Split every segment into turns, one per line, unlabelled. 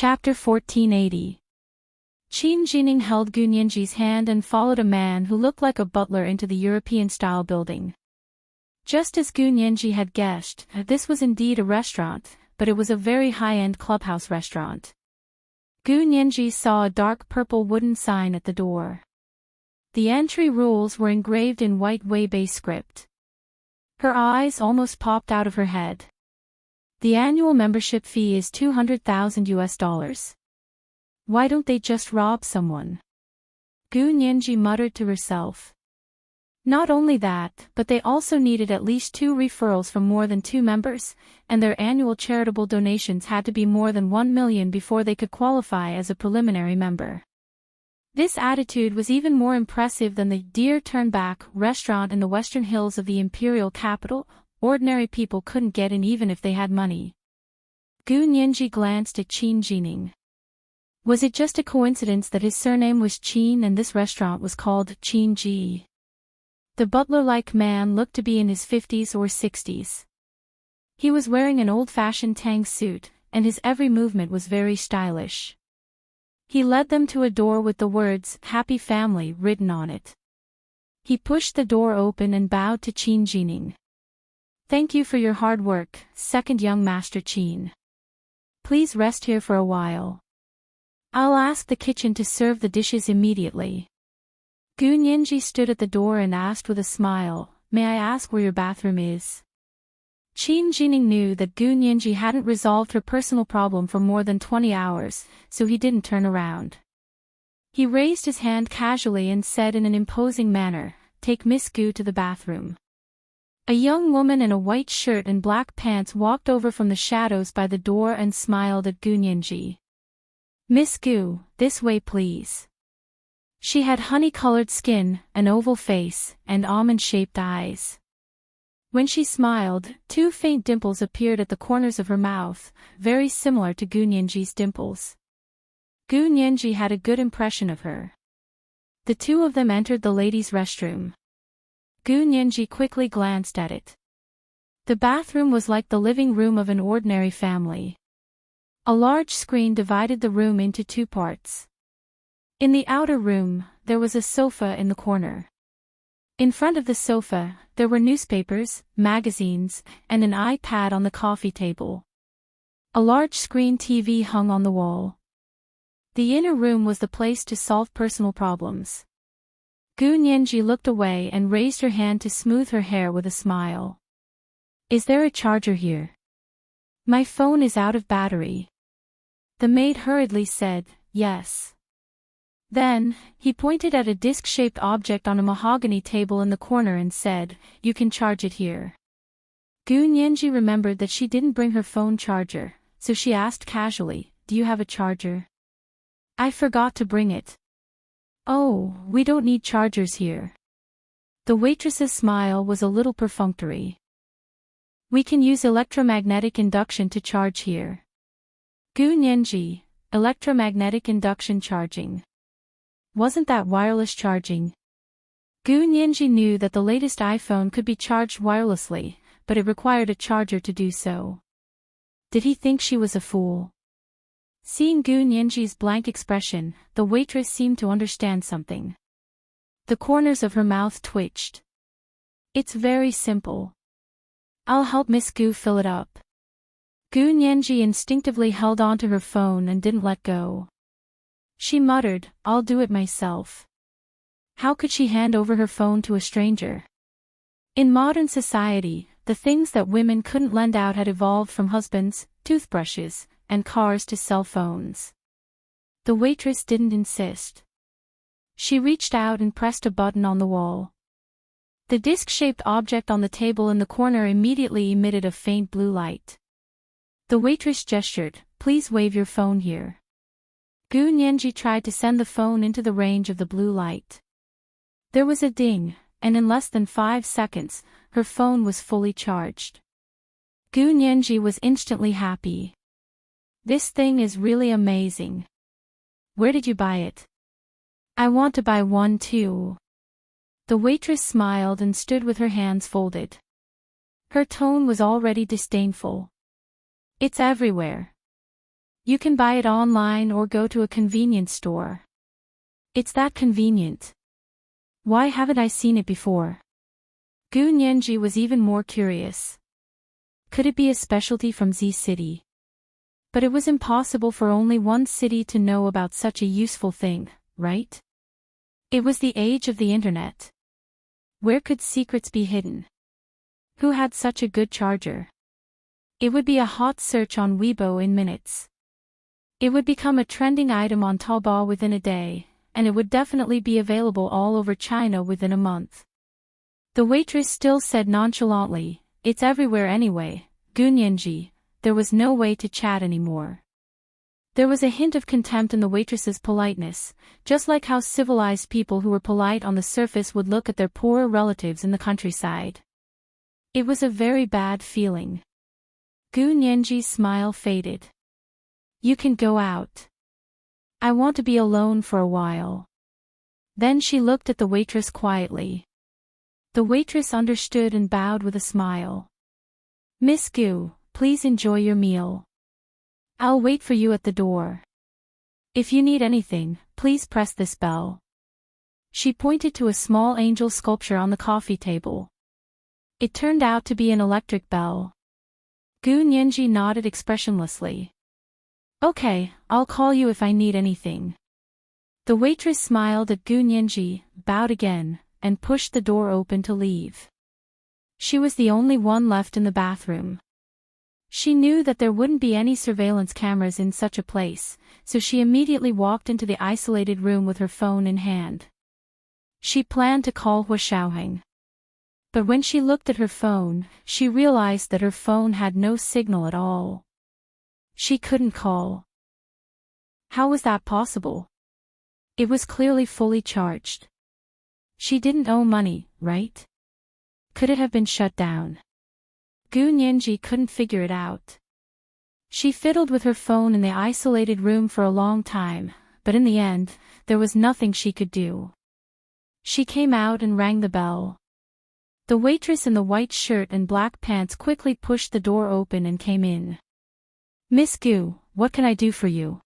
Chapter 1480. Qin Jining held Gu Nianji's hand and followed a man who looked like a butler into the European-style building. Just as Gu Nianji had guessed, this was indeed a restaurant, but it was a very high-end clubhouse restaurant. Gu Nianji saw a dark purple wooden sign at the door. The entry rules were engraved in white Wei-Bei script. Her eyes almost popped out of her head. The annual membership fee is $200,000. Why don't they just rob someone? Gu Nianji muttered to herself. Not only that, but they also needed at least 2 referrals from more than 2 members, and their annual charitable donations had to be more than 1 million before they could qualify as a preliminary member. This attitude was even more impressive than the Deer Turnback restaurant in the western hills of the imperial capital. Ordinary people couldn't get in even if they had money. Gu Nianji glanced at Qin Jining. Was it just a coincidence that his surname was Qin and this restaurant was called Qin Ji? The butler-like man looked to be in his 50s or 60s. He was wearing an old-fashioned tang suit, and his every movement was very stylish. He led them to a door with the words, "Happy Family," written on it. He pushed the door open and bowed to Qin Jining. "Thank you for your hard work, second young Master Qin. Please rest here for a while. I'll ask the kitchen to serve the dishes immediately." Gu Nianji stood at the door and asked with a smile, "May I ask where your bathroom is?" Qin Jining knew that Gu Nianji hadn't resolved her personal problem for more than 20 hours, so he didn't turn around. He raised his hand casually and said in an imposing manner, "Take Miss Gu to the bathroom." A young woman in a white shirt and black pants walked over from the shadows by the door and smiled at Gu Nianji. "Miss Gu, this way please." She had honey-colored skin, an oval face, and almond-shaped eyes. When she smiled, 2 faint dimples appeared at the corners of her mouth, very similar to Gu Nianji's dimples. Gu Nianji had a good impression of her. The 2 of them entered the ladies' restroom. Gu Nianji quickly glanced at it. The bathroom was like the living room of an ordinary family. A large screen divided the room into 2 parts. In the outer room, there was a sofa in the corner. In front of the sofa, there were newspapers, magazines, and an iPad on the coffee table. A large screen TV hung on the wall. The inner room was the place to solve personal problems. Gu Nianji looked away and raised her hand to smooth her hair with a smile. "Is there a charger here?" "My phone is out of battery." The maid hurriedly said, "Yes." Then, he pointed at a disc-shaped object on a mahogany table in the corner and said, "You can charge it here." Gu Nianji remembered that she didn't bring her phone charger, so she asked casually, "Do you have a charger?" "I forgot to bring it." "Oh, we don't need chargers here." The waitress's smile was a little perfunctory. "We can use electromagnetic induction to charge here." Gu Nianji, electromagnetic induction charging. Wasn't that wireless charging? Gu Nianji knew that the latest iPhone could be charged wirelessly, but it required a charger to do so. Did he think she was a fool? Seeing Gu Nianji's blank expression, the waitress seemed to understand something. The corners of her mouth twitched. "It's very simple. I'll help Miss Gu fill it up." Gu Nianji instinctively held onto her phone and didn't let go. She muttered, "I'll do it myself." How could she hand over her phone to a stranger? In modern society, the things that women couldn't lend out had evolved from husbands, toothbrushes, and cars to cell phones. The waitress didn't insist. She reached out and pressed a button on the wall. The disc-shaped object on the table in the corner immediately emitted a faint blue light. The waitress gestured, "Please wave your phone here." Gu Nianji tried to send the phone into the range of the blue light. There was a ding, and in less than 5 seconds, her phone was fully charged. Gu Nianji was instantly happy. "This thing is really amazing. Where did you buy it?" "I want to buy one too." The waitress smiled and stood with her hands folded. Her tone was already disdainful. "It's everywhere. You can buy it online or go to a convenience store. It's that convenient. Why haven't I seen it before? Gu Nianji was even more curious. Could it be a specialty from Z City? But it was impossible for only one city to know about such a useful thing, right? It was the age of the internet. Where could secrets be hidden? Who had such a good charger? It would be a hot search on Weibo in minutes. It would become a trending item on Taobao within a day, and it would definitely be available all over China within a month. The waitress still said nonchalantly, "It's everywhere anyway, Gu Nianji." There was no way to chat anymore. There was a hint of contempt in the waitress's politeness, just like how civilized people who were polite on the surface would look at their poorer relatives in the countryside. It was a very bad feeling. Gu Nianji's smile faded. "You can go out. I want to be alone for a while." Then she looked at the waitress quietly. The waitress understood and bowed with a smile. "Miss Gu, please enjoy your meal. I'll wait for you at the door. If you need anything, please press this bell." She pointed to a small angel sculpture on the coffee table. It turned out to be an electric bell. Gu Nianji nodded expressionlessly. "Okay, I'll call you if I need anything." The waitress smiled at Gu Nianji, bowed again, and pushed the door open to leave. She was the only one left in the bathroom. She knew that there wouldn't be any surveillance cameras in such a place, so she immediately walked into the isolated room with her phone in hand. She planned to call Hua Xiaoheng. But when she looked at her phone, she realized that her phone had no signal at all. She couldn't call. How was that possible? It was clearly fully charged. She didn't owe money, right? Could it have been shut down? Gu Nianji couldn't figure it out. She fiddled with her phone in the isolated room for a long time, but in the end, there was nothing she could do. She came out and rang the bell. The waitress in the white shirt and black pants quickly pushed the door open and came in. "Miss Gu, what can I do for you?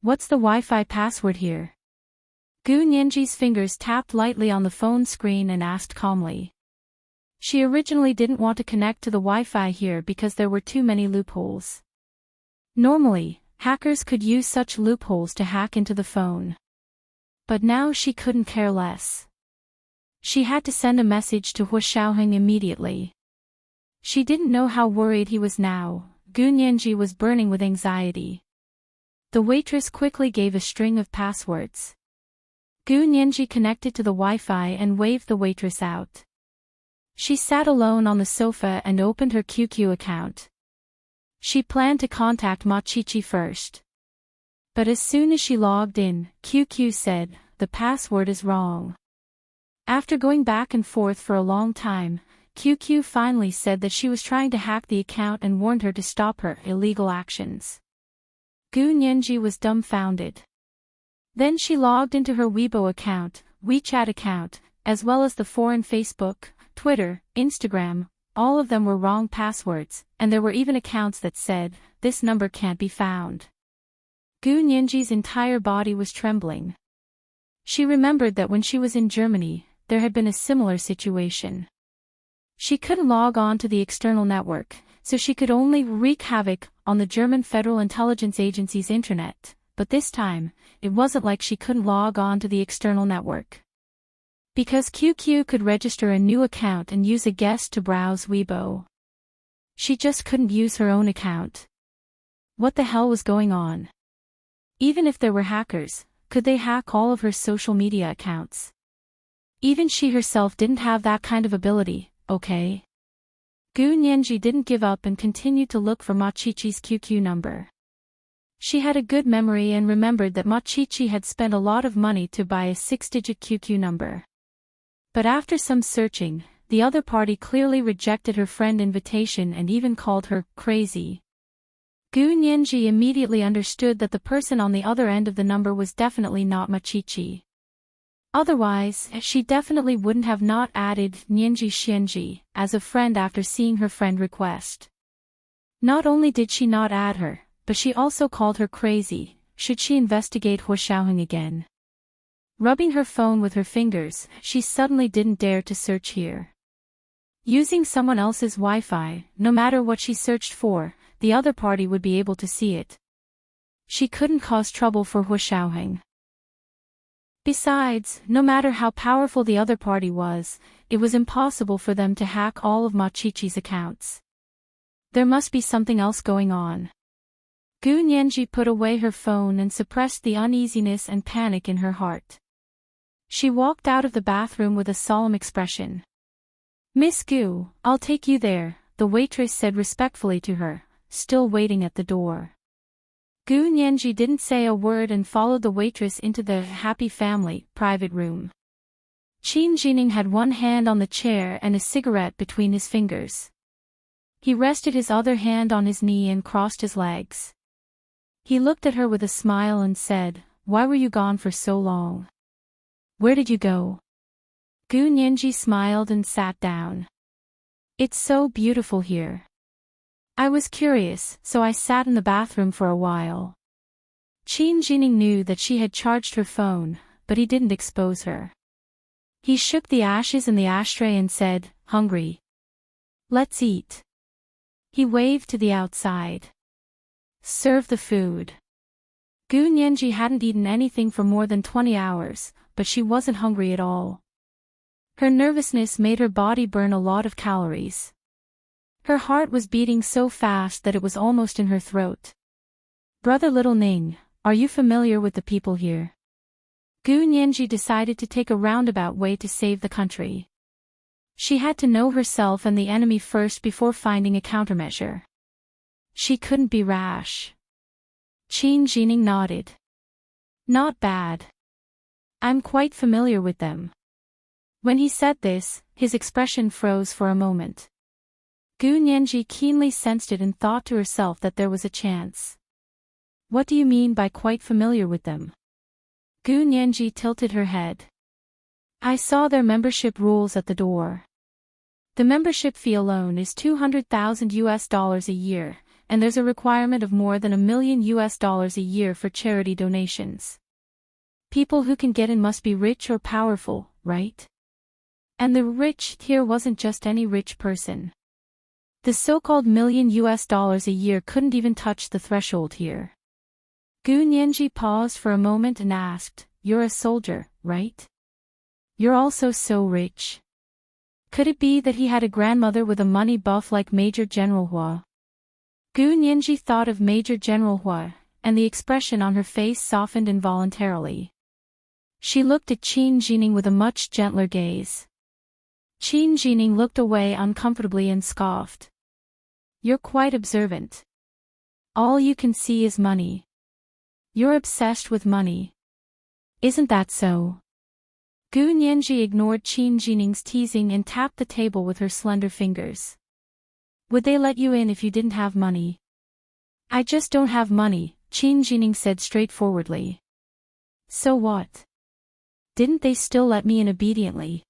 What's the Wi-Fi password here?" Gu Nianji's fingers tapped lightly on the phone screen and asked calmly. She originally didn't want to connect to the Wi-Fi here because there were too many loopholes. Normally, hackers could use such loopholes to hack into the phone. But now she couldn't care less. She had to send a message to Hua Xiaoheng immediately. She didn't know how worried he was now. Gu Nianji was burning with anxiety. The waitress quickly gave a string of passwords. Gu Nianji connected to the Wi-Fi and waved the waitress out. She sat alone on the sofa and opened her QQ account. She planned to contact Ma Qiqi first. But as soon as she logged in, QQ said, "The password is wrong." After going back and forth for a long time, QQ finally said that she was trying to hack the account and warned her to stop her illegal actions. Gu Nianji was dumbfounded. Then she logged into her Weibo account, WeChat account, as well as the foreign Facebook, Twitter, Instagram. All of them were wrong passwords, and there were even accounts that said, "This number can't be found." Gu Nianji's entire body was trembling. She remembered that when she was in Germany, there had been a similar situation. She couldn't log on to the external network, so she could only wreak havoc on the German Federal Intelligence Agency's intranet, but this time, it wasn't like she couldn't log on to the external network. Because QQ could register a new account and use a guest to browse Weibo. She just couldn't use her own account. What the hell was going on? Even if there were hackers, could they hack all of her social media accounts? Even she herself didn't have that kind of ability, okay? Gu Nianji didn't give up and continued to look for Ma Qiqi's QQ number. She had a good memory and remembered that Ma Qiqi had spent a lot of money to buy a 6-digit QQ number. But after some searching, the other party clearly rejected her friend invitation and even called her crazy. Gu Nianji immediately understood that the person on the other end of the number was definitely not Ma Qiqi. Otherwise, she definitely wouldn't have not added Nianji Xianji as a friend after seeing her friend request. Not only did she not add her, but she also called her crazy. Should she investigate Hua Xiaoheng again? Rubbing her phone with her fingers, she suddenly didn't dare to search here. Using someone else's Wi-Fi, no matter what she searched for, the other party would be able to see it. She couldn't cause trouble for Hua Xiaoheng. Besides, no matter how powerful the other party was, it was impossible for them to hack all of Ma Qiqi's accounts. There must be something else going on. Gu Nianji put away her phone and suppressed the uneasiness and panic in her heart. She walked out of the bathroom with a solemn expression. "Miss Gu, I'll take you there," the waitress said respectfully to her, still waiting at the door. Gu Nianji didn't say a word and followed the waitress into the happy family private room. Qin Jining had one hand on the chair and a cigarette between his fingers. He rested his other hand on his knee and crossed his legs. He looked at her with a smile and said, "Why were you gone for so long? Where did you go?" Gu Nianji smiled and sat down. "It's so beautiful here. I was curious, so I sat in the bathroom for a while." Qin Jining knew that she had charged her phone, but he didn't expose her. He shook the ashes in the ashtray and said, "Hungry? Let's eat." He waved to the outside. "Serve the food." Gu Nianji hadn't eaten anything for more than 20 hours, but she wasn't hungry at all. Her nervousness made her body burn a lot of calories. Her heart was beating so fast that it was almost in her throat. "Brother Little Ning, are you familiar with the people here?" Gu Nianji decided to take a roundabout way to save the country. She had to know herself and the enemy first before finding a countermeasure. She couldn't be rash. Qin Jining nodded. "Not bad. I'm quite familiar with them." When he said this, his expression froze for a moment. Gu Nianji keenly sensed it and thought to herself that there was a chance. "What do you mean by quite familiar with them?" Gu Nianji tilted her head. "I saw their membership rules at the door. The membership fee alone is $200,000 a year, and there's a requirement of more than $1 million a year for charity donations. People who can get in must be rich or powerful, right? And the rich here wasn't just any rich person. The so-called $1 million a year couldn't even touch the threshold here." Gu Nianji paused for a moment and asked, "You're a soldier, right? You're also so rich. Could it be that he had a grandmother with a money buff like Major General Hua?" Gu Nianji thought of Major General Hua, and the expression on her face softened involuntarily. She looked at Qin Jining with a much gentler gaze. Qin Jining looked away uncomfortably and scoffed. "You're quite observant. All you can see is money. You're obsessed with money. Isn't that so?" Gu Nianji ignored Qin Jining's teasing and tapped the table with her slender fingers. "Would they let you in if you didn't have money?" "I just don't have money," Qin Jining said straightforwardly. "So what? Didn't they still let me in obediently?"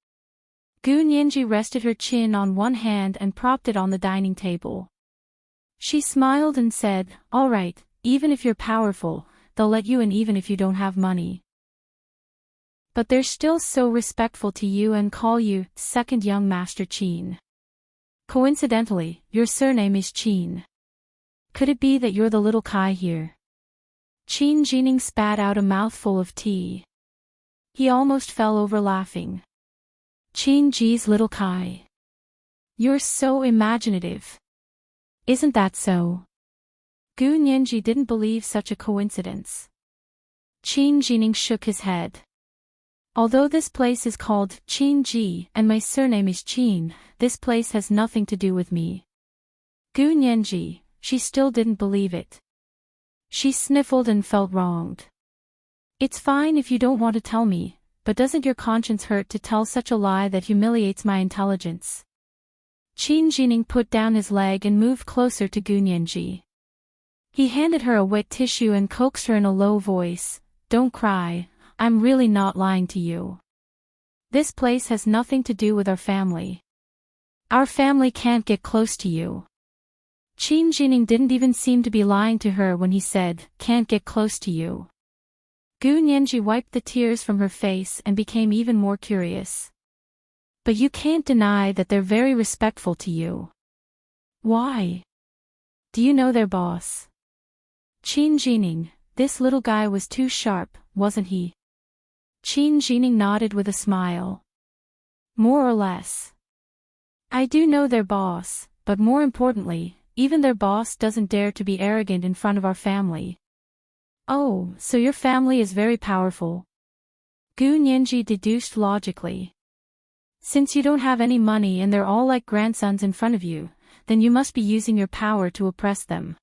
Gu Nianji rested her chin on one hand and propped it on the dining table. She smiled and said, "All right, even if you're powerful, they'll let you in even if you don't have money. But they're still so respectful to you and call you second young Master Qin. Coincidentally, your surname is Qin. Could it be that you're the little Kai here?" Qin Jining spat out a mouthful of tea. He almost fell over laughing. "Qin Ji's little Kai. You're so imaginative. Isn't that so?" Gu Nianji didn't believe such a coincidence. Qin Jining shook his head. "Although this place is called Qin Ji and my surname is Qin, this place has nothing to do with me." Gu Nianji, she still didn't believe it. She sniffled and felt wronged. "It's fine if you don't want to tell me, but doesn't your conscience hurt to tell such a lie that humiliates my intelligence?" Qin Jining put down his leg and moved closer to Gu Nianji. He handed her a wet tissue and coaxed her in a low voice, "Don't cry, I'm really not lying to you. This place has nothing to do with our family. Our family can't get close to you. Qin Jining didn't even seem to be lying to her when he said, "Can't get close to you." Gu Nianji wiped the tears from her face and became even more curious. "But you can't deny that they're very respectful to you." "Why? Do you know their boss?" "Qin Jining, this little guy was too sharp, wasn't he?" Qin Jining nodded with a smile. "More or less. I do know their boss, but more importantly, even their boss doesn't dare to be arrogant in front of our family." "Oh, so your family is very powerful?" Gu Nianji deduced logically. "Since you don't have any money and they're all like grandsons in front of you, then you must be using your power to oppress them."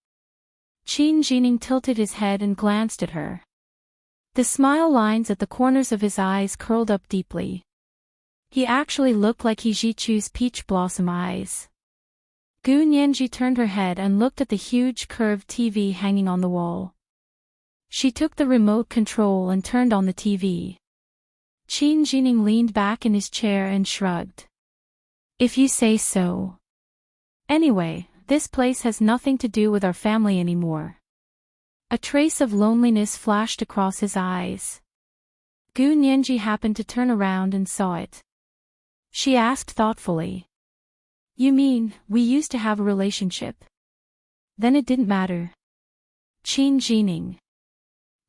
Qin Jining tilted his head and glanced at her. The smile lines at the corners of his eyes curled up deeply. He actually looked like he Ji-Chu's peach blossom eyes. Gu Nianji turned her head and looked at the huge curved TV hanging on the wall. She took the remote control and turned on the TV. Qin Jining leaned back in his chair and shrugged. "If you say so. Anyway, this place has nothing to do with our family anymore." A trace of loneliness flashed across his eyes. Gu Nianji happened to turn around and saw it. She asked thoughtfully. "You mean, we used to have a relationship? Then it didn't matter?" Qin Jining.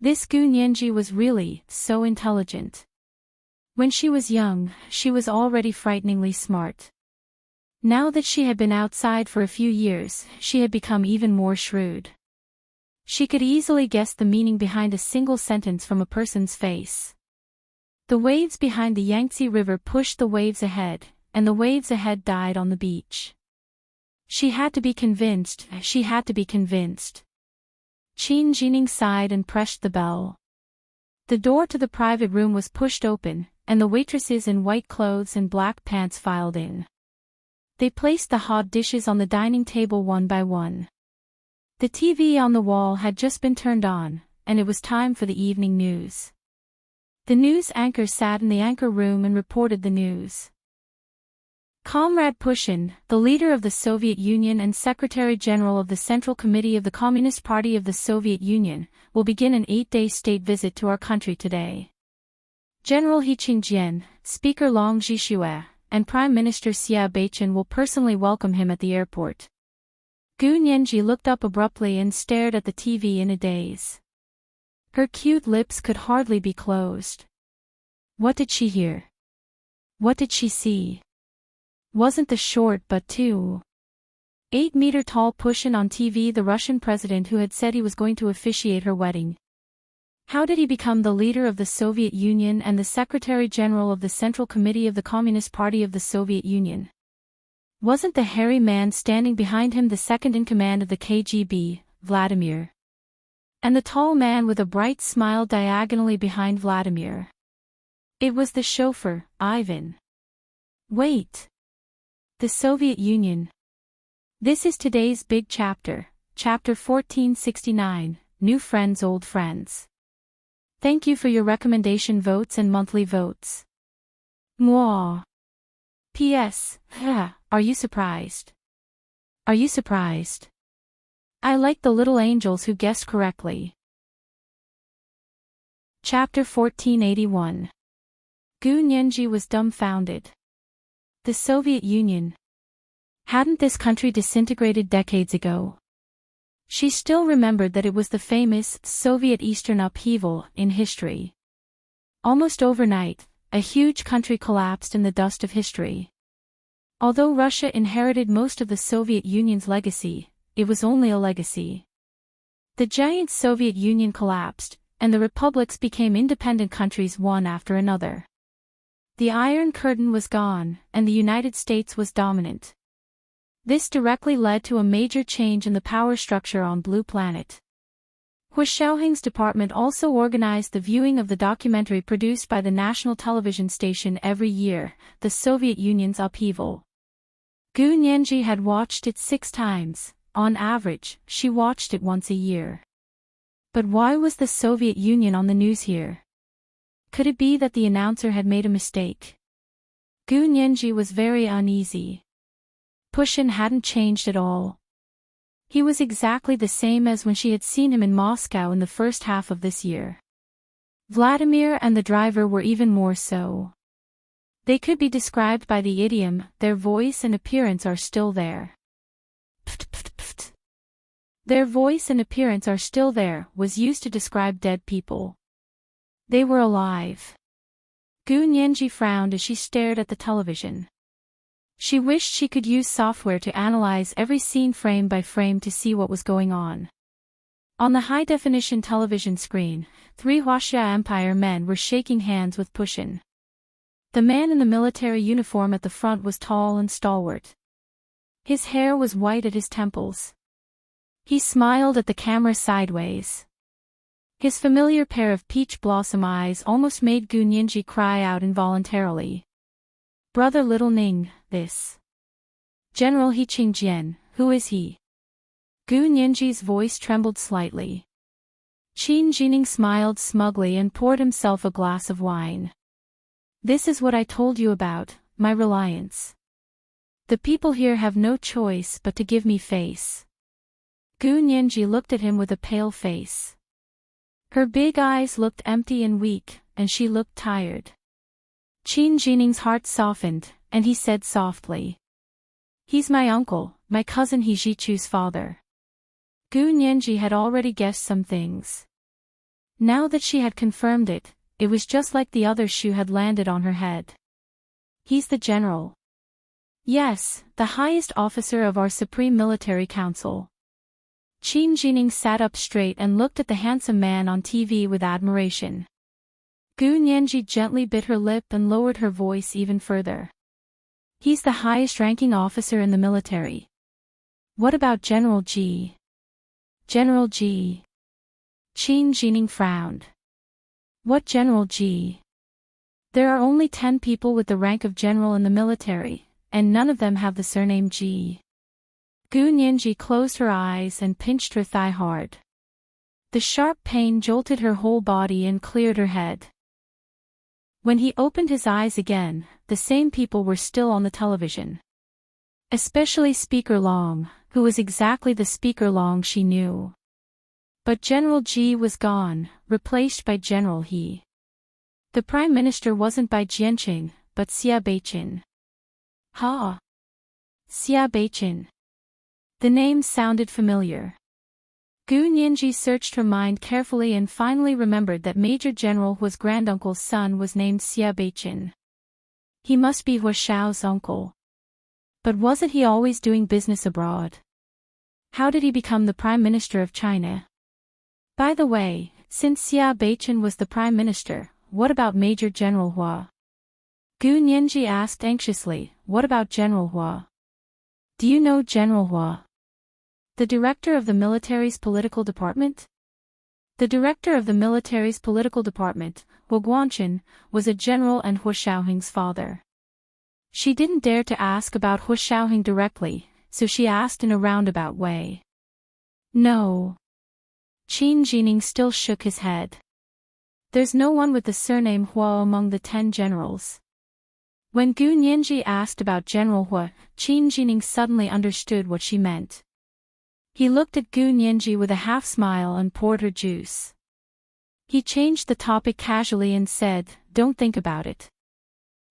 This Gu Nianji was really so intelligent. When she was young, she was already frighteningly smart. Now that she had been outside for a few years, she had become even more shrewd. She could easily guess the meaning behind a single sentence from a person's face. The waves behind the Yangtze River pushed the waves ahead, and the waves ahead died on the beach. She had to be convinced, she had to be convinced. Qin Jining sighed and pressed the bell. The door to the private room was pushed open, and the waitresses in white clothes and black pants filed in. They placed the hot dishes on the dining table one by one. The TV on the wall had just been turned on, and it was time for the evening news. The news anchor sat in the anchor room and reported the news. Comrade Pushin, the leader of the Soviet Union and Secretary-General of the Central Committee of the Communist Party of the Soviet Union, will begin an 8-day state visit to our country today. General He Qingjian, Speaker Long Zhixue, and Prime Minister Xia Beichen will personally welcome him at the airport. Gu Nianji looked up abruptly and stared at the TV in a daze. Her cute lips could hardly be closed. What did she hear? What did she see? Wasn't the short but 2.8-meter-tall Pushin on TV the Russian president who had said he was going to officiate her wedding? How did he become the leader of the Soviet Union and the Secretary-General of the Central Committee of the Communist Party of the Soviet Union? Wasn't the hairy man standing behind him the second-in-command of the KGB, Vladimir? And the tall man with a bright smile diagonally behind Vladimir? It was the chauffeur, Ivan. Wait. The Soviet Union. This is today's big chapter, chapter 1469, New Friends Old Friends. Thank you for your recommendation votes and monthly votes. Mwah. P.S. Are you surprised? Are you surprised? I like the little angels who guessed correctly. Chapter 1481. Gu Nianji was dumbfounded. The Soviet Union. Hadn't this country disintegrated decades ago? She still remembered that it was the famous Soviet Eastern upheaval in history. Almost overnight, a huge country collapsed in the dust of history. Although Russia inherited most of the Soviet Union's legacy, it was only a legacy. The giant Soviet Union collapsed, and the republics became independent countries one after another. The Iron Curtain was gone, and the United States was dominant. This directly led to a major change in the power structure on Blue Planet. Hu Xiaoheng's department also organized the viewing of the documentary produced by the national television station every year, The Soviet Union's Upheaval. Gu Nianji had watched it 6 times, on average, she watched it once a year. But why was the Soviet Union on the news here? Could it be that the announcer had made a mistake? Gu Nianji was very uneasy. Pushin hadn't changed at all. He was exactly the same as when she had seen him in Moscow in the first half of this year. Vladimir and the driver were even more so. They could be described by the idiom, their voice and appearance are still there. Pft, pft, pft. Their voice and appearance are still there was used to describe dead people. They were alive. Gu Nianji frowned as she stared at the television. She wished she could use software to analyze every scene frame by frame to see what was going on. On the high-definition television screen, 3 Huaxia Empire men were shaking hands with Pushin. The man in the military uniform at the front was tall and stalwart. His hair was white at his temples. He smiled at the camera sideways. His familiar pair of peach blossom eyes almost made Gu Nianji cry out involuntarily. Brother Little Ning, this. General He Qingjian, who is he? Gu Nianji's voice trembled slightly. Qin Jining smiled smugly and poured himself a glass of wine. This is what I told you about, my reliance. The people here have no choice but to give me face. Gu Nianji looked at him with a pale face. Her big eyes looked empty and weak, and she looked tired. Qin Jining's heart softened, and he said softly. He's my uncle, my cousin He Jichu's father. Gu Nianji had already guessed some things. Now that she had confirmed it, it was just like the other shoe had landed on her head. He's the general. Yes, the highest officer of our Supreme Military Council. Qin Jining sat up straight and looked at the handsome man on TV with admiration. Gu Nianji gently bit her lip and lowered her voice even further. He's the highest-ranking officer in the military. What about General Ji? General Ji. Qin Jining frowned. What General Ji? There are only 10 people with the rank of general in the military, and none of them have the surname Ji. Gu Nianji closed her eyes and pinched her thigh hard. The sharp pain jolted her whole body and cleared her head. When he opened his eyes again, the same people were still on the television. Especially Speaker Long, who was exactly the Speaker Long she knew. But General Ji was gone, replaced by General He. The Prime Minister wasn't by Jianqing, but Xia Beiqin. Ha! Xia Beiqin. The name sounded familiar. Gu Nianji searched her mind carefully and finally remembered that Major General Hua's granduncle's son was named Xia Beiqin. He must be Hua Xiao's uncle. But wasn't he always doing business abroad? How did he become the Prime Minister of China? By the way, since Xia Beiqin was the Prime Minister, what about Major General Hua? Gu Nianji asked anxiously, what about General Hua? Do you know General Hua? The director of the military's political department? The director of the military's political department, Hua Guanqin, was a general and Hua Xiaohing's father. She didn't dare to ask about Hua Xiaohing directly, so she asked in a roundabout way. No. Qin Jining still shook his head. There's no one with the surname Hua among the 10 generals. When Gu Nianji asked about General Hua, Qin Jining suddenly understood what she meant. He looked at Gu Nianji with a half-smile and poured her juice. He changed the topic casually and said, don't think about it.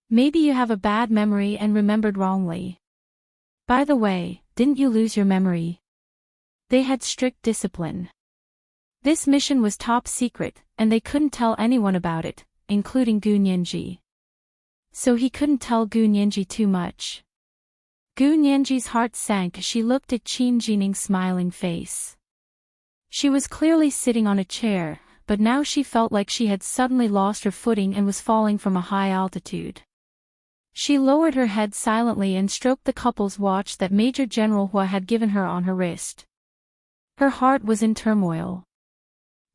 Maybe you have a bad memory and remembered wrongly. By the way, didn't you lose your memory? They had strict discipline. This mission was top secret, and they couldn't tell anyone about it, including Gu Nianji. So he couldn't tell Gu Nianji too much. Gu Nianji's heart sank as she looked at Qin Jining's smiling face. She was clearly sitting on a chair, but now she felt like she had suddenly lost her footing and was falling from a high altitude. She lowered her head silently and stroked the couple's watch that Major General Hua had given her on her wrist. Her heart was in turmoil.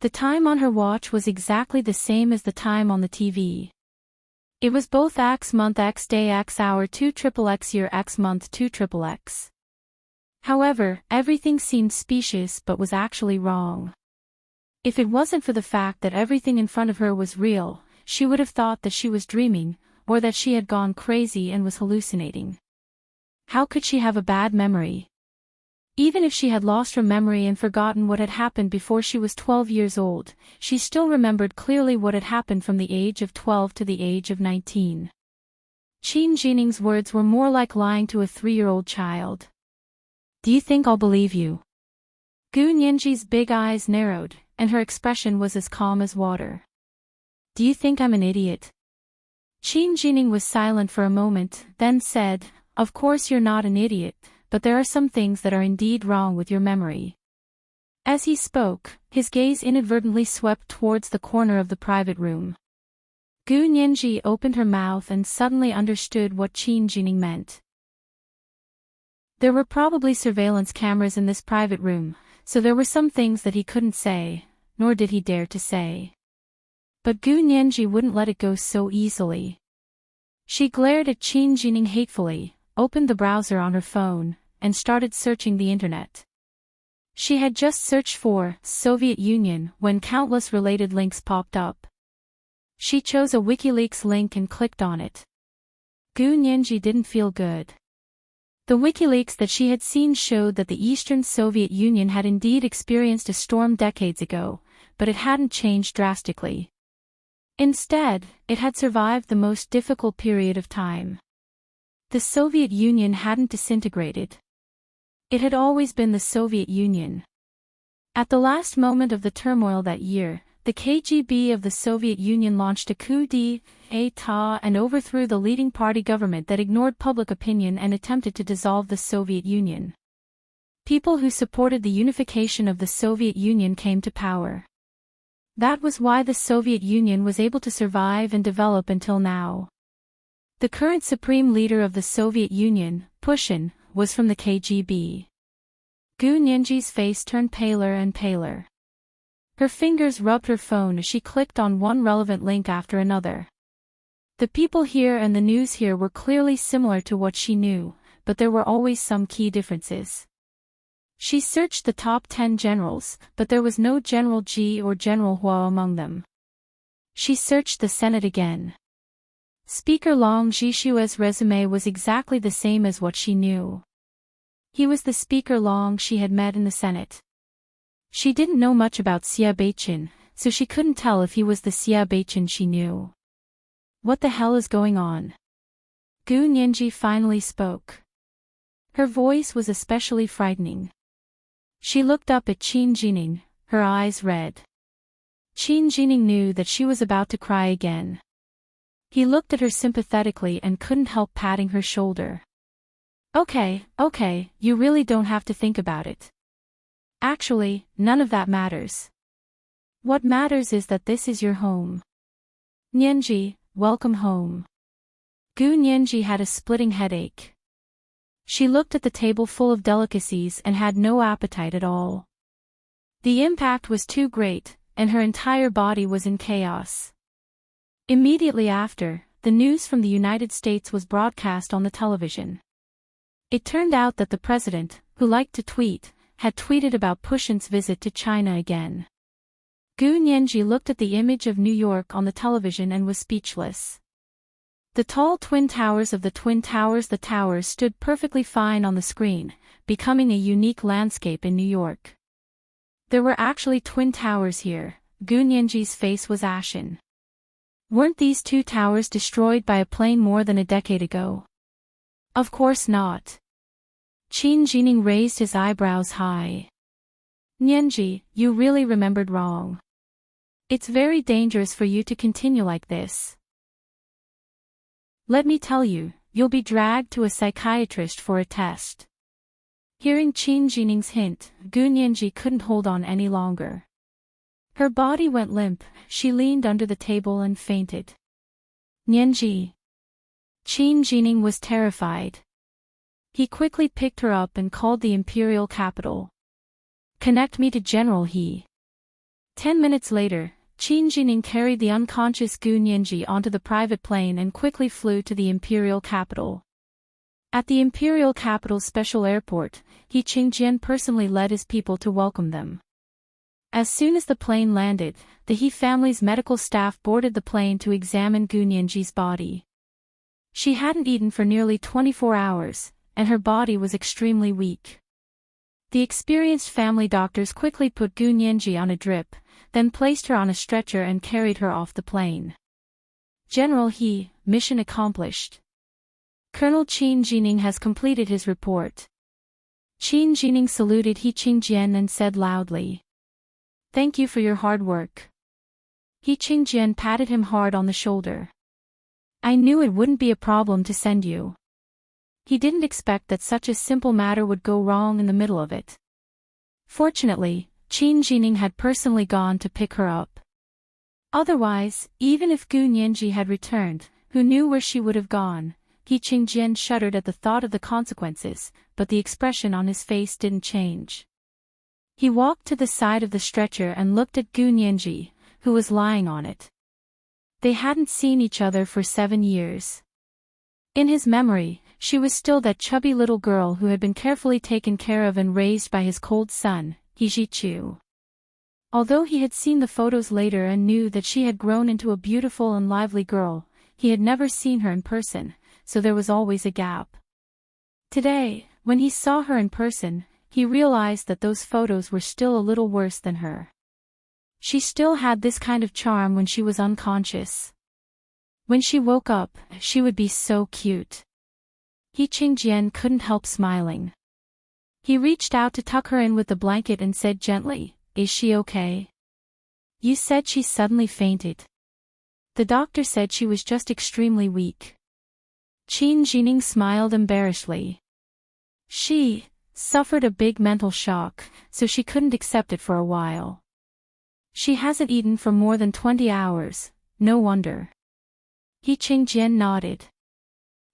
The time on her watch was exactly the same as the time on the TV. It was both X month X day X hour 2XX year X month 2XX. However, everything seemed specious but was actually wrong. If it wasn't for the fact that everything in front of her was real, she would have thought that she was dreaming, or that she had gone crazy and was hallucinating. How could she have a bad memory? Even if she had lost her memory and forgotten what had happened before she was 12 years old, she still remembered clearly what had happened from the age of 12 to the age of 19. Qin Jining's words were more like lying to a 3-year-old child. "Do you think I'll believe you?" Gu Nianji's big eyes narrowed, and her expression was as calm as water. "Do you think I'm an idiot?" Qin Jining was silent for a moment, then said, "Of course you're not an idiot, but there are some things that are indeed wrong with your memory." As he spoke, his gaze inadvertently swept towards the corner of the private room. Gu Nianji opened her mouth and suddenly understood what Qin Jining meant. There were probably surveillance cameras in this private room, so there were some things that he couldn't say, nor did he dare to say. But Gu Nianji wouldn't let it go so easily. She glared at Qin Jining hatefully, opened the browser on her phone, and started searching the internet. She had just searched for Soviet Union when countless related links popped up. She chose a WikiLeaks link and clicked on it. Gu Nianji didn't feel good. The WikiLeaks that she had seen showed that the Eastern Soviet Union had indeed experienced a storm decades ago, but it hadn't changed drastically. Instead, it had survived the most difficult period of time. The Soviet Union hadn't disintegrated. It had always been the Soviet Union. At the last moment of the turmoil that year, the KGB of the Soviet Union launched a coup d'état and overthrew the leading party government that ignored public opinion and attempted to dissolve the Soviet Union. People who supported the unification of the Soviet Union came to power. That was why the Soviet Union was able to survive and develop until now. The current supreme leader of the Soviet Union, Putin, was from the KGB. Gu Nianji's face turned paler and paler. Her fingers rubbed her phone as she clicked on one relevant link after another. The people here and the news here were clearly similar to what she knew, but there were always some key differences. She searched the top 10 generals, but there was no General Ji or General Hua among them. She searched the Senate again. Speaker Long Zhishue's resume was exactly the same as what she knew. He was the Speaker Long she had met in the Senate. She didn't know much about Xia Beichen, so she couldn't tell if he was the Xia Beichen she knew. What the hell is going on? Gu Nianji finally spoke. Her voice was especially frightening. She looked up at Qin Jining, her eyes red. Qin Jining knew that she was about to cry again. He looked at her sympathetically and couldn't help patting her shoulder. Okay, you really don't have to think about it. Actually, none of that matters. What matters is that this is your home. Nianji, welcome home. Gu Nianji had a splitting headache. She looked at the table full of delicacies and had no appetite at all. The impact was too great, and her entire body was in chaos. Immediately after, the news from the United States was broadcast on the television. It turned out that the president, who liked to tweet, had tweeted about Putin's visit to China again. Gu Nianji looked at the image of New York on the television and was speechless. The tall twin towers of the Twin Towers. The towers stood perfectly fine on the screen, becoming a unique landscape in New York. There were actually twin towers here. Gu Nianji's face was ashen. Weren't these two towers destroyed by a plane more than a decade ago? Of course not. Qin Jining raised his eyebrows high. Nianji, you really remembered wrong. It's very dangerous for you to continue like this. Let me tell you, you'll be dragged to a psychiatrist for a test. Hearing Qin Jining's hint, Gu Nianji couldn't hold on any longer. Her body went limp, she leaned under the table and fainted. Nianji. Qin Jining was terrified. He quickly picked her up and called the imperial capital. Connect me to General He. 10 minutes later, Qin Jining carried the unconscious Gu Nianji onto the private plane and quickly flew to the imperial capital. At the imperial capital's special airport, He Qingjian personally led his people to welcome them. As soon as the plane landed, the He family's medical staff boarded the plane to examine Gu Nianji's body. She hadn't eaten for nearly 24 hours, and her body was extremely weak. The experienced family doctors quickly put Gu Nianji on a drip, then placed her on a stretcher and carried her off the plane. General He, mission accomplished. Colonel Qin Jining has completed his report. Qin Jining saluted He Qingjian and said loudly, "Thank you for your hard work." He Qingjian patted him hard on the shoulder. "I knew it wouldn't be a problem to send you." He didn't expect that such a simple matter would go wrong in the middle of it. Fortunately, Qin Jining had personally gone to pick her up. Otherwise, even if Gu Nianji had returned, who knew where she would have gone? He Qingjian shuddered at the thought of the consequences, but the expression on his face didn't change. He walked to the side of the stretcher and looked at Gu Nianji, who was lying on it. They hadn't seen each other for 7 years. In his memory, she was still that chubby little girl who had been carefully taken care of and raised by his cold son, He Jichu. Although he had seen the photos later and knew that she had grown into a beautiful and lively girl, he had never seen her in person, so there was always a gap. Today, when he saw her in person, he realized that those photos were still a little worse than her. She still had this kind of charm when she was unconscious. When she woke up, she would be so cute. He Qingjian couldn't help smiling. He reached out to tuck her in with the blanket and said gently, "Is she okay? You said she suddenly fainted." "The doctor said she was just extremely weak." Qin Jining smiled embarrassedly. "She suffered a big mental shock, so she couldn't accept it for a while. She hasn't eaten for more than 20 hours, no wonder." He Qingjian nodded.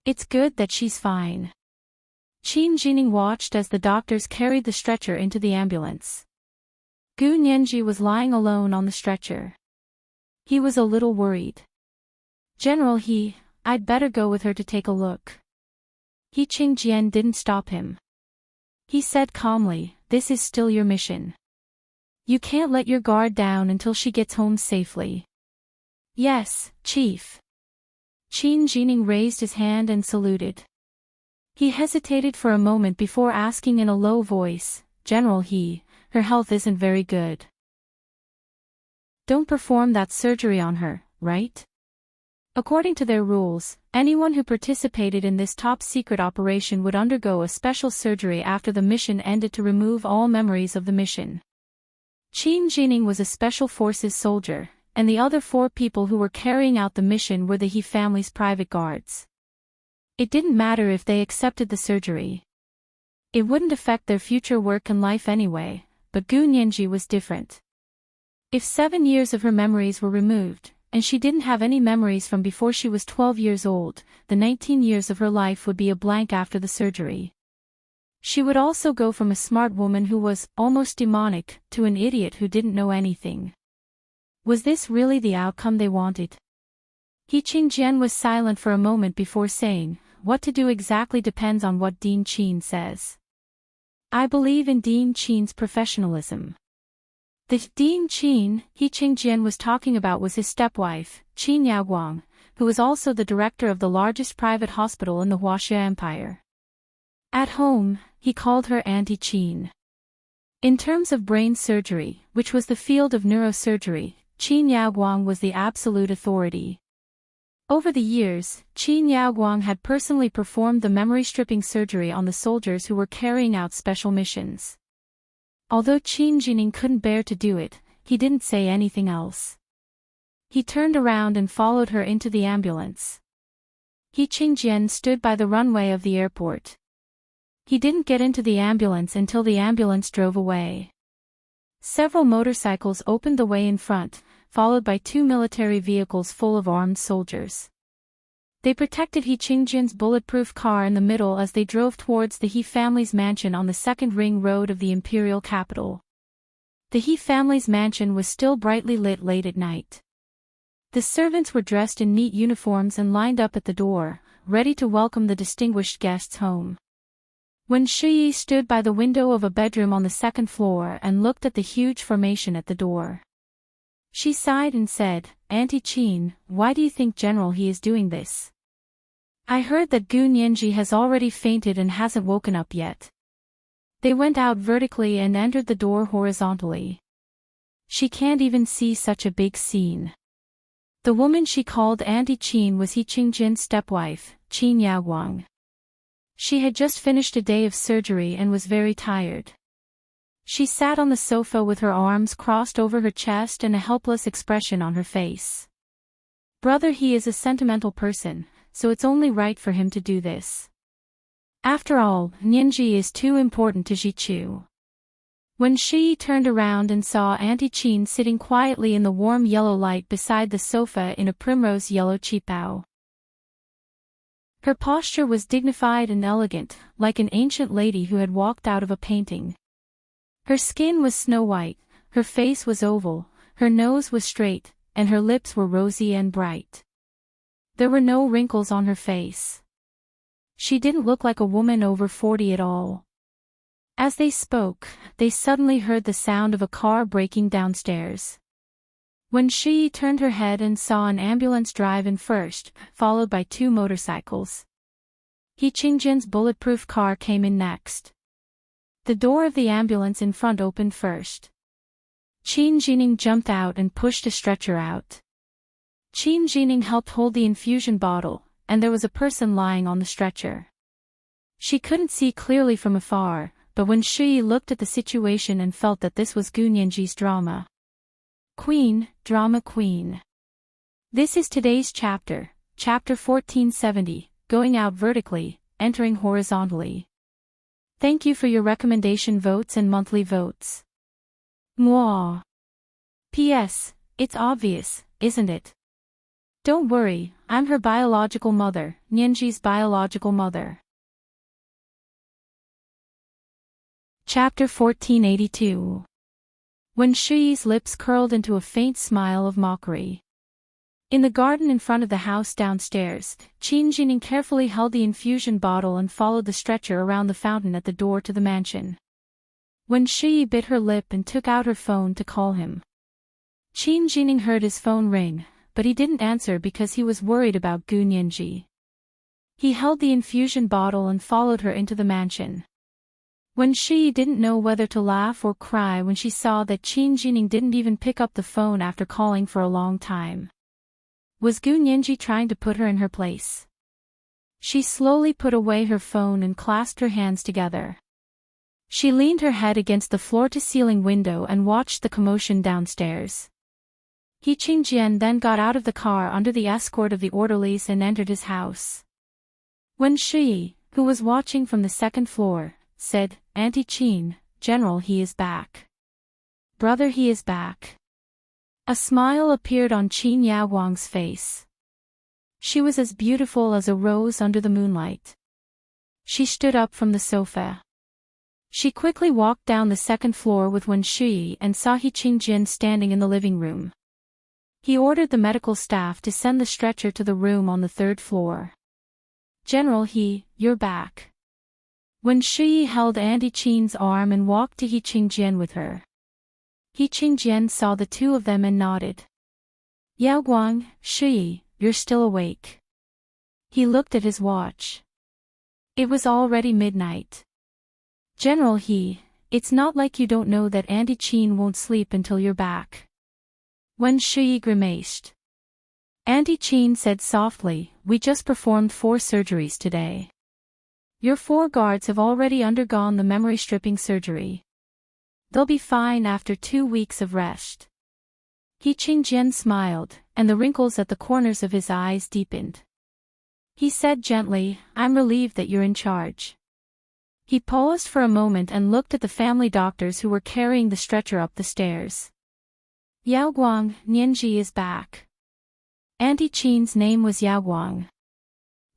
"It's good that she's fine." Qin Jining watched as the doctors carried the stretcher into the ambulance. Gu Nianji was lying alone on the stretcher. He was a little worried. "General He, I'd better go with her to take a look." He Qingjian didn't stop him. He said calmly, "This is still your mission. You can't let your guard down until she gets home safely." "Yes, Chief." Qin Jining raised his hand and saluted. He hesitated for a moment before asking in a low voice, "General He, her health isn't very good. Don't perform that surgery on her, right?" According to their rules, anyone who participated in this top-secret operation would undergo a special surgery after the mission ended to remove all memories of the mission. Qin Jining was a Special Forces soldier, and the other 4 people who were carrying out the mission were the He family's private guards. It didn't matter if they accepted the surgery. It wouldn't affect their future work and life anyway, but Gu Nianji was different. If 7 years of her memories were removed, and she didn't have any memories from before she was 12 years old, the 19 years of her life would be a blank after the surgery. She would also go from a smart woman who was almost demonic to an idiot who didn't know anything. Was this really the outcome they wanted? He Qingjian was silent for a moment before saying, "What to do exactly depends on what Dean Qin says. I believe in Dean Qin's professionalism." The Dean Qin He Qingjian was talking about was his stepwife, Qin Yaoguang, who was also the director of the largest private hospital in the Huaxia Empire. At home, he called her Auntie Qin. In terms of brain surgery, which was the field of neurosurgery, Qin Yaoguang was the absolute authority. Over the years, Qin Yaoguang had personally performed the memory-stripping surgery on the soldiers who were carrying out special missions. Although Qin Jining couldn't bear to do it, he didn't say anything else. He turned around and followed her into the ambulance. He Qingjian stood by the runway of the airport. He didn't get into the ambulance until the ambulance drove away. Several motorcycles opened the way in front, followed by 2 military vehicles full of armed soldiers. They protected He Qingjian's bulletproof car in the middle as they drove towards the He family's mansion on the second ring road of the imperial capital. The He family's mansion was still brightly lit late at night. The servants were dressed in neat uniforms and lined up at the door, ready to welcome the distinguished guests home. When Shuyi stood by the window of a bedroom on the second floor and looked at the huge formation at the door, she sighed and said, "Auntie Qin, why do you think General He is doing this? I heard that Gu Nianji has already fainted and hasn't woken up yet." They went out vertically and entered the door horizontally. She can't even see such a big scene. The woman she called Auntie Qin was He Qingjin's stepwife, Qin Yaoguang. She had just finished a day of surgery and was very tired. She sat on the sofa with her arms crossed over her chest and a helpless expression on her face. Brother, he is a sentimental person, so it's only right for him to do this. After all, Nianji is too important to Jichu. When Shi turned around and saw Auntie Qin sitting quietly in the warm yellow light beside the sofa in a primrose yellow qipao. Her posture was dignified and elegant, like an ancient lady who had walked out of a painting. Her skin was snow-white, her face was oval, her nose was straight, and her lips were rosy and bright. There were no wrinkles on her face. She didn't look like a woman over 40 at all. As they spoke, they suddenly heard the sound of a car braking downstairs. When Shi turned her head and saw an ambulance drive in first, followed by 2 motorcycles. He Qingjin's bulletproof car came in next. The door of the ambulance in front opened first. Qin Jining jumped out and pushed a stretcher out. Qin Jining helped hold the infusion bottle, and there was a person lying on the stretcher. She couldn't see clearly from afar, but when Shi looked at the situation and felt that this was Gu Nianji's drama queen. This is today's chapter, chapter 1470, going out vertically, entering horizontally. Thank you for your recommendation votes and monthly votes. Mwah. P.S. It's obvious, isn't it? Don't worry, I'm her biological mother, Nianji's biological mother. Chapter 1482. When Shi's lips curled into a faint smile of mockery. In the garden in front of the house downstairs, Qin Jining carefully held the infusion bottle and followed the stretcher around the fountain at the door to the mansion. When Shi bit her lip and took out her phone to call him. Qin Jining heard his phone ring, but he didn't answer because he was worried about Gu Nianji. He held the infusion bottle and followed her into the mansion. When Shi didn't know whether to laugh or cry when she saw that Qin Jining didn't even pick up the phone after calling for a long time. Was Gu Nianji trying to put her in her place? She slowly put away her phone and clasped her hands together. She leaned her head against the floor-to-ceiling window and watched the commotion downstairs. He Qingjian then got out of the car under the escort of the orderlies and entered his house. When Shi, who was watching from the second floor, said, Auntie Qin, General, he is back. Brother, he is back. A smile appeared on Qin Yaoguang's face. She was as beautiful as a rose under the moonlight. She stood up from the sofa. She quickly walked down the second floor with Wen Shi and saw He Qingjin standing in the living room. He ordered the medical staff to send the stretcher to the room on the 3rd floor. General, you're back. When Shi held Auntie Qin's arm and walked to He Qingjian with her. He Qingjian saw the two of them and nodded. Yaoguang, Shi, you're still awake. He looked at his watch. It was already midnight. General, it's not like you don't know that Auntie Qin won't sleep until you're back. When Shi grimaced. Auntie Qin said softly, we just performed 4 surgeries today. Your 4 guards have already undergone the memory stripping surgery. They'll be fine after 2 weeks of rest. He Qingjian smiled, and the wrinkles at the corners of his eyes deepened. He said gently, I'm relieved that you're in charge. He paused for a moment and looked at the family doctors who were carrying the stretcher up the stairs. Yaoguang, Nianji is back. Auntie Qin's name was Yaoguang.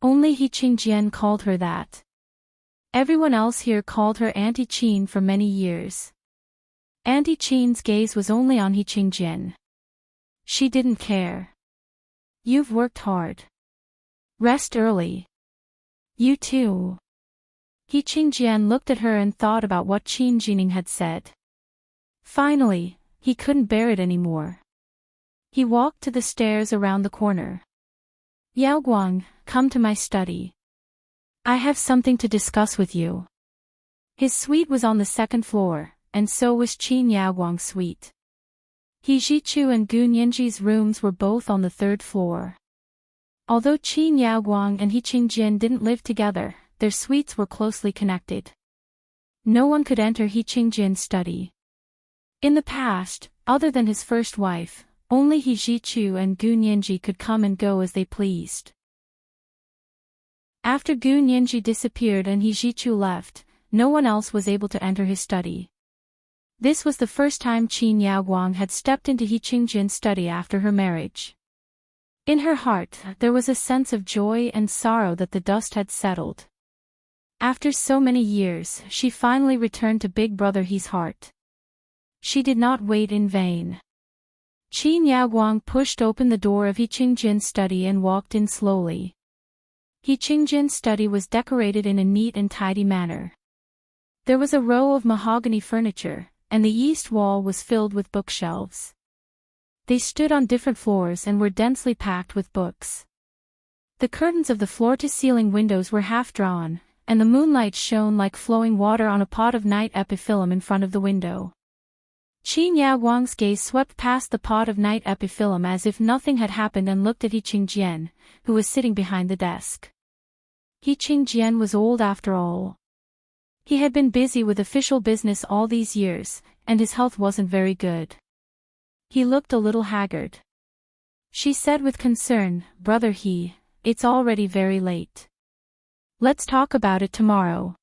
Only He Qingjian called her that. Everyone else here called her Auntie Qin for many years. Auntie Qin's gaze was only on He Qingjian. She didn't care. You've worked hard. Rest early. You too. He Qingjian looked at her and thought about what Qin Jining had said. Finally, he couldn't bear it anymore. He walked to the stairs around the corner. Yaoguang, come to my study. I have something to discuss with you. His suite was on the second floor, and so was Qin Yaoguang's suite. He Jichu and Gu Nianji's rooms were both on the third floor. Although Qin Yaoguang and He Qingjin didn't live together, their suites were closely connected. No one could enter He Qingjin's study. In the past, other than his first wife, only He Jichu and Gu Nianji could come and go as they pleased. After Gu Nianji disappeared and He Jichu left, no one else was able to enter his study. This was the first time Qin Yaoguang had stepped into He Qingjin's study after her marriage. In her heart, there was a sense of joy and sorrow that the dust had settled. After so many years, she finally returned to Big Brother He's heart. She did not wait in vain. Qin Yaoguang pushed open the door of He Qingjin's study and walked in slowly. He Qingjin's study was decorated in a neat and tidy manner. There was a row of mahogany furniture, and the east wall was filled with bookshelves. They stood on different floors and were densely packed with books. The curtains of the floor-to-ceiling windows were half-drawn, and the moonlight shone like flowing water on a pot of night epiphyllum in front of the window. Qin Yaoguang's gaze swept past the pot of night epiphyllum as if nothing had happened and looked at He Qingjian, who was sitting behind the desk. He Qingjian was old after all. He had been busy with official business all these years, and his health wasn't very good. He looked a little haggard. She said with concern, "Brother He, it's already very late. Let's talk about it tomorrow."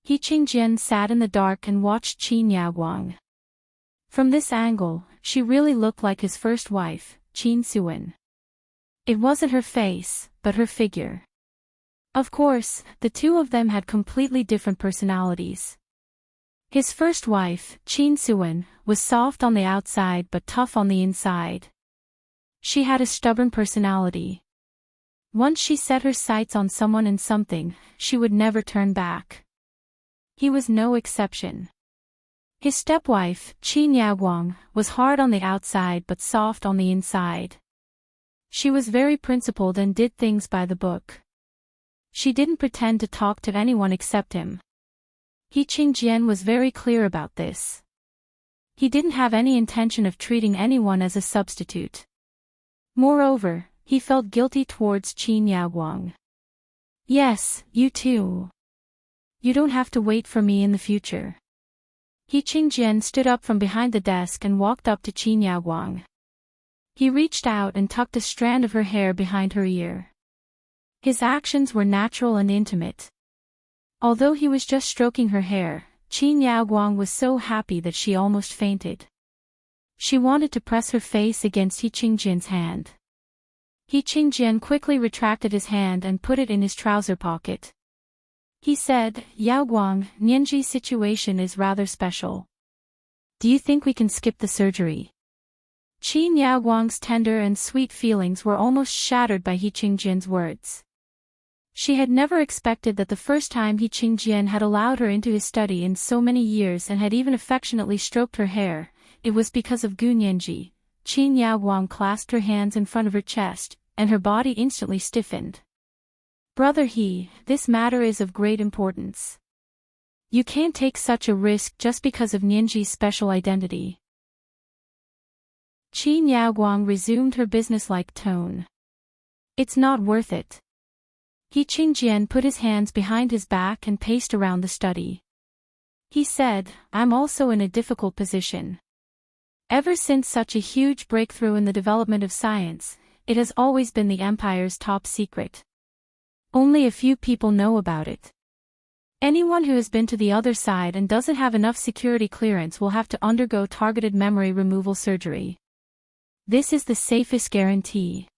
He Qingjian sat in the dark and watched Qin Yaoguang. From this angle, she really looked like his first wife, Qin Suan. It wasn't her face, but her figure. Of course, the two of them had completely different personalities. His first wife, Qin Suan, was soft on the outside but tough on the inside. She had a stubborn personality. Once she set her sights on someone and something, she would never turn back. He was no exception. His stepwife, Qin Yaoguang, was hard on the outside but soft on the inside. She was very principled and did things by the book. She didn't pretend to talk to anyone except him. He Qingjian was very clear about this. He didn't have any intention of treating anyone as a substitute. Moreover, he felt guilty towards Qin Yaoguang. "Yes, you too. You don't have to wait for me in the future." He Qingjian stood up from behind the desk and walked up to Qin Yaoguang. He reached out and tucked a strand of her hair behind her ear. His actions were natural and intimate. Although he was just stroking her hair, Qin Yaoguang was so happy that she almost fainted. She wanted to press her face against He Qingjian's hand. He Qingjian quickly retracted his hand and put it in his trouser pocket. He said, "Yaoguang, Nianji's situation is rather special. Do you think we can skip the surgery?" Qin Yaoguang's tender and sweet feelings were almost shattered by He Qingjian's words. She had never expected that the first time He Qingjian had allowed her into his study in so many years and had even affectionately stroked her hair, it was because of Gu Nianji. Qin Yaoguang clasped her hands in front of her chest, and her body instantly stiffened. "Brother He, this matter is of great importance. You can't take such a risk just because of Nianji's special identity." Qin Yaoguang resumed her businesslike tone. "It's not worth it." He Qingjian put his hands behind his back and paced around the study. He said, "I'm also in a difficult position. Ever since such a huge breakthrough in the development of science, it has always been the Empire's top secret. Only a few people know about it. Anyone who has been to the other side and doesn't have enough security clearance will have to undergo targeted memory removal surgery. This is the safest guarantee.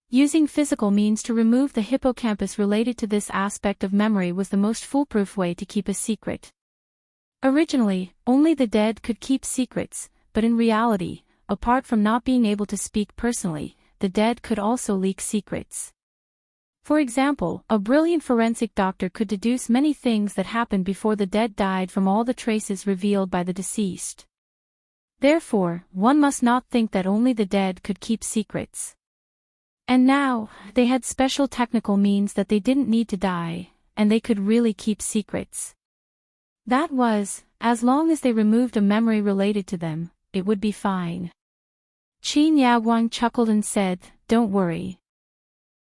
Using physical means to remove the hippocampus related to this aspect of memory was the most foolproof way to keep a secret. Originally, only the dead could keep secrets, but in reality, apart from not being able to speak personally, the dead could also leak secrets. For example, a brilliant forensic doctor could deduce many things that happened before the dead died from all the traces revealed by the deceased. Therefore, one must not think that only the dead could keep secrets. And now, they had special technical means that they didn't need to die, and they could really keep secrets. That was, as long as they removed a memory related to them, it would be fine. Qin Yaoguang chuckled and said, "Don't worry.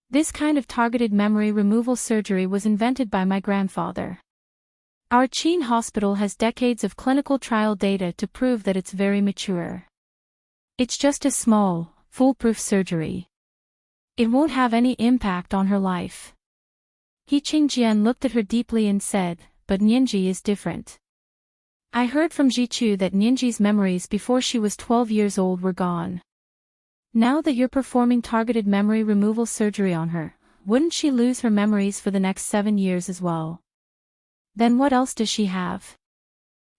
This kind of targeted memory removal surgery was invented by my grandfather. Our Qin hospital has decades of clinical trial data to prove that it's very mature. It's just a small, foolproof surgery. It won't have any impact on her life." He Qingjian looked at her deeply and said, "But Nianji is different. I heard from Jichu that Nianji's memories before she was 12 years old were gone. Now that you're performing targeted memory removal surgery on her, wouldn't she lose her memories for the next 7 years as well? Then what else does she have?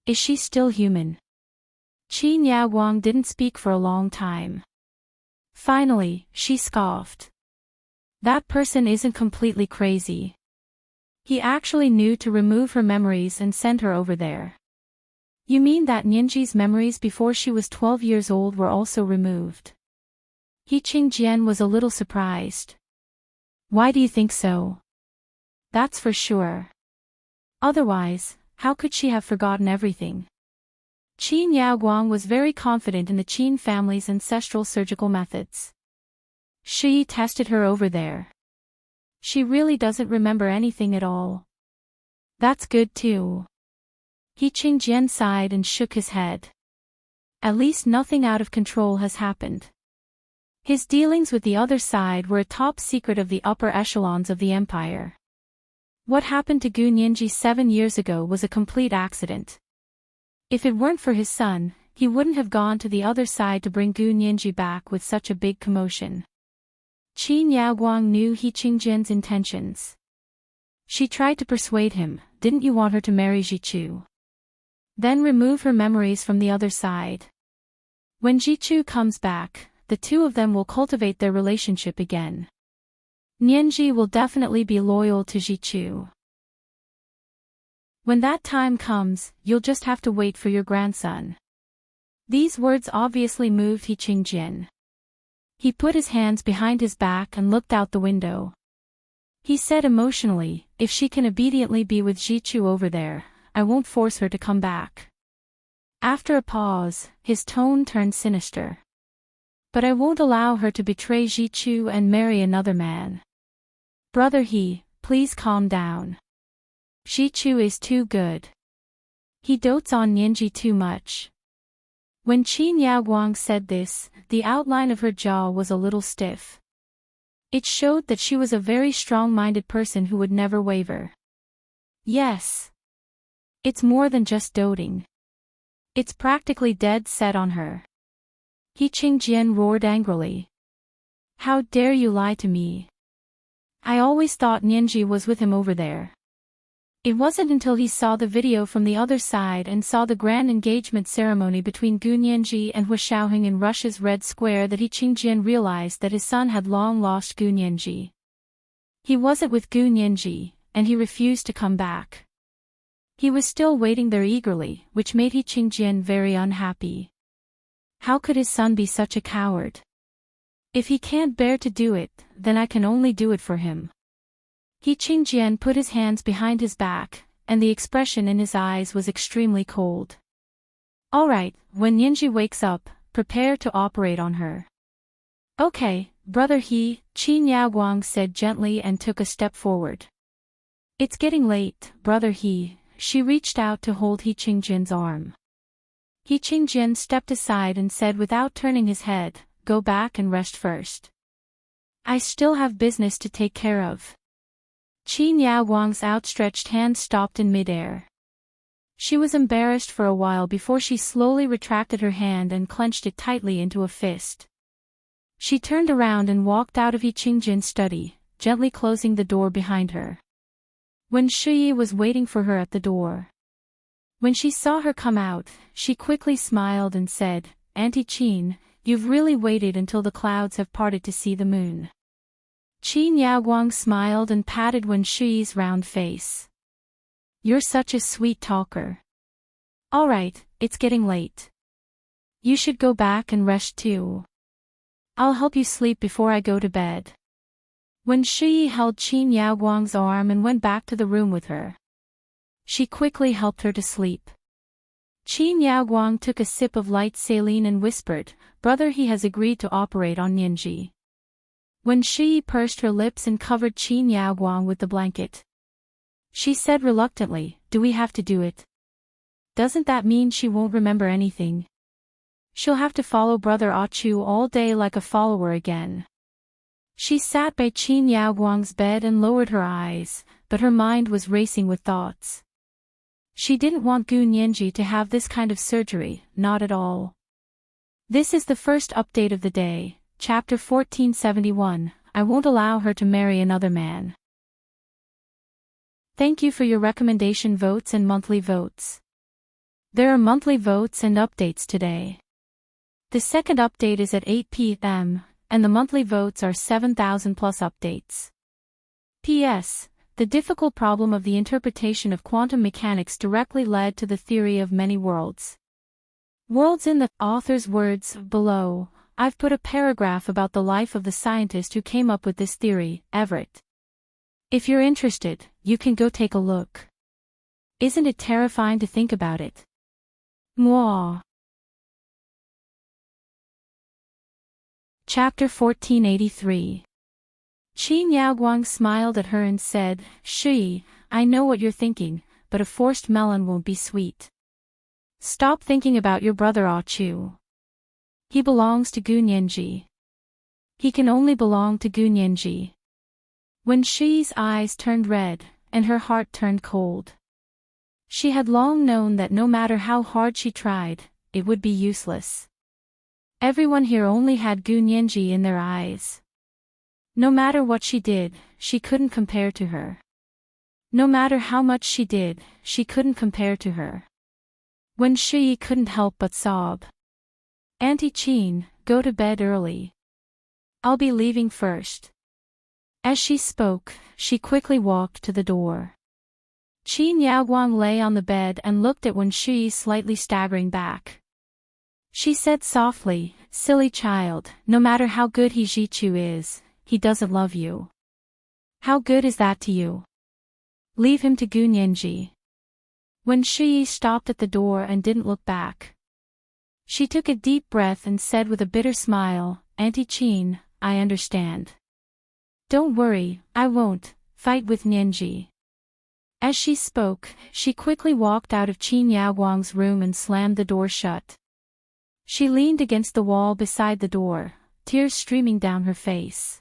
Is she still human?" Qin Yaoguang didn't speak for a long time. Finally, she scoffed. "That person isn't completely crazy. He actually knew to remove her memories and send her over there." "You mean that Nianji's memories before she was 12 years old were also removed?" He Qingjian was a little surprised. "Why do you think so?" "That's for sure. Otherwise, how could she have forgotten everything?" Qin Yaoguang was very confident in the Qin family's ancestral surgical methods. She tested her over there. She really doesn't remember anything at all. "That's good too." He Qingjian sighed and shook his head. At least nothing out of control has happened. His dealings with the other side were a top secret of the upper echelons of the empire. What happened to Gu Nianji 7 years ago was a complete accident. If it weren't for his son, he wouldn't have gone to the other side to bring Gu Nianji back with such a big commotion. Qin Yaoguang knew He Qingjian's intentions. She tried to persuade him, "Didn't you want her to marry Jichu? Then remove her memories from the other side. When Jichu comes back, the two of them will cultivate their relationship again. Nianji will definitely be loyal to Jichu. When that time comes, you'll just have to wait for your grandson." These words obviously moved He Qingjian. He put his hands behind his back and looked out the window. He said emotionally, "If she can obediently be with Jichu over there, I won't force her to come back." After a pause, his tone turned sinister. "But I won't allow her to betray Jichu and marry another man. Brother He, please calm down. Jichu is too good. He dotes on Nianji too much." When Qin Yaoguang said this, the outline of her jaw was a little stiff. It showed that she was a very strong-minded person who would never waver. "Yes. It's more than just doting. It's practically dead set on her." He Qingjian roared angrily. "How dare you lie to me? I always thought Nianji was with him over there." It wasn't until he saw the video from the other side and saw the grand engagement ceremony between Gu Nianji and Hu Shaoheng in Russia's Red Square that He Qingjian realized that his son had long lost Gu Nianji. He wasn't with Gu Nianji, and he refused to come back. He was still waiting there eagerly, which made He Qingjian very unhappy. How could his son be such a coward? If he can't bear to do it, then I can only do it for him. He Qingjian put his hands behind his back, and the expression in his eyes was extremely cold. "All right, when Nianji wakes up, prepare to operate on her." "Okay, brother He," Qin Yaoguang said gently and took a step forward. "It's getting late, brother He." She reached out to hold He Qingjian's arm. He Qingjian stepped aside and said without turning his head, "Go back and rest first. I still have business to take care of." Qin Yaoguang's outstretched hand stopped in midair. She was embarrassed for a while before she slowly retracted her hand and clenched it tightly into a fist. She turned around and walked out of He Qingjian's study, gently closing the door behind her. Wen Shuyi was waiting for her at the door. When she saw her come out, she quickly smiled and said, "Auntie Qin, you've really waited until the clouds have parted to see the moon." Qin Yaoguang smiled and patted Wen Shuyi's round face. "You're such a sweet talker. All right, it's getting late. You should go back and rest too. I'll help you sleep before I go to bed." Wen Shuyi held Qin Yaoguang's arm and went back to the room with her. She quickly helped her to sleep. Qin Yaoguang took a sip of light saline and whispered, "Brother, he has agreed to operate on Nianji." When Shi pursed her lips and covered Qin Yaoguang with the blanket, she said reluctantly, "Do we have to do it? Doesn't that mean she won't remember anything? She'll have to follow Brother Achu all day like a follower again." She sat by Qin Yaoguang's bed and lowered her eyes, but her mind was racing with thoughts. She didn't want Gu Nianji to have this kind of surgery, not at all. This is the first update of the day, Chapter 1471, I won't allow her to marry another man. Thank you for your recommendation votes and monthly votes. There are monthly votes and updates today. The second update is at 8 p.m., and the monthly votes are 7,000 plus updates. P.S. The difficult problem of the interpretation of quantum mechanics directly led to the theory of many worlds. Worlds in the author's words below. I've put a paragraph about the life of the scientist who came up with this theory, Everett. If you're interested, you can go take a look. Isn't it terrifying to think about it? Mwah. Chapter 1483. Qin Yaoguang smiled at her and said, "Shi, I know what you're thinking, but a forced melon won't be sweet. Stop thinking about your brother Achu. He belongs to Gu Nianji. He can only belong to Gu Nianji." When Shi's eyes turned red, and her heart turned cold. She had long known that no matter how hard she tried, it would be useless. Everyone here only had Gu Nianji in their eyes. No matter what she did, she couldn't compare to her. No matter how much she did, she couldn't compare to her. When Shi couldn't help but sob. "Auntie Qin, go to bed early. I'll be leaving first." As she spoke, she quickly walked to the door. Qin Yaoguang lay on the bed and looked at Wen Shi slightly staggering back. She said softly, "Silly child, no matter how good he Jichu is, he doesn't love you. How good is that to you? Leave him to Gu Nianji." Wen Shi stopped at the door and didn't look back. She took a deep breath and said with a bitter smile, "Auntie Qin, I understand. Don't worry, I won't fight with Nianji." As she spoke, she quickly walked out of Qin Yaoguang's room and slammed the door shut. She leaned against the wall beside the door, tears streaming down her face.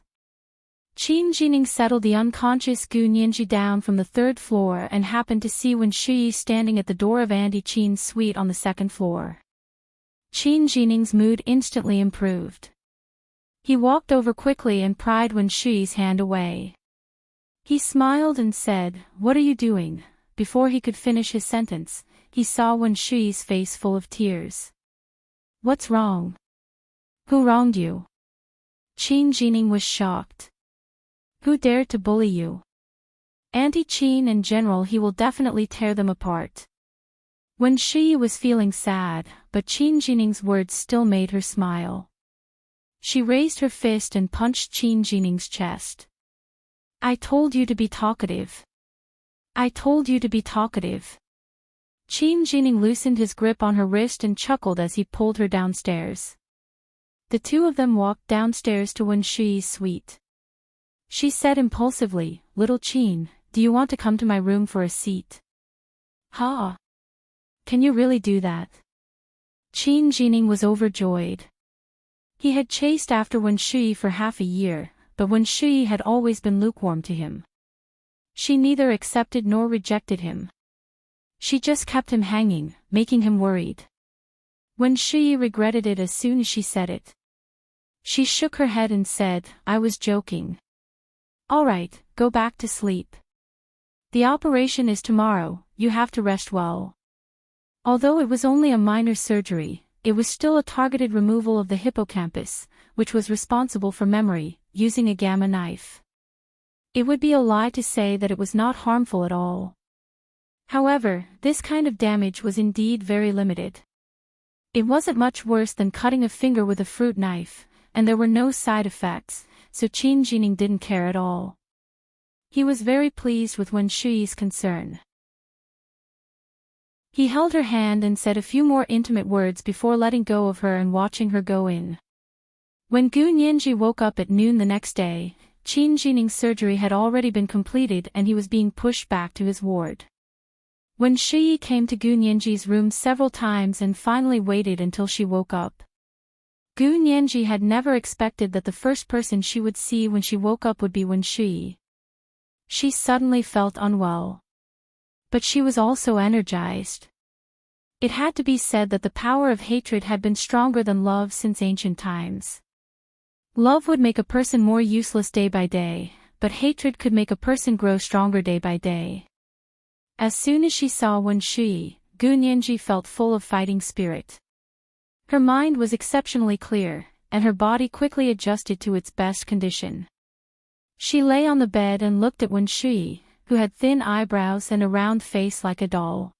Qin Jining settled the unconscious Gu Nianji down from the third floor and happened to see Wen Shi standing at the door of Auntie Qin's suite on the second floor. Qin Jining's mood instantly improved. He walked over quickly and pried Wen Shi's hand away. He smiled and said, "What are you doing?" Before he could finish his sentence, he saw Wen Shi's face full of tears. "What's wrong? Who wronged you?" Qin Jining was shocked. "Who dared to bully you?" "Auntie Qin in general, he will definitely tear them apart." Wen Shi was feeling sad, but Qin Jining's words still made her smile. She raised her fist and punched Qin Jining's chest. "I told you to be talkative. I told you to be talkative." Qin Jining loosened his grip on her wrist and chuckled as he pulled her downstairs. The two of them walked downstairs to Wen Shi's suite. She said impulsively, "Little Qin, do you want to come to my room for a seat?" "Ha! Can you really do that?" Qin Jining was overjoyed. He had chased after Wen Shi for half a year, but Wen Shi had always been lukewarm to him. She neither accepted nor rejected him. She just kept him hanging, making him worried. Wen Shi regretted it as soon as she said it. She shook her head and said, "I was joking. All right, go back to sleep. The operation is tomorrow, you have to rest well." Although it was only a minor surgery, it was still a targeted removal of the hippocampus, which was responsible for memory, using a gamma knife. It would be a lie to say that it was not harmful at all. However, this kind of damage was indeed very limited. It wasn't much worse than cutting a finger with a fruit knife, and there were no side effects, so Qin Jining didn't care at all. He was very pleased with Wen Shi's concern. He held her hand and said a few more intimate words before letting go of her and watching her go in. When Gu Nianji woke up at noon the next day, Qin Jining's surgery had already been completed and he was being pushed back to his ward. When Shi came to Gu Nianji's room several times and finally waited until she woke up. Gu Nianji had never expected that the first person she would see when she woke up would be Wen Shi. She suddenly felt unwell. But she was also energized. It had to be said that the power of hatred had been stronger than love since ancient times. Love would make a person more useless day by day, but hatred could make a person grow stronger day by day. As soon as she saw Wen Shi, Gu Nianji felt full of fighting spirit. Her mind was exceptionally clear, and her body quickly adjusted to its best condition. She lay on the bed and looked at Wen Shi, who had thin eyebrows and a round face like a doll.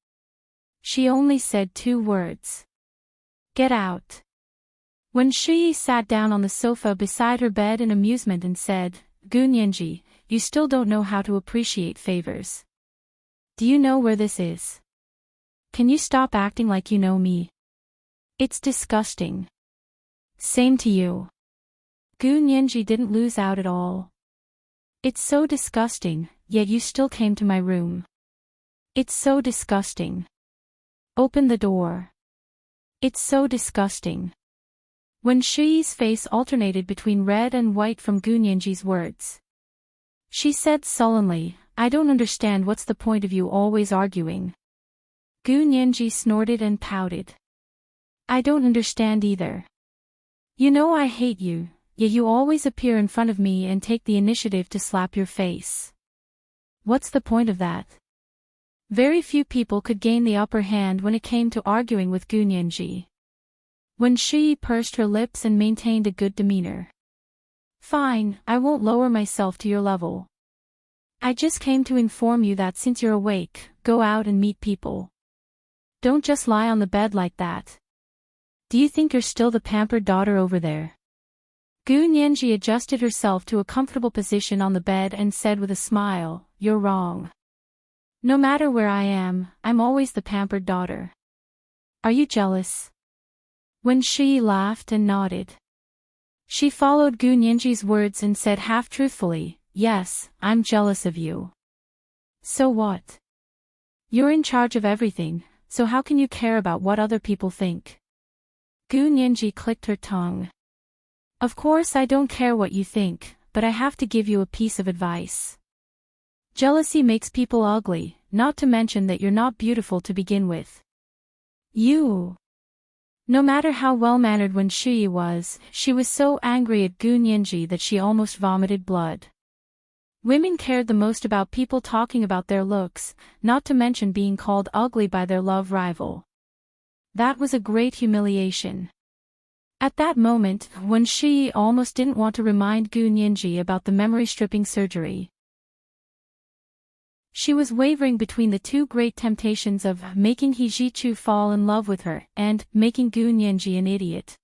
She only said 2 words. "Get out." Wen Shi sat down on the sofa beside her bed in amusement and said, "Gu Nianji, you still don't know how to appreciate favors. Do you know where this is? Can you stop acting like you know me? It's disgusting." "Same to you." Gu Nianji didn't lose out at all. "It's so disgusting, yet you still came to my room. It's so disgusting. Open the door. It's so disgusting." Wen Shi's face alternated between red and white from Gu Nianji's words. She said sullenly, "I don't understand what's the point of you always arguing." Gu Nianji snorted and pouted. "I don't understand either. You know I hate you, yet you always appear in front of me and take the initiative to slap your face. What's the point of that?" Very few people could gain the upper hand when it came to arguing with Gu Nianji. Wen Shi pursed her lips and maintained a good demeanor. "Fine, I won't lower myself to your level. I just came to inform you that since you're awake, go out and meet people. Don't just lie on the bed like that. Do you think you're still the pampered daughter over there?" Gu Nianji adjusted herself to a comfortable position on the bed and said with a smile, "You're wrong. No matter where I am, I'm always the pampered daughter. Are you jealous?" Wen Shi laughed and nodded. She followed Gu Nianji's words and said half-truthfully, "Yes, I'm jealous of you." "So what? You're in charge of everything, so how can you care about what other people think?" Gu Nianji clicked her tongue. "Of course I don't care what you think, but I have to give you a piece of advice. Jealousy makes people ugly, not to mention that you're not beautiful to begin with. You..." No matter how well-mannered Wen Shi was, she was so angry at Gu Nianji that she almost vomited blood. Women cared the most about people talking about their looks, not to mention being called ugly by their love rival. That was a great humiliation. At that moment, Wen Shi almost didn't want to remind Gu Nianji about the memory-stripping surgery. She was wavering between the 2 great temptations of making He Jichu fall in love with her and making Gu Nianji an idiot.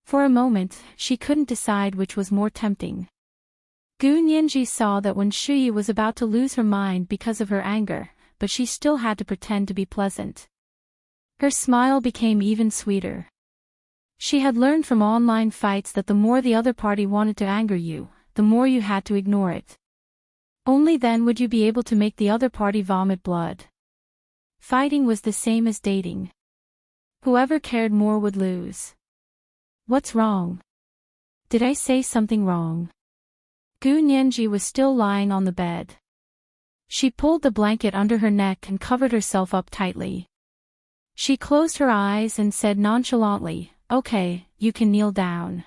For a moment, she couldn't decide which was more tempting. Gu Nianji saw that Wen Shi was about to lose her mind because of her anger, but she still had to pretend to be pleasant. Her smile became even sweeter. She had learned from online fights that the more the other party wanted to anger you, the more you had to ignore it. Only then would you be able to make the other party vomit blood. Fighting was the same as dating. Whoever cared more would lose. What's wrong? Did I say something wrong? Gu Nianji was still lying on the bed. She pulled the blanket under her neck and covered herself up tightly. She closed her eyes and said nonchalantly, "Okay, you can kneel down.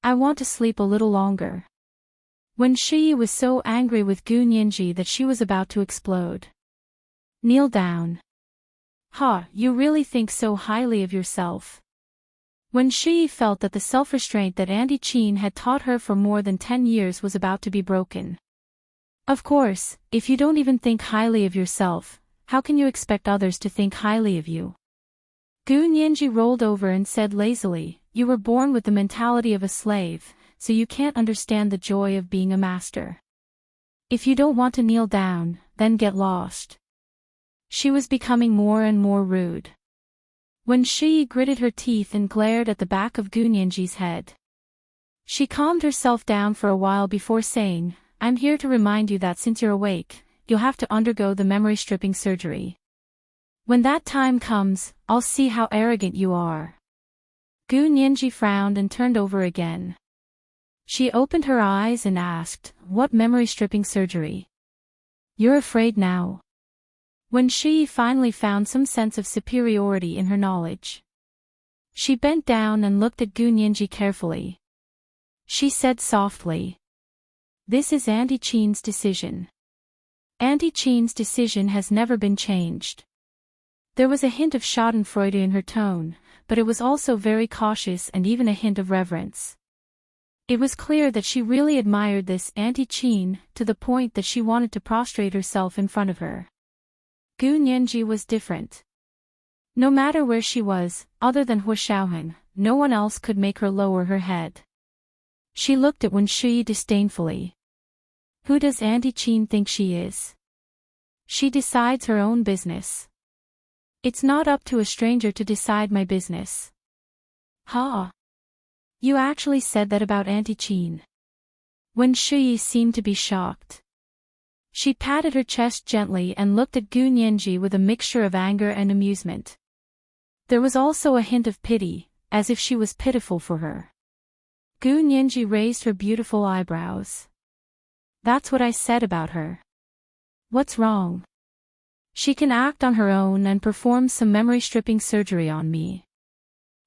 I want to sleep a little longer." Wen Shi was so angry with Gu Nianji that she was about to explode. "Kneel down. Ha, you really think so highly of yourself." Wen Shi felt that the self-restraint that Auntie Qin had taught her for more than 10 years was about to be broken. Of course, if you don't even think highly of yourself, how can you expect others to think highly of you? Gu Nianji rolled over and said lazily, "You were born with the mentality of a slave, so you can't understand the joy of being a master. If you don't want to kneel down, then get lost." She was becoming more and more rude. When she gritted her teeth and glared at the back of Gunyanji's head. She calmed herself down for a while before saying, "I'm here to remind you that since you're awake, you'll have to undergo the memory stripping surgery. When that time comes, I'll see how arrogant you are." Gunyanji frowned and turned over again. She opened her eyes and asked, "What memory stripping surgery? You're afraid now?" When she finally found some sense of superiority in her knowledge, she bent down and looked at Gunyanji carefully. She said softly, "This is Auntie Chin's decision. Auntie Chin's decision has never been changed." There was a hint of schadenfreude in her tone, but it was also very cautious and even a hint of reverence. It was clear that she really admired this Auntie Chin, to the point that she wanted to prostrate herself in front of her. Gunyanji was different. No matter where she was, other than Huashaohan, no one else could make her lower her head. She looked at Wen Shui disdainfully. Who does Auntie Chin think she is? She decides her own business. It's not up to a stranger to decide my business. Ha! You actually said that about Auntie Chin. Wen Shui seemed to be shocked. She patted her chest gently and looked at Gunyanji with a mixture of anger and amusement. There was also a hint of pity, as if she was pitiful for her. Gunyanji raised her beautiful eyebrows. That's what I said about her. What's wrong? She can act on her own and perform some memory stripping surgery on me.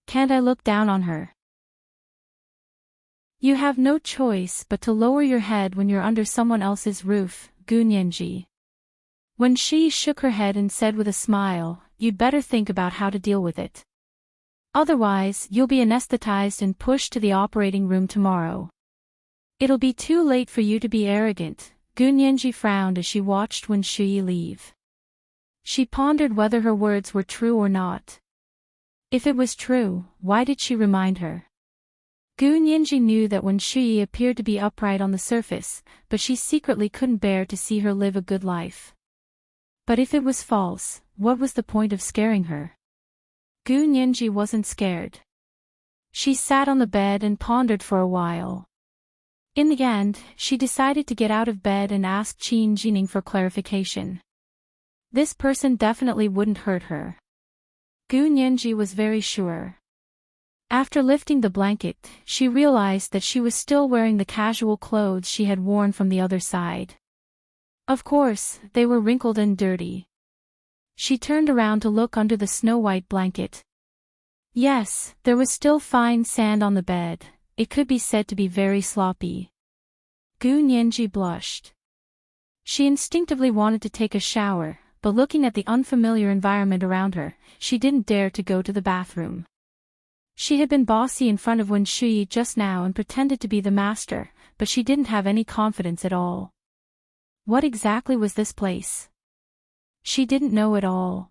Can't I look down on her? You have no choice but to lower your head when you're under someone else's roof, Gunyanji. When she shook her head and said with a smile, "You'd better think about how to deal with it. Otherwise, you'll be anesthetized and pushed to the operating room tomorrow. It'll be too late for you to be arrogant." Gunyanji frowned as she watched Wen Shui leave. She pondered whether her words were true or not. If it was true, why did she remind her? Gunyanji knew that Wen Shui appeared to be upright on the surface, but she secretly couldn't bear to see her live a good life. But if it was false, what was the point of scaring her? Gunyanji wasn't scared. She sat on the bed and pondered for a while. In the end, she decided to get out of bed and ask Qin Jining for clarification. This person definitely wouldn't hurt her. Gunyanji was very sure. After lifting the blanket, she realized that she was still wearing the casual clothes she had worn from the other side. Of course, they were wrinkled and dirty. She turned around to look under the snow-white blanket. Yes, there was still fine sand on the bed. It could be said to be very sloppy. Gunyanji blushed. She instinctively wanted to take a shower, but looking at the unfamiliar environment around her, she didn't dare to go to the bathroom. She had been bossy in front of Wen Shui just now and pretended to be the master, but she didn't have any confidence at all. What exactly was this place? She didn't know at all.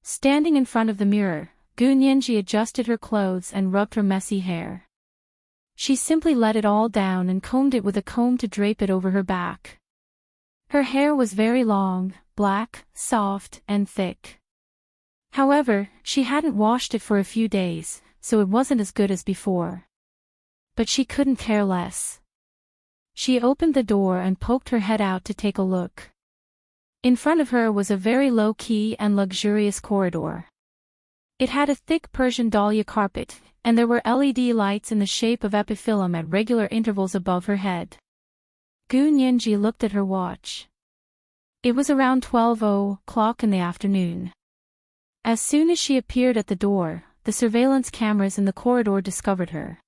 Standing in front of the mirror, Gunyanji adjusted her clothes and rubbed her messy hair. She simply let it all down and combed it with a comb to drape it over her back. Her hair was very long, black, soft, and thick. However, she hadn't washed it for a few days, so it wasn't as good as before. But she couldn't care less. She opened the door and poked her head out to take a look. In front of her was a very low-key and luxurious corridor. It had a thick Persian dahlia carpet, and there were LED lights in the shape of epiphyllum at regular intervals above her head. Gunyanji looked at her watch. It was around 12:00 in the afternoon. As soon as she appeared at the door, the surveillance cameras in the corridor discovered her.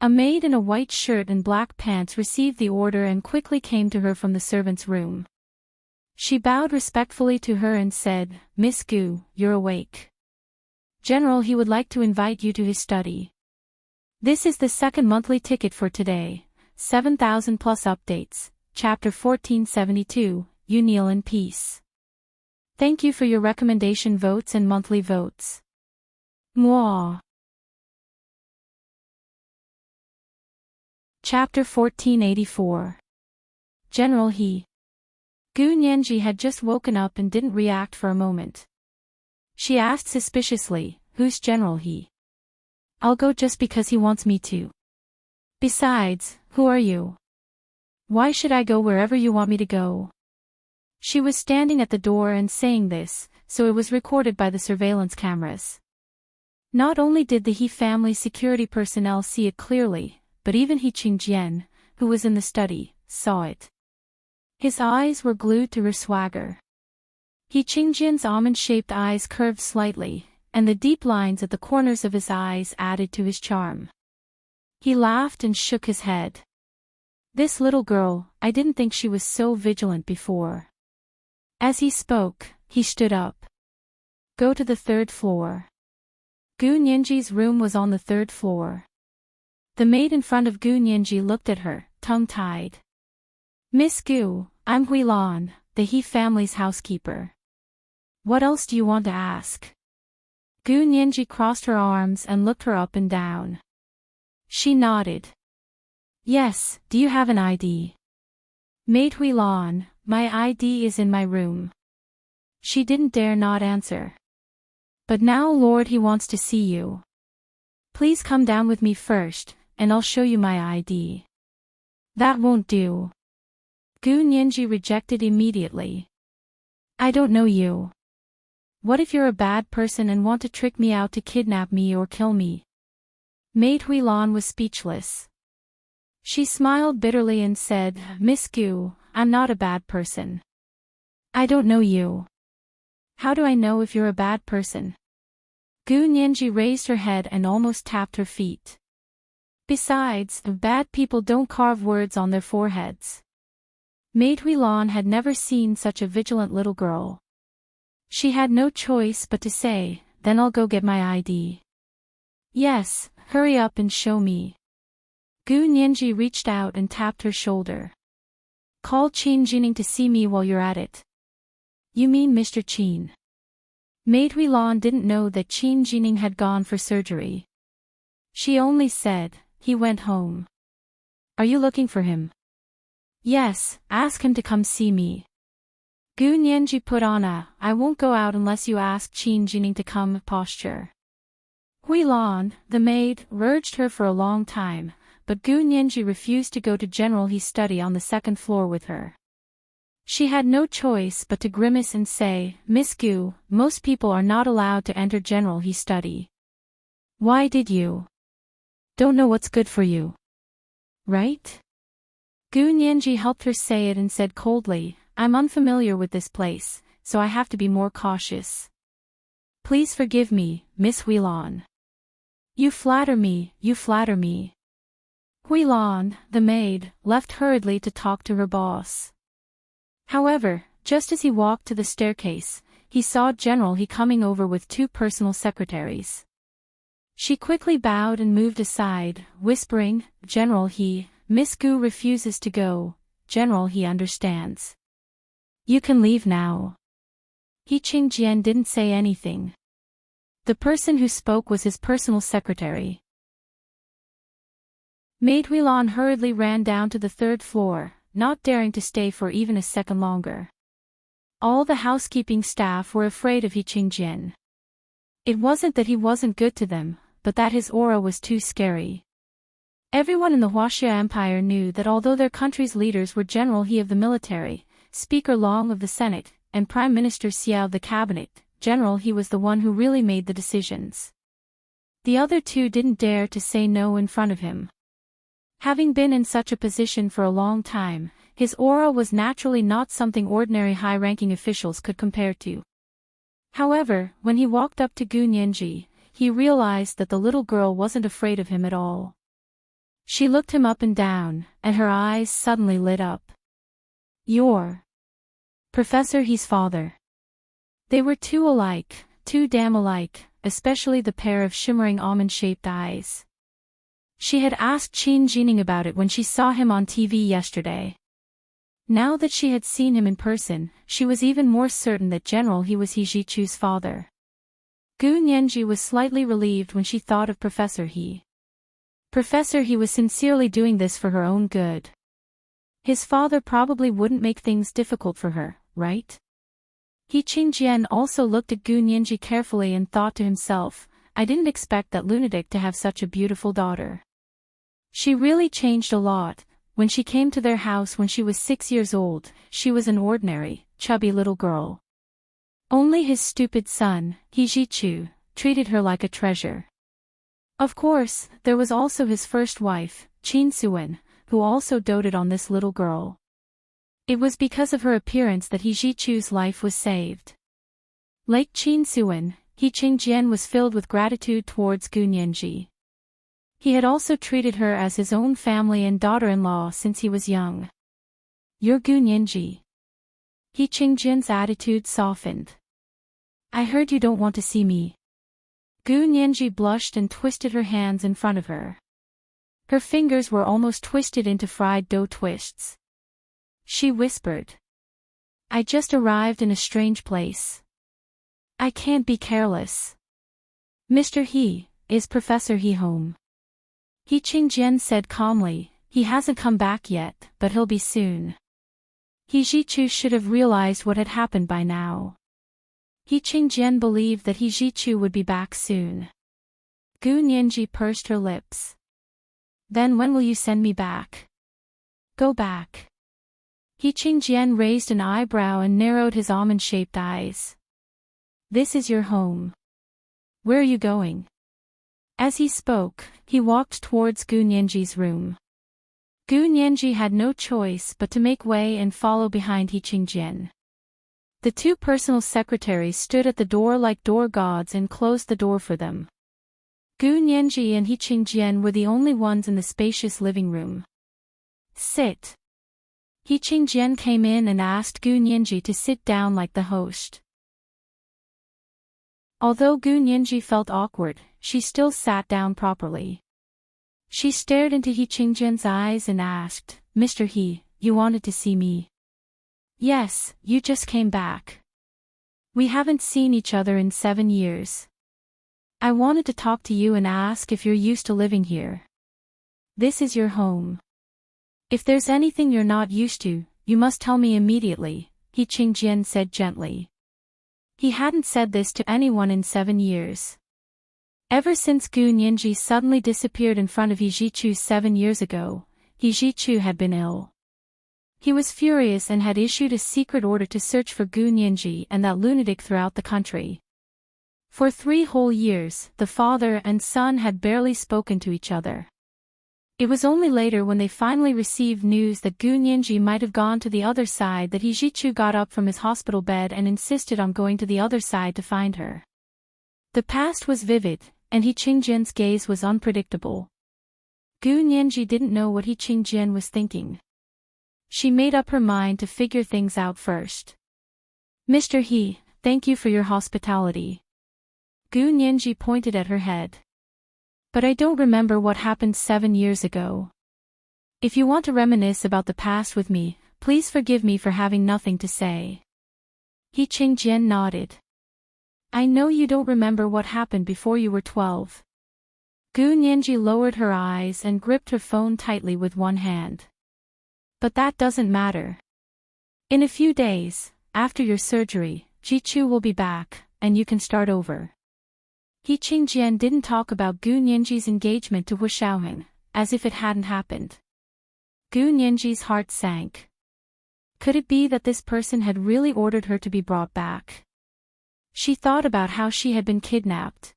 A maid in a white shirt and black pants received the order and quickly came to her from the servants' room. She bowed respectfully to her and said, "Miss Gu, you're awake. General, he would like to invite you to his study. This is the second monthly ticket for today, 7,000 plus updates, Chapter 1472, You Kneel in Peace. Thank you for your recommendation votes and monthly votes. Mwah. Chapter 1484. General He. Gu Nianji had just woken up and didn't react for a moment. She asked suspiciously, "Who's General He?" "I'll go just because he wants me to. Besides, who are you? Why should I go wherever you want me to go?" She was standing at the door and saying this, so it was recorded by the surveillance cameras. Not only did the He family security personnel see it clearly, but even He Qingjian, who was in the study, saw it. His eyes were glued to her swagger. He Qingjian's almond-shaped eyes curved slightly, and the deep lines at the corners of his eyes added to his charm. He laughed and shook his head. "This little girl, I didn't think she was so vigilant before." As he spoke, he stood up. "Go to the 3rd floor." Gu Nianji's room was on the 3rd floor. The maid in front of Gu Nianji looked at her, tongue-tied. "Miss Gu, I'm Huilan, the He family's housekeeper. What else do you want to ask?" Gu Nianji crossed her arms and looked her up and down. She nodded. "Yes, do you have an ID?" "Maid Huilan, my ID is in my room." She didn't dare not answer. "But now Lord He wants to see you. Please come down with me first, and I'll show you my ID." "That won't do." Gu Nianji rejected immediately. "I don't know you. What if you're a bad person and want to trick me out to kidnap me or kill me?" Maid Huilan was speechless. She smiled bitterly and said, "Miss Gu, I'm not a bad person. I don't know you. How do I know if you're a bad person?" Gu Nianji raised her head and almost tapped her feet. Besides, bad people don't carve words on their foreheads. Maid Huilan had never seen such a vigilant little girl. She had no choice but to say, "Then I'll go get my ID." "Yes, hurry up and show me." Gu Nianji reached out and tapped her shoulder. "Call Qin Jining to see me while you're at it." "You mean Mr. Qin?" Maid Huilan didn't know that Qin Jining had gone for surgery. She only said, "He went home." "Are you looking for him?" "Yes, ask him to come see me." Gu Nianji put on a "I won't go out unless you ask Qin Jining to come" posture. Huilan, the maid, urged her for a long time, but Gu Nianji refused to go to General He's study on the 2nd floor with her. She had no choice but to grimace and say, "Miss Gu, most people are not allowed to enter General He's study. Why did you? Don't know what's good for you. Right?" Gu Nianji helped her say it and said coldly, "I'm unfamiliar with this place, so I have to be more cautious. Please forgive me, Miss Huilan." You flatter me, you flatter me." Huilan, the maid, left hurriedly to talk to her boss. However, just as he walked to the staircase, he saw General He coming over with 2 personal secretaries. She quickly bowed and moved aside, whispering, "General He, Miss Gu refuses to go. General He understands. You can leave now." He Qingjian didn't say anything. The person who spoke was his personal secretary. Maid Huilan hurriedly ran down to the 3rd floor, not daring to stay for even a second longer. All the housekeeping staff were afraid of He Qingjian. It wasn't that he wasn't good to them, but that his aura was too scary. Everyone in the Huaxia Empire knew that although their country's leaders were General He of the military, Speaker Long of the Senate, and Prime Minister Xiao of the cabinet, General He was the one who really made the decisions. The other 2 didn't dare to say no in front of him. Having been in such a position for a long time, his aura was naturally not something ordinary high-ranking officials could compare to. However, when he walked up to Gu Nianji, he realized that the little girl wasn't afraid of him at all. She looked him up and down, and her eyes suddenly lit up. "You're Professor He's father." They were too alike, too damn alike, especially the pair of shimmering almond-shaped eyes. She had asked Qin Jining about it when she saw him on TV yesterday. Now that she had seen him in person, she was even more certain that General He was He Zhichu's father. Gu Nianji was slightly relieved when she thought of Professor He. Professor He was sincerely doing this for her own good. His father probably wouldn't make things difficult for her, right? He Qingjian also looked at Gu Nianji carefully and thought to himself, I didn't expect that lunatic to have such a beautiful daughter. She really changed a lot. When she came to their house when she was 6 years old, she was an ordinary, chubby little girl. Only his stupid son, He Jichu, treated her like a treasure. Of course, there was also his first wife, Qin Suwen, who also doted on this little girl. It was because of her appearance that He Jichu's life was saved. Like Qin Suwen, He Qingjian was filled with gratitude towards Gu Nianji. He had also treated her as his own family and daughter-in-law since he was young. You're Gu Nianji. He Qingjian's attitude softened. I heard you don't want to see me. Gu Nianji blushed and twisted her hands in front of her. Her fingers were almost twisted into fried dough twists. She whispered. I just arrived in a strange place. I can't be careless. Mr. He, is Professor He home? He Qingjian said calmly, he hasn't come back yet, but he'll be soon. He Jichu should have realized what had happened by now. He Qingjian believed that He Jichu would be back soon. Gu Nianji pursed her lips. Then when will you send me back? Go back. He Qingjian raised an eyebrow and narrowed his almond-shaped eyes. This is your home. Where are you going? As he spoke, he walked towards Gu Nianji's room. Gu Nianji had no choice but to make way and follow behind He Qingjian. The two personal secretaries stood at the door like door gods and closed the door for them. Gu Nianji and He Qingjian were the only ones in the spacious living room. Sit. He Qingjian came in and asked Gu Nianji to sit down like the host. Although Gu Nianji felt awkward, she still sat down properly. She stared into He Qingjian's eyes and asked, Mr. He, you wanted to see me? Yes, you just came back. We haven't seen each other in 7 years. I wanted to talk to you and ask if you're used to living here. This is your home. If there's anything you're not used to, you must tell me immediately, He Qingjian said gently. He hadn't said this to anyone in 7 years. Ever since Gu Nianji suddenly disappeared in front of He Jichu 7 years ago, He Jichu had been ill. He was furious and had issued a secret order to search for Gu Nianji and that lunatic throughout the country. For 3 whole years, the father and son had barely spoken to each other. It was only later when they finally received news that Gu Nianji might have gone to the other side that He Jichu got up from his hospital bed and insisted on going to the other side to find her. The past was vivid, and He Qingjian's gaze was unpredictable. Gu Nianji didn't know what He Qingjian was thinking. She made up her mind to figure things out first. Mr. He, thank you for your hospitality. Gu Nianji pointed at her head. But I don't remember what happened 7 years ago. If you want to reminisce about the past with me, please forgive me for having nothing to say. He Qingjian nodded. I know you don't remember what happened before you were 12. Gu Nianji lowered her eyes and gripped her phone tightly with one hand. But that doesn't matter. In a few days, after your surgery, Jichu will be back, and you can start over. He Qingjian didn't talk about Gu Nianji's engagement to Hu Xiaoheng, as if it hadn't happened. Gu Nianji's heart sank. Could it be that this person had really ordered her to be brought back? She thought about how she had been kidnapped.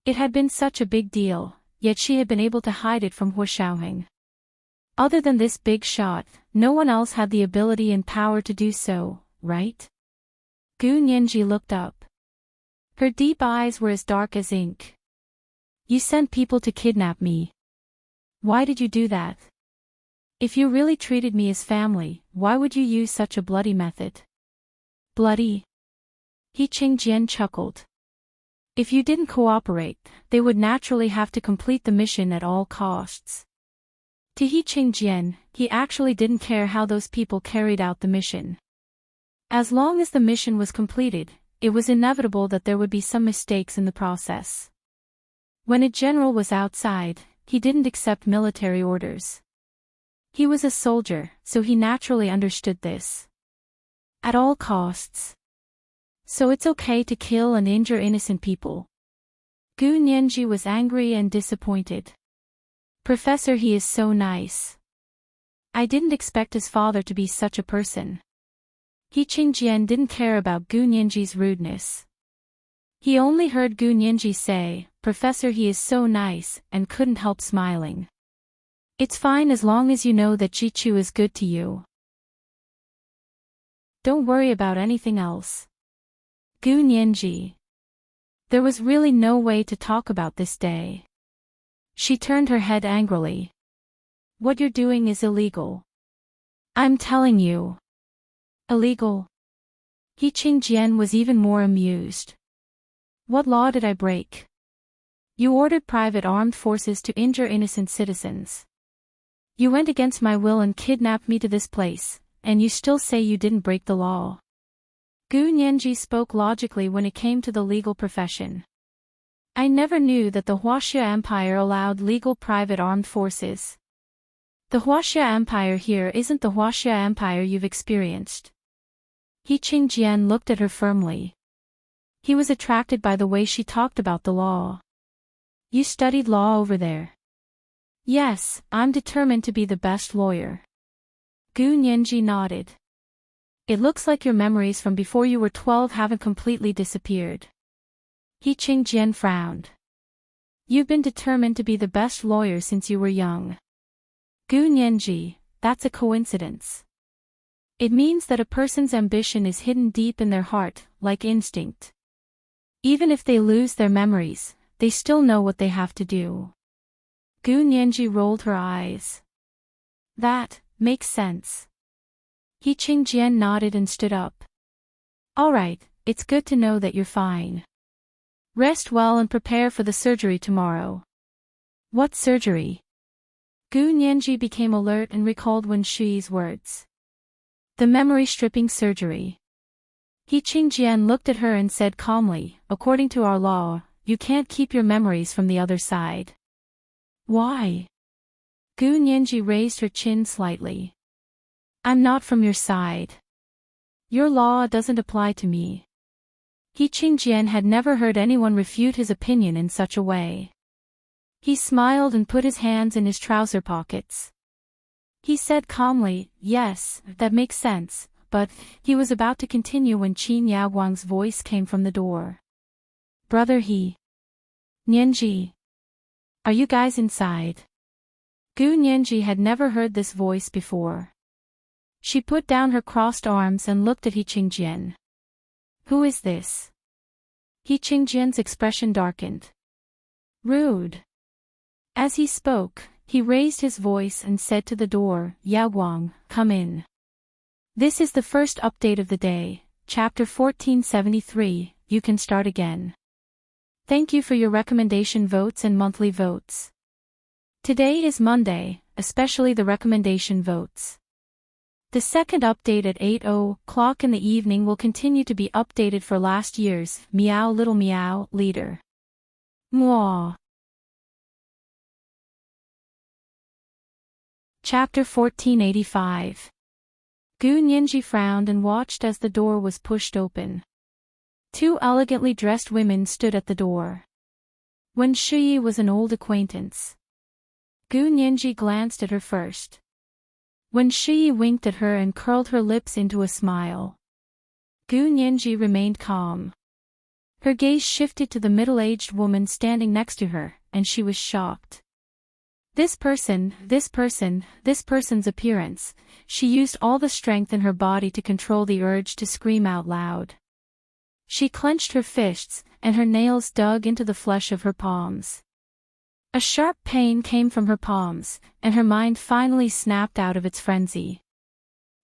It had been such a big deal, yet she had been able to hide it from Hu Xiaoheng. Other than this big shot, no one else had the ability and power to do so, right? Gu Nianji looked up. Her deep eyes were as dark as ink. You sent people to kidnap me. Why did you do that? If you really treated me as family, why would you use such a bloody method? Bloody? He Qingjian chuckled. If you didn't cooperate, they would naturally have to complete the mission at all costs. To He Qingjian, he actually didn't care how those people carried out the mission. As long as the mission was completed, it was inevitable that there would be some mistakes in the process. When a general was outside, he didn't accept military orders. He was a soldier, so he naturally understood this. At all costs. So it's okay to kill and injure innocent people. Gu Nianji was angry and disappointed. Professor, he is so nice. I didn't expect his father to be such a person. He Qingjian didn't care about Gu Nianji's rudeness. He only heard Gu Nianji say, Professor, he is so nice, and couldn't help smiling. It's fine as long as you know that Jichu is good to you. Don't worry about anything else. Gu Nianji. There was really no way to talk about this day. She turned her head angrily. What you're doing is illegal. I'm telling you. Illegal? He Qingjian was even more amused. What law did I break? You ordered private armed forces to injure innocent citizens. You went against my will and kidnapped me to this place, and you still say you didn't break the law. Gu Nianji spoke logically when it came to the legal profession. I never knew that the Huaxia Empire allowed legal private armed forces. The Huaxia Empire here isn't the Huaxia Empire you've experienced. He Qingjian looked at her firmly. He was attracted by the way she talked about the law. You studied law over there. Yes, I'm determined to be the best lawyer. Gu Nianji nodded. It looks like your memories from before you were 12 haven't completely disappeared. He Qingjian frowned. You've been determined to be the best lawyer since you were young. Gu Nianji, that's a coincidence. It means that a person's ambition is hidden deep in their heart, like instinct. Even if they lose their memories, they still know what they have to do. Gu Nianji rolled her eyes. That makes sense. He Qingjian nodded and stood up. All right, it's good to know that you're fine. Rest well and prepare for the surgery tomorrow. What surgery? Gu Nianji became alert and recalled Wen Shi's words. The memory stripping surgery. He Qingjian looked at her and said calmly, according to our law, you can't keep your memories from the other side. Why? Gu Nianji raised her chin slightly. I'm not from your side. Your law doesn't apply to me. He Qingjian had never heard anyone refute his opinion in such a way. He smiled and put his hands in his trouser pockets. He said calmly, yes, that makes sense, but he was about to continue when Qin Yaoguang's voice came from the door. Brother He. Nianji. Are you guys inside? Gu Nianji had never heard this voice before. She put down her crossed arms and looked at He Qingjian. Who is this? He Qingjian's expression darkened. Rude. As he spoke, he raised his voice and said to the door, Yaoguang, come in. This is the first update of the day, chapter 1473, you can start again. Thank you for your recommendation votes and monthly votes. Today is Monday, especially the recommendation votes. The second update at 8:00 in the evening will continue to be updated for last year's Meow Little Meow leader. Mwah. Chapter 1485. Gu Nianji frowned and watched as the door was pushed open. Two elegantly dressed women stood at the door. Wen Shi was an old acquaintance. Gu Nianji glanced at her first. Wen Shi winked at her and curled her lips into a smile. Gu Nianji remained calm. Her gaze shifted to the middle-aged woman standing next to her, and she was shocked. This person's appearance, she used all the strength in her body to control the urge to scream out loud. She clenched her fists, and her nails dug into the flesh of her palms. A sharp pain came from her palms, and her mind finally snapped out of its frenzy.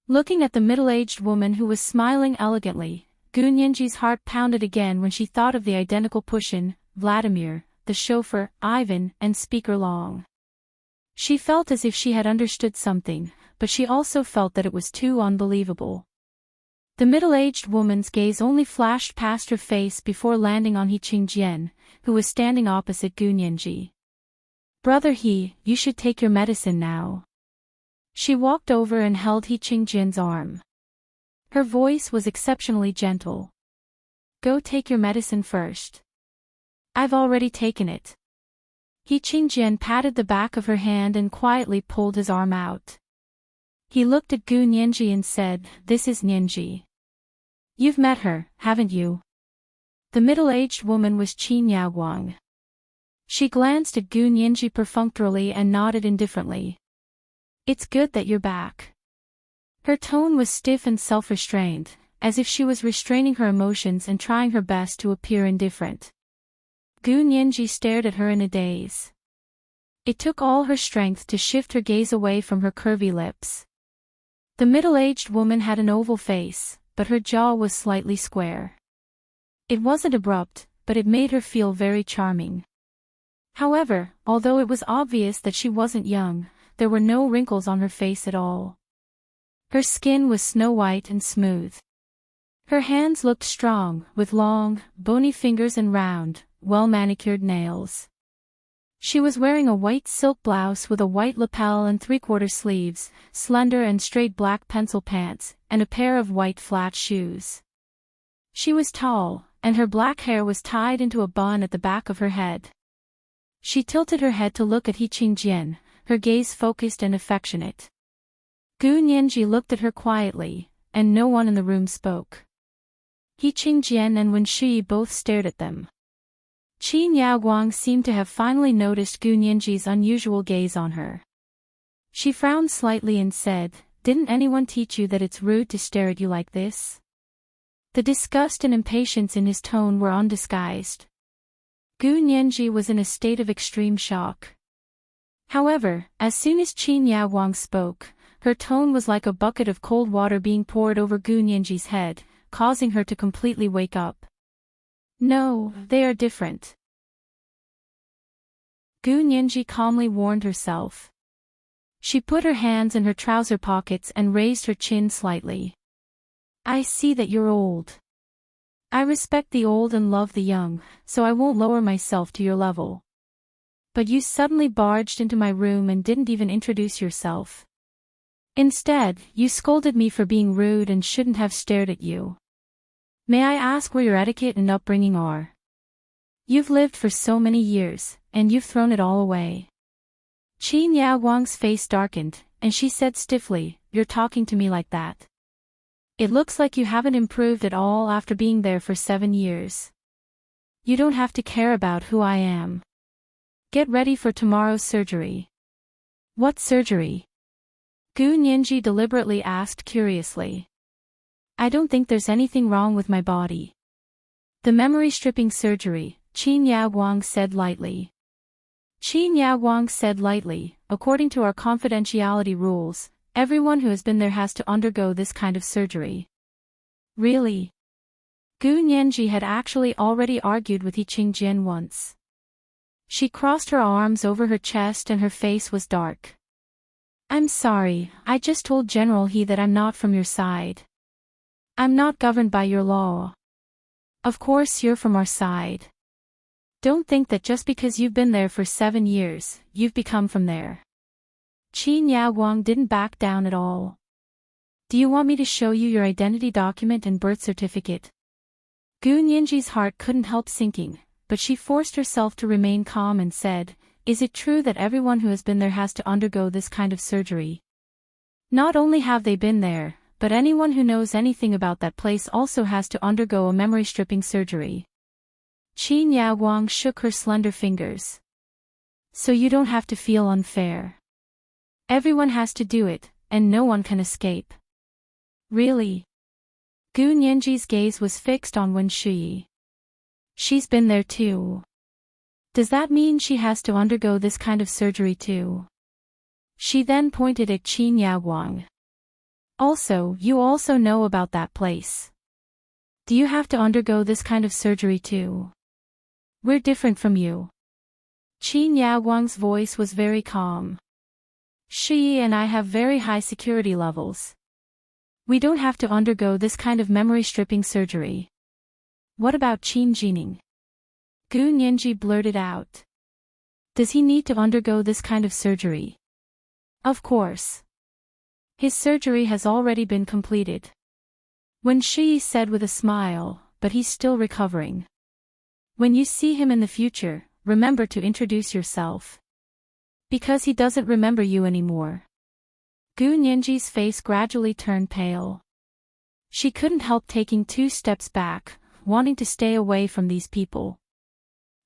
Looking at the middle-aged woman who was smiling elegantly, Gu Nianji's heart pounded again when she thought of the identical Pushin, Vladimir, the chauffeur, Ivan, and Speaker Long. She felt as if she had understood something, but she also felt that it was too unbelievable. The middle-aged woman's gaze only flashed past her face before landing on He Qingjian, who was standing opposite Gu Nianji. Brother He, you should take your medicine now. She walked over and held He Qingjin's arm. Her voice was exceptionally gentle. Go take your medicine first. I've already taken it. He Qingjin patted the back of her hand and quietly pulled his arm out. He looked at Gu Nianji and said, This is Nianji. You've met her, haven't you? The middle-aged woman was Qin Yaoguang. She glanced at Gu Nianji perfunctorily and nodded indifferently. It's good that you're back. Her tone was stiff and self-restrained, as if she was restraining her emotions and trying her best to appear indifferent. Gu Nianji stared at her in a daze. It took all her strength to shift her gaze away from her curvy lips. The middle-aged woman had an oval face, but her jaw was slightly square. It wasn't abrupt, but it made her feel very charming. However, although it was obvious that she wasn't young, there were no wrinkles on her face at all. Her skin was snow-white and smooth. Her hands looked strong, with long, bony fingers and round, well-manicured nails. She was wearing a white silk blouse with a white lapel and three-quarter sleeves, slender and straight black pencil pants, and a pair of white flat shoes. She was tall, and her black hair was tied into a bun at the back of her head. She tilted her head to look at He Qingjin, her gaze focused and affectionate. Gu Nianji looked at her quietly, and no one in the room spoke. He Qingjin and Wen Shuyi both stared at them. Qin Yaoguang seemed to have finally noticed Gu Nianji's unusual gaze on her. She frowned slightly and said, Didn't anyone teach you that it's rude to stare at you like this? The disgust and impatience in his tone were undisguised. Gu Nianji was in a state of extreme shock. However, as soon as Qin Yaoguang spoke, her tone was like a bucket of cold water being poured over Gu Nianji's head, causing her to completely wake up. No, they are different. Gu Nianji calmly warned herself. She put her hands in her trouser pockets and raised her chin slightly. I see that you're old. I respect the old and love the young, so I won't lower myself to your level. But you suddenly barged into my room and didn't even introduce yourself. Instead, you scolded me for being rude and shouldn't have stared at you. May I ask where your etiquette and upbringing are? You've lived for so many years, and you've thrown it all away. Qin Yaoguang's face darkened, and she said stiffly, You're talking to me like that. It looks like you haven't improved at all after being there for 7 years. You don't have to care about who I am. Get ready for tomorrow's surgery. What surgery? Gu Nianji deliberately asked curiously. I don't think there's anything wrong with my body. The memory stripping surgery, Qin Yaoguang said lightly. Qin Yaoguang said lightly, according to our confidentiality rules, everyone who has been there has to undergo this kind of surgery. Really? Gu Nianji had actually already argued with He Qingjin once. She crossed her arms over her chest and her face was dark. I'm sorry, I just told General He that I'm not from your side. I'm not governed by your law. Of course you're from our side. Don't think that just because you've been there for 7 years, you've become from there. Qin Yaoguang didn't back down at all. Do you want me to show you your identity document and birth certificate? Gu Nianji's heart couldn't help sinking, but she forced herself to remain calm and said, Is it true that everyone who has been there has to undergo this kind of surgery? Not only have they been there, but anyone who knows anything about that place also has to undergo a memory stripping surgery. Qin Yaoguang shook her slender fingers. So you don't have to feel unfair. Everyone has to do it, and no one can escape. Really? Gu Nianji's gaze was fixed on Wen Shuyi. She's been there too. Does that mean she has to undergo this kind of surgery too? She then pointed at Qin Yaoguang. Also, you also know about that place. Do you have to undergo this kind of surgery too? We're different from you. Qin Yaoguang's voice was very calm. Shuyi and I have very high security levels. We don't have to undergo this kind of memory stripping surgery. What about Qin Jining? Gu Nianji blurted out. Does he need to undergo this kind of surgery? Of course. His surgery has already been completed. Wen Shuyi said with a smile, but he's still recovering. When you see him in the future, remember to introduce yourself. Because he doesn't remember you anymore. Gu Nianji's face gradually turned pale. She couldn't help taking 2 steps back, wanting to stay away from these people.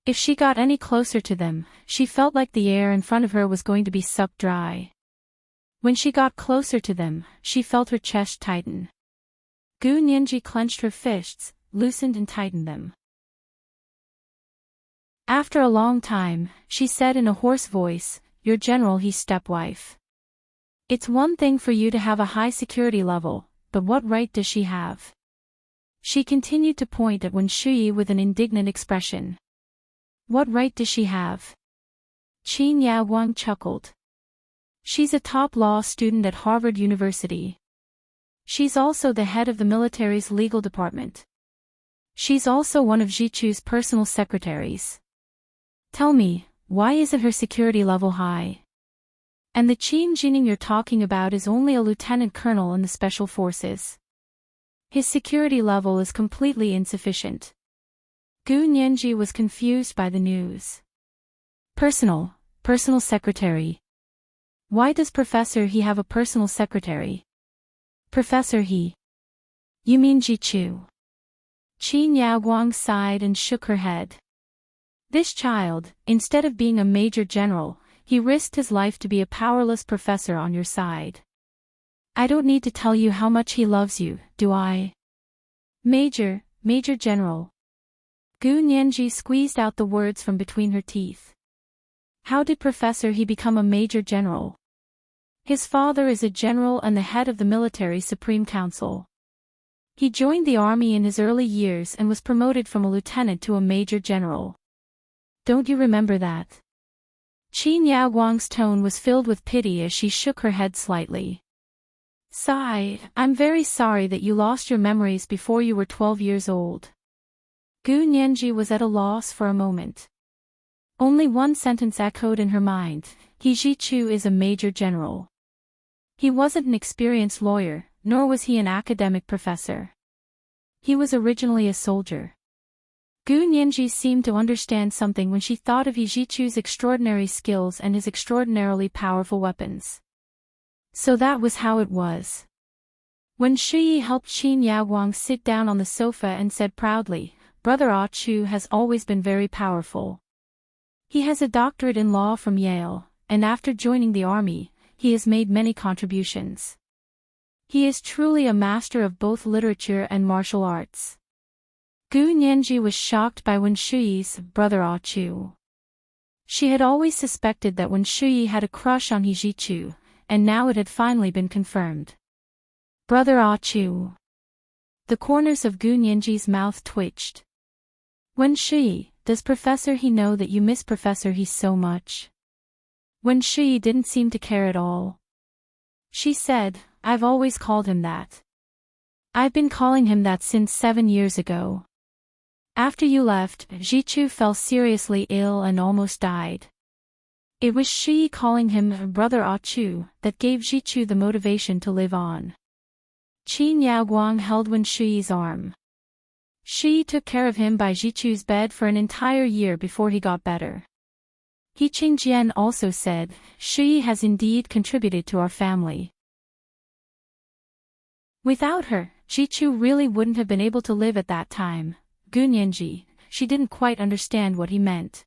If she got any closer to them, she felt like the air in front of her was going to be sucked dry. When she got closer to them, she felt her chest tighten. Gu Nianji clenched her fists, loosened and tightened them. After a long time, she said in a hoarse voice, "Your general, he's stepwife. It's one thing for you to have a high security level, but what right does she have?" She continued to point at Wen Shuyi with an indignant expression. "What right does she have?" Qin Yaoguang chuckled. "She's a top law student at Harvard University. She's also the head of the military's legal department. She's also one of Jichu's personal secretaries. Tell me, why isn't her security level high? And the Qin Jining you're talking about is only a lieutenant colonel in the special forces. His security level is completely insufficient." Gu Nianji was confused by the news. Personal secretary. Why does Professor He have a personal secretary? Professor He? You mean Jichu? Qin Yaoguang sighed and shook her head. This child, instead of being a major general, he risked his life to be a powerless professor on your side. I don't need to tell you how much he loves you, do I? Major general. Gu Nianji squeezed out the words from between her teeth. How did Professor He become a major general? His father is a general and the head of the military supreme council. He joined the army in his early years and was promoted from a lieutenant to a major general. Don't you remember that? Qin Yaoguang's tone was filled with pity as she shook her head slightly. Sigh, I'm very sorry that you lost your memories before you were 12 years old. Gu Nianji was at a loss for a moment. Only one sentence echoed in her mind, He Jichu is a major general. He wasn't an experienced lawyer, nor was he an academic professor. He was originally a soldier. Gu Nianji seemed to understand something when she thought of He Jichu's extraordinary skills and his extraordinarily powerful weapons. So that was how it was. When Shuyi helped Qin Yaoguang sit down on the sofa and said proudly, Brother Ah Chu has always been very powerful. He has a doctorate in law from Yale, and after joining the army, he has made many contributions. He is truly a master of both literature and martial arts. Gu Nianji was shocked by Wen Shuyi's Brother Ah Chu. She had always suspected that Wen Shuyi had a crush on He Jichu, and now it had finally been confirmed. Brother Ah Chu. The corners of Gu Nianji's mouth twitched. Wen Shuyi, does Professor He know that you miss Professor He so much? Wen Shuyi didn't seem to care at all. She said, I've always called him that. I've been calling him that since 7 years ago. After you left, Jichu fell seriously ill and almost died. It was Shuyi calling him Brother Ah Chu that gave Jichu the motivation to live on. Qin Yaoguang held Wen Shuyi's arm. Shuyi took care of him by Jichu's bed for an entire year before he got better. He Qingjian also said, Shuyi has indeed contributed to our family. Without her, Jichu really wouldn't have been able to live at that time. Gu Nianji, she didn't quite understand what he meant.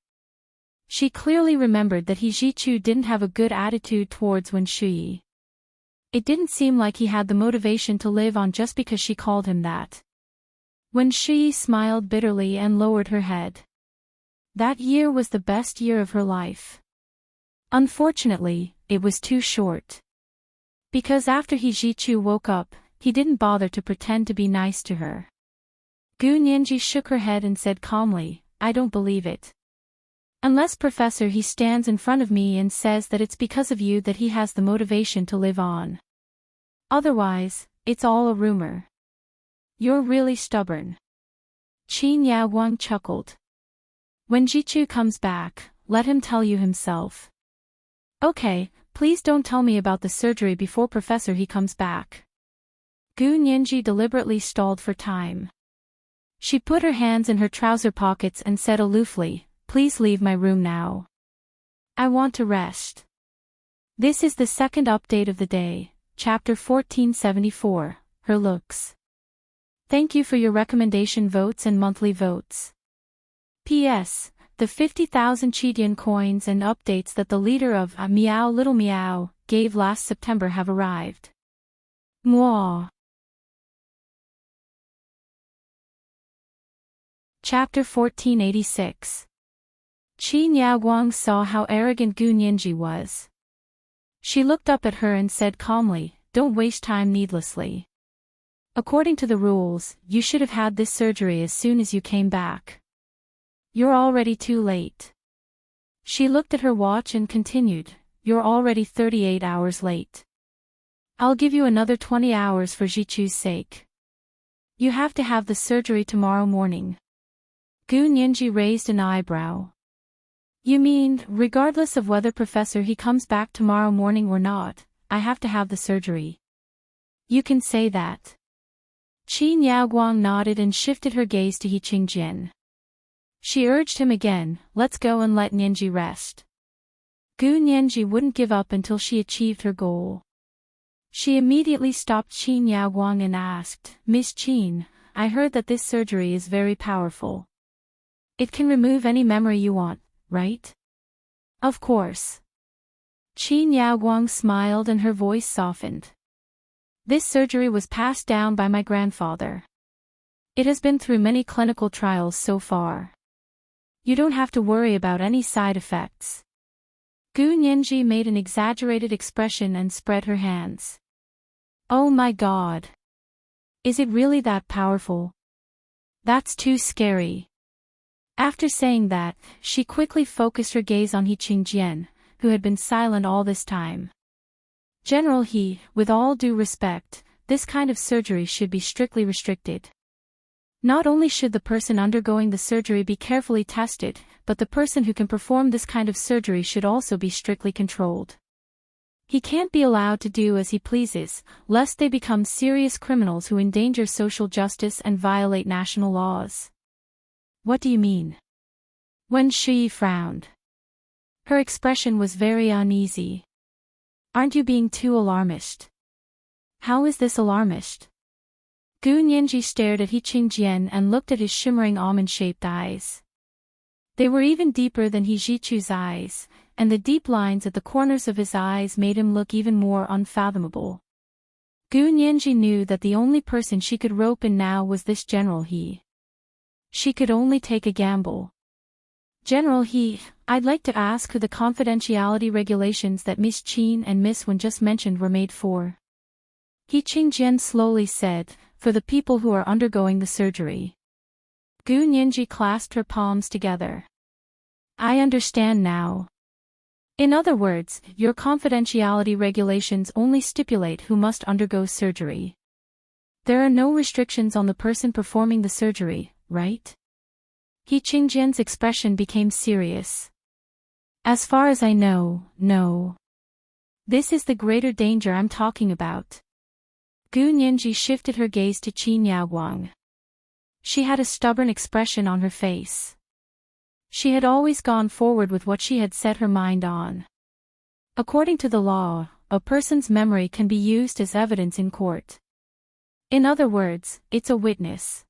She clearly remembered that He Jichu didn't have a good attitude towards Wen Shuyi. It didn't seem like he had the motivation to live on just because she called him that. Wen Shuyi smiled bitterly and lowered her head. That year was the best year of her life. Unfortunately, it was too short. Because after He Jichu woke up, he didn't bother to pretend to be nice to her. Gu Nianji shook her head and said calmly, I don't believe it. Unless Professor He stands in front of me and says that it's because of you that he has the motivation to live on. Otherwise, it's all a rumor. You're really stubborn. Qin Yaoguang chuckled. When Jichu comes back, let him tell you himself. Okay, Please don't tell me about the surgery before Professor He comes back. Gu Nianji deliberately stalled for time. She put her hands in her trouser pockets and said aloofly, "Please leave my room now. I want to rest." This is the second update of the day, Chapter 1474, Her Looks. Thank you for your recommendation votes and monthly votes. P.S. The 50,000 Chidian coins and updates that the leader of Meow Little Meow gave last September have arrived. Mwah. Chapter 1486. Qi Niaoguang saw how arrogant Gu Nianji was. She looked up at her and said calmly, "Don't waste time needlessly. According to the rules, you should have had this surgery as soon as you came back. You're already too late." She looked at her watch and continued, "You're already 38 hours late. I'll give you another 20 hours for Jichu's sake. You have to have the surgery tomorrow morning." Gu Nianji raised an eyebrow. "You mean, regardless of whether Professor He comes back tomorrow morning or not, I have to have the surgery?" "You can say that." Qi Niaoguang nodded and shifted her gaze to He Qingjian. She urged him again, "Let's go and let Nianji rest." Gu Nianji wouldn't give up until she achieved her goal. She immediately stopped Qi Niaoguang and asked, "Miss Qin, I heard that this surgery is very powerful. It can remove any memory you want, right?" "Of course." Qi Niaoguang smiled and her voice softened. "This surgery was passed down by my grandfather. It has been through many clinical trials so far. You don't have to worry about any side effects." Gu Nianji made an exaggerated expression and spread her hands. "Oh my God! Is it really that powerful? That's too scary." After saying that, she quickly focused her gaze on He Qingjian, who had been silent all this time. "General He, with all due respect, this kind of surgery should be strictly restricted. Not only should the person undergoing the surgery be carefully tested, but the person who can perform this kind of surgery should also be strictly controlled. He can't be allowed to do as he pleases, lest they become serious criminals who endanger social justice and violate national laws." "What do you mean?" Wen Shui frowned. Her expression was very uneasy. "Aren't you being too alarmist?" "How is this alarmist?" Gu Nianji stared at He Qingjian and looked at his shimmering almond-shaped eyes. They were even deeper than He Jichu's eyes, and the deep lines at the corners of his eyes made him look even more unfathomable. Gu Nianji knew that the only person she could rope in now was this General He. She could only take a gamble. "General He, I'd like to ask who the confidentiality regulations that Miss Qin and Miss Wen just mentioned were made for." He Qingjian slowly said, "For the people who are undergoing the surgery." Gu Nianji clasped her palms together. "I understand now. In other words, your confidentiality regulations only stipulate who must undergo surgery. There are no restrictions on the person performing the surgery, right?" He Qingjian's expression became serious. "As far as I know, no. This is the greater danger I'm talking about." Gu Nianji shifted her gaze to Qi Niaoguang. She had a stubborn expression on her face. She had always gone forward with what she had set her mind on. According to the law, a person's memory can be used as evidence in court. In other words, it's a witness.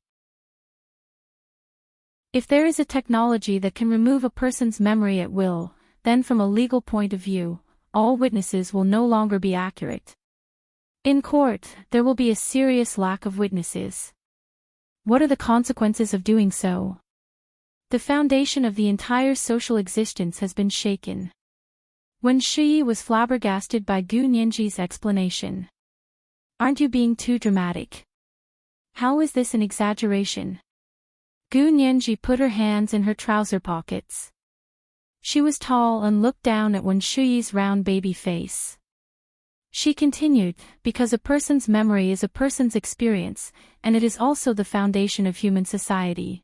If there is a technology that can remove a person's memory at will, then from a legal point of view, all witnesses will no longer be accurate. In court, there will be a serious lack of witnesses. What are the consequences of doing so? The foundation of the entire social existence has been shaken. Wen Shui was flabbergasted by Gu Nianji's explanation. "Aren't you being too dramatic? How is this an exaggeration?" Gu Nianji put her hands in her trouser pockets. She was tall and looked down at Wen Shuyi's round baby face. She continued, "Because a person's memory is a person's experience, and it is also the foundation of human society.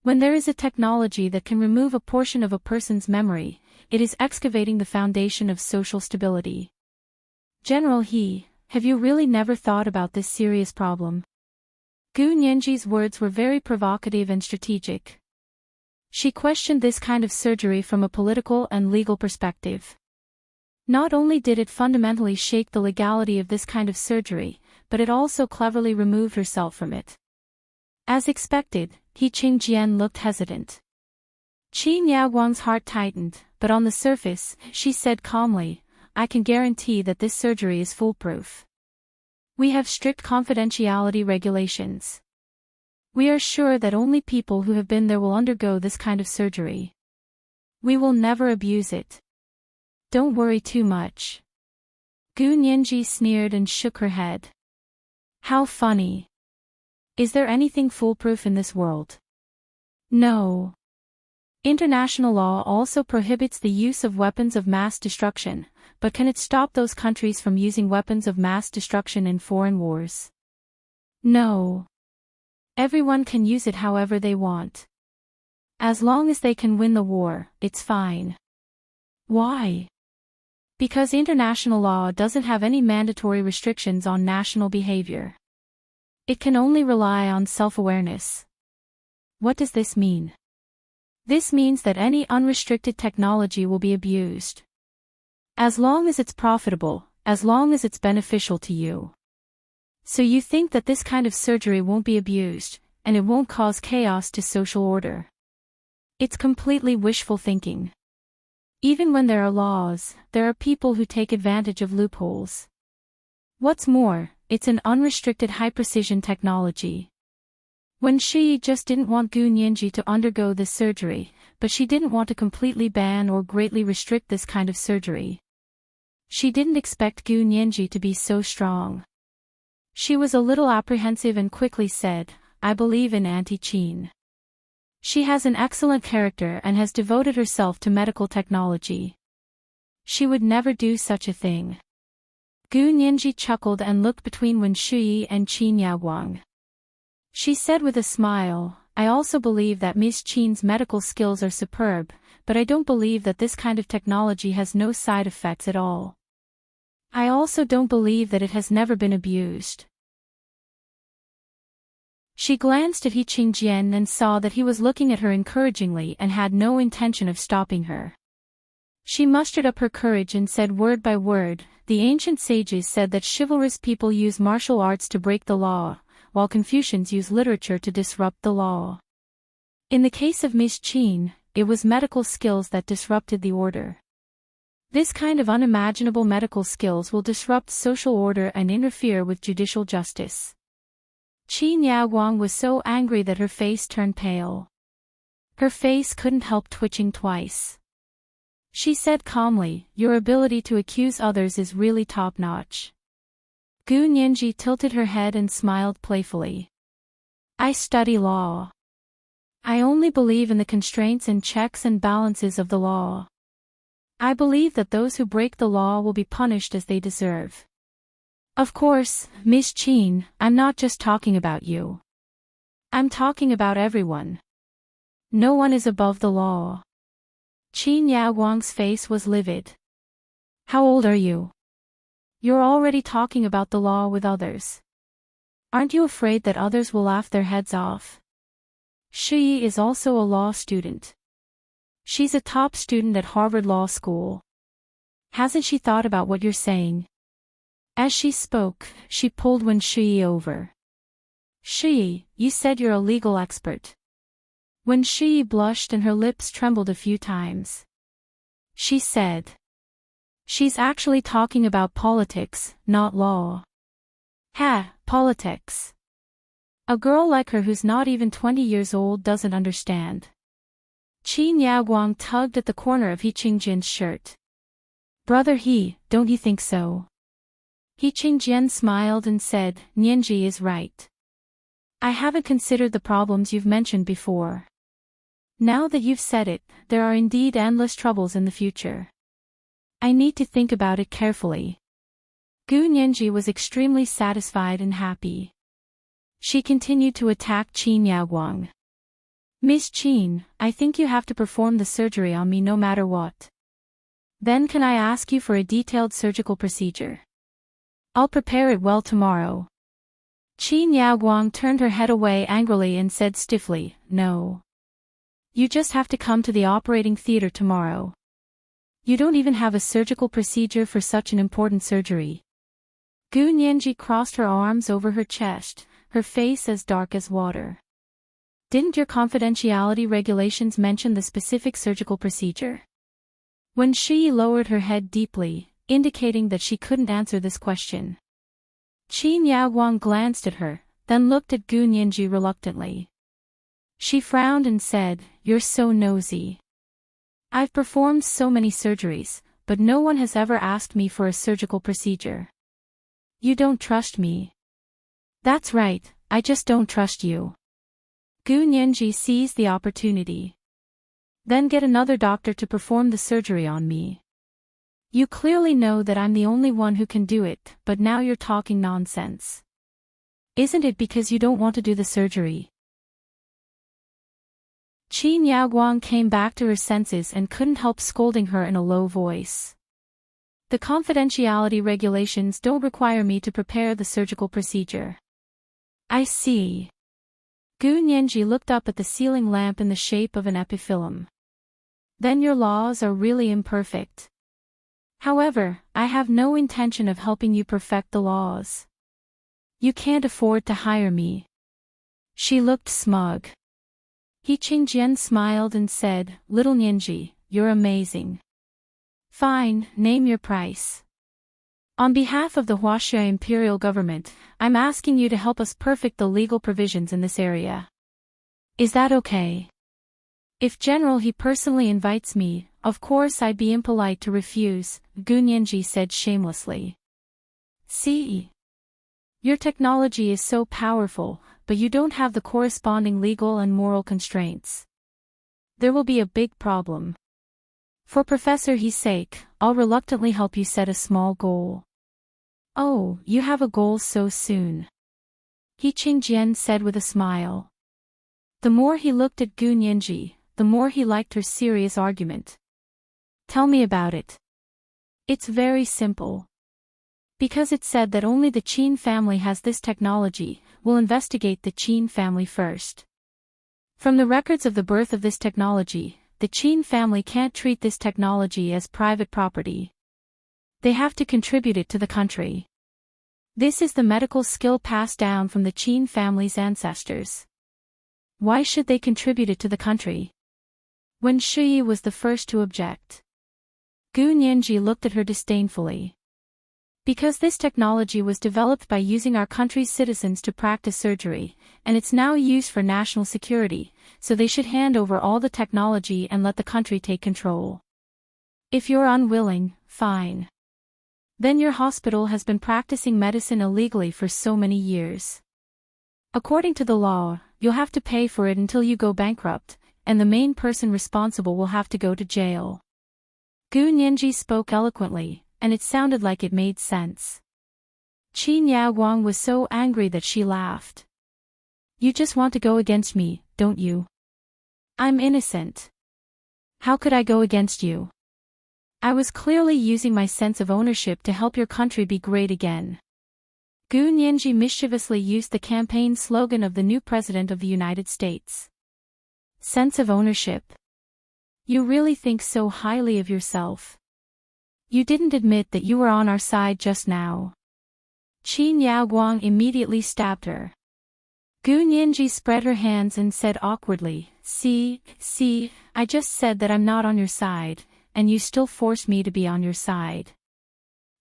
When there is a technology that can remove a portion of a person's memory, it is excavating the foundation of social stability. General He, have you really never thought about this serious problem? Gu Nianji's words were very provocative and strategic. She questioned this kind of surgery from a political and legal perspective. Not only did it fundamentally shake the legality of this kind of surgery, but it also cleverly removed herself from it. As expected, He Qingjian looked hesitant. Qi Niaoguang's heart tightened, but on the surface, she said calmly, I can guarantee that this surgery is foolproof. We have strict confidentiality regulations. We are sure that only people who have been there will undergo this kind of surgery. We will never abuse it. Don't worry too much. Gu Nianji sneered and shook her head. How funny. Is there anything foolproof in this world? No. International law also prohibits the use of weapons of mass destruction, but can it stop those countries from using weapons of mass destruction in foreign wars? No. Everyone can use it however they want. As long as they can win the war, it's fine. Why? Because international law doesn't have any mandatory restrictions on national behavior. It can only rely on self-awareness. What does this mean? This means that any unrestricted technology will be abused. As long as it's profitable, as long as it's beneficial to you. So you think that this kind of surgery won't be abused, and it won't cause chaos to social order. It's completely wishful thinking. Even when there are laws, there are people who take advantage of loopholes. What's more, it's an unrestricted high-precision technology. Wen Shi just didn't want Gu Nianji to undergo this surgery, but she didn't want to completely ban or greatly restrict this kind of surgery. She didn't expect Gu Nianji to be so strong. She was a little apprehensive and quickly said, I believe in Auntie Qin. She has an excellent character and has devoted herself to medical technology. She would never do such a thing. Gu Nianji chuckled and looked between Wen Shi and Qi Niaoguang. She said with a smile, I also believe that Miss Qin's medical skills are superb, but I don't believe that this kind of technology has no side effects at all. I also don't believe that it has never been abused. She glanced at He Qingjian and saw that he was looking at her encouragingly and had no intention of stopping her. She mustered up her courage and said word by word, the ancient sages said that chivalrous people use martial arts to break the law, while Confucians use literature to disrupt the law. In the case of Miss Qin, it was medical skills that disrupted the order. This kind of unimaginable medical skills will disrupt social order and interfere with judicial justice. Qi Niaoguang was so angry that her face turned pale. Her face couldn't help twitching twice. She said calmly, your ability to accuse others is really top-notch. Gu Nianji tilted her head and smiled playfully. I study law. I only believe in the constraints and checks and balances of the law. I believe that those who break the law will be punished as they deserve. Of course, Miss Qin, I'm not just talking about you. I'm talking about everyone. No one is above the law. Qi Niaoguang's face was livid. How old are you? You're already talking about the law with others. Aren't you afraid that others will laugh their heads off? Shi is also a law student. She's a top student at Harvard Law School. Hasn't she thought about what you're saying? As she spoke, she pulled Wen Shi over. Shi, you said you're a legal expert. Wen Shi blushed and her lips trembled a few times. She said, she's actually talking about politics, not law. Ha, politics. A girl like her who's not even 20 years old doesn't understand. Qi Niaoguang tugged at the corner of He Qingjian's shirt. Brother He, don't you think so? He Qingjian smiled and said, Nianji is right. I haven't considered the problems you've mentioned before. Now that you've said it, there are indeed endless troubles in the future. I need to think about it carefully. Gu Nianji was extremely satisfied and happy. She continued to attack Qi Niaoguang. Miss Qin, I think you have to perform the surgery on me no matter what. Then can I ask you for a detailed surgical procedure? I'll prepare it well tomorrow. Qin Yaoguang turned her head away angrily and said stiffly, no. You just have to come to the operating theater tomorrow. You don't even have a surgical procedure for such an important surgery. Gu Nianji crossed her arms over her chest, her face as dark as water. Didn't your confidentiality regulations mention the specific surgical procedure? When Shi lowered her head deeply, indicating that she couldn't answer this question. Qin Yaoguang glanced at her, then looked at Gu Nianji reluctantly. She frowned and said, "You're so nosy. I've performed so many surgeries, but no one has ever asked me for a surgical procedure. You don't trust me." "That's right, I just don't trust you." Gu Nianji seized the opportunity. "Then get another doctor to perform the surgery on me. You clearly know that I'm the only one who can do it, but now you're talking nonsense. Isn't it because you don't want to do the surgery?" Qin Yaoguang came back to her senses and couldn't help scolding her in a low voice. "The confidentiality regulations don't require me to prepare the surgical procedure." "I see." Gu Nianji looked up at the ceiling lamp in the shape of an epiphyllum. "Then your laws are really imperfect. However, I have no intention of helping you perfect the laws. You can't afford to hire me." She looked smug. He Qingjian smiled and said, "Little Nianji, you're amazing. Fine, name your price. On behalf of the Huaxia Imperial Government, I'm asking you to help us perfect the legal provisions in this area. Is that okay? If General He personally invites me, of course I'd be impolite to refuse," Gu Nianji said shamelessly. "See? Your technology is so powerful, but you don't have the corresponding legal and moral constraints. There will be a big problem. For Professor He's sake, I'll reluctantly help you set a small goal." "Oh, you have a goal so soon?" He Qingjian said with a smile. The more he looked at Gu Nianji, the more he liked her serious argument. "Tell me about it." "It's very simple. Because it said that only the Qin family has this technology, we'll investigate the Qin family first. From the records of the birth of this technology, the Qin family can't treat this technology as private property. They have to contribute it to the country. This is the medical skill passed down from the Qin family's ancestors. Why should they contribute it to the country?" When Shi was the first to object. Gu Nianji looked at her disdainfully. "Because this technology was developed by using our country's citizens to practice surgery, and it's now used for national security, so they should hand over all the technology and let the country take control. If you're unwilling, fine. Then your hospital has been practicing medicine illegally for so many years. According to the law, you'll have to pay for it until you go bankrupt, and the main person responsible will have to go to jail." Gu Nianji spoke eloquently, and it sounded like it made sense. Qin Yaoguang was so angry that she laughed. "You just want to go against me, don't you? I'm innocent. How could I go against you? I was clearly using my sense of ownership to help your country be great again." Gu Nianji mischievously used the campaign slogan of the new President of the United States. "Sense of ownership? You really think so highly of yourself? You didn't admit that you were on our side just now." Qin Yaoguang immediately stabbed her. Gu Nianji spread her hands and said awkwardly, See, I just said that I'm not on your side, and you still forced me to be on your side.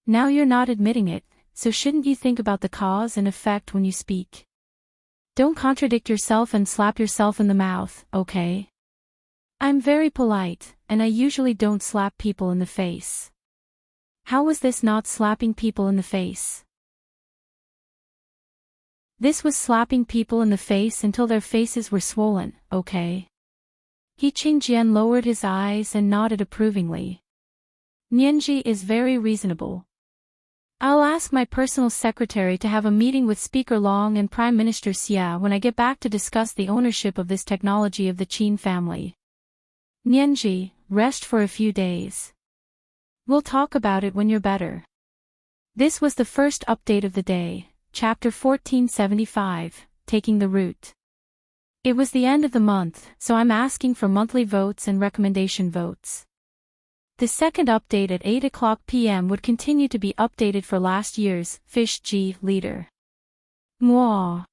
Now you're not admitting it, so shouldn't you think about the cause and effect when you speak? Don't contradict yourself and slap yourself in the mouth, okay? I'm very polite, and I usually don't slap people in the face. How was this not slapping people in the face? This was slapping people in the face until their faces were swollen, okay? He Qingjian lowered his eyes and nodded approvingly. Nianji is very reasonable. I'll ask my personal secretary to have a meeting with Speaker Long and Prime Minister Xia when I get back to discuss the ownership of this technology of the Qin family. Nianji, rest for a few days. We'll talk about it when you're better. This was the first update of the day, Chapter 1475, Taking the Route. It was the end of the month, so I'm asking for monthly votes and recommendation votes. The second update at 8 o'clock p.m. would continue to be updated for last year's Fish G leader. Mwah.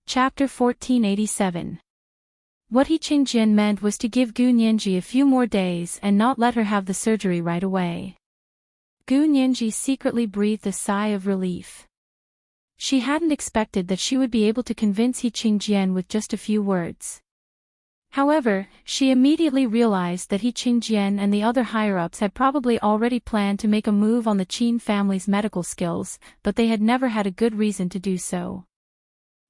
Chapter 1487. What He Qingjian meant was to give Gu Nianji a few more days and not let her have the surgery right away. Gu Nianji secretly breathed a sigh of relief. She hadn't expected that she would be able to convince He Qingjian with just a few words. However, she immediately realized that He Qingjian and the other higher-ups had probably already planned to make a move on the Qin family's medical skills, but they had never had a good reason to do so.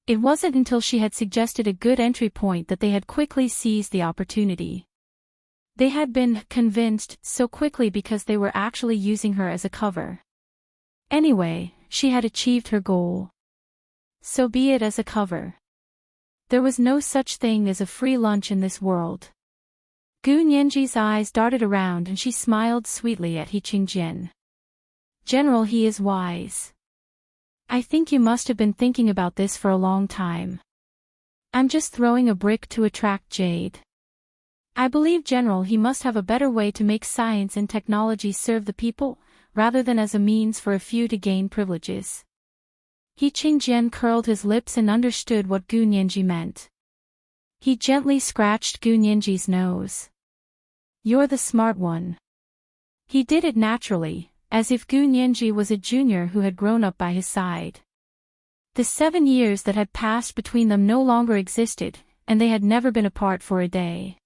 It wasn't until she had suggested a good entry point that they had quickly seized the opportunity. They had been convinced so quickly because they were actually using her as a cover. Anyway, she had achieved her goal. So be it as a cover. There was no such thing as a free lunch in this world. Gu Nianji's eyes darted around and she smiled sweetly at He Qingjian. General, he is wise. I think you must have been thinking about this for a long time. I'm just throwing a brick to attract jade. I believe General, he must have a better way to make science and technology serve the people, rather than as a means for a few to gain privileges. He Qingjian curled his lips and understood what Gu Nianji meant. He gently scratched Gu Nianji's nose. You're the smart one. He did it naturally, as if Gu Nianji was a junior who had grown up by his side. The 7 years that had passed between them no longer existed, and they had never been apart for a day.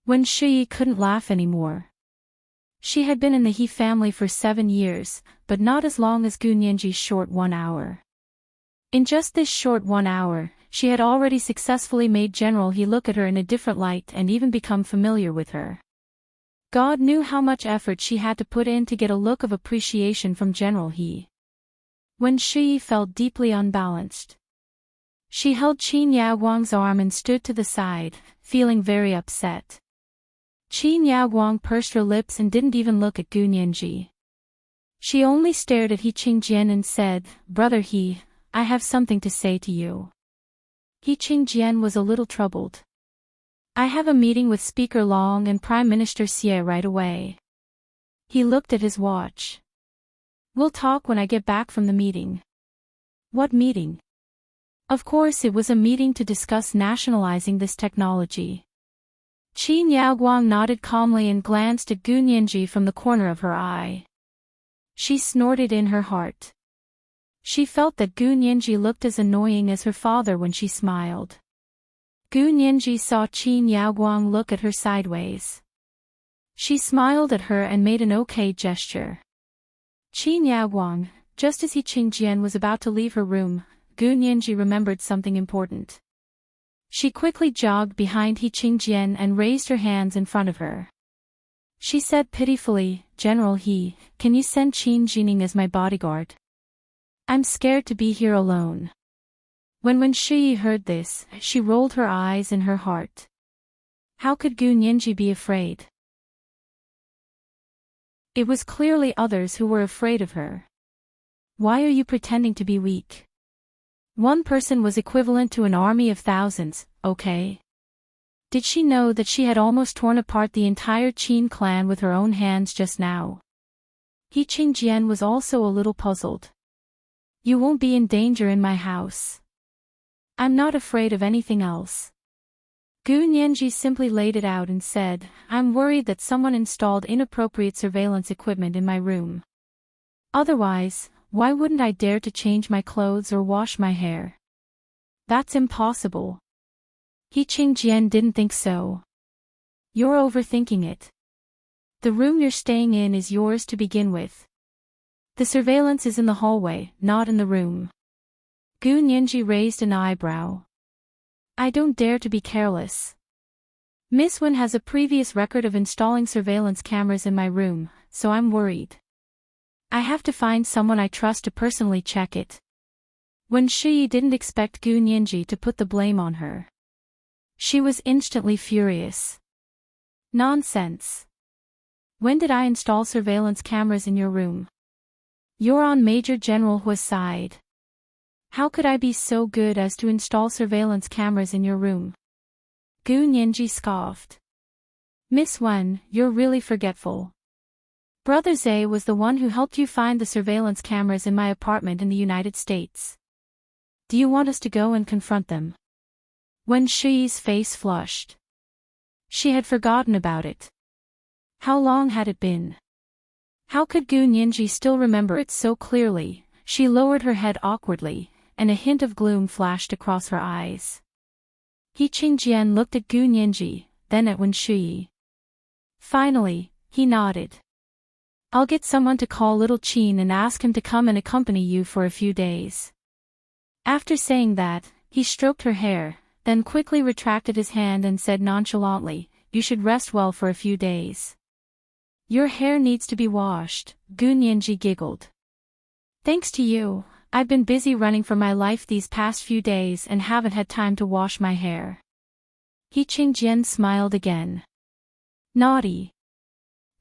When Shi couldn't laugh anymore. She had been in the He family for 7 years, but not as long as Gu Nianji's short 1 hour. In just this short 1 hour, she had already successfully made General He look at her in a different light and even become familiar with her. God knew how much effort she had to put in to get a look of appreciation from General He. When Shi felt deeply unbalanced, she held Qin Yaoguang's arm and stood to the side, feeling very upset. Qin Yaoguang pursed her lips and didn't even look at Gu Nianji. She only stared at He Qingjian and said, Brother He, I have something to say to you. He Qingjian was a little troubled. I have a meeting with Speaker Long and Prime Minister Xie right away. He looked at his watch. We'll talk when I get back from the meeting. What meeting? Of course it was a meeting to discuss nationalizing this technology. Qin Yaoguang nodded calmly and glanced at Gu Nianji from the corner of her eye. She snorted in her heart. She felt that Gu Nianji looked as annoying as her father when she smiled. Gu Nianji saw Qin Yaoguang look at her sideways. She smiled at her and made an okay gesture. Qin Yaoguang, just as He Qingjian was about to leave her room, Gu Nianji remembered something important. She quickly jogged behind He Qingjian and raised her hands in front of her. She said pitifully, General He, can you send Qin Jining as my bodyguard? I'm scared to be here alone. When Shi heard this, she rolled her eyes in her heart. How could Gu Nianji be afraid? It was clearly others who were afraid of her. Why are you pretending to be weak? One person was equivalent to an army of thousands, okay? Did she know that she had almost torn apart the entire Qin clan with her own hands just now? He Qingjian was also a little puzzled. You won't be in danger in my house. I'm not afraid of anything else. Gu Nianji simply laid it out and said, I'm worried that someone installed inappropriate surveillance equipment in my room. Otherwise, why wouldn't I dare to change my clothes or wash my hair? That's impossible. He Qingjian didn't think so. You're overthinking it. The room you're staying in is yours to begin with. The surveillance is in the hallway, not in the room. Gu Nianji raised an eyebrow. I don't dare to be careless. Miss Wen has a previous record of installing surveillance cameras in my room, so I'm worried. I have to find someone I trust to personally check it. Wen Shiyi didn't expect Gu Nianji to put the blame on her. She was instantly furious. Nonsense. When did I install surveillance cameras in your room? You're on Major General Hua's side. How could I be so good as to install surveillance cameras in your room? Gu Nianji scoffed. Miss Wen, you're really forgetful. Brother Zhe was the one who helped you find the surveillance cameras in my apartment in the United States. Do you want us to go and confront them? Wen Shiyi's face flushed. She had forgotten about it. How long had it been? How could Gu Nianji still remember it so clearly? She lowered her head awkwardly, and a hint of gloom flashed across her eyes. He Qingjian looked at Gu Nianji, then at Wen Shiyi. Finally, he nodded. I'll get someone to call Little Qin and ask him to come and accompany you for a few days. After saying that, he stroked her hair, then quickly retracted his hand and said nonchalantly, you should rest well for a few days. Your hair needs to be washed, Gu Nianji giggled. Thanks to you, I've been busy running for my life these past few days and haven't had time to wash my hair. He Qingjian smiled again. Naughty.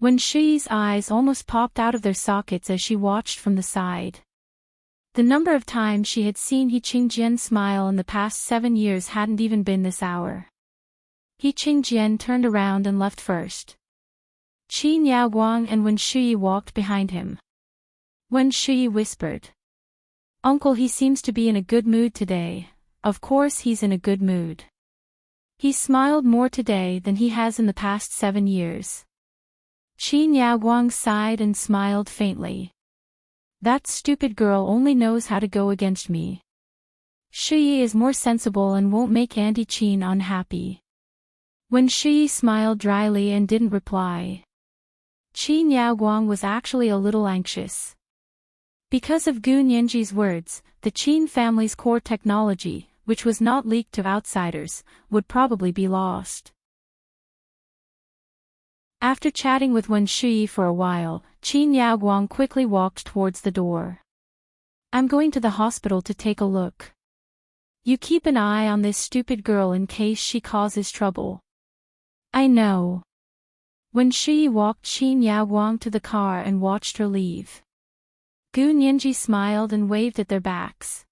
Wen Shiyi's eyes almost popped out of their sockets as she watched from the side. The number of times she had seen He Qingjian smile in the past 7 years hadn't even been this hour. He Qingjian turned around and left first. Qin Yaoguang and Wen Shiyi walked behind him. Wen Shiyi whispered. Uncle, he seems to be in a good mood today. Of course he's in a good mood. He smiled more today than he has in the past 7 years. Qin Yaoguang sighed and smiled faintly. That stupid girl only knows how to go against me. Shiyi is more sensible and won't make Auntie Qin unhappy. Wen Shiyi smiled dryly and didn't reply. Qin Yaoguang was actually a little anxious. Because of Gu Nianji's words, the Qin family's core technology, which was not leaked to outsiders, would probably be lost. After chatting with Wen Shiyi for a while, Qin Yaoguang quickly walked towards the door. I'm going to the hospital to take a look. You keep an eye on this stupid girl in case she causes trouble. I know. Wen Shiyi walked Qin Yaoguang to the car and watched her leave. Gu Nianji smiled and waved at their backs.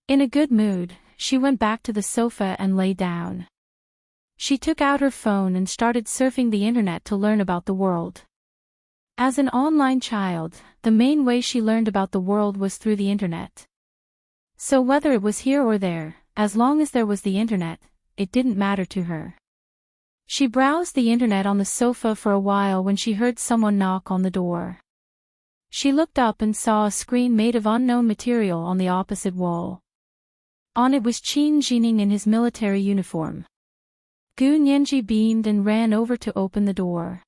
In a good mood, she went back to the sofa and lay down. She took out her phone and started surfing the internet to learn about the world. As an online child, the main way she learned about the world was through the internet. So whether it was here or there, as long as there was the internet, it didn't matter to her. She browsed the internet on the sofa for a while when she heard someone knock on the door. She looked up and saw a screen made of unknown material on the opposite wall. On it was Qin Jining in his military uniform. Gu Nianji beamed and ran over to open the door.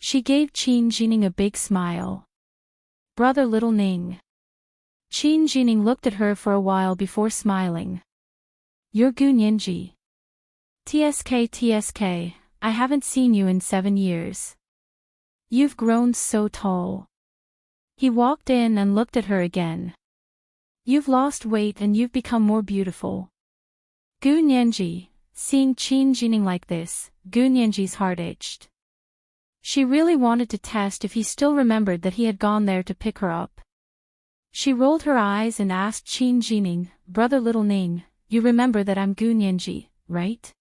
She gave Qin Jining a big smile. Brother Little Ning. Qin Jining looked at her for a while before smiling. You're Gu Nianji. TSK, I haven't seen you in 7 years. You've grown so tall. He walked in and looked at her again. You've lost weight and you've become more beautiful. Gu Nianji. Seeing Qin Jining like this, Gu Nianji's heart ached. She really wanted to test if he still remembered that he had gone there to pick her up. She rolled her eyes and asked Qin Jining, Brother Little Ning, you remember that I'm Gu Nianji, right?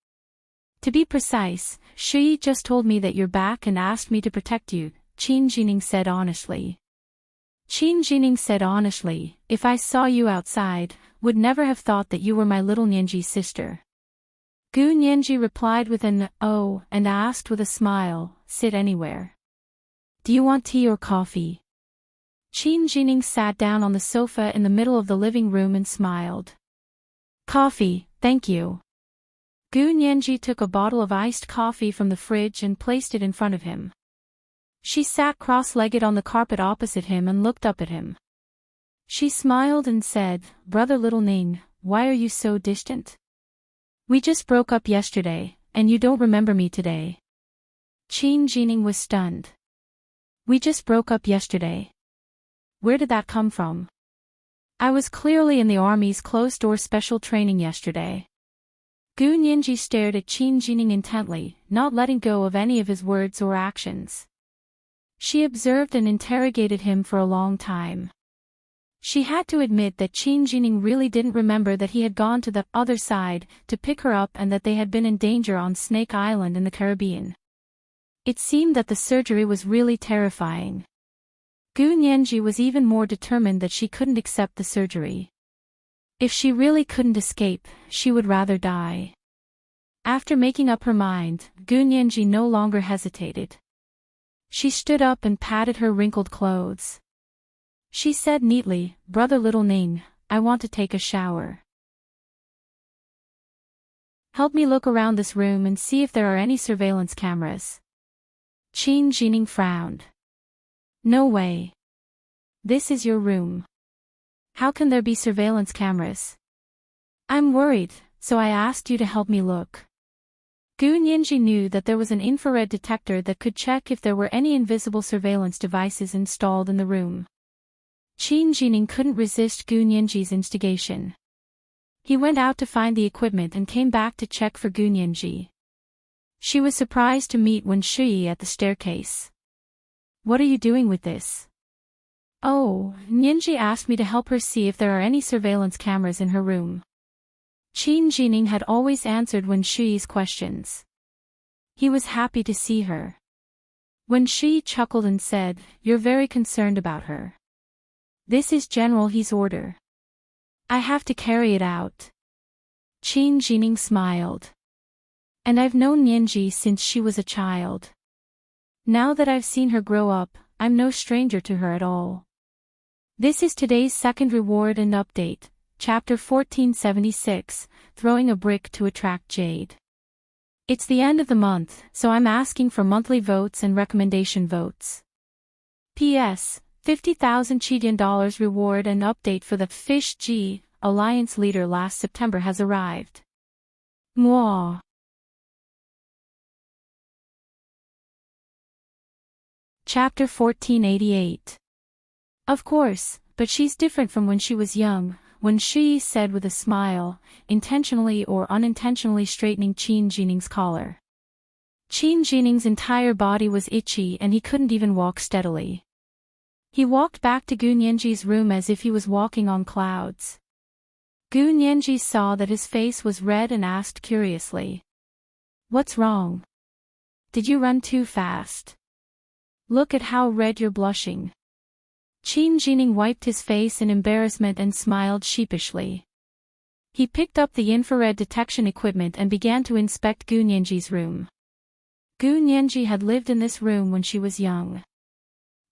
To be precise, Shiyi just told me that you're back and asked me to protect you, Qin Jining said honestly. Qin Jining said honestly, if I saw you outside, would never have thought that you were my little Nianji's sister. Gu Nianji replied with an "oh" and asked with a smile, sit anywhere. Do you want tea or coffee? Qin Jining sat down on the sofa in the middle of the living room and smiled. Coffee, thank you. Gu Nianji took a bottle of iced coffee from the fridge and placed it in front of him. She sat cross-legged on the carpet opposite him and looked up at him. She smiled and said, Brother Little Ning, why are you so distant? We just broke up yesterday, and you don't remember me today. Qin Jining was stunned. We just broke up yesterday. Where did that come from? I was clearly in the army's closed-door special training yesterday. Gu Nianji stared at Qin Jining intently, not letting go of any of his words or actions. She observed and interrogated him for a long time. She had to admit that Qin Jining really didn't remember that he had gone to the other side to pick her up and that they had been in danger on Snake Island in the Caribbean. It seemed that the surgery was really terrifying. Gu Nianji was even more determined that she couldn't accept the surgery. If she really couldn't escape, she would rather die. After making up her mind, Gu Nianji no longer hesitated. She stood up and patted her wrinkled clothes. She said neatly, "Brother Little Ning, I want to take a shower. Help me look around this room and see if there are any surveillance cameras." Qin Jining frowned. "No way. This is your room. How can there be surveillance cameras? I'm worried, so I asked you to help me look." Gu Nianji knew that there was an infrared detector that could check if there were any invisible surveillance devices installed in the room. Qin Jining couldn't resist Gu Nianji's instigation. He went out to find the equipment and came back to check for Gu Nianji. She was surprised to meet Wen Shui at the staircase. "What are you doing with this?" "Oh, Nianji asked me to help her see if there are any surveillance cameras in her room." Qin Jining had always answered Wen Shui's questions. He was happy to see her. Wen Shui chuckled and said, "You're very concerned about her. This is General He's order. I have to carry it out." Qin Jining smiled. "And I've known Nianji since she was a child. Now that I've seen her grow up, I'm no stranger to her at all." This is today's second reward and update, Chapter 1476, Throwing a Brick to Attract Jade. It's the end of the month, so I'm asking for monthly votes and recommendation votes. P.S. $50,000 Chidian reward and update for the Fish G Alliance leader last September has arrived. Mwah. Chapter 1488. Of course, but she's different from when she was young, Wen Shui said with a smile, intentionally or unintentionally straightening Qin Jining's collar. Qin Jining's entire body was itchy and he couldn't even walk steadily. He walked back to Gu Nianji's room as if he was walking on clouds. Gu Nianji saw that his face was red and asked curiously, "What's wrong? Did you run too fast? Look at how red you're blushing." Qin Jining wiped his face in embarrassment and smiled sheepishly. He picked up the infrared detection equipment and began to inspect Gu Nianji's room. Gu Nianji had lived in this room when she was young.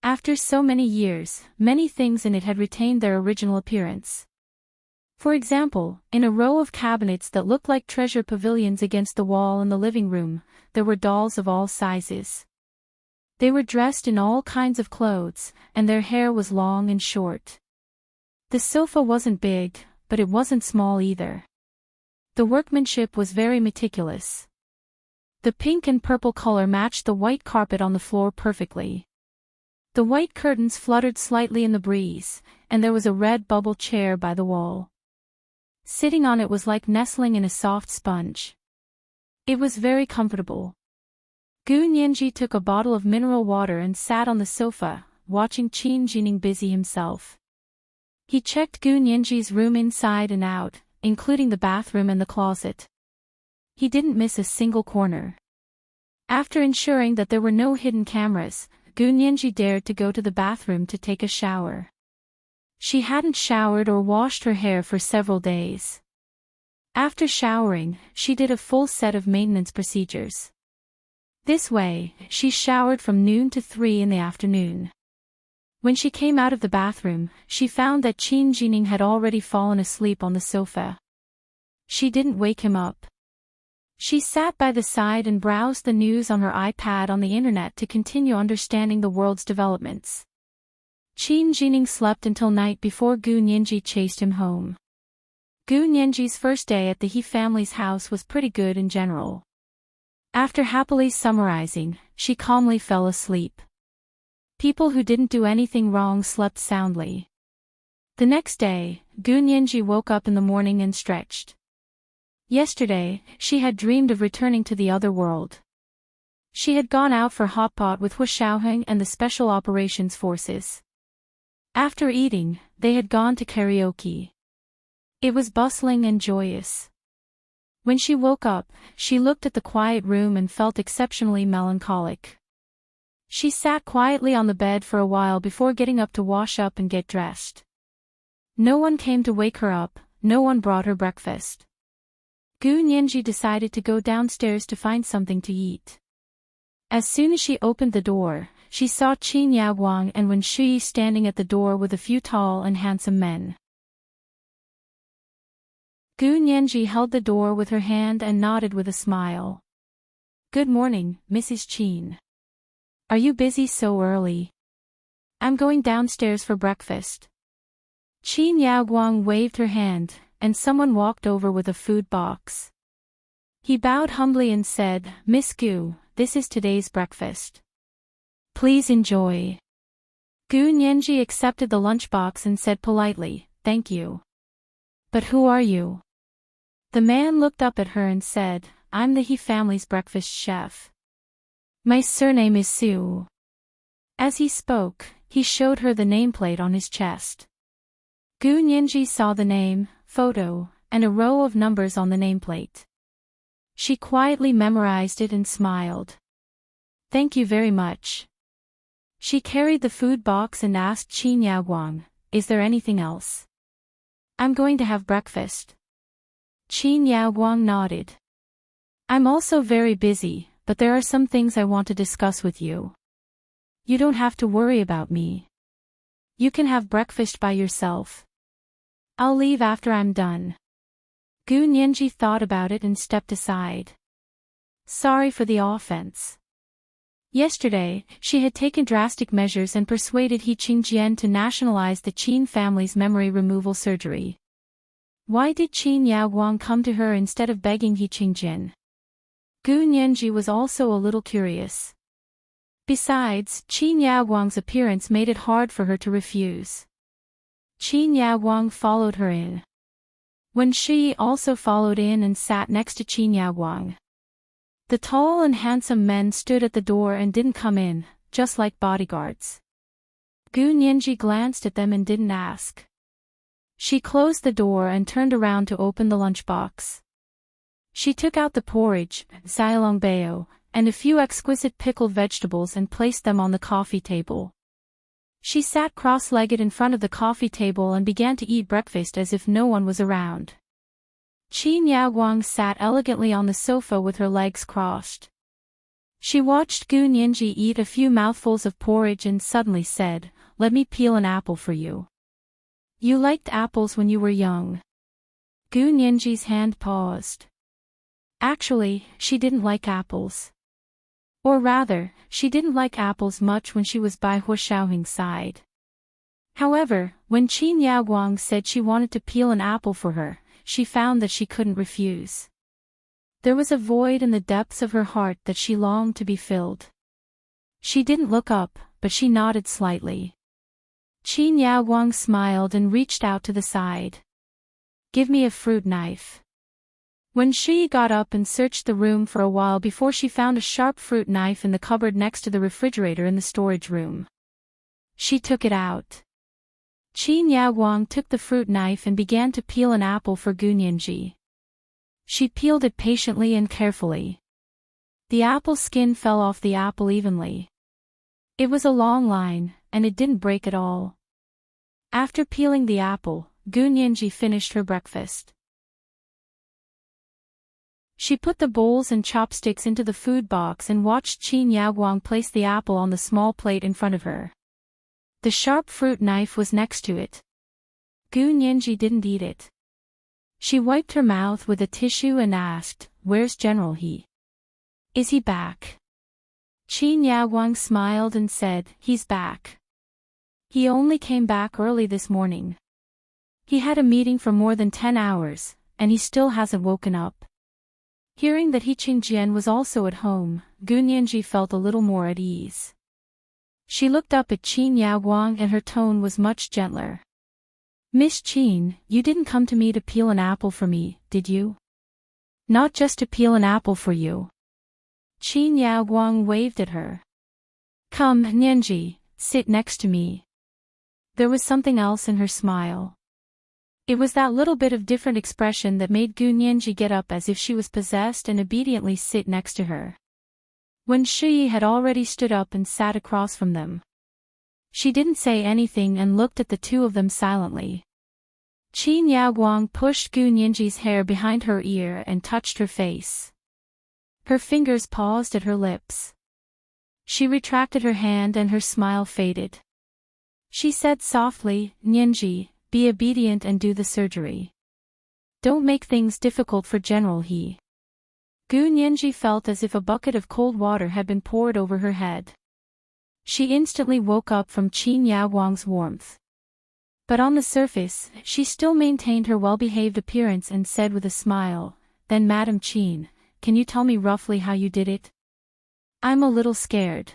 After so many years, many things in it had retained their original appearance. For example, in a row of cabinets that looked like treasure pavilions against the wall in the living room, there were dolls of all sizes. They were dressed in all kinds of clothes, and their hair was long and short. The sofa wasn't big, but it wasn't small either. The workmanship was very meticulous. The pink and purple color matched the white carpet on the floor perfectly. The white curtains fluttered slightly in the breeze, and there was a red bubble chair by the wall. Sitting on it was like nestling in a soft sponge. It was very comfortable. Gu Nianji took a bottle of mineral water and sat on the sofa, watching Qin Jining busy himself. He checked Gu Nianji's room inside and out, including the bathroom and the closet. He didn't miss a single corner. After ensuring that there were no hidden cameras, Gu Nianji dared to go to the bathroom to take a shower. She hadn't showered or washed her hair for several days. After showering, she did a full set of maintenance procedures. This way, she showered from noon to 3 in the afternoon. When she came out of the bathroom, she found that Qin Jining had already fallen asleep on the sofa. She didn't wake him up. She sat by the side and browsed the news on her iPad on the internet to continue understanding the world's developments. Qin Jining slept until night before Gu Nianji chased him home. Gu Nianji's first day at the He family's house was pretty good in general. After happily summarizing, she calmly fell asleep. People who didn't do anything wrong slept soundly. The next day, Gunyanji woke up in the morning and stretched. Yesterday, she had dreamed of returning to the other world. She had gone out for hot pot with Hu Xiaoheng and the Special Operations Forces. After eating, they had gone to karaoke. It was bustling and joyous. When she woke up, she looked at the quiet room and felt exceptionally melancholic. She sat quietly on the bed for a while before getting up to wash up and get dressed. No one came to wake her up, no one brought her breakfast. Gunyanji decided to go downstairs to find something to eat. As soon as she opened the door, she saw Qin Yaoguang and Wen Shui standing at the door with a few tall and handsome men. Gunyanji held the door with her hand and nodded with a smile. "Good morning, Mrs. Qin. Are you busy so early? I'm going downstairs for breakfast." Qin Yaoguang waved her hand, and someone walked over with a food box. He bowed humbly and said, "Miss Gu, this is today's breakfast. Please enjoy." Gunyanji accepted the lunchbox and said politely, "Thank you. But who are you?" The man looked up at her and said, "I'm the He family's breakfast chef. My surname is Su." As he spoke, he showed her the nameplate on his chest. Gunyanji saw the name, photo, and a row of numbers on the nameplate. She quietly memorized it and smiled. "Thank you very much." She carried the food box and asked Qin Yaoguang, "Is there anything else?" "I'm going to have breakfast." Qin Yaoguang nodded. "I'm also very busy, but there are some things I want to discuss with you. You don't have to worry about me. You can have breakfast by yourself. I'll leave after I'm done." Gunyanji thought about it and stepped aside. Sorry for the offense. Yesterday, she had taken drastic measures and persuaded He Qingjian to nationalize the Qin family's memory removal surgery. Why did Qin Yaoguang come to her instead of begging He Qingjian? Gunyanji was also a little curious. Besides, Qin Yaoguang's appearance made it hard for her to refuse. Qin Yaoguang followed her in. Wen Shi also followed in and sat next to Qin Yaoguang. The tall and handsome men stood at the door and didn't come in, just like bodyguards. Gunyanji glanced at them and didn't ask. She closed the door and turned around to open the lunchbox. She took out the porridge, xiaolongbao, and a few exquisite pickled vegetables and placed them on the coffee table. She sat cross-legged in front of the coffee table and began to eat breakfast as if no one was around. Qin Yaoguang sat elegantly on the sofa with her legs crossed. She watched Gunyanji eat a few mouthfuls of porridge and suddenly said, "Let me peel an apple for you. You liked apples when you were young." Gunyanji's hand paused. Actually, she didn't like apples. Or rather, she didn't like apples much when she was by Hu Xiaoheng's side. However, when Qin Yaoguang said she wanted to peel an apple for her, she found that she couldn't refuse. There was a void in the depths of her heart that she longed to be filled. She didn't look up, but she nodded slightly. Qin Yaoguang smiled and reached out to the side. "Give me a fruit knife." When she got up and searched the room for a while before she found a sharp fruit knife in the cupboard next to the refrigerator in the storage room. She took it out. Qin Yaoguang took the fruit knife and began to peel an apple for Gunyanji. She peeled it patiently and carefully. The apple skin fell off the apple evenly. It was a long line, and it didn't break at all. After peeling the apple, Gunyanji finished her breakfast. She put the bowls and chopsticks into the food box and watched Qin Yaoguang place the apple on the small plate in front of her. The sharp fruit knife was next to it. Gunyanji didn't eat it. She wiped her mouth with a tissue and asked, "Where's General He? Is he back?" Qin Yaoguang smiled and said, "He's back. He only came back early this morning. He had a meeting for more than 10 hours, and he still hasn't woken up." Hearing that He Qingjian was also at home, Gu Nianji felt a little more at ease. She looked up at Qin Yaoguang and her tone was much gentler. Miss Qin, you didn't come to me to peel an apple for me, did you? Not just to peel an apple for you. Qin Yaoguang waved at her. Come, Nianji, sit next to me. There was something else in her smile. It was that little bit of different expression that made Gu Nianji get up as if she was possessed and obediently sit next to her. When Shi had already stood up and sat across from them, she didn't say anything and looked at the two of them silently. Qin Yaoguang pushed Gu Nianji's hair behind her ear and touched her face. Her fingers paused at her lips. She retracted her hand and her smile faded. She said softly, Nianji, be obedient and do the surgery. Don't make things difficult for General He. Gu Nianji felt as if a bucket of cold water had been poured over her head. She instantly woke up from Qin Yaoguang's warmth. But on the surface, she still maintained her well-behaved appearance and said with a smile, Then Madam Qin, can you tell me roughly how you did it? I'm a little scared.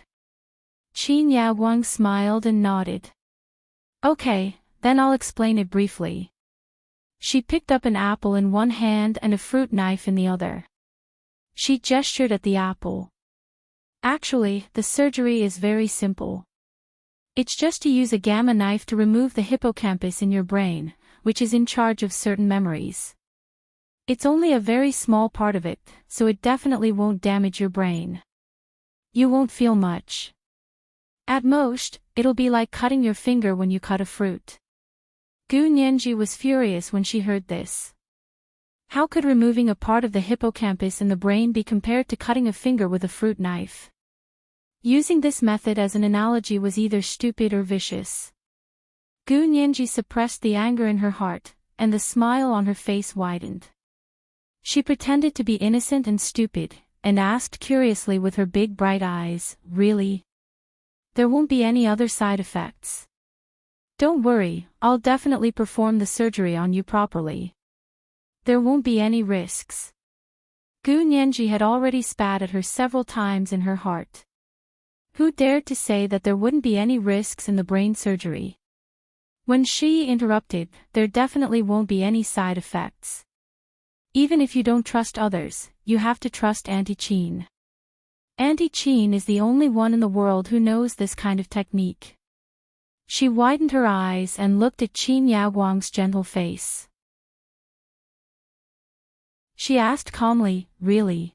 Qin Yaoguang smiled and nodded. Okay, then I'll explain it briefly. She picked up an apple in one hand and a fruit knife in the other. She gestured at the apple. Actually, the surgery is very simple. It's just to use a gamma knife to remove the hippocampus in your brain, which is in charge of certain memories. It's only a very small part of it, so it definitely won't damage your brain. You won't feel much. At most, it'll be like cutting your finger when you cut a fruit. Gu Nianji was furious when she heard this. How could removing a part of the hippocampus in the brain be compared to cutting a finger with a fruit knife? Using this method as an analogy was either stupid or vicious. Gu Nianji suppressed the anger in her heart, and the smile on her face widened. She pretended to be innocent and stupid, and asked curiously with her big bright eyes, Really? There won't be any other side effects. Don't worry, I'll definitely perform the surgery on you properly. There won't be any risks. Gu Nianji had already spat at her several times in her heart. Who dared to say that there wouldn't be any risks in the brain surgery? When Shi interrupted, there definitely won't be any side effects. Even if you don't trust others, you have to trust Auntie Qin. Auntie Qin is the only one in the world who knows this kind of technique. She widened her eyes and looked at Qin Yaoguang's gentle face. She asked calmly, Really?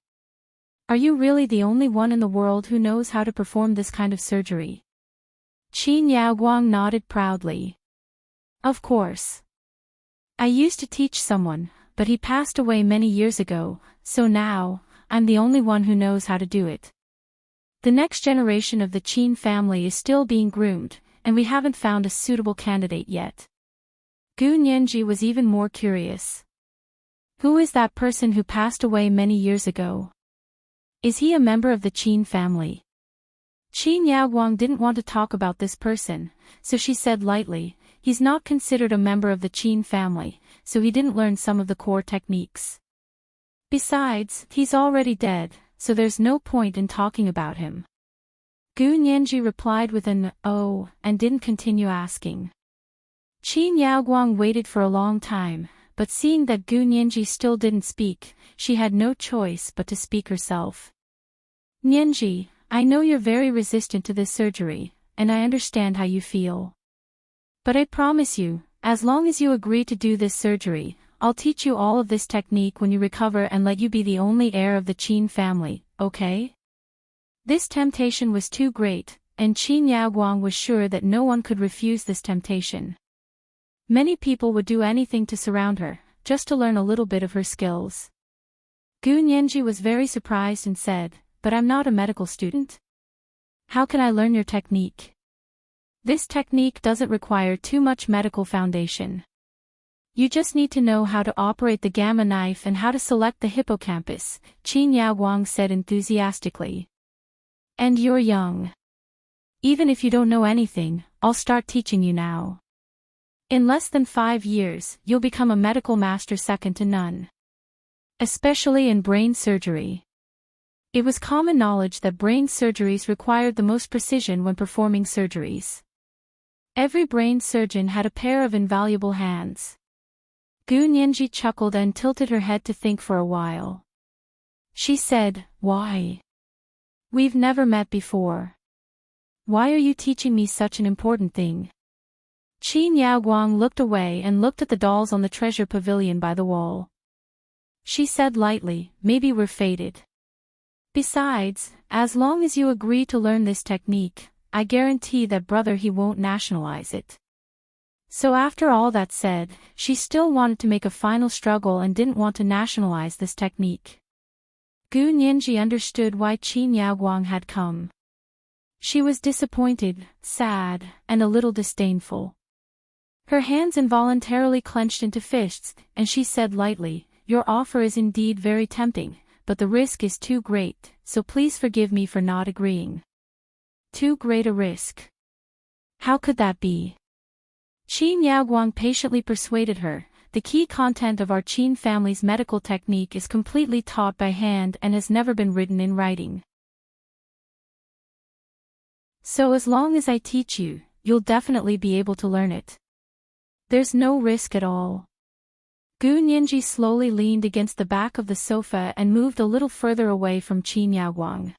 Are you really the only one in the world who knows how to perform this kind of surgery? Qin Yaoguang nodded proudly. Of course. I used to teach someone, but he passed away many years ago, so now, I'm the only one who knows how to do it. The next generation of the Qin family is still being groomed, and we haven't found a suitable candidate yet. Gu Nianji was even more curious. Who is that person who passed away many years ago? Is he a member of the Qin family? Qin Yaoguang didn't want to talk about this person, so she said lightly, He's not considered a member of the Qin family, so he didn't learn some of the core techniques. Besides, he's already dead, so there's no point in talking about him. Gu Nianji replied with an "oh" and didn't continue asking. Qin Yaoguang waited for a long time, but seeing that Gu Nianji still didn't speak, she had no choice but to speak herself. Nianji, I know you're very resistant to this surgery, and I understand how you feel. But I promise you, as long as you agree to do this surgery, I'll teach you all of this technique when you recover and let you be the only heir of the Qin family, okay? This temptation was too great, and Qin Yaoguang was sure that no one could refuse this temptation. Many people would do anything to surround her, just to learn a little bit of her skills. Gu Nianji was very surprised and said, But I'm not a medical student. How can I learn your technique? This technique doesn't require too much medical foundation. You just need to know how to operate the gamma knife and how to select the hippocampus, Qin Yaoguang said enthusiastically. And you're young. Even if you don't know anything, I'll start teaching you now. In less than 5 years, you'll become a medical master second to none. especially in brain surgery. It was common knowledge that brain surgeries required the most precision when performing surgeries. Every brain surgeon had a pair of invaluable hands. Gu Nianji chuckled and tilted her head to think for a while. She said, "Why? We've never met before. Why are you teaching me such an important thing?" Qin Yaoguang looked away and looked at the dolls on the treasure pavilion by the wall. She said lightly, "Maybe we're fated. Besides, as long as you agree to learn this technique, I guarantee that brother he won't nationalize it." So after all that said, she still wanted to make a final struggle and didn't want to nationalize this technique. Gu Nianji understood why Qin Yaoguang had come. She was disappointed, sad, and a little disdainful. Her hands involuntarily clenched into fists, and she said lightly, "Your offer is indeed very tempting, but the risk is too great, so please forgive me for not agreeing." Too great a risk? How could that be? Qin Yaoguang patiently persuaded her, "The key content of our Qin family's medical technique is completely taught by hand and has never been written in writing. So as long as I teach you, you'll definitely be able to learn it. There's no risk at all." Gu Nianji slowly leaned against the back of the sofa and moved a little further away from Qin Yaoguang.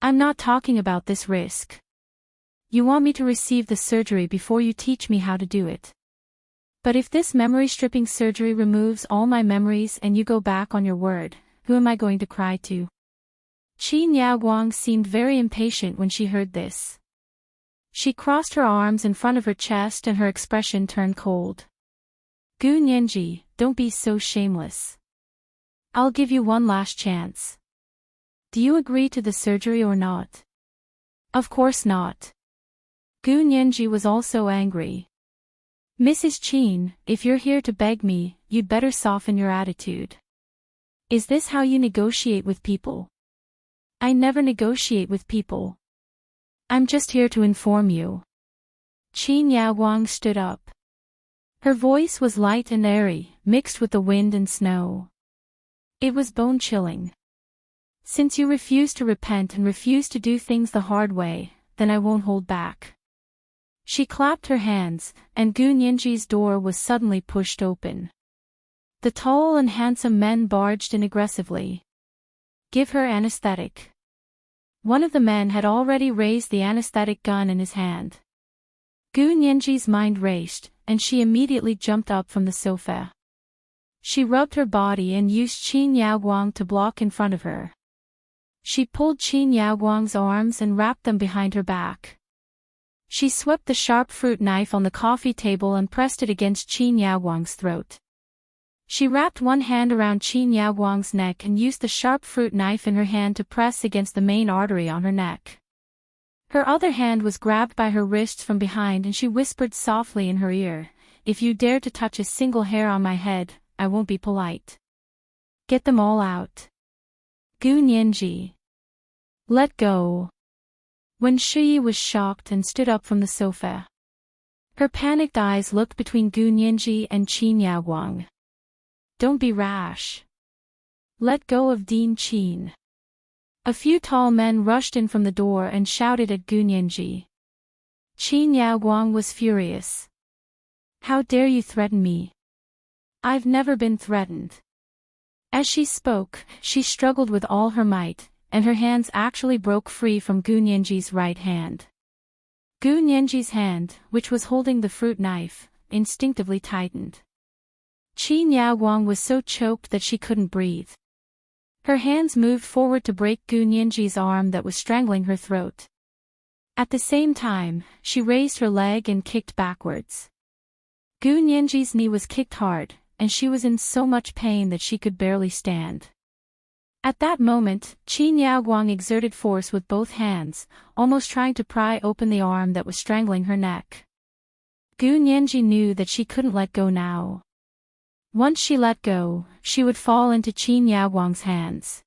"I'm not talking about this risk. You want me to receive the surgery before you teach me how to do it. But if this memory-stripping surgery removes all my memories and you go back on your word, who am I going to cry to?" Qin Yaoguang seemed very impatient when she heard this. She crossed her arms in front of her chest and her expression turned cold. "Gu Nianji, don't be so shameless. I'll give you one last chance. Do you agree to the surgery or not?" "Of course not." Gu Nianji was also angry. "Mrs. Qin, if you're here to beg me, you'd better soften your attitude. Is this how you negotiate with people?" "I never negotiate with people. I'm just here to inform you." Qin Yaoguang stood up. Her voice was light and airy, mixed with the wind and snow. It was bone-chilling. "Since you refuse to repent and refuse to do things the hard way, then I won't hold back." She clapped her hands, and Gu Nianji's door was suddenly pushed open. The tall and handsome men barged in aggressively. "Give her anesthetic." One of the men had already raised the anesthetic gun in his hand. Gu Nianji's mind raced, and she immediately jumped up from the sofa. She rubbed her body and used Qin Yaoguang to block in front of her. She pulled Qin Yaoguang's arms and wrapped them behind her back. She swept the sharp fruit knife on the coffee table and pressed it against Qin Yaoguang's throat. She wrapped one hand around Qin Yaoguang's neck and used the sharp fruit knife in her hand to press against the main artery on her neck. Her other hand was grabbed by her wrists from behind and she whispered softly in her ear, "If you dare to touch a single hair on my head, I won't be polite. Get them all out." "Gu Nianji. Let go." When Shiyi was shocked and stood up from the sofa. Her panicked eyes looked between Gu Nianji and Qin Yaoguang. "Don't be rash. Let go of Dean Qin." A few tall men rushed in from the door and shouted at Gu Nianji. Qin Yaoguang was furious. "How dare you threaten me? I've never been threatened." As she spoke, she struggled with all her might, and her hands actually broke free from Gu Nianji's right hand. Gu Nianji's hand, which was holding the fruit knife, instinctively tightened. Qin Yaoguang was so choked that she couldn't breathe. Her hands moved forward to break Gu Nianji's arm that was strangling her throat. At the same time, she raised her leg and kicked backwards. Gu Nianji's knee was kicked hard, and she was in so much pain that she could barely stand. At that moment, Qin Yaoguang exerted force with both hands, almost trying to pry open the arm that was strangling her neck. Gu Nianji knew that she couldn't let go now. Once she let go, she would fall into Qin Yaoguang's hands.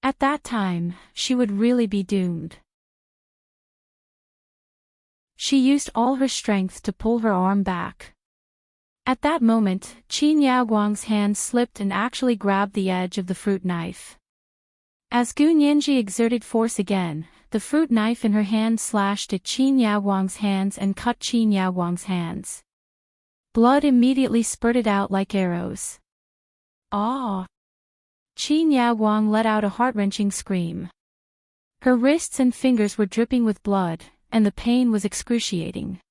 At that time, she would really be doomed. She used all her strength to pull her arm back. At that moment, Qin Yaoguang's hand slipped and actually grabbed the edge of the fruit knife. As Gu Nianji exerted force again, the fruit knife in her hand slashed at Qin Yaoguang's hands and cut Qin Yaoguang's hands. Blood immediately spurted out like arrows. Ah! Qin Yaoguang let out a heart-wrenching scream. Her wrists and fingers were dripping with blood, and the pain was excruciating.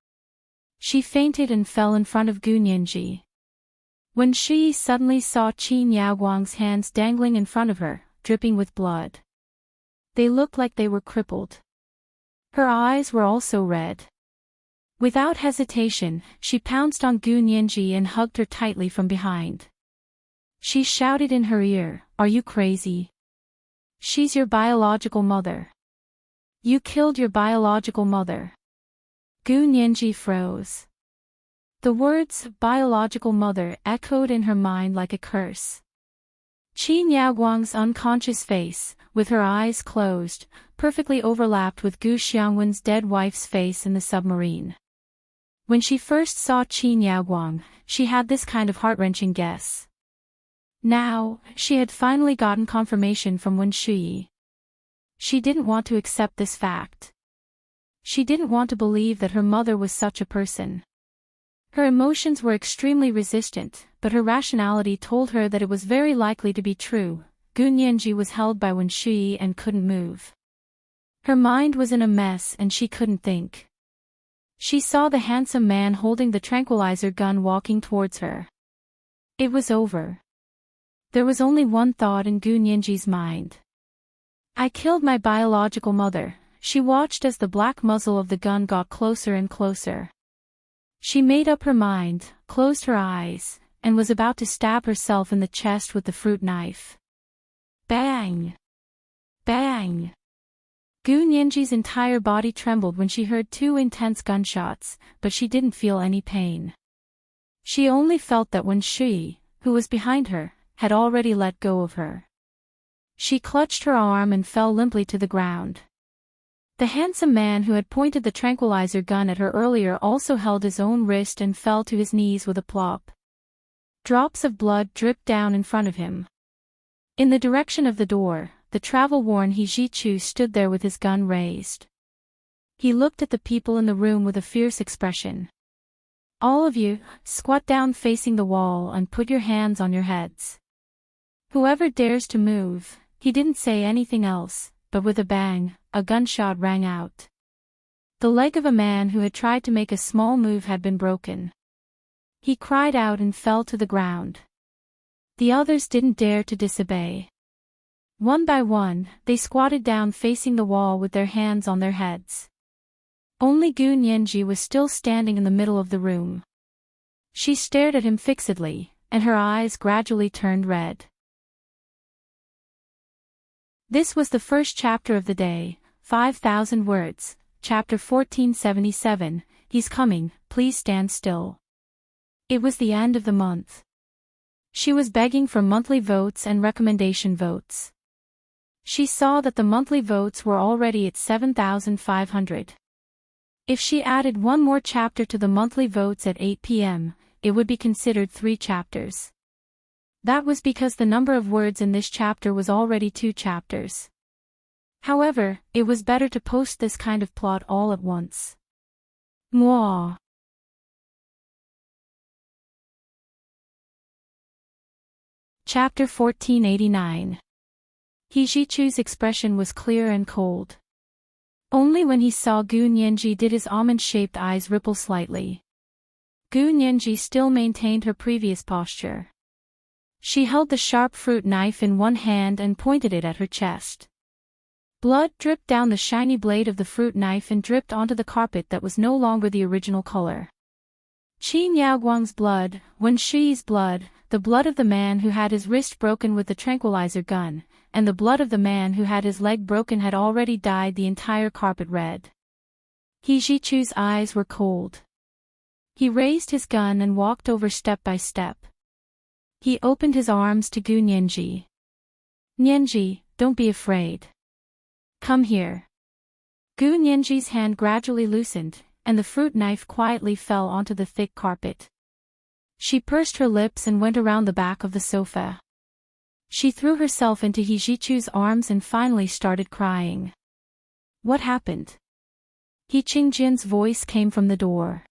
She fainted and fell in front of Gu Nianji. When she suddenly saw Qin Yaoguang's hands dangling in front of her, dripping with blood. They looked like they were crippled. Her eyes were also red. Without hesitation, she pounced on Gu Nianji and hugged her tightly from behind. She shouted in her ear, "Are you crazy? She's your biological mother. You killed your biological mother." Gu Nianji froze. The words, biological mother, echoed in her mind like a curse. Qin Yaoguang's unconscious face, with her eyes closed, perfectly overlapped with Gu Xiangwen's dead wife's face in the submarine. When she first saw Qin Yaoguang, she had this kind of heart-wrenching guess. Now, she had finally gotten confirmation from Wen Shuyi. She didn't want to accept this fact. She didn't want to believe that her mother was such a person. Her emotions were extremely resistant, but her rationality told her that it was very likely to be true. Gu Nianji was held by Wen Shuyi and couldn't move. Her mind was in a mess and she couldn't think. She saw the handsome man holding the tranquilizer gun walking towards her. It was over. There was only one thought in Gu Nianji's mind. I killed my biological mother. She watched as the black muzzle of the gun got closer and closer. She made up her mind, closed her eyes, and was about to stab herself in the chest with the fruit knife. Bang! Bang! Gu Nianji's entire body trembled when she heard two intense gunshots, but she didn't feel any pain. She only felt that Wen Shuyi, who was behind her, had already let go of her. She clutched her arm and fell limply to the ground. The handsome man who had pointed the tranquilizer gun at her earlier also held his own wrist and fell to his knees with a plop. Drops of blood dripped down in front of him. In the direction of the door, the travel-worn He Jichu stood there with his gun raised. He looked at the people in the room with a fierce expression. All of you, squat down facing the wall and put your hands on your heads. Whoever dares to move. He didn't say anything else, but with a bang, a gunshot rang out. The leg of a man who had tried to make a small move had been broken. He cried out and fell to the ground. The others didn't dare to disobey. One by one, they squatted down facing the wall with their hands on their heads. Only Gu Nianji was still standing in the middle of the room. She stared at him fixedly, and her eyes gradually turned red. This was the first chapter of the day, 5,000 words, chapter 1477, He's coming, please stand still. It was the end of the month. She was begging for monthly votes and recommendation votes. She saw that the monthly votes were already at 7,500. If she added one more chapter to the monthly votes at 8 p.m., it would be considered 3 chapters. That was because the number of words in this chapter was already 2 chapters. However, it was better to post this kind of plot all at once. Mwah. Chapter 1489. He Jichu's expression was clear and cold. Only when he saw Gu Nianji did his almond-shaped eyes ripple slightly. Gu Nianji still maintained her previous posture. She held the sharp fruit knife in one hand and pointed it at her chest. Blood dripped down the shiny blade of the fruit knife and dripped onto the carpet that was no longer the original color. Qin Yaoguang's blood, Wen Shuyi's blood, the blood of the man who had his wrist broken with the tranquilizer gun, and the blood of the man who had his leg broken had already dyed the entire carpet red. He Jichu's eyes were cold. He raised his gun and walked over step by step. He opened his arms to Gu Nianji. Nianji, don't be afraid. Come here. Gu Nianji's hand gradually loosened, and the fruit knife quietly fell onto the thick carpet. She pursed her lips and went around the back of the sofa. She threw herself into He Jichu's arms and finally started crying. What happened? He Qingjin's voice came from the door.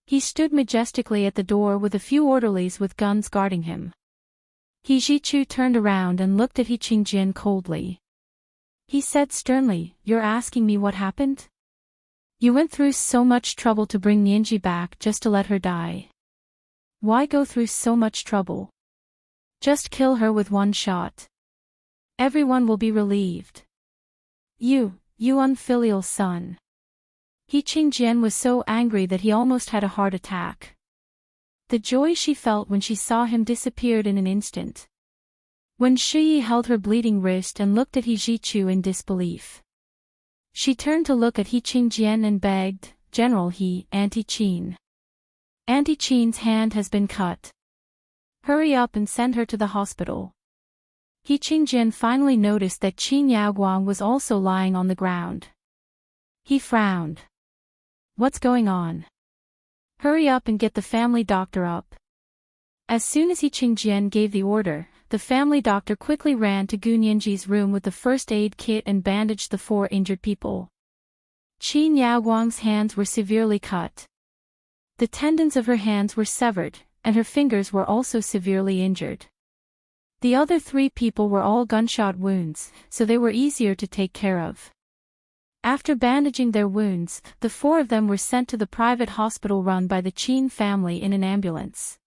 He stood majestically at the door with a few orderlies with guns guarding him. He Jichu turned around and looked at He Qingjin coldly. He said sternly, "You're asking me what happened? You went through so much trouble to bring Nianji back just to let her die. Why go through so much trouble? Just kill her with one shot. Everyone will be relieved. You unfilial son." He Qingjin was so angry that he almost had a heart attack. The joy she felt when she saw him disappeared in an instant. When Shiyi held her bleeding wrist and looked at He Jichu in disbelief. She turned to look at He Qingjin and begged, "General He, Auntie Qin. Auntie Qin's hand has been cut. Hurry up and send her to the hospital." He Qingjin finally noticed that Qin Yaoguang was also lying on the ground. He frowned. "What's going on? Hurry up and get the family doctor up." As soon as He Qingjin gave the order, the family doctor quickly ran to Gu Nianji's room with the first aid kit and bandaged the 4 injured people. Qin Yaoguang's hands were severely cut. The tendons of her hands were severed, and her fingers were also severely injured. The other 3 people were all gunshot wounds, so they were easier to take care of. After bandaging their wounds, the 4 of them were sent to the private hospital run by the Qin family in an ambulance.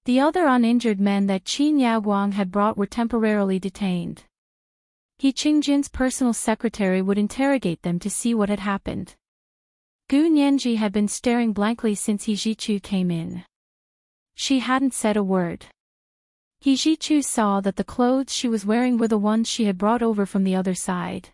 The other uninjured men that Qin Yaoguang had brought were temporarily detained. He Qingjin's personal secretary would interrogate them to see what had happened. Gu Nianji had been staring blankly since He Jichu came in. She hadn't said a word. He Jichu saw that the clothes she was wearing were the ones she had brought over from the other side.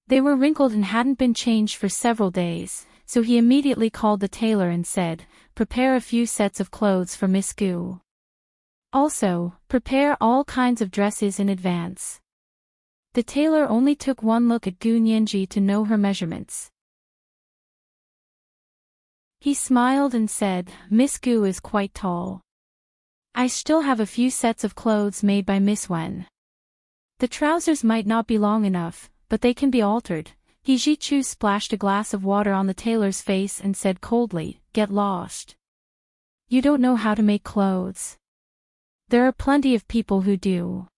They were wrinkled and hadn't been changed for several days, so he immediately called the tailor and said, "Prepare a few sets of clothes for Miss Gu. Also, prepare all kinds of dresses in advance." The tailor only took one look at Gu Nianji to know her measurements. He smiled and said, "Miss Gu is quite tall. I still have a few sets of clothes made by Miss Wen. The trousers might not be long enough, but they can be altered." He Jichu splashed a glass of water on the tailor's face and said coldly, "Get lost. You don't know how to make clothes. There are plenty of people who do."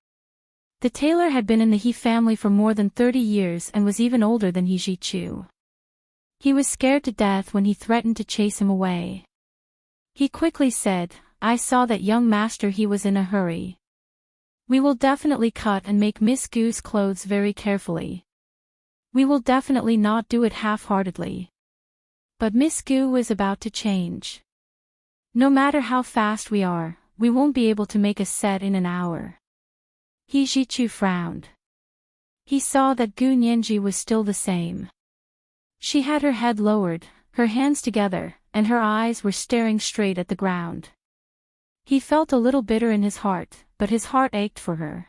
The tailor had been in the He family for more than 30 years and was even older than He Jichu. He was scared to death when he threatened to chase him away. He quickly said, "I saw that young master, he was in a hurry. We will definitely cut and make Miss Gu's clothes very carefully. We will definitely not do it half-heartedly. But Miss Gu is about to change. No matter how fast we are, we won't be able to make a set in an hour." He Jichu frowned. He saw that Gu Nianji was still the same. She had her head lowered, her hands together, and her eyes were staring straight at the ground. He felt a little bitter in his heart, but his heart ached for her.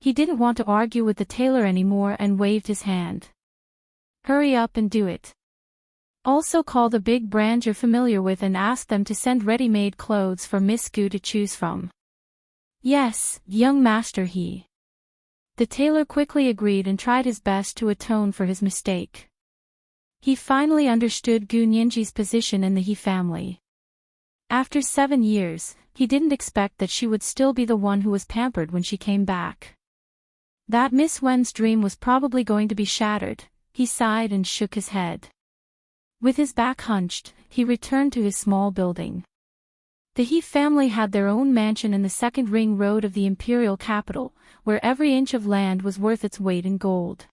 He didn't want to argue with the tailor anymore and waved his hand. "Hurry up and do it. Also call the big brand you're familiar with and ask them to send ready-made clothes for Miss Gu to choose from." "Yes, young master." The tailor quickly agreed and tried his best to atone for his mistake. He finally understood Gu Nianji's position in the He family. After 7 years, he didn't expect that she would still be the one who was pampered when she came back. That Miss Wen's dream was probably going to be shattered. He sighed and shook his head. With his back hunched, he returned to his small building. The He family had their own mansion in the second ring road of the imperial capital, where every inch of land was worth its weight in gold.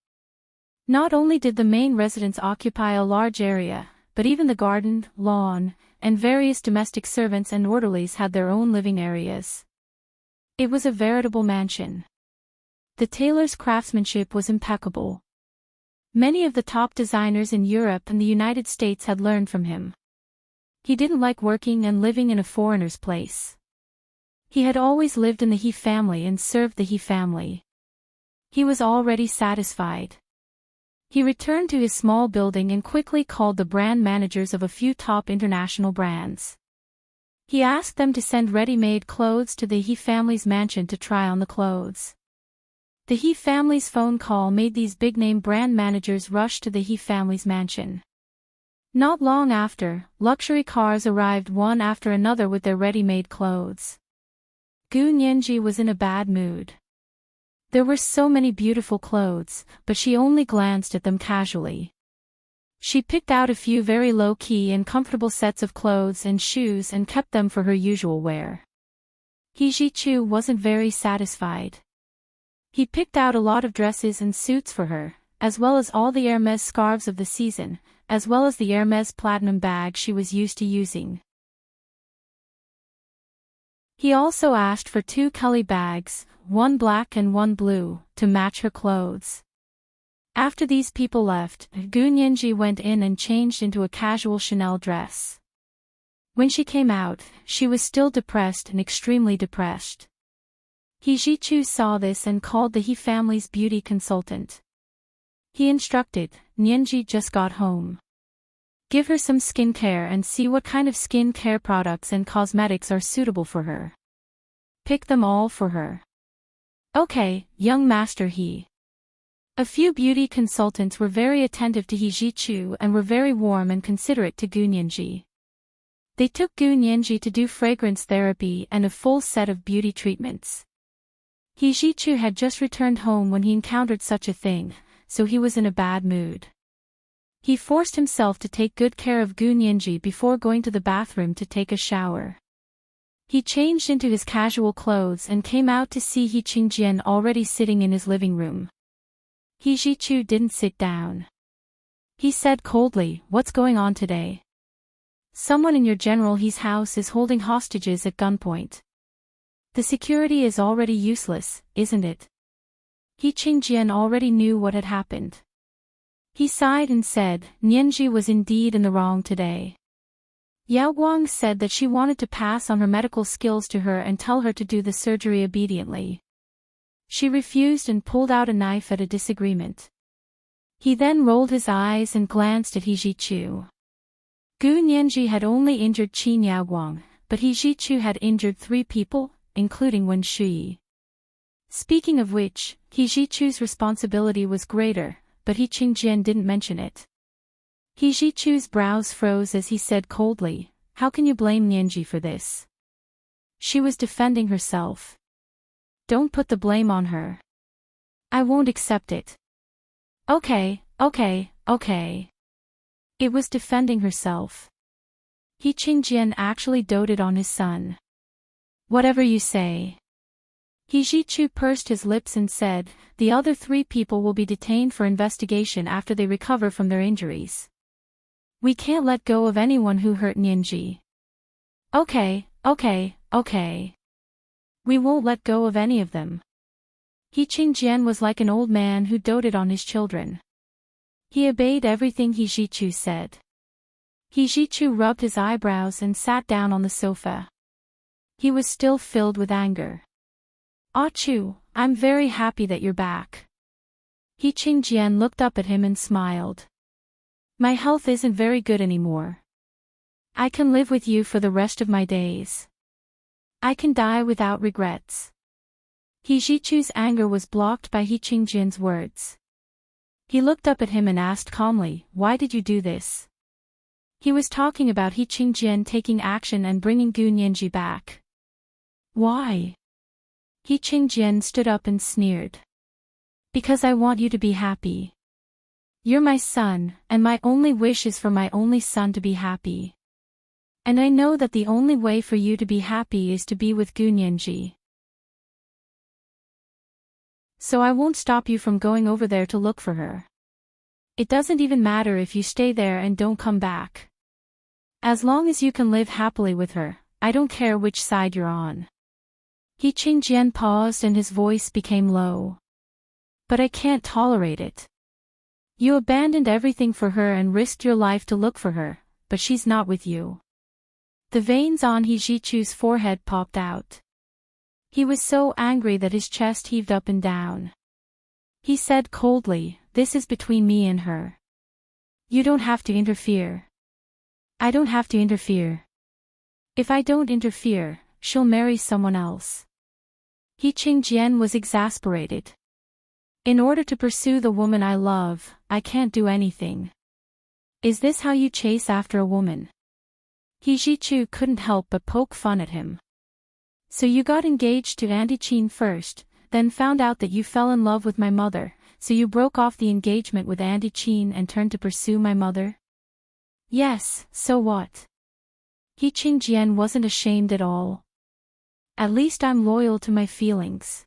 Not only did the main residence occupy a large area, but even the garden, lawn, and various domestic servants and orderlies had their own living areas. It was a veritable mansion. The tailor's craftsmanship was impeccable. Many of the top designers in Europe and the United States had learned from him. He didn't like working and living in a foreigner's place. He had always lived in the He family and served the He family. He was already satisfied. He returned to his small building and quickly called the brand managers of a few top international brands. He asked them to send ready-made clothes to the He family's mansion to try on the clothes. The He family's phone call made these big-name brand managers rush to the He family's mansion. Not long after, luxury cars arrived one after another with their ready-made clothes. Gu Nianji was in a bad mood. There were so many beautiful clothes, but she only glanced at them casually. She picked out a few very low-key and comfortable sets of clothes and shoes and kept them for her usual wear. He Ji-chu wasn't very satisfied. He picked out a lot of dresses and suits for her, as well as all the Hermes scarves of the season, as well as the Hermes platinum bag she was used to using. He also asked for 2 Kelly bags, one black and one blue, to match her clothes. After these people left, Gu Nianji went in and changed into a casual Chanel dress. When she came out, she was still depressed and extremely depressed. He Ji-chu saw this and called the He family's beauty consultant. He instructed, Nianji just got home. Give her some skincare and see what kind of skin care products and cosmetics are suitable for her. Pick them all for her. Okay, young master He. A few beauty consultants were very attentive to He Ji-chu and were very warm and considerate to Gu Nianji. They took Gu Nianji to do fragrance therapy and a full set of beauty treatments. He Ji-chu had just returned home when he encountered such a thing, so he was in a bad mood. He forced himself to take good care of Gu Nianji before going to the bathroom to take a shower. He changed into his casual clothes and came out to see He Qingjian already sitting in his living room. He Ji-chu didn't sit down. He said coldly, "What's going on today? Someone in your General He's house is holding hostages at gunpoint. The security is already useless, isn't it?" He Qingjian already knew what had happened. He sighed and said, Nianji was indeed in the wrong today. Yao Guang said that she wanted to pass on her medical skills to her and tell her to do the surgery obediently. She refused and pulled out a knife at a disagreement. He then rolled his eyes and glanced at He Ji-chu. Gu Nianji had only injured Qin Yaoguang, but He Ji-chu had injured 3 people, including Wen Shui. Speaking of which, He Ji-chu's responsibility was greater, but He Qingjian didn't mention it. He Ji-chu's brows froze as he said coldly, "How can you blame Nianji for this? She was defending herself. Don't put the blame on her. I won't accept it." Okay. It was defending herself. He Qingjian actually doted on his son. Whatever you say. He Ji-chu pursed his lips and said, "The other 3 people will be detained for investigation after they recover from their injuries. We can't let go of anyone who hurt Nianji." Okay. We won't let go of any of them." He Qingjian was like an old man who doted on his children. He obeyed everything He Ji-chu said. He Ji-chu rubbed his eyebrows and sat down on the sofa. He was still filled with anger. "Ah Chu, I'm very happy that you're back." He Qingjian looked up at him and smiled. "My health isn't very good anymore. I can live with you for the rest of my days. I can die without regrets." He Ji-chu's anger was blocked by He Qingjian's words. He looked up at him and asked calmly, "Why did you do this?" He was talking about He Qingjian taking action and bringing Gu Nianji back. "Why?" He Qingjian stood up and sneered. "Because I want you to be happy. You're my son, and my only wish is for my only son to be happy. And I know that the only way for you to be happy is to be with Gu Nianji. So I won't stop you from going over there to look for her. It doesn't even matter if you stay there and don't come back. As long as you can live happily with her, I don't care which side you're on." He Qingjian paused and his voice became low. "But I can't tolerate it. You abandoned everything for her and risked your life to look for her, but she's not with you." The veins on He Ji-chu's forehead popped out. He was so angry that his chest heaved up and down. He said coldly, "This is between me and her. You don't have to interfere." "I don't have to interfere." If I don't interfere, she'll marry someone else. He Qingjian was exasperated. In order to pursue the woman I love, I can't do anything. Is this how you chase after a woman? He Jichu couldn't help but poke fun at him. So you got engaged to Auntie Qin first, then found out that you fell in love with my mother, so you broke off the engagement with Auntie Qin and turned to pursue my mother? Yes, so what? He Qingjian wasn't ashamed at all. At least I'm loyal to my feelings.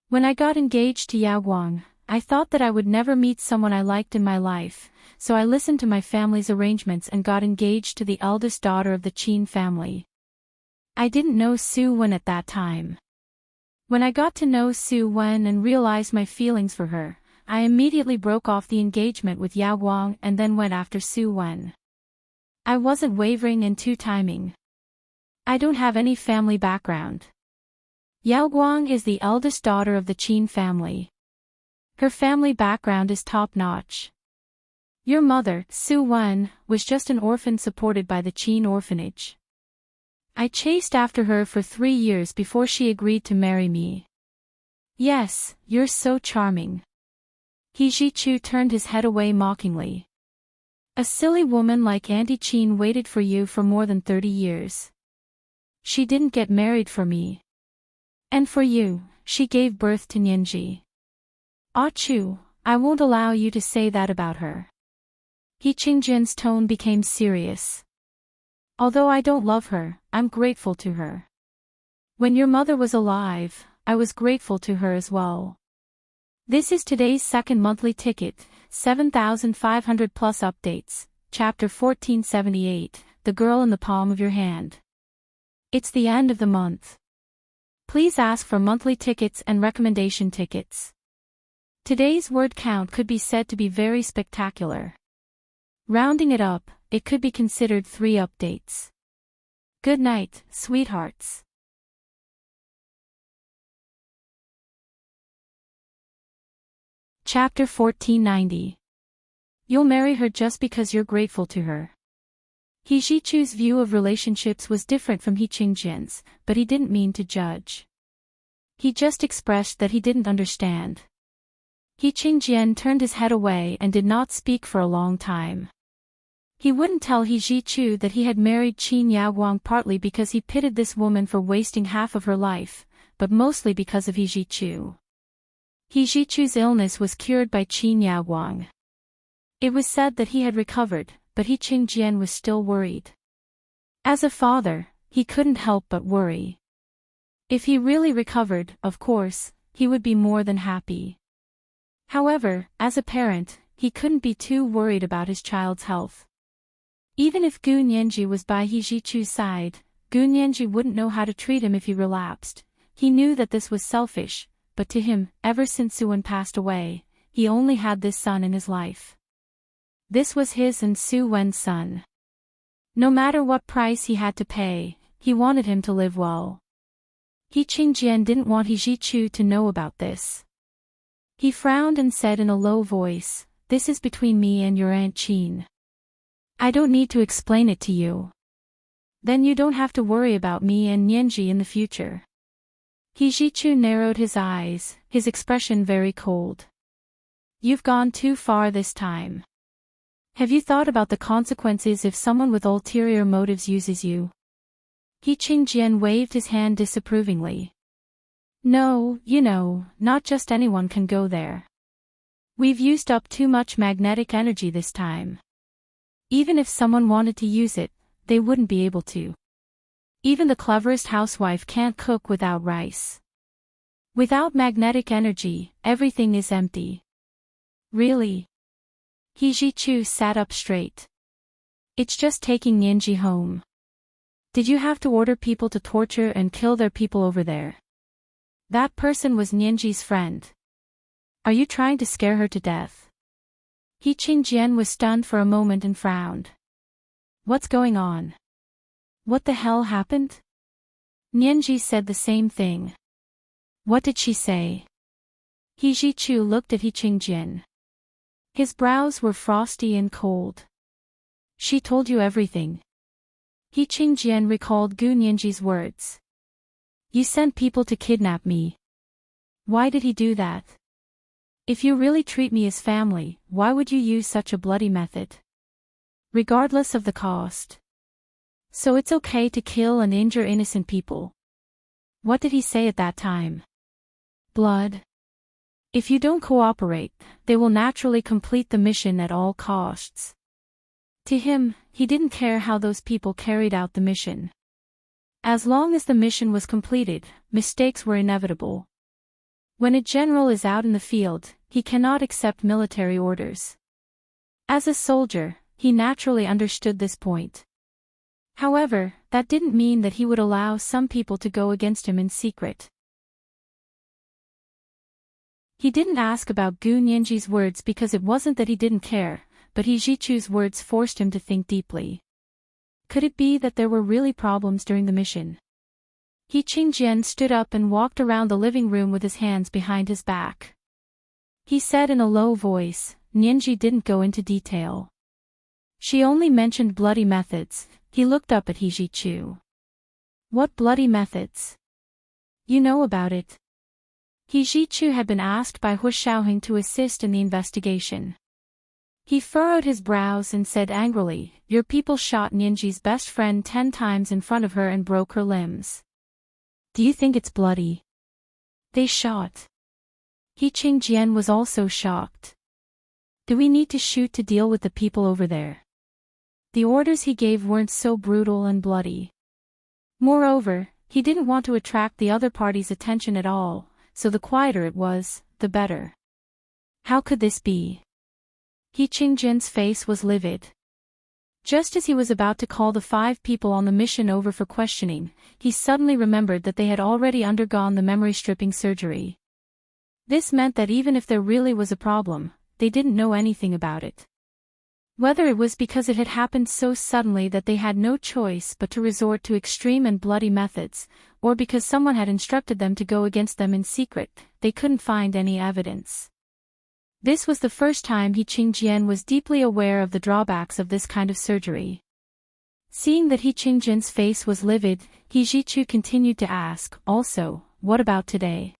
When I got engaged to Yao Guang, I thought that I would never meet someone I liked in my life, so I listened to my family's arrangements and got engaged to the eldest daughter of the Qin family. I didn't know Su Wen at that time. When I got to know Su Wen and realized my feelings for her, I immediately broke off the engagement with Yao Guang and then went after Su Wen. I wasn't wavering and two-timing. I don't have any family background. Yao Guang is the eldest daughter of the Qin family. Her family background is top-notch. Your mother, Su Wen, was just an orphan supported by the Qin orphanage. I chased after her for 3 years before she agreed to marry me. Yes, you're so charming. He Jichu turned his head away mockingly. A silly woman like Auntie Qin waited for you for more than 30 years. She didn't get married for me. And for you, she gave birth to Nianji. Ah Chu, I won't allow you to say that about her. He Qingjian's tone became serious. Although I don't love her, I'm grateful to her. When your mother was alive, I was grateful to her as well. This is today's second monthly ticket, 7,500 plus updates, Chapter 1478, The Girl in the Palm of Your Hand. It's the end of the month. Please ask for monthly tickets and recommendation tickets. Today's word count could be said to be very spectacular. Rounding it up, it could be considered 3 updates. Good night, sweethearts. Chapter 1490. You'll marry her just because you're grateful to her. He Jichu's view of relationships was different from He Qingjian's, but he didn't mean to judge. He just expressed that he didn't understand. He Qingjian turned his head away and did not speak for a long time. He wouldn't tell He Jichu that he had married Qin Yaoguang partly because he pitied this woman for wasting half of her life, but mostly because of He Jichu. He Jichu's illness was cured by Qin Yaoguang. It was said that he had recovered, but He Qingjian was still worried. As a father, he couldn't help but worry. If he really recovered, of course, he would be more than happy. However, as a parent, he couldn't be too worried about his child's health. Even if Gu Nianji was by He Jichu's side, Gu Nianji wouldn't know how to treat him if he relapsed. He knew that this was selfish, but to him, ever since Su Wen passed away, he only had this son in his life. This was his and Su Wen's son. No matter what price he had to pay, he wanted him to live well. He Qingjian didn't want He Jichu to know about this. He frowned and said in a low voice, "This is between me and your Aunt Qin. I don't need to explain it to you. Then you don't have to worry about me and Nianji in the future." He Jichu narrowed his eyes, his expression very cold. "You've gone too far this time. Have you thought about the consequences if someone with ulterior motives uses you?" He Qingjian waved his hand disapprovingly. "No, not just anyone can go there. We've used up too much magnetic energy this time. Even if someone wanted to use it, they wouldn't be able to. Even the cleverest housewife can't cook without rice. Without magnetic energy, everything is empty." "Really?" He Jichu sat up straight. "It's just taking Nianji home. Did you have to order people to torture and kill their people over there? That person was Nianji's friend. Are you trying to scare her to death?" He Qingjian was stunned for a moment and frowned. "What's going on? What the hell happened?" Nianji said the same thing. "What did she say?" He Jichu looked at He Qingjian. His brows were frosty and cold. "She told you everything. He Qingjian recalled Gu Nianji's words. You sent people to kidnap me. Why did he do that? If you really treat me as family, why would you use such a bloody method? Regardless of the cost. So it's okay to kill and injure innocent people. What did he say at that time? Blood. If you don't cooperate, they will naturally complete the mission at all costs. To him, he didn't care how those people carried out the mission. As long as the mission was completed, mistakes were inevitable. When a general is out in the field, he cannot accept military orders. As a soldier, he naturally understood this point. However, that didn't mean that he would allow some people to go against him in secret. He didn't ask about Gu Nianji's words because it wasn't that he didn't care, but He Jichu's words forced him to think deeply. Could it be that there were really problems during the mission? He Qingjian stood up and walked around the living room with his hands behind his back. He said in a low voice, Nianji didn't go into detail. She only mentioned bloody methods. He looked up at He Jichu. What bloody methods? You know about it. He Jichu had been asked by Hu Xiaoheng to assist in the investigation. He furrowed his brows and said angrily, your people shot Nianji's best friend 10 times in front of her and broke her limbs. Do you think it's bloody? They shot. He Qingjian was also shocked. Do we need to shoot to deal with the people over there? The orders he gave weren't so brutal and bloody. Moreover, he didn't want to attract the other party's attention at all, so the quieter it was, the better. How could this be? He Qingjian's face was livid. Just as he was about to call the 5 people on the mission over for questioning, he suddenly remembered that they had already undergone the memory stripping surgery. This meant that even if there really was a problem, they didn't know anything about it. Whether it was because it had happened so suddenly that they had no choice but to resort to extreme and bloody methods, or because someone had instructed them to go against them in secret, they couldn't find any evidence. This was the first time He Qingjian was deeply aware of the drawbacks of this kind of surgery. Seeing that He Qingjian's face was livid, He Jichu continued to ask, also, what about today?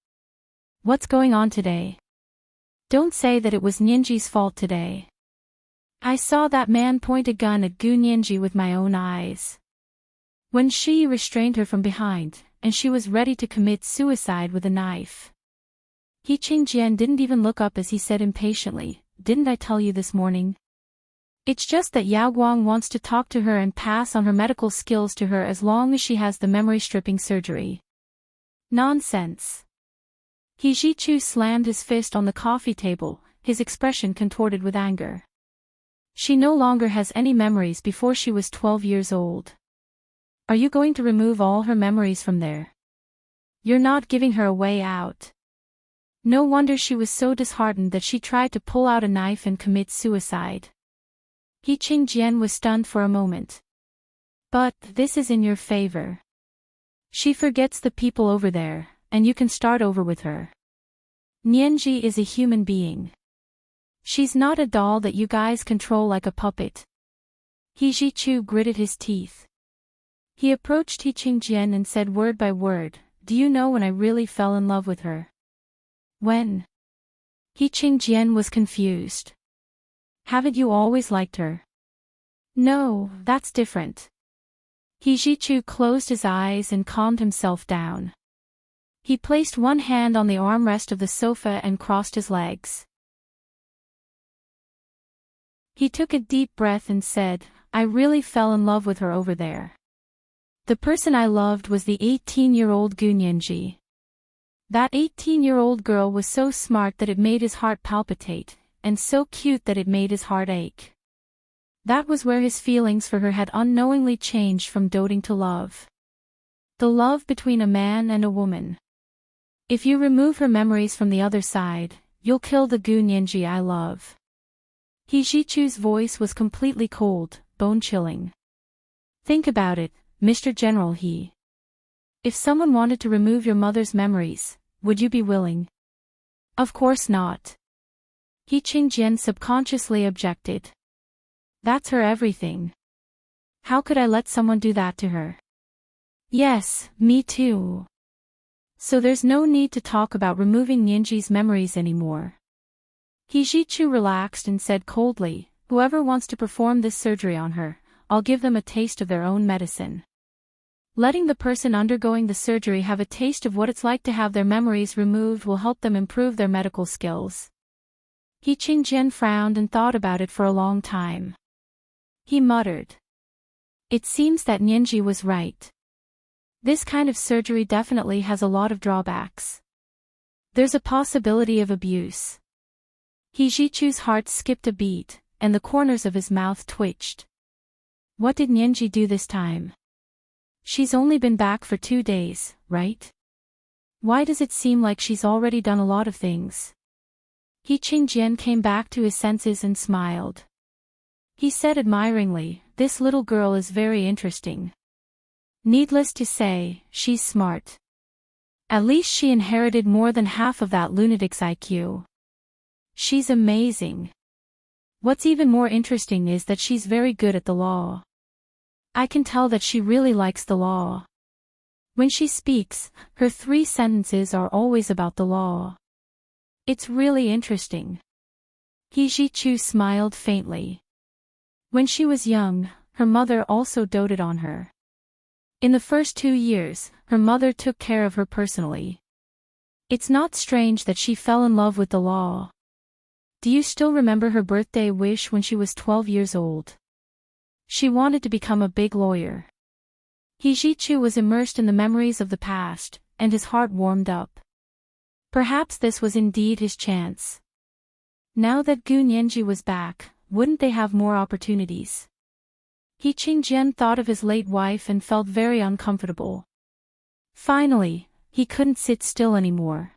What's going on today? Don't say that it was Nianji's fault today. I saw that man point a gun at Gu Nianji with my own eyes. When she restrained her from behind, and she was ready to commit suicide with a knife. He Qingjian didn't even look up as he said impatiently, didn't I tell you this morning? It's just that Yao Guang wants to talk to her and pass on her medical skills to her as long as she has the memory stripping surgery. Nonsense. He Jichu slammed his fist on the coffee table, his expression contorted with anger. She no longer has any memories before she was 12 years old. Are you going to remove all her memories from there? You're not giving her a way out. No wonder she was so disheartened that she tried to pull out a knife and commit suicide. He Qingjian was stunned for a moment. But this is in your favor. She forgets the people over there, and you can start over with her. Nianji is a human being. She's not a doll that you guys control like a puppet. He Jichu gritted his teeth. He approached He Qingjian and said word by word, do you know when I really fell in love with her? When? He Qingjian was confused. Haven't you always liked her? No, that's different. He Jichu closed his eyes and calmed himself down. He placed one hand on the armrest of the sofa and crossed his legs. He took a deep breath and said, I really fell in love with her over there. The person I loved was the 18-year-old Gu Nianji. That 18-year-old girl was so smart that it made his heart palpitate, and so cute that it made his heart ache. That was where his feelings for her had unknowingly changed from doting to love. The love between a man and a woman. If you remove her memories from the other side, you'll kill the Gu Nianji I love. He Jichu's voice was completely cold, bone-chilling. Think about it, Mr. General He. If someone wanted to remove your mother's memories, would you be willing? Of course not. He Qingjian subconsciously objected. That's her everything. How could I let someone do that to her? Yes, me too. So there's no need to talk about removing Nianji's memories anymore. Hijichu relaxed and said coldly, whoever wants to perform this surgery on her, I'll give them a taste of their own medicine. Letting the person undergoing the surgery have a taste of what it's like to have their memories removed will help them improve their medical skills. Qingjian frowned and thought about it for a long time. He muttered. It seems that Nianji was right. This kind of surgery definitely has a lot of drawbacks. There's a possibility of abuse. Hijichu's heart skipped a beat, and the corners of his mouth twitched. What did Nianji do this time? She's only been back for 2 days, right? Why does it seem like she's already done a lot of things? Qingjian came back to his senses and smiled. He said admiringly, this little girl is very interesting. Needless to say, she's smart. At least she inherited more than half of that lunatic's IQ. She's amazing. What's even more interesting is that she's very good at the law. I can tell that she really likes the law. When she speaks, her 3 sentences are always about the law. It's really interesting. Hijichu smiled faintly. When she was young, her mother also doted on her. In the first 2 years, her mother took care of her personally. It's not strange that she fell in love with the law. Do you still remember her birthday wish when she was 12 years old? She wanted to become a big lawyer. Hijichu was immersed in the memories of the past, and his heart warmed up. Perhaps this was indeed his chance. Now that Gu Nianji was back, wouldn't they have more opportunities? Qingjian thought of his late wife and felt very uncomfortable. Finally, he couldn't sit still anymore.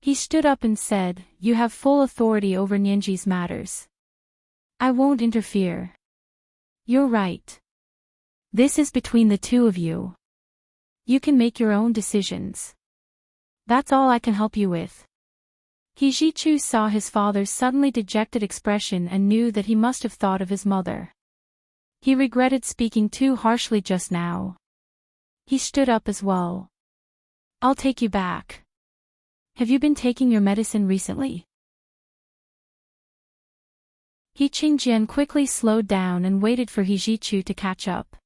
He stood up and said, "You have full authority over Nianji's matters. I won't interfere." "You're right. This is between the 2 of you. You can make your own decisions. That's all I can help you with." Hijichu saw his father's suddenly dejected expression and knew that he must have thought of his mother. He regretted speaking too harshly just now. He stood up as well. "I'll take you back. Have you been taking your medicine recently?" Qingjian quickly slowed down and waited for Hijichu to catch up.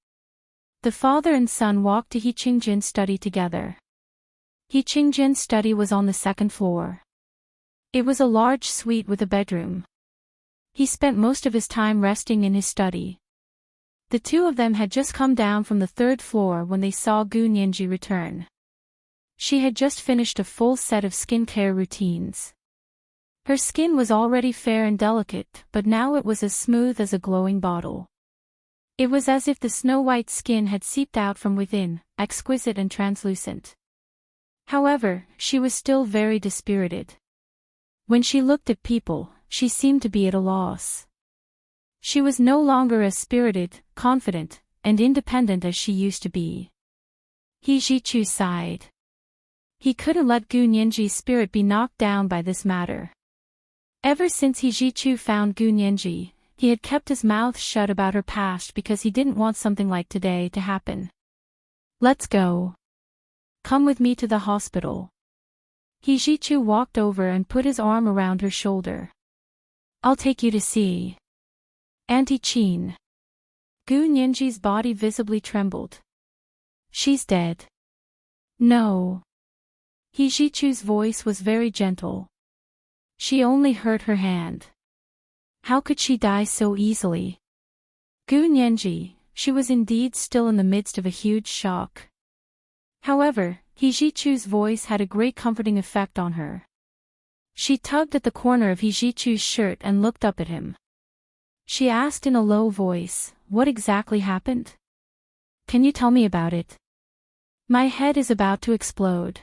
The father and son walked to Qingjian's study together. Qingjian's study was on the 2nd floor. It was a large suite with a bedroom. He spent most of his time resting in his study. The 2 of them had just come down from the 3rd floor when they saw Gu Nianji return. She had just finished a full set of skincare routines. Her skin was already fair and delicate, but now it was as smooth as a glowing bottle. It was as if the snow-white skin had seeped out from within, exquisite and translucent. However, she was still very dispirited. When she looked at people, she seemed to be at a loss. She was no longer as spirited, confident, and independent as she used to be. Hijichu sighed. He couldn't let Gu Nianji's spirit be knocked down by this matter. Ever since Hijichu found Gu Nianji, he had kept his mouth shut about her past because he didn't want something like today to happen. "Let's go. Come with me to the hospital." Hijichu walked over and put his arm around her shoulder. "I'll take you to see Auntie Qin." Gu Nianji's body visibly trembled. "She's dead." "No." Hijichu's voice was very gentle. "She only hurt her hand. How could she die so easily?" Gu Nianji, she was indeed still in the midst of a huge shock. However, Hijichu's voice had a great comforting effect on her. She tugged at the corner of Hijichu's shirt and looked up at him. She asked in a low voice, "What exactly happened? Can you tell me about it? My head is about to explode."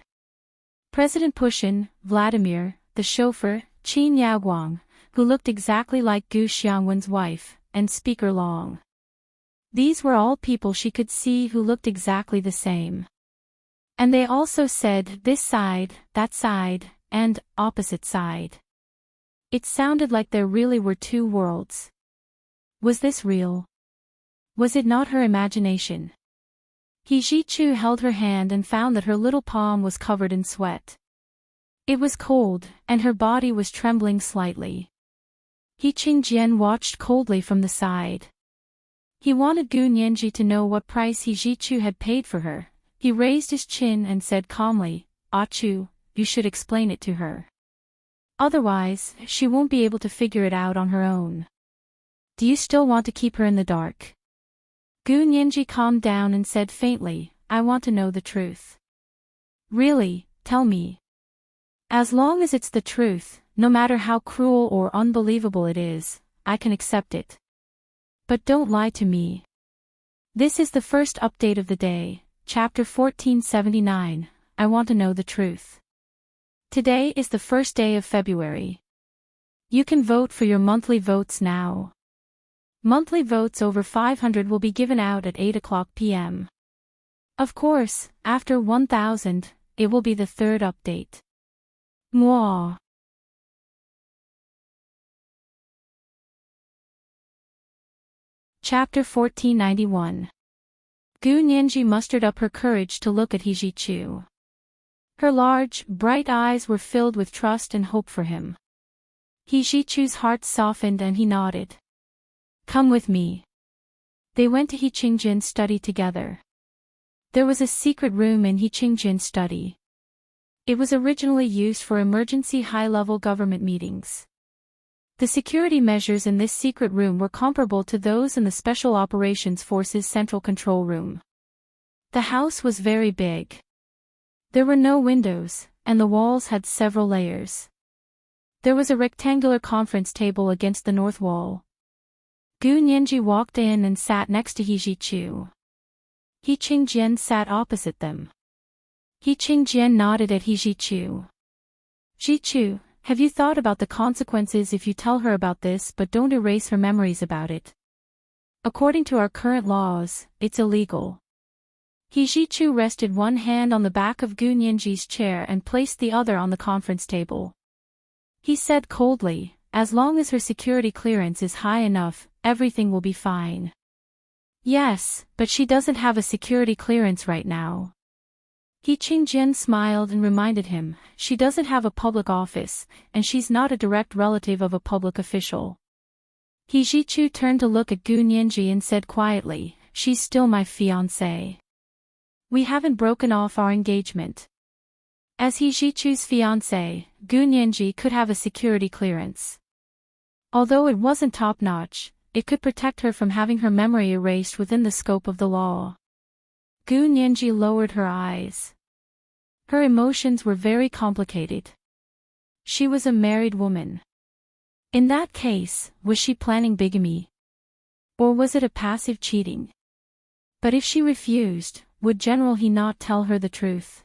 President Pushin, Vladimir, the chauffeur, Qin Yaoguang, who looked exactly like Gu Xiangwen's wife, and Speaker Long. These were all people she could see who looked exactly the same. And they also said this side, that side, and opposite side. It sounded like there really were 2 worlds. Was this real? Was it not her imagination? He Ji-chu held her hand and found that her little palm was covered in sweat. It was cold, and her body was trembling slightly. He Qingjian watched coldly from the side. He wanted Gu Nianji to know what price He Ji-chu had paid for her. He raised his chin and said calmly, "Ah-chu, you should explain it to her. Otherwise, she won't be able to figure it out on her own. Do you still want to keep her in the dark?" Gu Nianji calmed down and said faintly, "I want to know the truth." "Really, tell me. As long as it's the truth, no matter how cruel or unbelievable it is, I can accept it. But don't lie to me." This is the first update of the day, chapter 1479, I want to know the truth. Today is the first day of February. You can vote for your monthly votes now. Monthly votes over 500 will be given out at 8 o'clock p.m. Of course, after 1000, it will be the third update. Mwah. Chapter 1491. Gu Nianji mustered up her courage to look at He Ji-chu. Her large, bright eyes were filled with trust and hope for him. He Ji-chu's heart softened and he nodded. "Come with me." They went to He Qingjian's study together. There was a secret room in He Qingjian's study. It was originally used for emergency high-level government meetings. The security measures in this secret room were comparable to those in the Special Operations Force's central control room. The house was very big. There were no windows, and the walls had several layers. There was a rectangular conference table against the north wall. Gu Nianji walked in and sat next to He Ji-chu. He Qingjian sat opposite them. He Qingjian nodded at He Ji-chu. "Ji-chu, have you thought about the consequences if you tell her about this but don't erase her memories about it? According to our current laws, it's illegal." He Ji-chu rested one hand on the back of Gu Nianji's chair and placed the other on the conference table. He said coldly, "As long as her security clearance is high enough, everything will be fine." "Yes, but she doesn't have a security clearance right now." He Qingjian smiled and reminded him, "She doesn't have a public office, and she's not a direct relative of a public official." He Ji-chu turned to look at Gu Nianji and said quietly, "She's still my fiancée. We haven't broken off our engagement." As He Ji-chu's fiancé, Gu Nianji could have a security clearance. Although it wasn't top-notch, it could protect her from having her memory erased within the scope of the law. Gu Nianji lowered her eyes. Her emotions were very complicated. She was a married woman. In that case, was she planning bigamy? Or was it a passive cheating? But if she refused, would General He not tell her the truth?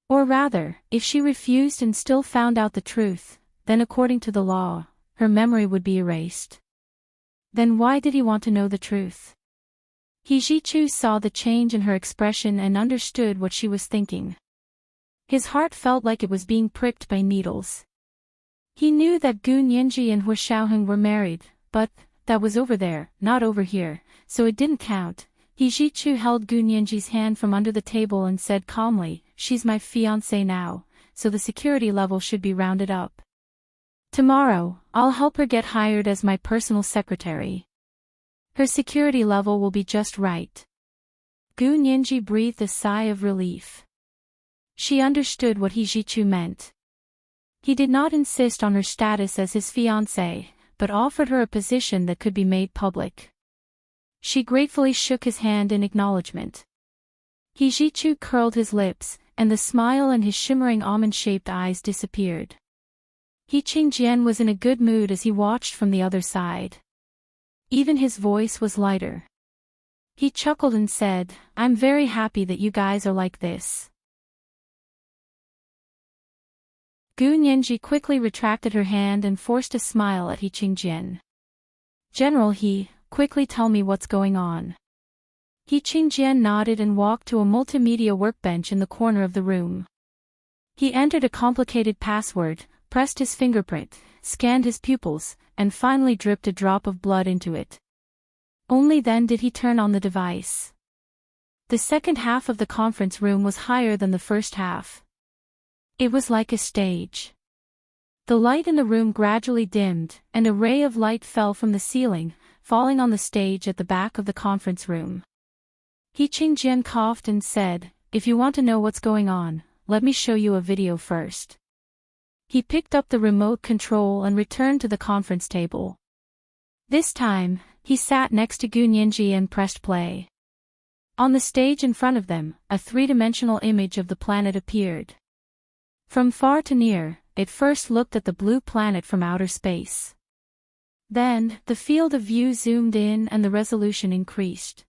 Or rather, if she refused and still found out the truth, then according to the law, her memory would be erased. Then why did he want to know the truth? He Ji-chu saw the change in her expression and understood what she was thinking. His heart felt like it was being pricked by needles. He knew that Gu Nianji and Hu Xiaoheng were married, but that was over there, not over here, so it didn't count. He Ji-chu held Gu Nianji's hand from under the table and said calmly, "She's my fiancée now, so the security level should be rounded up. Tomorrow, I'll help her get hired as my personal secretary. Her security level will be just right." Gu Nianji breathed a sigh of relief. She understood what He Ji-chu meant. He did not insist on her status as his fiancée, but offered her a position that could be made public. She gratefully shook his hand in acknowledgement. He Ji-chu curled his lips, and the smile in his shimmering almond-shaped eyes disappeared. He Qingjian was in a good mood as he watched from the other side. Even his voice was lighter. He chuckled and said, "I'm very happy that you guys are like this." Gu Nianji quickly retracted her hand and forced a smile at He Qingjian. "General He, quickly tell me what's going on." He Qingjian nodded and walked to a multimedia workbench in the corner of the room. He entered a complicated password, pressed his fingerprint, scanned his pupils, and finally dripped a drop of blood into it. Only then did he turn on the device. The second half of the conference room was higher than the first half. It was like a stage. The light in the room gradually dimmed, and a ray of light fell from the ceiling, falling on the stage at the back of the conference room. Qingjian coughed and said, "If you want to know what's going on, let me show you a video first." He picked up the remote control and returned to the conference table. This time, he sat next to Gunyinji and pressed play. On the stage in front of them, a three-dimensional image of the planet appeared. From far to near, it first looked at the blue planet from outer space. Then, the field of view zoomed in and the resolution increased.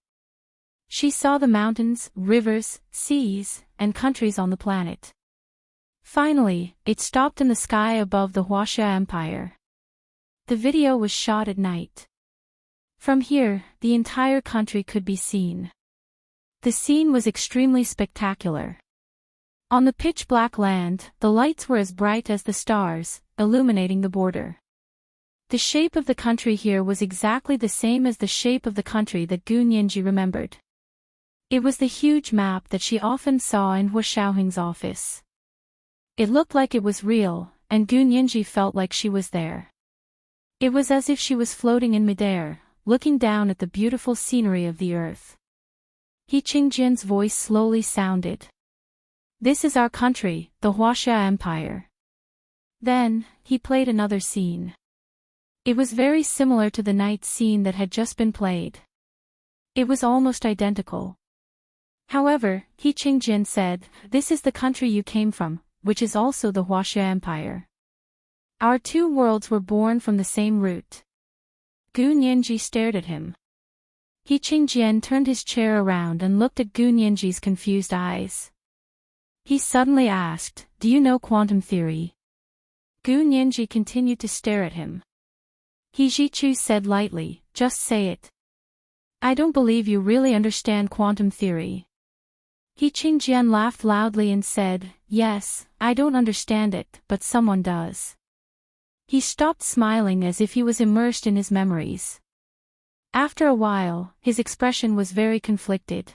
She saw the mountains, rivers, seas, and countries on the planet. Finally, it stopped in the sky above the Huaxia Empire. The video was shot at night. From here, the entire country could be seen. The scene was extremely spectacular. On the pitch-black land, the lights were as bright as the stars, illuminating the border. The shape of the country here was exactly the same as the shape of the country that Gunyinji remembered. It was the huge map that she often saw in Hua Xiaoheng's office. It looked like it was real, and Gunyinji felt like she was there. It was as if she was floating in midair, looking down at the beautiful scenery of the earth. Qingjian's voice slowly sounded. "This is our country, the Huaxia Empire." Then, he played another scene. It was very similar to the night scene that had just been played. It was almost identical. However, Qingjian said, "This is the country you came from, which is also the Huaxia Empire. Our two worlds were born from the same root." Gunyinji stared at him. Qingjian turned his chair around and looked at Gunyinji's confused eyes. He suddenly asked, "Do you know quantum theory?" Gunyinji continued to stare at him. He said lightly, "Just say it." "I don't believe you really understand quantum theory." Qingjian laughed loudly and said, "Yes, I don't understand it, but someone does." He stopped smiling as if he was immersed in his memories. After a while, his expression was very conflicted.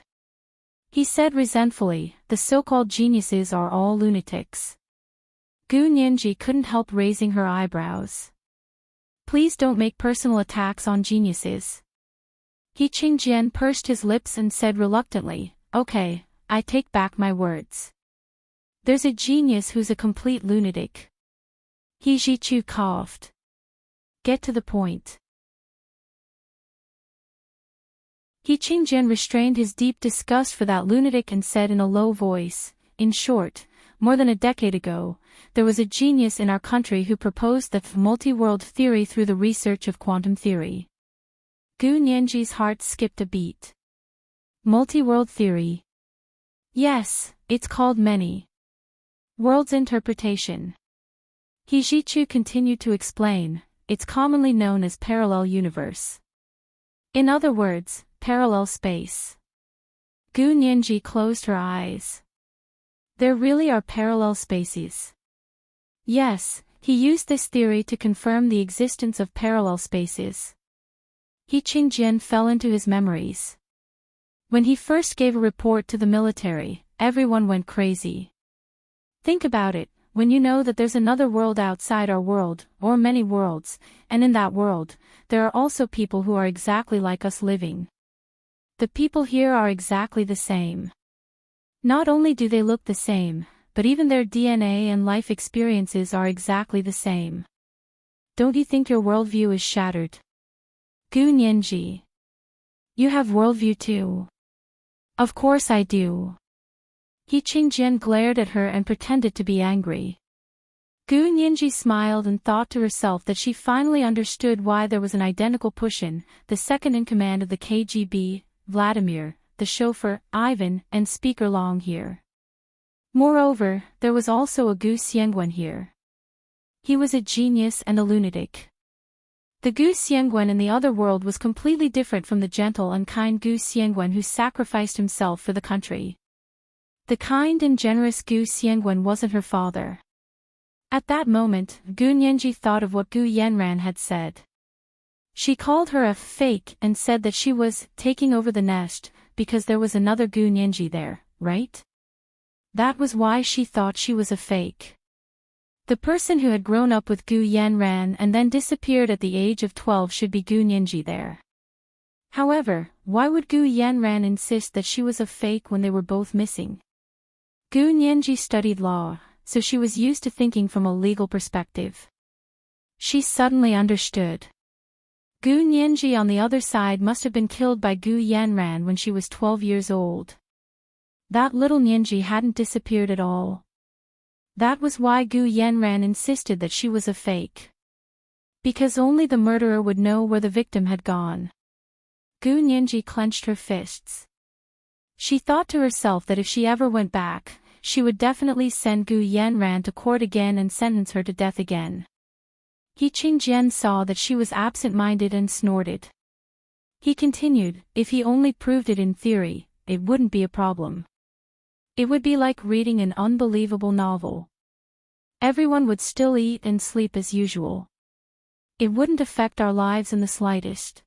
He said resentfully, "The so-called geniuses are all lunatics." Gunyinji couldn't help raising her eyebrows. "Please don't make personal attacks on geniuses." Qingjian pursed his lips and said reluctantly, "Okay, I take back my words. There's a genius who's a complete lunatic." He coughed. "Get to the point." Qingjian restrained his deep disgust for that lunatic and said in a low voice, "In short, more than a decade ago, there was a genius in our country who proposed the multi-world theory through the research of quantum theory." Gunyinji's heart skipped a beat. Multi-world theory. Yes, it's called many worlds interpretation. He continued to explain, "It's commonly known as parallel universe. In other words, parallel space." Gunyinji closed her eyes. "There really are parallel spaces?" "Yes, he used this theory to confirm the existence of parallel spaces." Qingjian fell into his memories. When he first gave a report to the military, everyone went crazy. Think about it, when you know that there's another world outside our world, or many worlds, and in that world, there are also people who are exactly like us living. The people here are exactly the same. Not only do they look the same, but even their DNA and life experiences are exactly the same. Don't you think your worldview is shattered? Gunyinji. You have worldview too. Of course I do. Qingjian glared at her and pretended to be angry. Gunyinji smiled and thought to herself that she finally understood why there was an identical Pushin, the second in command of the KGB, Vladimir, the chauffeur, Ivan, and Speaker Long here. Moreover, there was also a Gu Xiangwen here. He was a genius and a lunatic. The Gu Xiangwen in the other world was completely different from the gentle and kind Gu Xiangwen who sacrificed himself for the country. The kind and generous Gu Xiangwen wasn't her father. At that moment, Gunyinji thought of what Gu Yanran had said. She called her a fake and said that she was taking over the nest because there was another Gu Nianji there, right? That was why she thought she was a fake. The person who had grown up with Gu Yanran and then disappeared at the age of 12 should be Gu Nianji there. However, why would Gu Yanran insist that she was a fake when they were both missing? Gu Nianji studied law, so she was used to thinking from a legal perspective. She suddenly understood. Gu Nianji on the other side must have been killed by Gu Yanran when she was 12 years old. That little Nianji hadn't disappeared at all. That was why Gu Yanran insisted that she was a fake. Because only the murderer would know where the victim had gone. Gu Nianji clenched her fists. She thought to herself that if she ever went back, she would definitely send Gu Yanran to court again and sentence her to death again. He Qingjian saw that she was absent-minded and snorted. He continued, if he only proved it in theory, it wouldn't be a problem. It would be like reading an unbelievable novel. Everyone would still eat and sleep as usual. It wouldn't affect our lives in the slightest.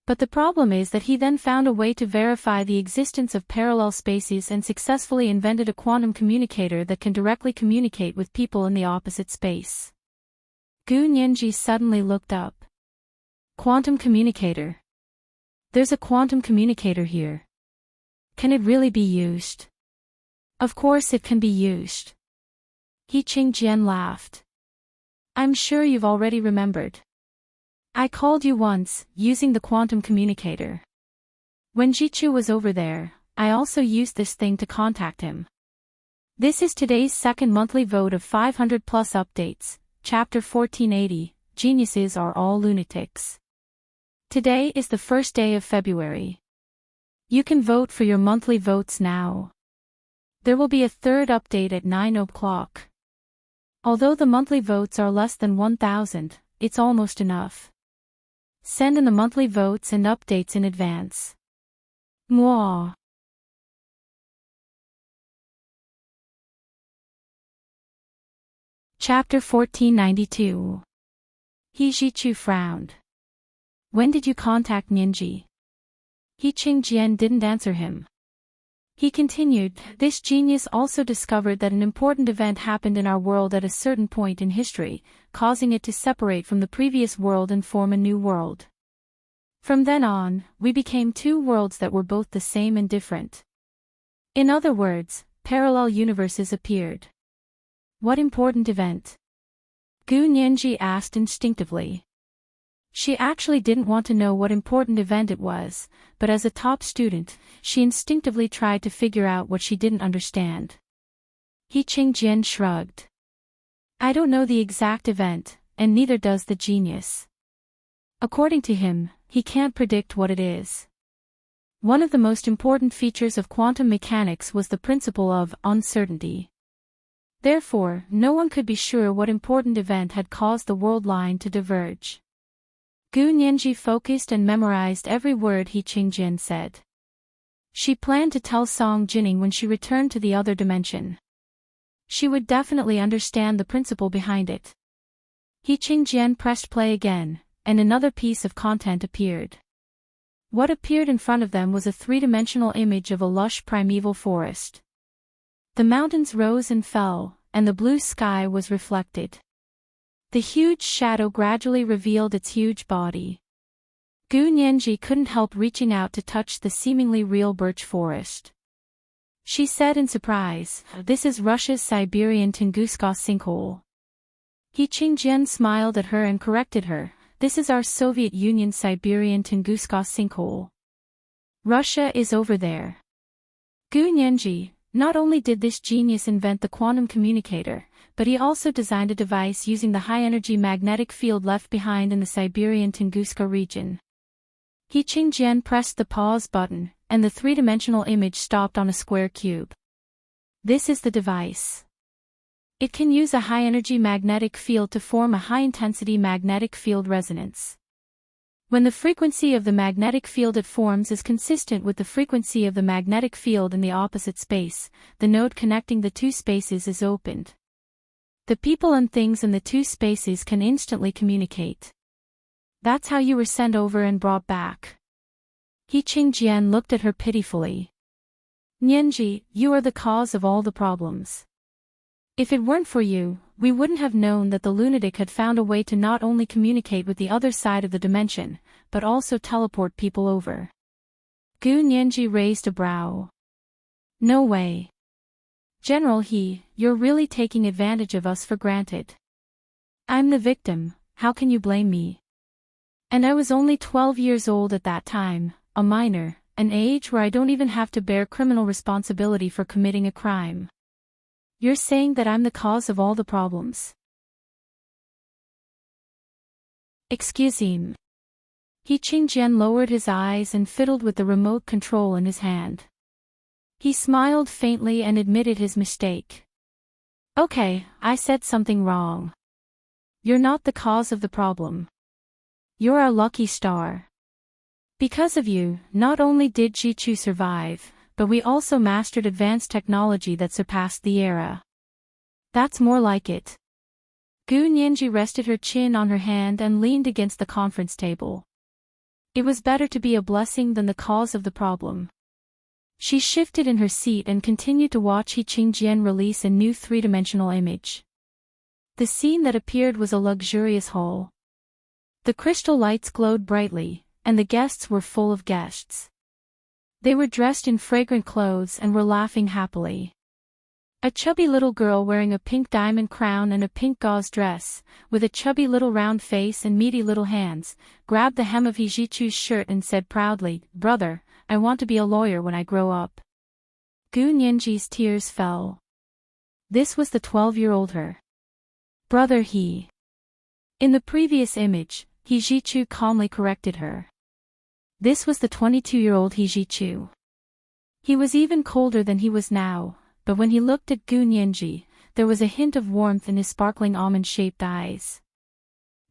But the problem is that he then found a way to verify the existence of parallel spaces and successfully invented a quantum communicator that can directly communicate with people in the opposite space. Gu Nianji suddenly looked up. Quantum communicator. There's a quantum communicator here. Can it really be used? Of course it can be used. He Qingjian laughed. I'm sure you've already remembered. I called you once, using the quantum communicator. When Jichu was over there, I also used this thing to contact him. This is today's second monthly vote of 500 plus updates, Chapter 1480, Geniuses Are All Lunatics. Today is the first day of February. You can vote for your monthly votes now. There will be a third update at 9 o'clock. Although the monthly votes are less than 1,000, it's almost enough. Send in the monthly votes and updates in advance. Mwah. Chapter 1492. He Jichu frowned. When did you contact Nianji? He Qingjian didn't answer him. He continued, this genius also discovered that an important event happened in our world at a certain point in history, causing it to separate from the previous world and form a new world. From then on, we became two worlds that were both the same and different. In other words, parallel universes appeared. What important event? Gu Nianji asked instinctively. She actually didn't want to know what important event it was, but as a top student, she instinctively tried to figure out what she didn't understand. He Qingjian shrugged. I don't know the exact event, and neither does the genius. According to him, he can't predict what it is. One of the most important features of quantum mechanics was the principle of uncertainty. Therefore, no one could be sure what important event had caused the world line to diverge. Gu Nianji focused and memorized every word He Qingjian said. She planned to tell Song Jining when she returned to the other dimension. She would definitely understand the principle behind it. He Qingjian pressed play again, and another piece of content appeared. What appeared in front of them was a three-dimensional image of a lush primeval forest. The mountains rose and fell, and the blue sky was reflected. The huge shadow gradually revealed its huge body. Gu Nianji couldn't help reaching out to touch the seemingly real birch forest. She said in surprise, "This is Russia's Siberian Tunguska sinkhole." He Qingjian smiled at her and corrected her, "This is our Soviet Union's Siberian Tunguska sinkhole. Russia is over there." Gu Nianji, not only did this genius invent the quantum communicator, but he also designed a device using the high-energy magnetic field left behind in the Siberian Tunguska region. He Qingjian pressed the pause button, and the three-dimensional image stopped on a square cube. This is the device. It can use a high-energy magnetic field to form a high-intensity magnetic field resonance. When the frequency of the magnetic field it forms is consistent with the frequency of the magnetic field in the opposite space, the node connecting the two spaces is opened. The people and things in the two spaces can instantly communicate. That's how you were sent over and brought back. He Qingjian looked at her pitifully. Nianji, you are the cause of all the problems. If it weren't for you, we wouldn't have known that the lunatic had found a way to not only communicate with the other side of the dimension, but also teleport people over. Gu Nianji raised a brow. No way. General He, you're really taking advantage of us for granted. I'm the victim, how can you blame me? And I was only 12 years old at that time, a minor, an age where I don't even have to bear criminal responsibility for committing a crime. You're saying that I'm the cause of all the problems. Excuse me. He Qingjian lowered his eyes and fiddled with the remote control in his hand. He smiled faintly and admitted his mistake. Okay, I said something wrong. You're not the cause of the problem. You're our lucky star. Because of you, not only did Jichu survive, but we also mastered advanced technology that surpassed the era. That's more like it. Gu Nianji rested her chin on her hand and leaned against the conference table. It was better to be a blessing than the cause of the problem. She shifted in her seat and continued to watch He Qingjian release a new three-dimensional image. The scene that appeared was a luxurious hall. The crystal lights glowed brightly, and the guests were full of guests. They were dressed in fragrant clothes and were laughing happily. A chubby little girl wearing a pink diamond crown and a pink gauze dress, with a chubby little round face and meaty little hands, grabbed the hem of He Jichu's shirt and said proudly, "Brother, I want to be a lawyer when I grow up." Gu Nianji's tears fell. This was the 12-year-old her. Brother He. In the previous image, He Jichu calmly corrected her. This was the 22-year-old He Jichu. He was even colder than he was now, but when he looked at Gu Nianji, there was a hint of warmth in his sparkling almond-shaped eyes.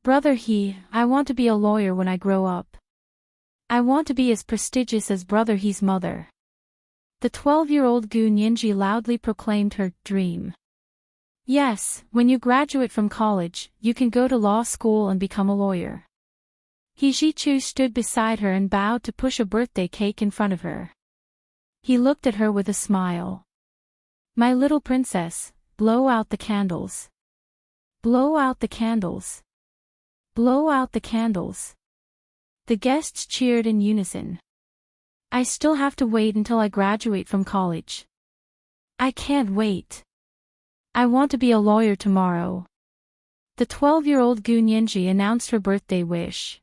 Brother He, I want to be a lawyer when I grow up. I want to be as prestigious as Brother He's mother. The 12-year-old Gu Nianji loudly proclaimed her dream. Yes, when you graduate from college, you can go to law school and become a lawyer. He Jichu stood beside her and bowed to push a birthday cake in front of her. He looked at her with a smile. My little princess, blow out the candles. Blow out the candles. Blow out the candles. The guests cheered in unison. I still have to wait until I graduate from college. I can't wait. I want to be a lawyer tomorrow. The 12-year-old Gu Nianji announced her birthday wish.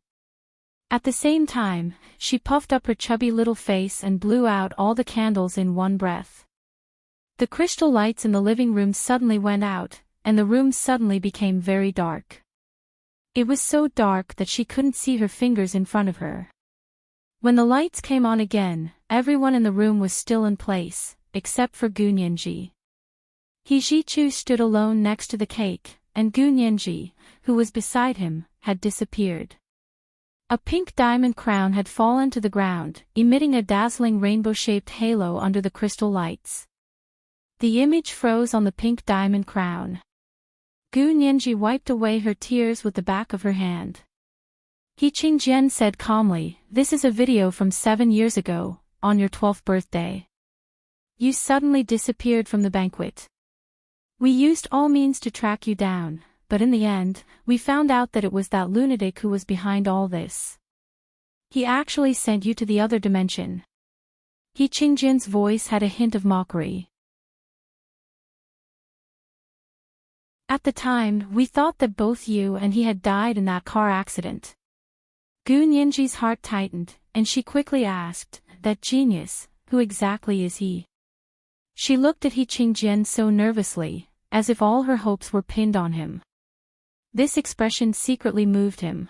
At the same time, she puffed up her chubby little face and blew out all the candles in one breath. The crystal lights in the living room suddenly went out, and the room suddenly became very dark. It was so dark that she couldn't see her fingers in front of her. When the lights came on again, everyone in the room was still in place, except for Gu Nianji. He Jichu stood alone next to the cake, and Gu Nianji, who was beside him, had disappeared. A pink diamond crown had fallen to the ground, emitting a dazzling rainbow-shaped halo under the crystal lights. The image froze on the pink diamond crown. Gu Nianji wiped away her tears with the back of her hand. He Qingjian said calmly, "This is a video from 7 years ago, on your 12th birthday. You suddenly disappeared from the banquet. We used all means to track you down, but in the end, we found out that it was that lunatic who was behind all this. He actually sent you to the other dimension." He Qingjian's voice had a hint of mockery. At the time, we thought that both you and he had died in that car accident. Gu Nianji's heart tightened, and she quickly asked, "That genius, who exactly is he?" She looked at He Qingjian so nervously, as if all her hopes were pinned on him. This expression secretly moved him.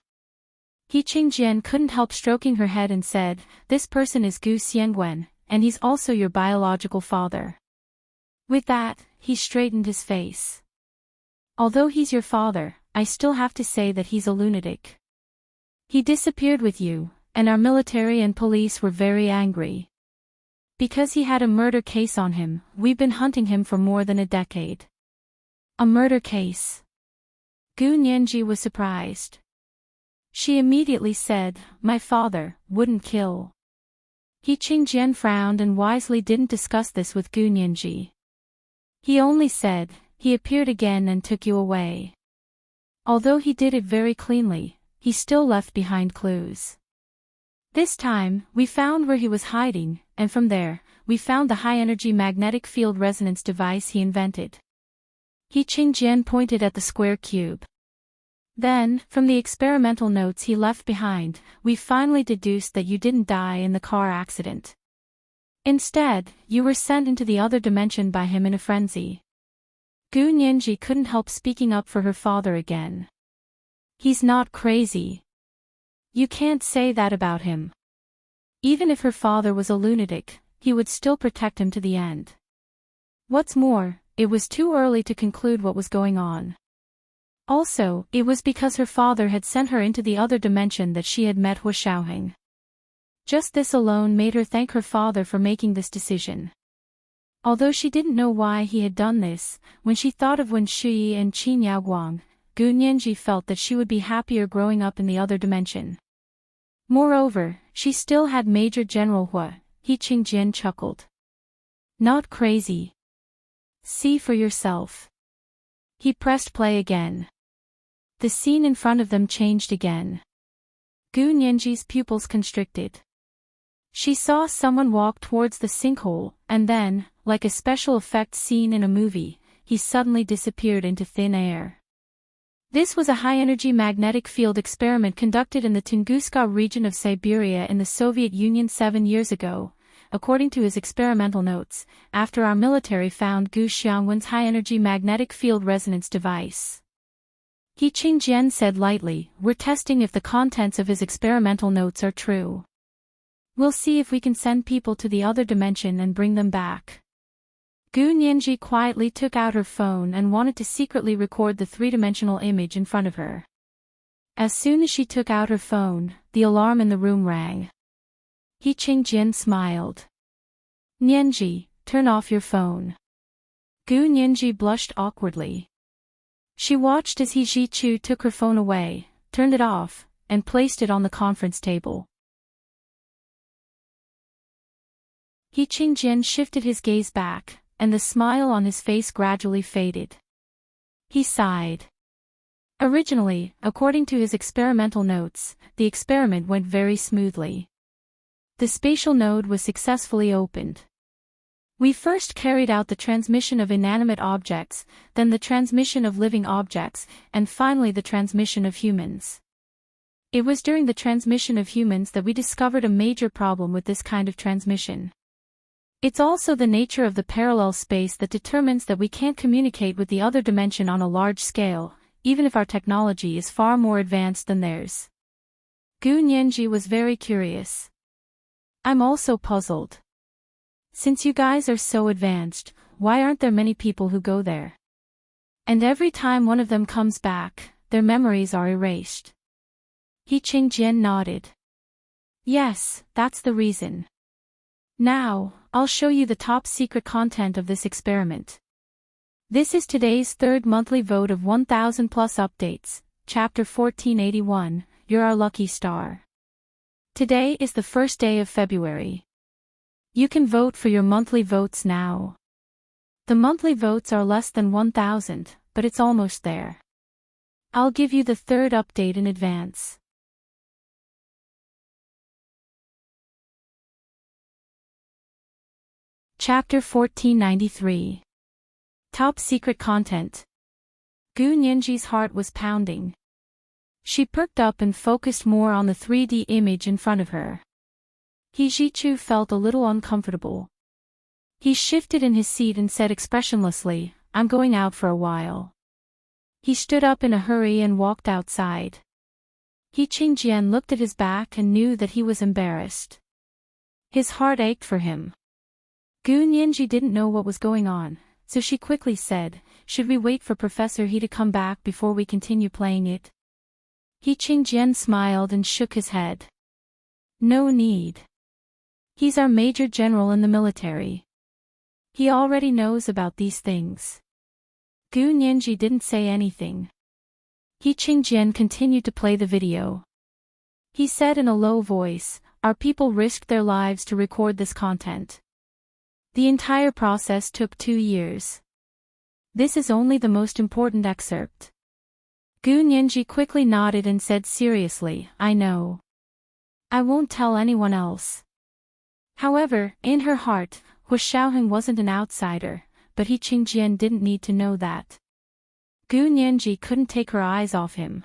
He Qingjian couldn't help stroking her head and said, "This person is Gu Xiangwen, and he's also your biological father." With that, he straightened his face. "Although he's your father, I still have to say that he's a lunatic. He disappeared with you, and our military and police were very angry. Because he had a murder case on him, we've been hunting him for more than a decade. A murder case. Gu Nianji was surprised. She immediately said, "My father wouldn't kill." He Qingjian frowned and wisely didn't discuss this with Gu Nianji. He only said, "He appeared again and took you away." Although he did it very cleanly, he still left behind clues. This time, we found where he was hiding, and from there, we found the high-energy magnetic field resonance device he invented. He Qingjian pointed at the square cube. Then, from the experimental notes he left behind, we finally deduced that you didn't die in the car accident. Instead, you were sent into the other dimension by him in a frenzy. Gu Nianji couldn't help speaking up for her father again. He's not crazy. You can't say that about him. Even if her father was a lunatic, he would still protect him to the end. What's more, it was too early to conclude what was going on. Also, it was because her father had sent her into the other dimension that she had met Hua Xiaoheng. Just this alone made her thank her father for making this decision. Although she didn't know why he had done this, when she thought of Wen Shuyi and Qin Yaoguang, Gu Nianji felt that she would be happier growing up in the other dimension. Moreover, she still had Major General Hua. He Qingjian chuckled. Not crazy. See for yourself. He pressed play again. The scene in front of them changed again. Gu Nianji's pupils constricted. She saw someone walk towards the sinkhole, and then, like a special effect scene in a movie, he suddenly disappeared into thin air. This was a high-energy magnetic field experiment conducted in the Tunguska region of Siberia in the Soviet Union 7 years ago, according to his experimental notes, after our military found Gu Xiangwen's high-energy magnetic field resonance device. He Qingjian said lightly, "We're testing if the contents of his experimental notes are true. We'll see if we can send people to the other dimension and bring them back." Gu Nianji quietly took out her phone and wanted to secretly record the three-dimensional image in front of her. As soon as she took out her phone, the alarm in the room rang. He Qingjian smiled. "Nianji, turn off your phone." Gu Nianji blushed awkwardly. She watched as He Zhichu took her phone away, turned it off, and placed it on the conference table. He Qingjian shifted his gaze back, and the smile on his face gradually faded. He sighed. Originally, according to his experimental notes, the experiment went very smoothly. The spatial node was successfully opened. We first carried out the transmission of inanimate objects, then the transmission of living objects, and finally the transmission of humans. It was during the transmission of humans that we discovered a major problem with this kind of transmission. It's also the nature of the parallel space that determines that we can't communicate with the other dimension on a large scale, even if our technology is far more advanced than theirs. Gu Nianji was very curious. I'm also puzzled. Since you guys are so advanced, why aren't there many people who go there? And every time one of them comes back, their memories are erased. He Qingjian nodded. Yes, that's the reason. Now, I'll show you the top secret content of this experiment. This is today's third monthly vote of 1000 plus updates, Chapter 1481, You're Our Lucky Star. Today is the first day of February. You can vote for your monthly votes now. The monthly votes are less than 1000, but it's almost there. I'll give you the third update in advance. Chapter 1493. Top Secret Content. Gu Nianji's heart was pounding. She perked up and focused more on the 3D image in front of her. He Zhichu felt a little uncomfortable. He shifted in his seat and said expressionlessly, "I'm going out for a while." He stood up in a hurry and walked outside. He Qingjian looked at his back and knew that he was embarrassed. His heart ached for him. Gu Nianji didn't know what was going on, so she quickly said, "Should we wait for Professor He to come back before we continue playing it?" He Qingjian smiled and shook his head. "No need. He's our Major General in the military. He already knows about these things. Gu Nianji didn't say anything. He Qingjian continued to play the video. He said in a low voice, "Our people risked their lives to record this content. The entire process took 2 years. This is only the most important excerpt." Gu Nianji quickly nodded and said seriously, "I know. I won't tell anyone else." However, in her heart, Hu Xiaoheng wasn't an outsider, but He Qingjian didn't need to know that. Gu Nianji couldn't take her eyes off him.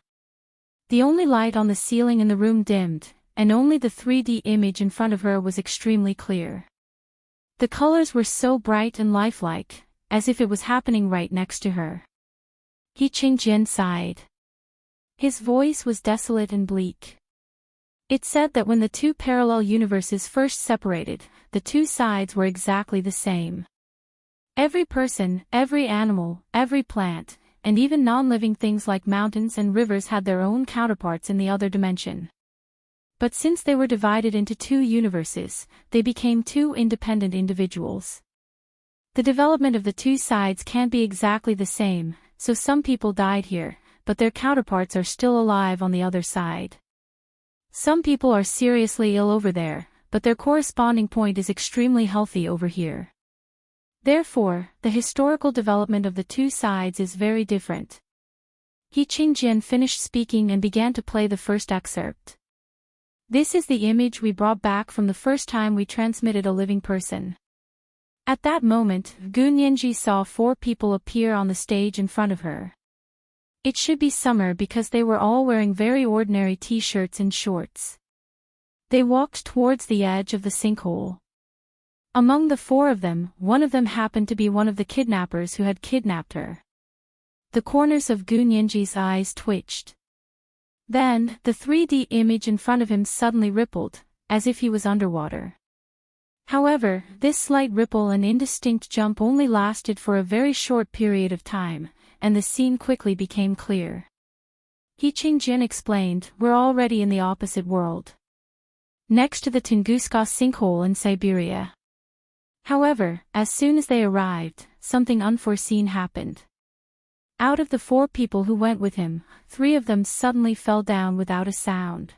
The only light on the ceiling in the room dimmed, and only the 3D image in front of her was extremely clear. The colors were so bright and lifelike, as if it was happening right next to her. He Qingjian sighed. His voice was desolate and bleak. It said that when the two parallel universes first separated, the two sides were exactly the same. Every person, every animal, every plant, and even non-living things like mountains and rivers had their own counterparts in the other dimension. But since they were divided into two universes, they became two independent individuals. The development of the two sides can't be exactly the same, so some people died here, but their counterparts are still alive on the other side. Some people are seriously ill over there, but their corresponding point is extremely healthy over here. Therefore, the historical development of the two sides is very different. He Qingjian finished speaking and began to play the first excerpt. This is the image we brought back from the first time we transmitted a living person. At that moment, Gu Nianji saw 4 people appear on the stage in front of her. It should be summer because they were all wearing very ordinary t-shirts and shorts. They walked towards the edge of the sinkhole. Among the 4 of them, one of them happened to be one of the kidnappers who had kidnapped her. The corners of Gu Nianji's eyes twitched. Then, the 3D image in front of him suddenly rippled, as if he was underwater. However, this slight ripple and indistinct jump only lasted for a very short period of time, and the scene quickly became clear. He Qingjian explained, "We're already in the opposite world. Next to the Tunguska sinkhole in Siberia." However, as soon as they arrived, something unforeseen happened. Out of the 4 people who went with him, 3 of them suddenly fell down without a sound.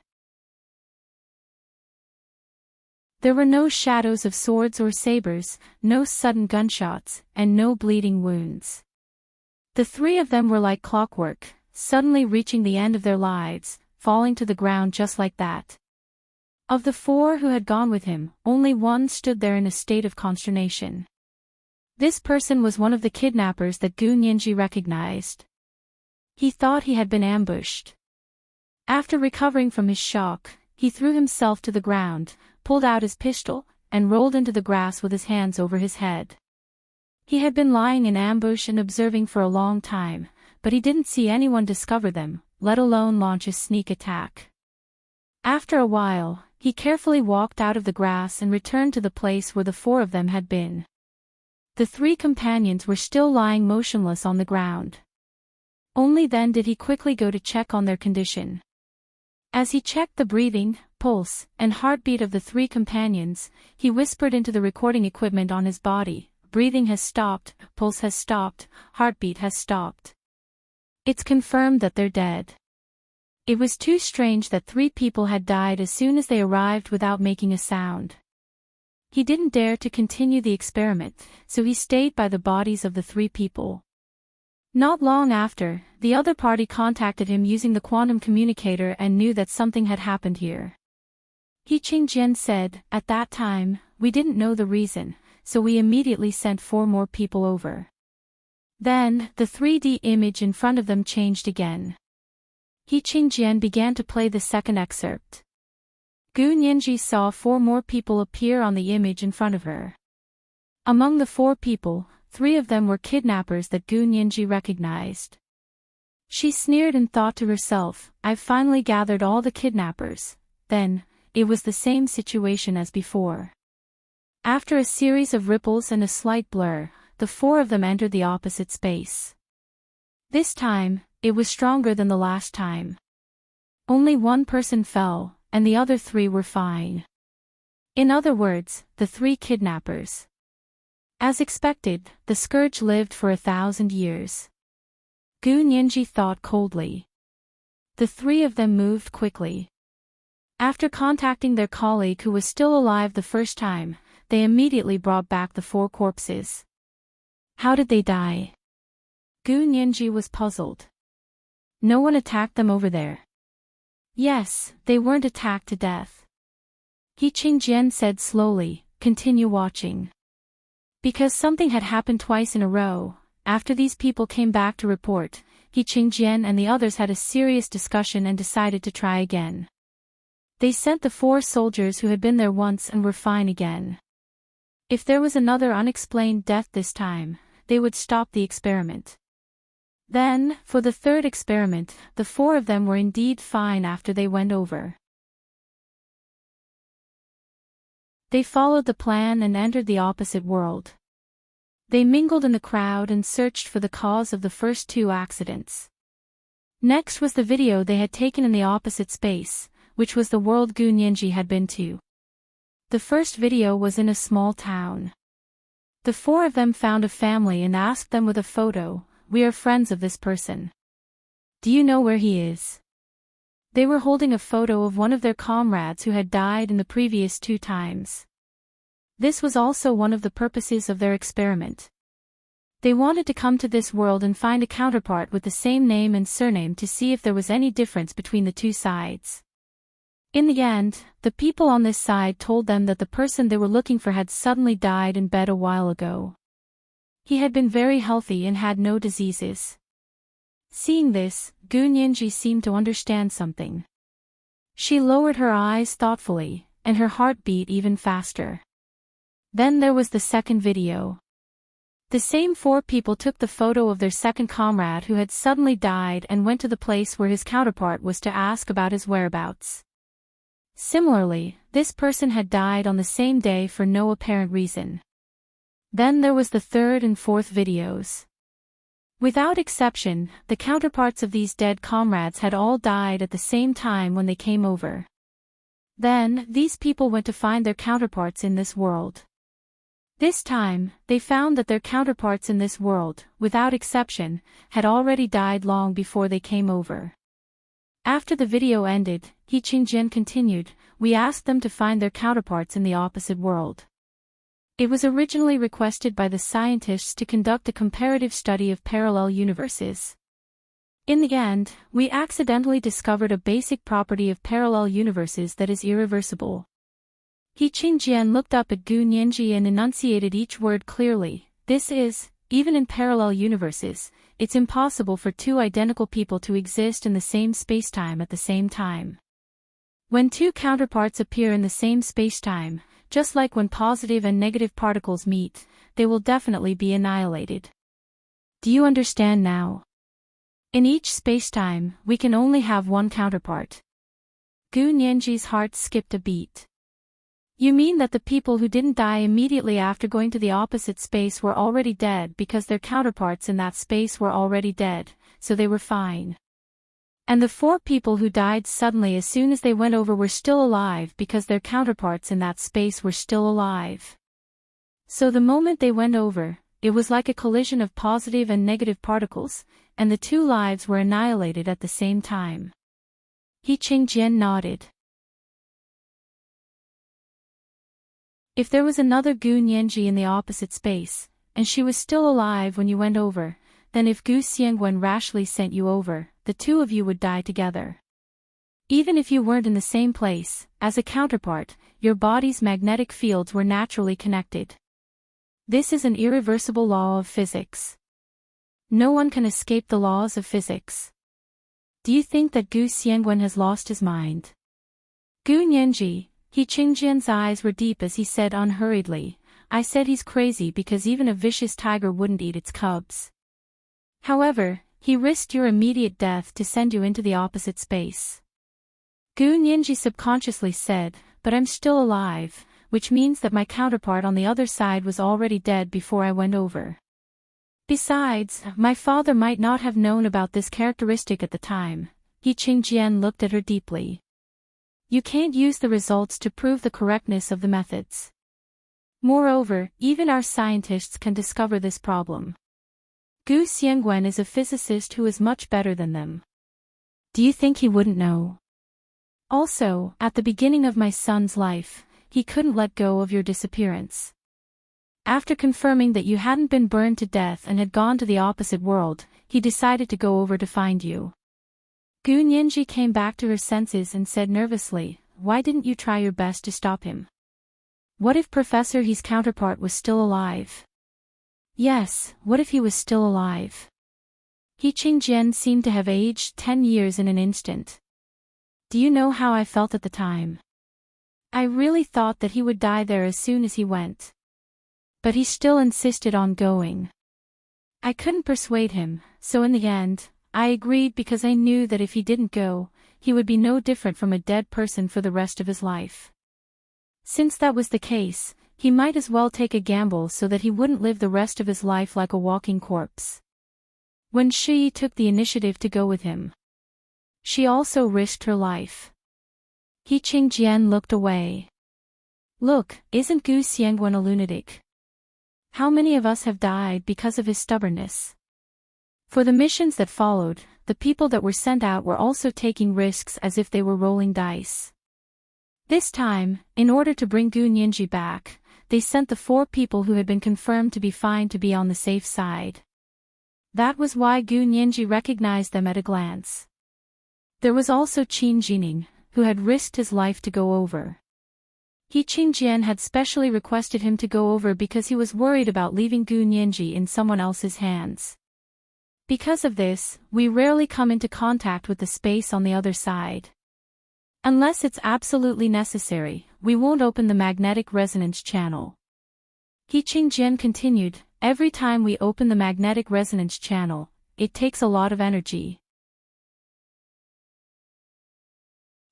There were no shadows of swords or sabers, no sudden gunshots, and no bleeding wounds. The 3 of them were like clockwork, suddenly reaching the end of their lives, falling to the ground just like that. Of the 4 who had gone with him, only one stood there in a state of consternation. This person was one of the kidnappers that Gu Nianji recognized. He thought he had been ambushed. After recovering from his shock, he threw himself to the ground, pulled out his pistol, and rolled into the grass with his hands over his head. He had been lying in ambush and observing for a long time, but he didn't see anyone discover them, let alone launch a sneak attack. After a while, he carefully walked out of the grass and returned to the place where the 4 of them had been. The 3 companions were still lying motionless on the ground. Only then did he quickly go to check on their condition. As he checked the breathing, pulse, and heartbeat of the 3 companions, he whispered into the recording equipment on his body, "Breathing has stopped, pulse has stopped, heartbeat has stopped. It's confirmed that they're dead." It was too strange that 3 people had died as soon as they arrived without making a sound. He didn't dare to continue the experiment, so he stayed by the bodies of the 3 people. Not long after, the other party contacted him using the quantum communicator and knew that something had happened here. He Qingjian said, "At that time, we didn't know the reason, so we immediately sent 4 more people over." Then, the 3D image in front of them changed again. He Qingjian began to play the second excerpt. Gu Nianji saw 4 more people appear on the image in front of her. Among the 4 people, 3 of them were kidnappers that Gu Nianji recognized. She sneered and thought to herself, "I've finally gathered all the kidnappers." Then, it was the same situation as before. After a series of ripples and a slight blur, the 4 of them entered the opposite space. This time, it was stronger than the last time. Only 1 person fell, and the other 3 were fine. In other words, the 3 kidnappers. As expected, the scourge lived for 1,000 years. Gu Nianji thought coldly. The three of them moved quickly. After contacting their colleague who was still alive the first time, they immediately brought back the 4 corpses. How did they die? Gu Nianji was puzzled. No one attacked them over there. Yes, they weren't attacked to death. He Qingjian said slowly, continue watching. Because something had happened twice in a row, after these people came back to report, He Qingjian and the others had a serious discussion and decided to try again. They sent the 4 soldiers who had been there once and were fine again. If there was another unexplained death this time, they would stop the experiment. Then, for the 3rd experiment, the 4 of them were indeed fine after they went over. They followed the plan and entered the opposite world. They mingled in the crowd and searched for the cause of the first 2 accidents. Next was the video they had taken in the opposite space, which was the world Gu Nianji had been to. The first video was in a small town. The 4 of them found a family and asked them with a photo, "We are friends of this person. Do you know where he is?" They were holding a photo of one of their comrades who had died in the previous 2 times. This was also one of the purposes of their experiment. They wanted to come to this world and find a counterpart with the same name and surname to see if there was any difference between the 2 sides. In the end, the people on this side told them that the person they were looking for had suddenly died in bed a while ago. He had been very healthy and had no diseases. Seeing this, Gu Nianji seemed to understand something. She lowered her eyes thoughtfully, and her heart beat even faster. Then there was the second video. The same 4 people took the photo of their second comrade who had suddenly died and went to the place where his counterpart was to ask about his whereabouts. Similarly, this person had died on the same day for no apparent reason. Then there was the 3rd and 4th videos. Without exception, the counterparts of these dead comrades had all died at the same time when they came over. Then, these people went to find their counterparts in this world. This time, they found that their counterparts in this world, without exception, had already died long before they came over. After the video ended, He Qingjian continued, "We asked them to find their counterparts in the opposite world. It was originally requested by the scientists to conduct a comparative study of parallel universes. In the end, we accidentally discovered a basic property of parallel universes that is irreversible." He Qingjian looked up at Gu Nianji and enunciated each word clearly. This is, even in parallel universes, it's impossible for 2 identical people to exist in the same spacetime at the same time. When 2 counterparts appear in the same spacetime, just like when positive and negative particles meet, they will definitely be annihilated. Do you understand now? In each spacetime, we can only have 1 counterpart. Gu Nianji's heart skipped a beat. You mean that the people who didn't die immediately after going to the opposite space were already dead because their counterparts in that space were already dead, so they were fine. And the 4 people who died suddenly as soon as they went over were still alive because their counterparts in that space were still alive. So the moment they went over, it was like a collision of positive and negative particles, and the 2 lives were annihilated at the same time. He Qingjian nodded. If there was another Gu Nianji in the opposite space, and she was still alive when you went over, then if Gu Xiangwen rashly sent you over, the 2 of you would die together. Even if you weren't in the same place, as a counterpart, your body's magnetic fields were naturally connected. This is an irreversible law of physics. No one can escape the laws of physics. Do you think that Gu Xiangwen has lost his mind? Gu Nianji, He Qingjian's eyes were deep as he said unhurriedly, "I said he's crazy because even a vicious tiger wouldn't eat its cubs. However, he risked your immediate death to send you into the opposite space." Gu Nianji subconsciously said, "But I'm still alive, which means that my counterpart on the other side was already dead before I went over. Besides, my father might not have known about this characteristic at the time." He Qingjian looked at her deeply. "You can't use the results to prove the correctness of the methods. Moreover, even our scientists can discover this problem. Gu Xiangwen is a physicist who is much better than them. Do you think he wouldn't know? Also, at the beginning of my son's life, he couldn't let go of your disappearance. After confirming that you hadn't been burned to death and had gone to the opposite world, he decided to go over to find you. Gu Nianji came back to her senses and said nervously, "Why didn't you try your best to stop him? What if Professor He's counterpart was still alive?" Yes, what if he was still alive? He Qingjian seemed to have aged 10 years in an instant. Do you know how I felt at the time? I really thought that he would die there as soon as he went. But he still insisted on going. I couldn't persuade him, so in the end, I agreed because I knew that if he didn't go, he would be no different from a dead person for the rest of his life. Since that was the case, he might as well take a gamble so that he wouldn't live the rest of his life like a walking corpse. When Shi took the initiative to go with him, she also risked her life. He Qingjian looked away. Look, isn't Gu Xiangwen a lunatic? How many of us have died because of his stubbornness? For the missions that followed, the people that were sent out were also taking risks as if they were rolling dice. This time, in order to bring Gu Nianji back, they sent the 4 people who had been confirmed to be fine to be on the safe side. That was why Gu Nianji recognized them at a glance. There was also Qin Jining, who had risked his life to go over. He Qingjian had specially requested him to go over because he was worried about leaving Gu Nianji in someone else's hands. Because of this, we rarely come into contact with the space on the other side. Unless it's absolutely necessary, we won't open the magnetic resonance channel. He Qingjian continued, every time we open the magnetic resonance channel, it takes a lot of energy.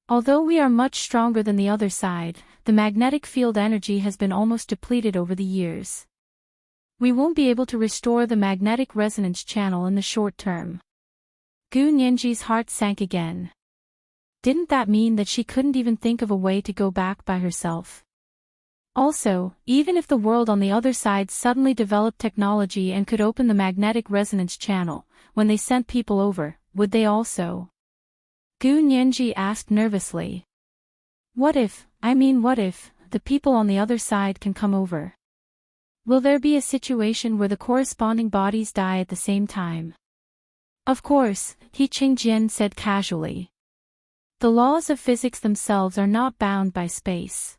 Although we are much stronger than the other side, the magnetic field energy has been almost depleted over the years. We won't be able to restore the magnetic resonance channel in the short term. Gu Nianji's heart sank again. Didn't that mean that she couldn't even think of a way to go back by herself? Also, even if the world on the other side suddenly developed technology and could open the magnetic resonance channel, when they sent people over, would they also? Gu Nianji asked nervously. What if, the people on the other side can come over? Will there be a situation where the corresponding bodies die at the same time? Of course, He Qingjian said casually. The laws of physics themselves are not bound by space.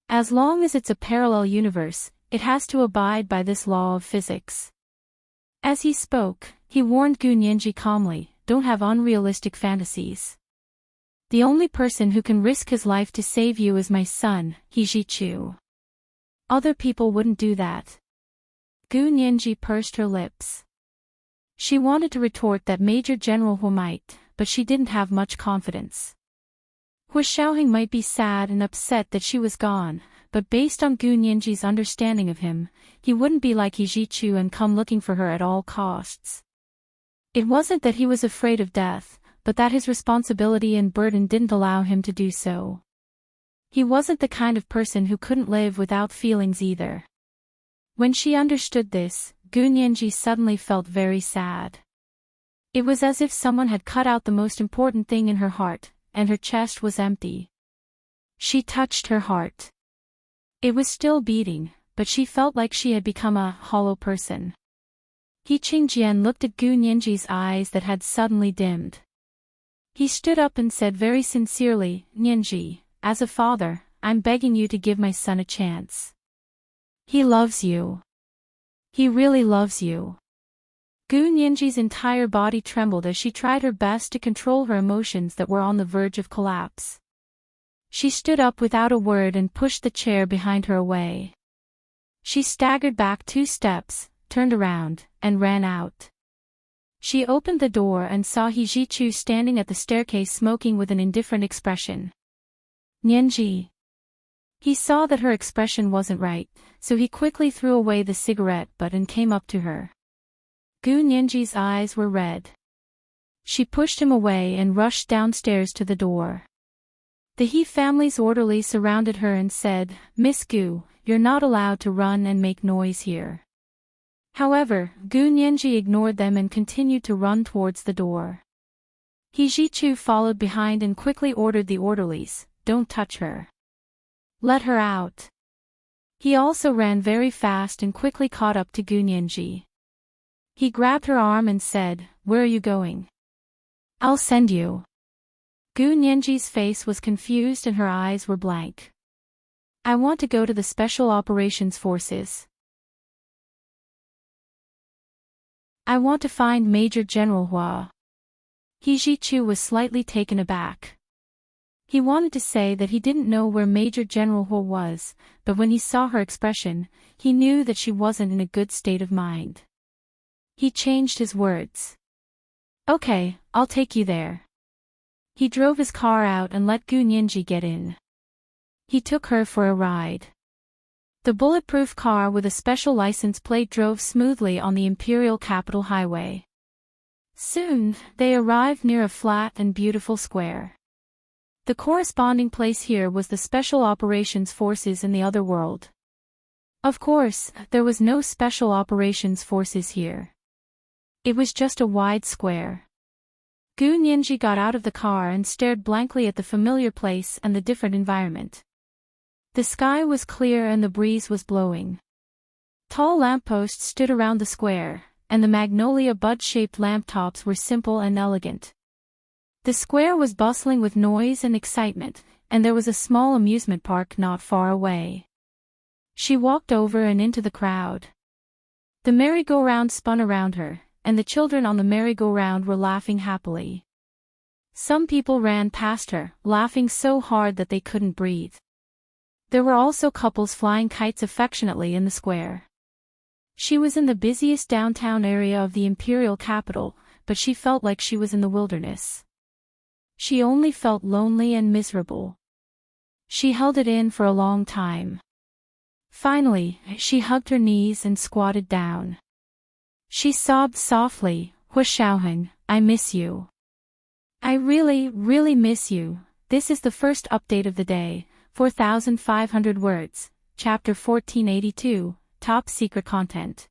As long as it's a parallel universe, it has to abide by this law of physics. As he spoke, he warned Gu Nianji calmly, don't have unrealistic fantasies. The only person who can risk his life to save you is my son, He Zhichu. Other people wouldn't do that. Gu Nianji pursed her lips. She wanted to retort that Major General Hu might, but she didn't have much confidence. Hu Xiaoheng might be sad and upset that she was gone, but based on Gu Nianji's understanding of him, he wouldn't be like He Zhichu and come looking for her at all costs. It wasn't that he was afraid of death, but that his responsibility and burden didn't allow him to do so. He wasn't the kind of person who couldn't live without feelings either. When she understood this, Gu Nianji suddenly felt very sad. It was as if someone had cut out the most important thing in her heart, and her chest was empty. She touched her heart. It was still beating, but she felt like she had become a hollow person. He Qingjian looked at Gu Nianji's eyes that had suddenly dimmed. He stood up and said very sincerely, Nianji, as a father, I'm begging you to give my son a chance. He loves you. He really loves you. Gu Nianji's entire body trembled as she tried her best to control her emotions that were on the verge of collapse. She stood up without a word and pushed the chair behind her away. She staggered back 2 steps, turned around, and ran out. She opened the door and saw He Zhichu standing at the staircase smoking with an indifferent expression. Nianji. He saw that her expression wasn't right, so he quickly threw away the cigarette butt and came up to her. Gu Nianji's eyes were red. She pushed him away and rushed downstairs to the door. The He family's orderly surrounded her and said, Miss Gu, you're not allowed to run and make noise here. However, Gu Nianji ignored them and continued to run towards the door. He Jichu followed behind and quickly ordered the orderlies, "Don't touch her. Let her out." He also ran very fast and quickly caught up to Gu Nianji. He grabbed her arm and said, "Where are you going?" "I'll send you." Gu Nianji's face was confused and her eyes were blank. "I want to go to the Special Operations Forces. I want to find Major General Hua." He Jichu was slightly taken aback. He wanted to say that he didn't know where Major General Hua was, but when he saw her expression, he knew that she wasn't in a good state of mind. He changed his words. "Okay, I'll take you there." He drove his car out and let Gu Nianji get in. He took her for a ride. The bulletproof car with a special license plate drove smoothly on the Imperial Capital Highway. Soon, they arrived near a flat and beautiful square. The corresponding place here was the Special Operations Forces in the other world. Of course, there was no Special Operations Forces here. It was just a wide square. Gu Nianji got out of the car and stared blankly at the familiar place and the different environment. The sky was clear and the breeze was blowing. Tall lampposts stood around the square, and the magnolia bud-shaped lamp tops were simple and elegant. The square was bustling with noise and excitement, and there was a small amusement park not far away. She walked over and into the crowd. The merry-go-round spun around her, and the children on the merry-go-round were laughing happily. Some people ran past her, laughing so hard that they couldn't breathe. There were also couples flying kites affectionately in the square. She was in the busiest downtown area of the imperial capital, but she felt like she was in the wilderness. She only felt lonely and miserable. She held it in for a long time. Finally, she hugged her knees and squatted down. She sobbed softly, "Hua Xiaoheng, I miss you. I really, really miss you." This is the first update of the day, 4,500 words, Chapter 1482, Top Secret Content.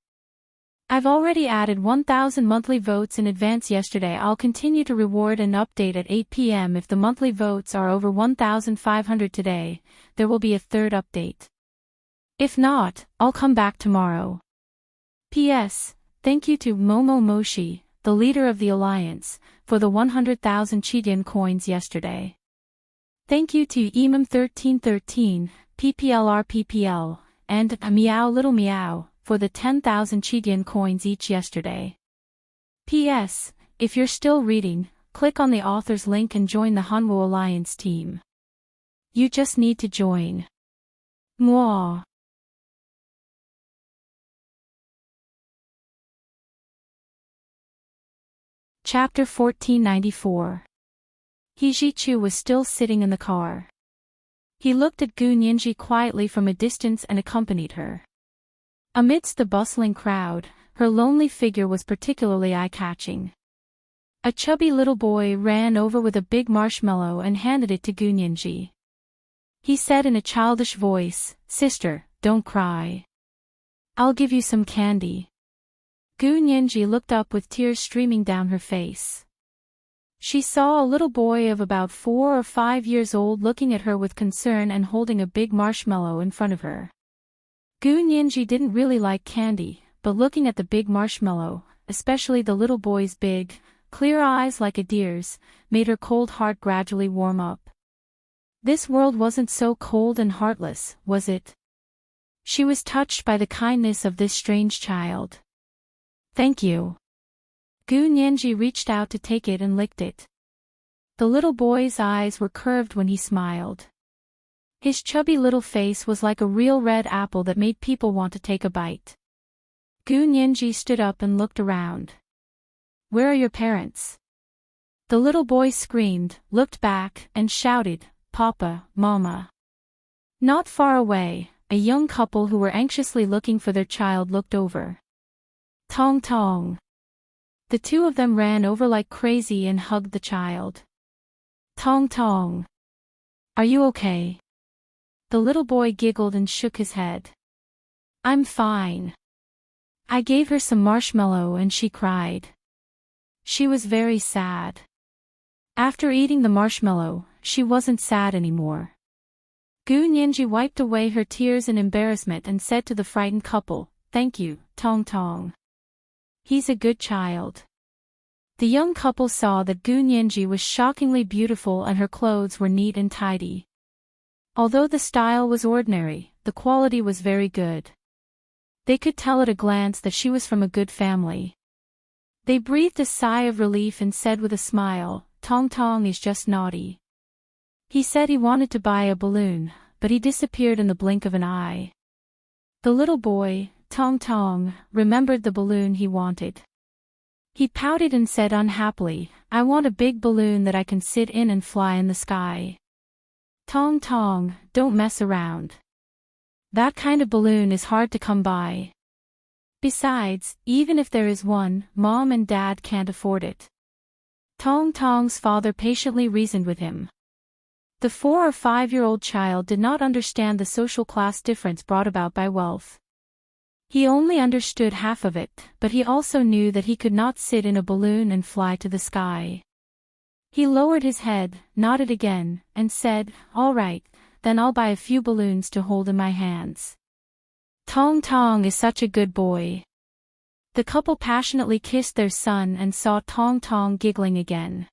I've already added 1,000 monthly votes in advance yesterday. I'll continue to reward and update at 8 p.m. If the monthly votes are over 1,500 today, there will be a third update. If not, I'll come back tomorrow. P.S. Thank you to Momo Moshi, the leader of the Alliance, for the 100,000 Chidian coins yesterday. Thank you to Emam1313, PPLR, and Meow Little Meow, for the 10,000 Chidian coins each yesterday. P.S. If you're still reading, click on the author's link and join the Hanwoo Alliance team. You just need to join. Mwah. Chapter 1494. He Jichu was still sitting in the car. He looked at Gu Nianji quietly from a distance and accompanied her. Amidst the bustling crowd, her lonely figure was particularly eye-catching. A chubby little boy ran over with a big marshmallow and handed it to Gu Nianji. He said in a childish voice, "Sister, don't cry. I'll give you some candy." Gu Nianji looked up with tears streaming down her face. She saw a little boy of about 4 or 5 years old looking at her with concern and holding a big marshmallow in front of her. Gu Nianji didn't really like candy, but looking at the big marshmallow, especially the little boy's big, clear eyes like a deer's, made her cold heart gradually warm up. This world wasn't so cold and heartless, was it? She was touched by the kindness of this strange child. "Thank you." Gu Nianji reached out to take it and licked it. The little boy's eyes were curved when he smiled. His chubby little face was like a real red apple that made people want to take a bite. Gu Nianji stood up and looked around. "Where are your parents?" The little boy screamed, looked back, and shouted, "Papa, Mama." Not far away, a young couple who were anxiously looking for their child looked over. Tong tong. The two of them ran over like crazy and hugged the child. Tong tong. "Are you okay?" The little boy giggled and shook his head. "I'm fine. I gave her some marshmallow and she cried. She was very sad. After eating the marshmallow, she wasn't sad anymore. Gu Nianji wiped away her tears in embarrassment and said to the frightened couple, "Thank you, Tong Tong. He's a good child." The young couple saw that Gu Nianji was shockingly beautiful and her clothes were neat and tidy. Although the style was ordinary, the quality was very good. They could tell at a glance that she was from a good family. They breathed a sigh of relief and said with a smile, "Tong Tong is just naughty. He said he wanted to buy a balloon, but he disappeared in the blink of an eye." The little boy, Tong Tong, remembered the balloon he wanted. He pouted and said unhappily, "I want a big balloon that I can sit in and fly in the sky." "Tong Tong, don't mess around. That kind of balloon is hard to come by. Besides, even if there is one, Mom and Dad can't afford it." Tong Tong's father patiently reasoned with him. The 4 or 5-year-old child did not understand the social class difference brought about by wealth. He only understood half of it, but he also knew that he could not sit in a balloon and fly to the sky. He lowered his head, nodded again, and said, "All right, then I'll buy a few balloons to hold in my hands." Tong Tong is such a good boy. The couple passionately kissed their son and saw Tong Tong giggling again.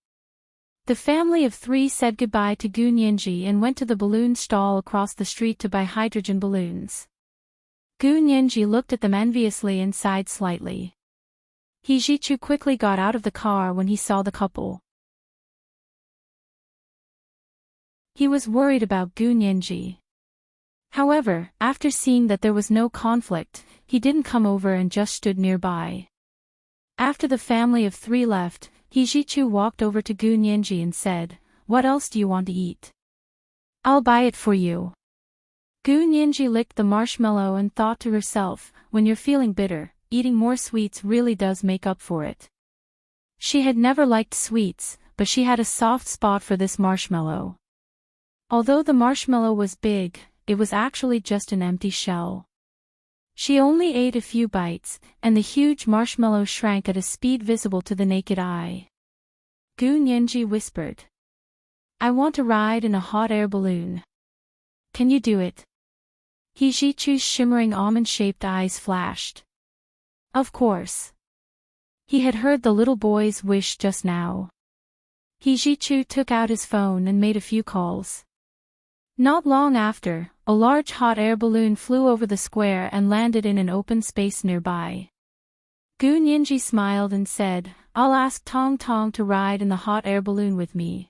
The family of 3 said goodbye to Gu Nianji and went to the balloon stall across the street to buy hydrogen balloons. Gu Nianji looked at them enviously and sighed slightly. He Jichu quickly got out of the car when he saw the couple. He was worried about Gu Nianji. However, after seeing that there was no conflict, he didn't come over and just stood nearby. After the family of 3 left, He Jichu walked over to Gu Nianji and said, "What else do you want to eat? I'll buy it for you." Gu Nianji licked the marshmallow and thought to herself, when you're feeling bitter, eating more sweets really does make up for it. She had never liked sweets, but she had a soft spot for this marshmallow. Although the marshmallow was big, it was actually just an empty shell. She only ate a few bites, and the huge marshmallow shrank at a speed visible to the naked eye. Gu Nianji whispered, "I want to ride in a hot air balloon. Can you do it?" He Jichu's shimmering almond-shaped eyes flashed. Of course. He had heard the little boy's wish just now. He Jichu took out his phone and made a few calls. Not long after, a large hot air balloon flew over the square and landed in an open space nearby. Gu Nianji smiled and said, "I'll ask Tong Tong to ride in the hot air balloon with me.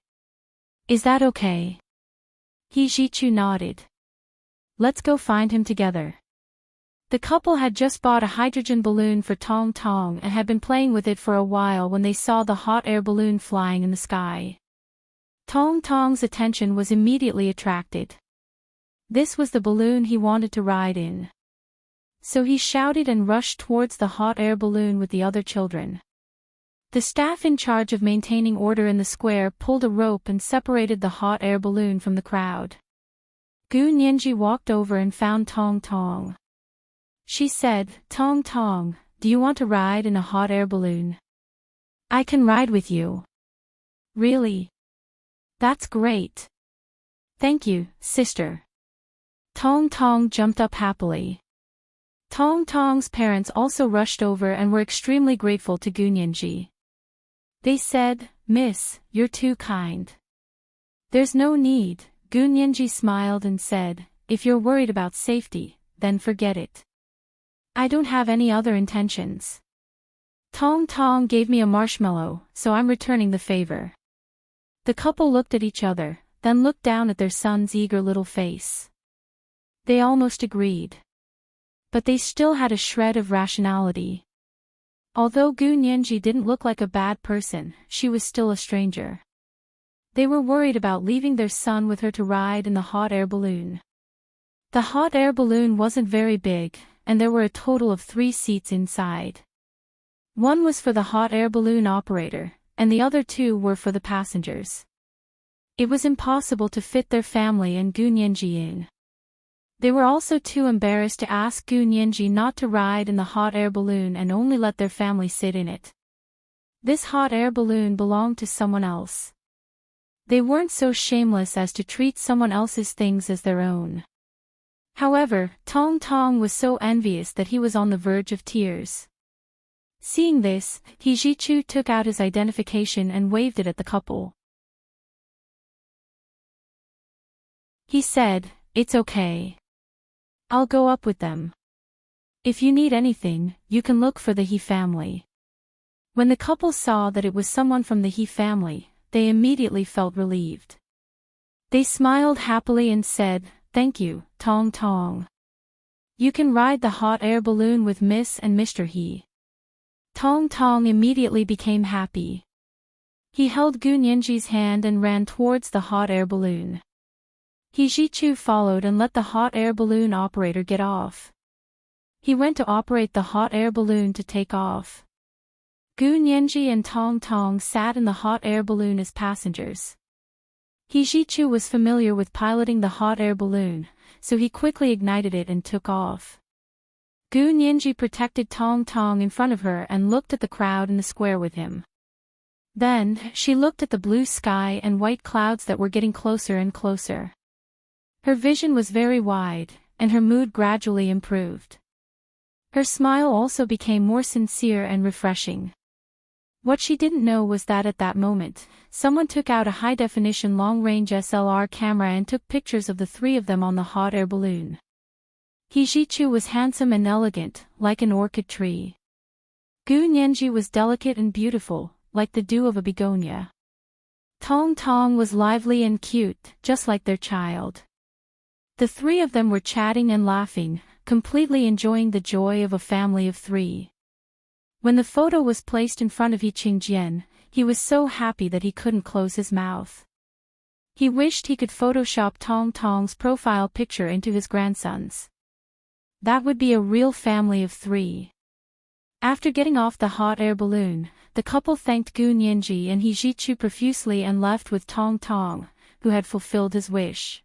Is that okay?" He Jichu nodded. "Let's go find him together." The couple had just bought a hydrogen balloon for Tong Tong and had been playing with it for a while when they saw the hot air balloon flying in the sky. Tong Tong's attention was immediately attracted. This was the balloon he wanted to ride in. So he shouted and rushed towards the hot air balloon with the other children. The staff in charge of maintaining order in the square pulled a rope and separated the hot air balloon from the crowd. Gu Nianji walked over and found Tong Tong. She said, "Tong Tong, do you want to ride in a hot air balloon? I can ride with you." "Really? That's great. Thank you, sister." Tong Tong jumped up happily. Tong Tong's parents also rushed over and were extremely grateful to Gu Nianji. They said, "Miss, you're too kind." "There's no need," Gu Nianji smiled and said, "If you're worried about safety, then forget it. I don't have any other intentions. Tong Tong gave me a marshmallow, so I'm returning the favor." The couple looked at each other, then looked down at their son's eager little face. They almost agreed. But they still had a shred of rationality. Although Gu Nianji didn't look like a bad person, she was still a stranger. They were worried about leaving their son with her to ride in the hot air balloon. The hot air balloon wasn't very big, and there were a total of 3 seats inside. One was for the hot air balloon operator, and the other 2 were for the passengers. It was impossible to fit their family and Gu Nianji in. They were also too embarrassed to ask Gu Nianji not to ride in the hot air balloon and only let their family sit in it. This hot air balloon belonged to someone else. They weren't so shameless as to treat someone else's things as their own. However, Tong Tong was so envious that he was on the verge of tears. Seeing this, He Jichu took out his identification and waved it at the couple. He said, "It's okay. I'll go up with them. If you need anything, you can look for the He family." When the couple saw that it was someone from the He family, they immediately felt relieved. They smiled happily and said, "Thank you, Tong Tong. You can ride the hot air balloon with Miss and Mr. He." Tong Tong immediately became happy. He held Gu Nianji's hand and ran towards the hot air balloon. He Jichu followed and let the hot air balloon operator get off. He went to operate the hot air balloon to take off. Gu Nianji and Tong Tong sat in the hot air balloon as passengers. He Jichu was familiar with piloting the hot air balloon, so he quickly ignited it and took off. Gu Nianji protected Tong Tong in front of her and looked at the crowd in the square with him. Then, she looked at the blue sky and white clouds that were getting closer and closer. Her vision was very wide, and her mood gradually improved. Her smile also became more sincere and refreshing. What she didn't know was that at that moment, someone took out a high-definition long-range SLR camera and took pictures of the three of them on the hot air balloon. He Jichu was handsome and elegant, like an orchid tree. Gu Nianji was delicate and beautiful, like the dew of a begonia. Tong Tong was lively and cute, just like their child. The three of them were chatting and laughing, completely enjoying the joy of a family of three. When the photo was placed in front of He Qingjian, he was so happy that he couldn't close his mouth. He wished he could Photoshop Tong Tong's profile picture into his grandson's. That would be a real family of three. After getting off the hot air balloon, the couple thanked Gu Nianji and He Jichu profusely and left with Tong Tong, who had fulfilled his wish.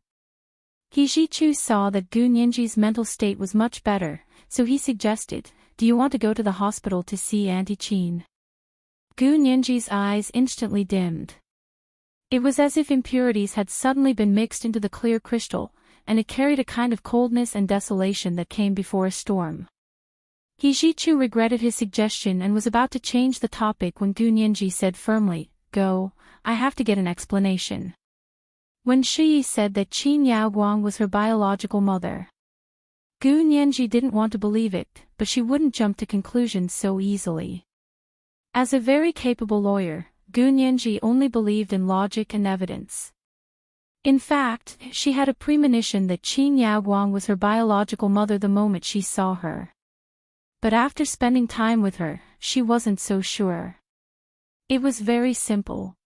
He Jichu saw that Gu Nianji's mental state was much better, so he suggested, "Do you want to go to the hospital to see Auntie Qin?" Gu Nianji's eyes instantly dimmed. It was as if impurities had suddenly been mixed into the clear crystal, and it carried a kind of coldness and desolation that came before a storm. He Jichu regretted his suggestion and was about to change the topic when Gu Nianji said firmly, "Go, I have to get an explanation." When Shi said that Qin Yaoguang was her biological mother, Gu Nianji didn't want to believe it, but she wouldn't jump to conclusions so easily. As a very capable lawyer, Gu Nianji only believed in logic and evidence. In fact, she had a premonition that Qin Yaoguang was her biological mother the moment she saw her. But after spending time with her, she wasn't so sure. It was very simple.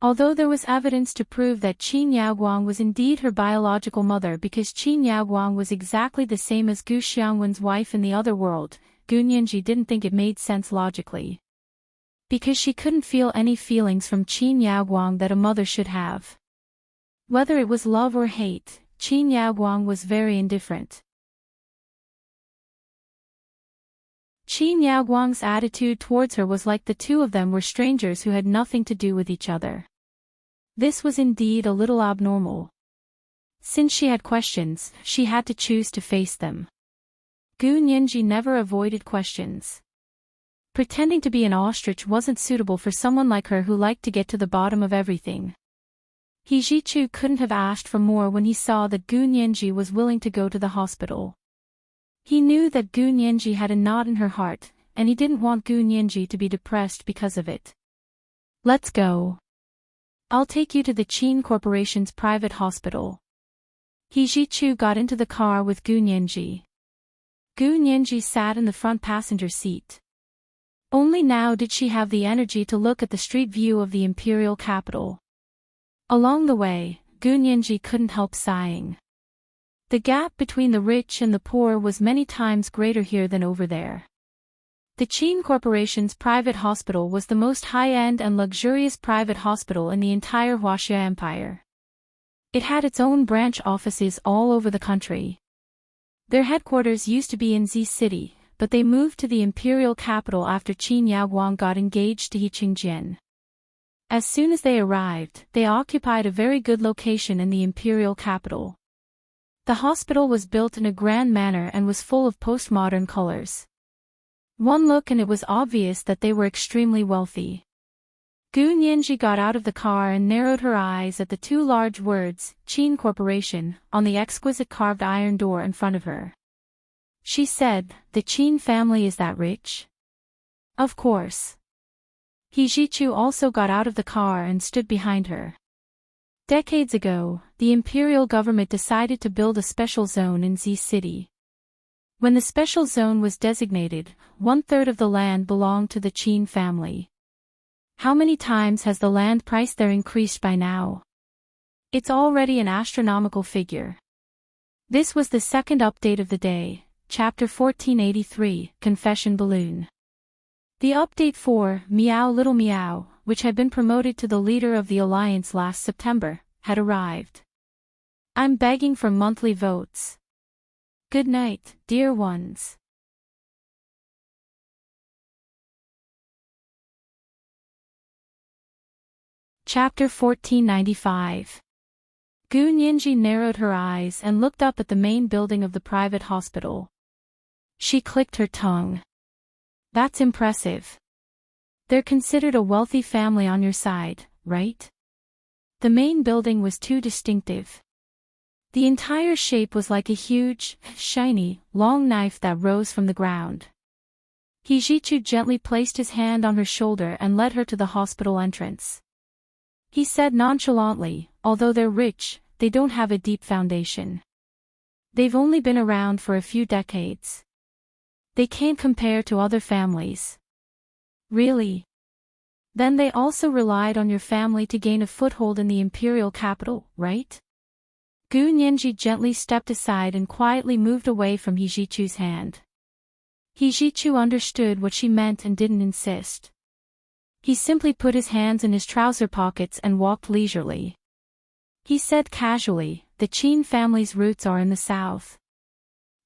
Although there was evidence to prove that Qin Yaoguang was indeed her biological mother because Qin Yaoguang was exactly the same as Gu Xiangwen's wife in the other world, Gu Nianji didn't think it made sense logically. Because she couldn't feel any feelings from Qin Yaoguang that a mother should have. Whether it was love or hate, Qin Yaoguang was very indifferent. Qin Yaoguang's attitude towards her was like the two of them were strangers who had nothing to do with each other. This was indeed a little abnormal. Since she had questions, she had to choose to face them. Gu Nianji never avoided questions. Pretending to be an ostrich wasn't suitable for someone like her who liked to get to the bottom of everything. He Jichu couldn't have asked for more when he saw that Gu Nianji was willing to go to the hospital. He knew that Gu Nianji had a knot in her heart, and he didn't want Gu Nianji to be depressed because of it. "Let's go. I'll take you to the Qin Corporation's private hospital." He Jichu got into the car with Gu Nianji. Gu Nianji sat in the front passenger seat. Only now did she have the energy to look at the street view of the imperial capital. Along the way, Gu Nianji couldn't help sighing. The gap between the rich and the poor was many times greater here than over there. The Qin Corporation's private hospital was the most high-end and luxurious private hospital in the entire Huaxia Empire. It had its own branch offices all over the country. Their headquarters used to be in Z City, but they moved to the imperial capital after Qin Yaoguang got engaged to He Qingjian. As soon as they arrived, they occupied a very good location in the imperial capital. The hospital was built in a grand manner and was full of postmodern colors. One look and it was obvious that they were extremely wealthy. Gu Nianji got out of the car and narrowed her eyes at the two large words, Qin Corporation, on the exquisite carved iron door in front of her. She said, "The Qin family is that rich?" "Of course." He Jichu also got out of the car and stood behind her. Decades ago, the imperial government decided to build a special zone in Z City. When the special zone was designated, 1/3 of the land belonged to the Qin family. How many times has the land price there increased by now? It's already an astronomical figure. This was the second update of the day, Chapter 1483, Confession Balloon. The update for Meow Little Meow, which had been promoted to the leader of the alliance last September, had arrived. I'm begging for monthly votes. Good night, dear ones. Chapter 1495. Gu Nianji narrowed her eyes and looked up at the main building of the private hospital. She clicked her tongue. That's impressive. They're considered a wealthy family on your side, right? The main building was too distinctive. The entire shape was like a huge, shiny, long knife that rose from the ground. He Jichu gently placed his hand on her shoulder and led her to the hospital entrance. He said nonchalantly, although they're rich, they don't have a deep foundation. They've only been around for a few decades. They can't compare to other families. Really? Then they also relied on your family to gain a foothold in the imperial capital, right? Gu Nianji gently stepped aside and quietly moved away from He Jichu's hand. He Jichu understood what she meant and didn't insist. He simply put his hands in his trouser pockets and walked leisurely. He said casually, the Qin family's roots are in the south.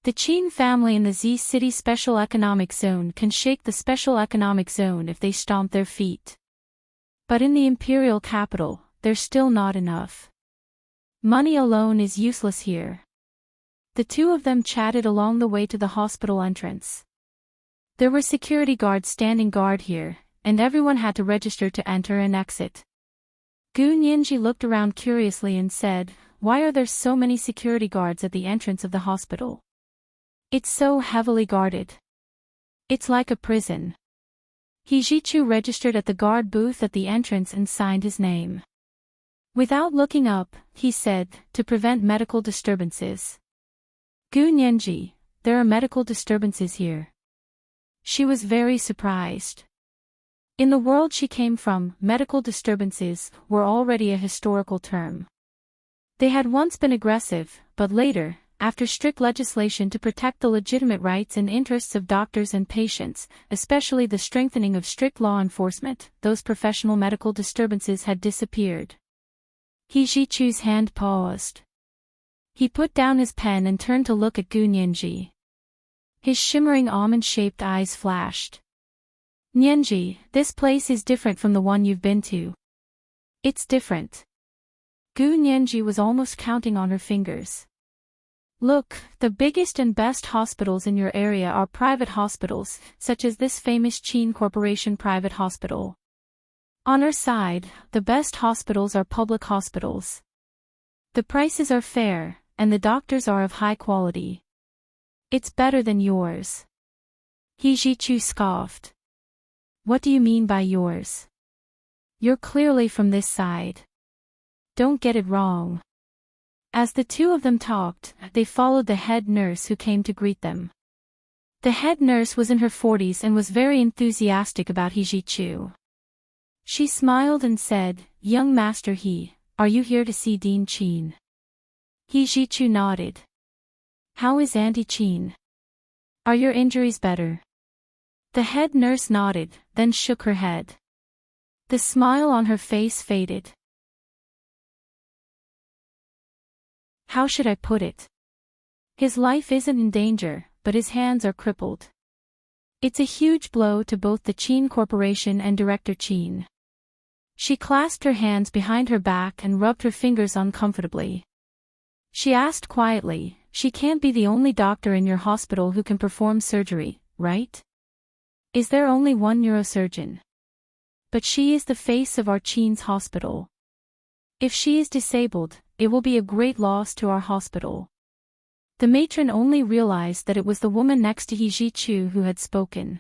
The Qin family in the Z City Special Economic Zone can shake the Special Economic Zone if they stomp their feet. But in the imperial capital, there's still not enough. Money alone is useless here. The two of them chatted along the way to the hospital entrance. There were security guards standing guard here, and everyone had to register to enter and exit. Gu Nianji looked around curiously and said, "Why are there so many security guards at the entrance of the hospital? It's so heavily guarded. It's like a prison." He Jichu registered at the guard booth at the entrance and signed his name. Without looking up, he said, "To prevent medical disturbances." Gu Nianji, there are medical disturbances here. She was very surprised. In the world she came from, medical disturbances were already a historical term. They had once been aggressive, but later, after strict legislation to protect the legitimate rights and interests of doctors and patients, especially the strengthening of strict law enforcement, those professional medical disturbances had disappeared. He Jichu's hand paused. He put down his pen and turned to look at Gu Nianji. His shimmering almond-shaped eyes flashed. "Nianji, this place is different from the one you've been to." "It's different." Gu Nianji was almost counting on her fingers. "Look, the biggest and best hospitals in your area are private hospitals, such as this famous Qin Corporation private hospital. On our side, the best hospitals are public hospitals. The prices are fair, and the doctors are of high quality. It's better than yours." He Jichu scoffed. "What do you mean by yours? You're clearly from this side. Don't get it wrong." As the two of them talked, they followed the head nurse who came to greet them. The head nurse was in her 40s and was very enthusiastic about He Jichu. She smiled and said, "Young Master He, are you here to see Dean Qin?" He Jichu nodded. "How is Auntie Qin? Are your injuries better?" The head nurse nodded, then shook her head. The smile on her face faded. How should I put it? His life isn't in danger, but his hands are crippled. It's a huge blow to both the Qin Corporation and Director Qin. She clasped her hands behind her back and rubbed her fingers uncomfortably. She asked quietly, "She can't be the only doctor in your hospital who can perform surgery, right? Is there only one neurosurgeon? But she is the face of our Qin's hospital. If she is disabled, it will be a great loss to our hospital." The matron only realized that it was the woman next to He Ji-chu who had spoken.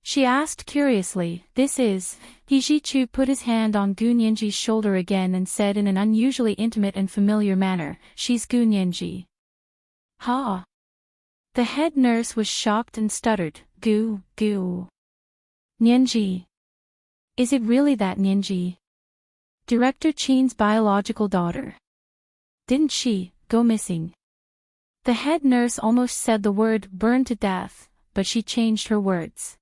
She asked curiously, "This is?" He Ji-chu put his hand on Gu Nianji's shoulder again and said in an unusually intimate and familiar manner, "She's Gu Nianji." "Ha!" The head nurse was shocked and stuttered, "Gu Nianji. Is it really that Nianji? Director Qin's biological daughter? Didn't she go missing?" The head nurse almost said the word "burn to death," but she changed her words.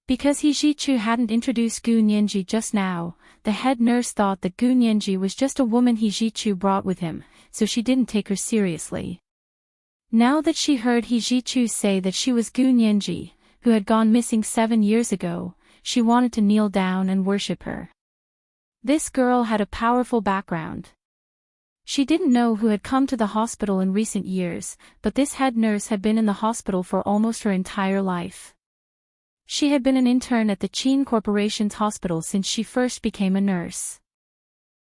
Because He Ji-chu hadn't introduced Gu Nianji just now, the head nurse thought that Gu Nianji was just a woman He Ji-chu brought with him, so she didn't take her seriously. Now that she heard He Ji-chu say that she was Gu Nianji, who had gone missing 7 years ago, she wanted to kneel down and worship her. This girl had a powerful background. She didn't know who had come to the hospital in recent years, but this head nurse had been in the hospital for almost her entire life. She had been an intern at the Qin Corporation's hospital since she first became a nurse.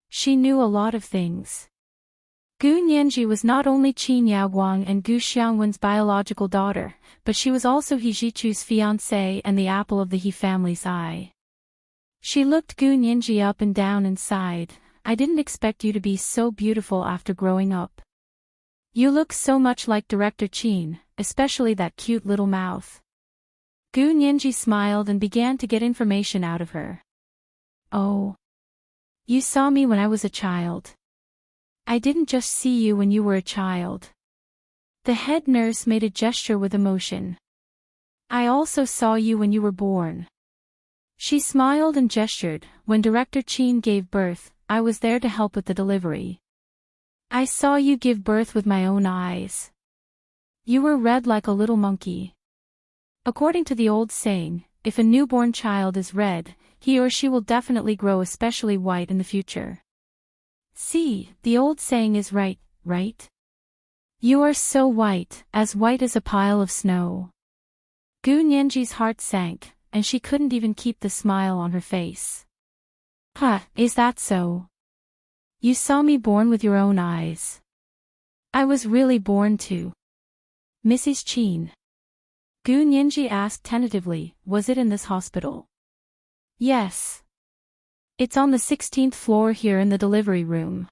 She knew a lot of things. Gu Nianji was not only Qin Yaoguang and Gu Xiangwen's biological daughter, but she was also He Ji-chu's fiancée and the apple of the He family's eye. She looked Gu Nianji up and down and sighed, "I didn't expect you to be so beautiful after growing up. You look so much like Director Qin, especially that cute little mouth." Gu Nianji smiled and began to get information out of her. "Oh. You saw me when I was a child. I didn't just see you when you were a child." The head nurse made a gesture with emotion. "I also saw you when you were born." She smiled and gestured, "When Director Qin gave birth, I was there to help with the delivery. I saw you give birth with my own eyes. You were red like a little monkey. According to the old saying, if a newborn child is red, he or she will definitely grow especially white in the future. See, the old saying is right, right? You are so white as a pile of snow." Gu Nianji's heart sank, and she couldn't even keep the smile on her face. "Huh, is that so? You saw me born with your own eyes. I was really born too. Mrs. Qin." Gu Nianji asked tentatively, "Was it in this hospital?" "Yes. It's on the 16th floor here in the delivery room."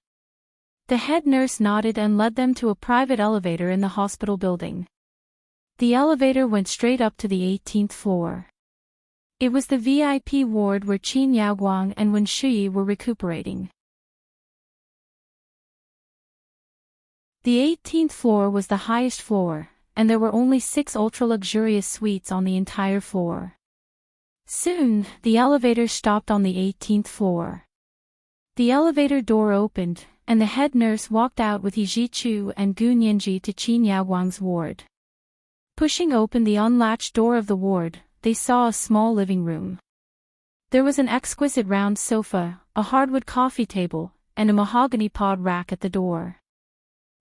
The head nurse nodded and led them to a private elevator in the hospital building. The elevator went straight up to the 18th floor. It was the VIP ward where Qin Yaoguang and Wen Shuyi were recuperating. The 18th floor was the highest floor, and there were only 6 ultra-luxurious suites on the entire floor. Soon, the elevator stopped on the 18th floor. The elevator door opened, and the head nurse walked out with He Ji-chu and Gu Nianji to Qin Yaoguang's ward. Pushing open the unlatched door of the ward, they saw a small living room. There was an exquisite round sofa, a hardwood coffee table, and a mahogany pod rack at the door.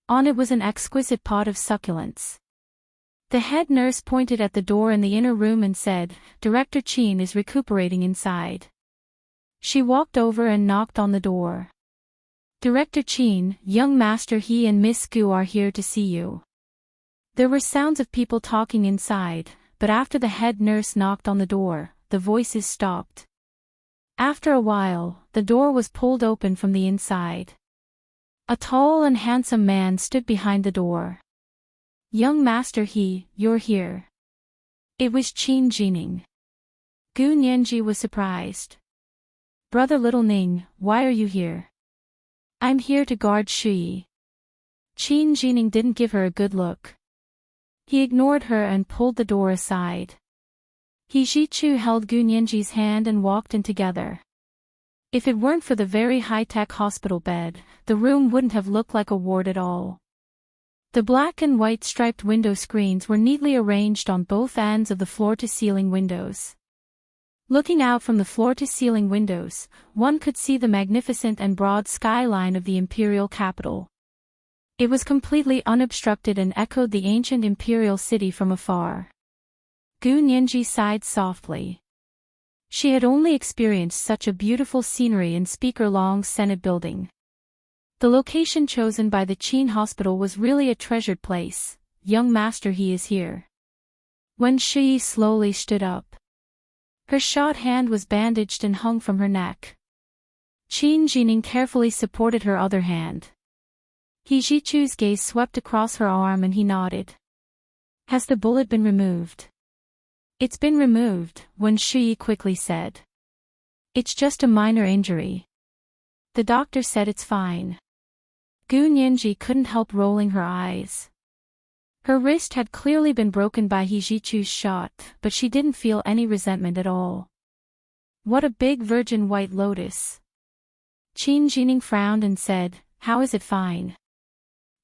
On it was an exquisite pot of succulents. The head nurse pointed at the door in the inner room and said, "Director Qin is recuperating inside." She walked over and knocked on the door. "Director Qin, young Master He and Miss Gu are here to see you." There were sounds of people talking inside, but after the head nurse knocked on the door, the voices stopped. After a while, the door was pulled open from the inside. A tall and handsome man stood behind the door. "Young Master He, you're here." It was Qin Jining. Gu Nianji was surprised. "Brother Little Ning, why are you here?" "I'm here to guard Shuyi." Qin Jining didn't give her a good look. He ignored her and pulled the door aside. He Ji-chu held Gu Nianji's hand and walked in together. If it weren't for the very high-tech hospital bed, the room wouldn't have looked like a ward at all. The black and white striped window screens were neatly arranged on both ends of the floor-to-ceiling windows. Looking out from the floor-to-ceiling windows, one could see the magnificent and broad skyline of the imperial capital. It was completely unobstructed and echoed the ancient imperial city from afar. Gu Nianji sighed softly. She had only experienced such a beautiful scenery in Speaker Long's Senate building. The location chosen by the Qin hospital was really a treasured place. Young master, he is here. Wen Shi slowly stood up. Her short hand was bandaged and hung from her neck. Qin Jining carefully supported her other hand. He Jichu's gaze swept across her arm and he nodded. Has the bullet been removed? It's been removed, Wen Shi quickly said. It's just a minor injury. The doctor said it's fine. Gu Nianji couldn't help rolling her eyes. Her wrist had clearly been broken by He Jichu's shot, but she didn't feel any resentment at all. What a big virgin white lotus. Qin Jining frowned and said, how is it fine?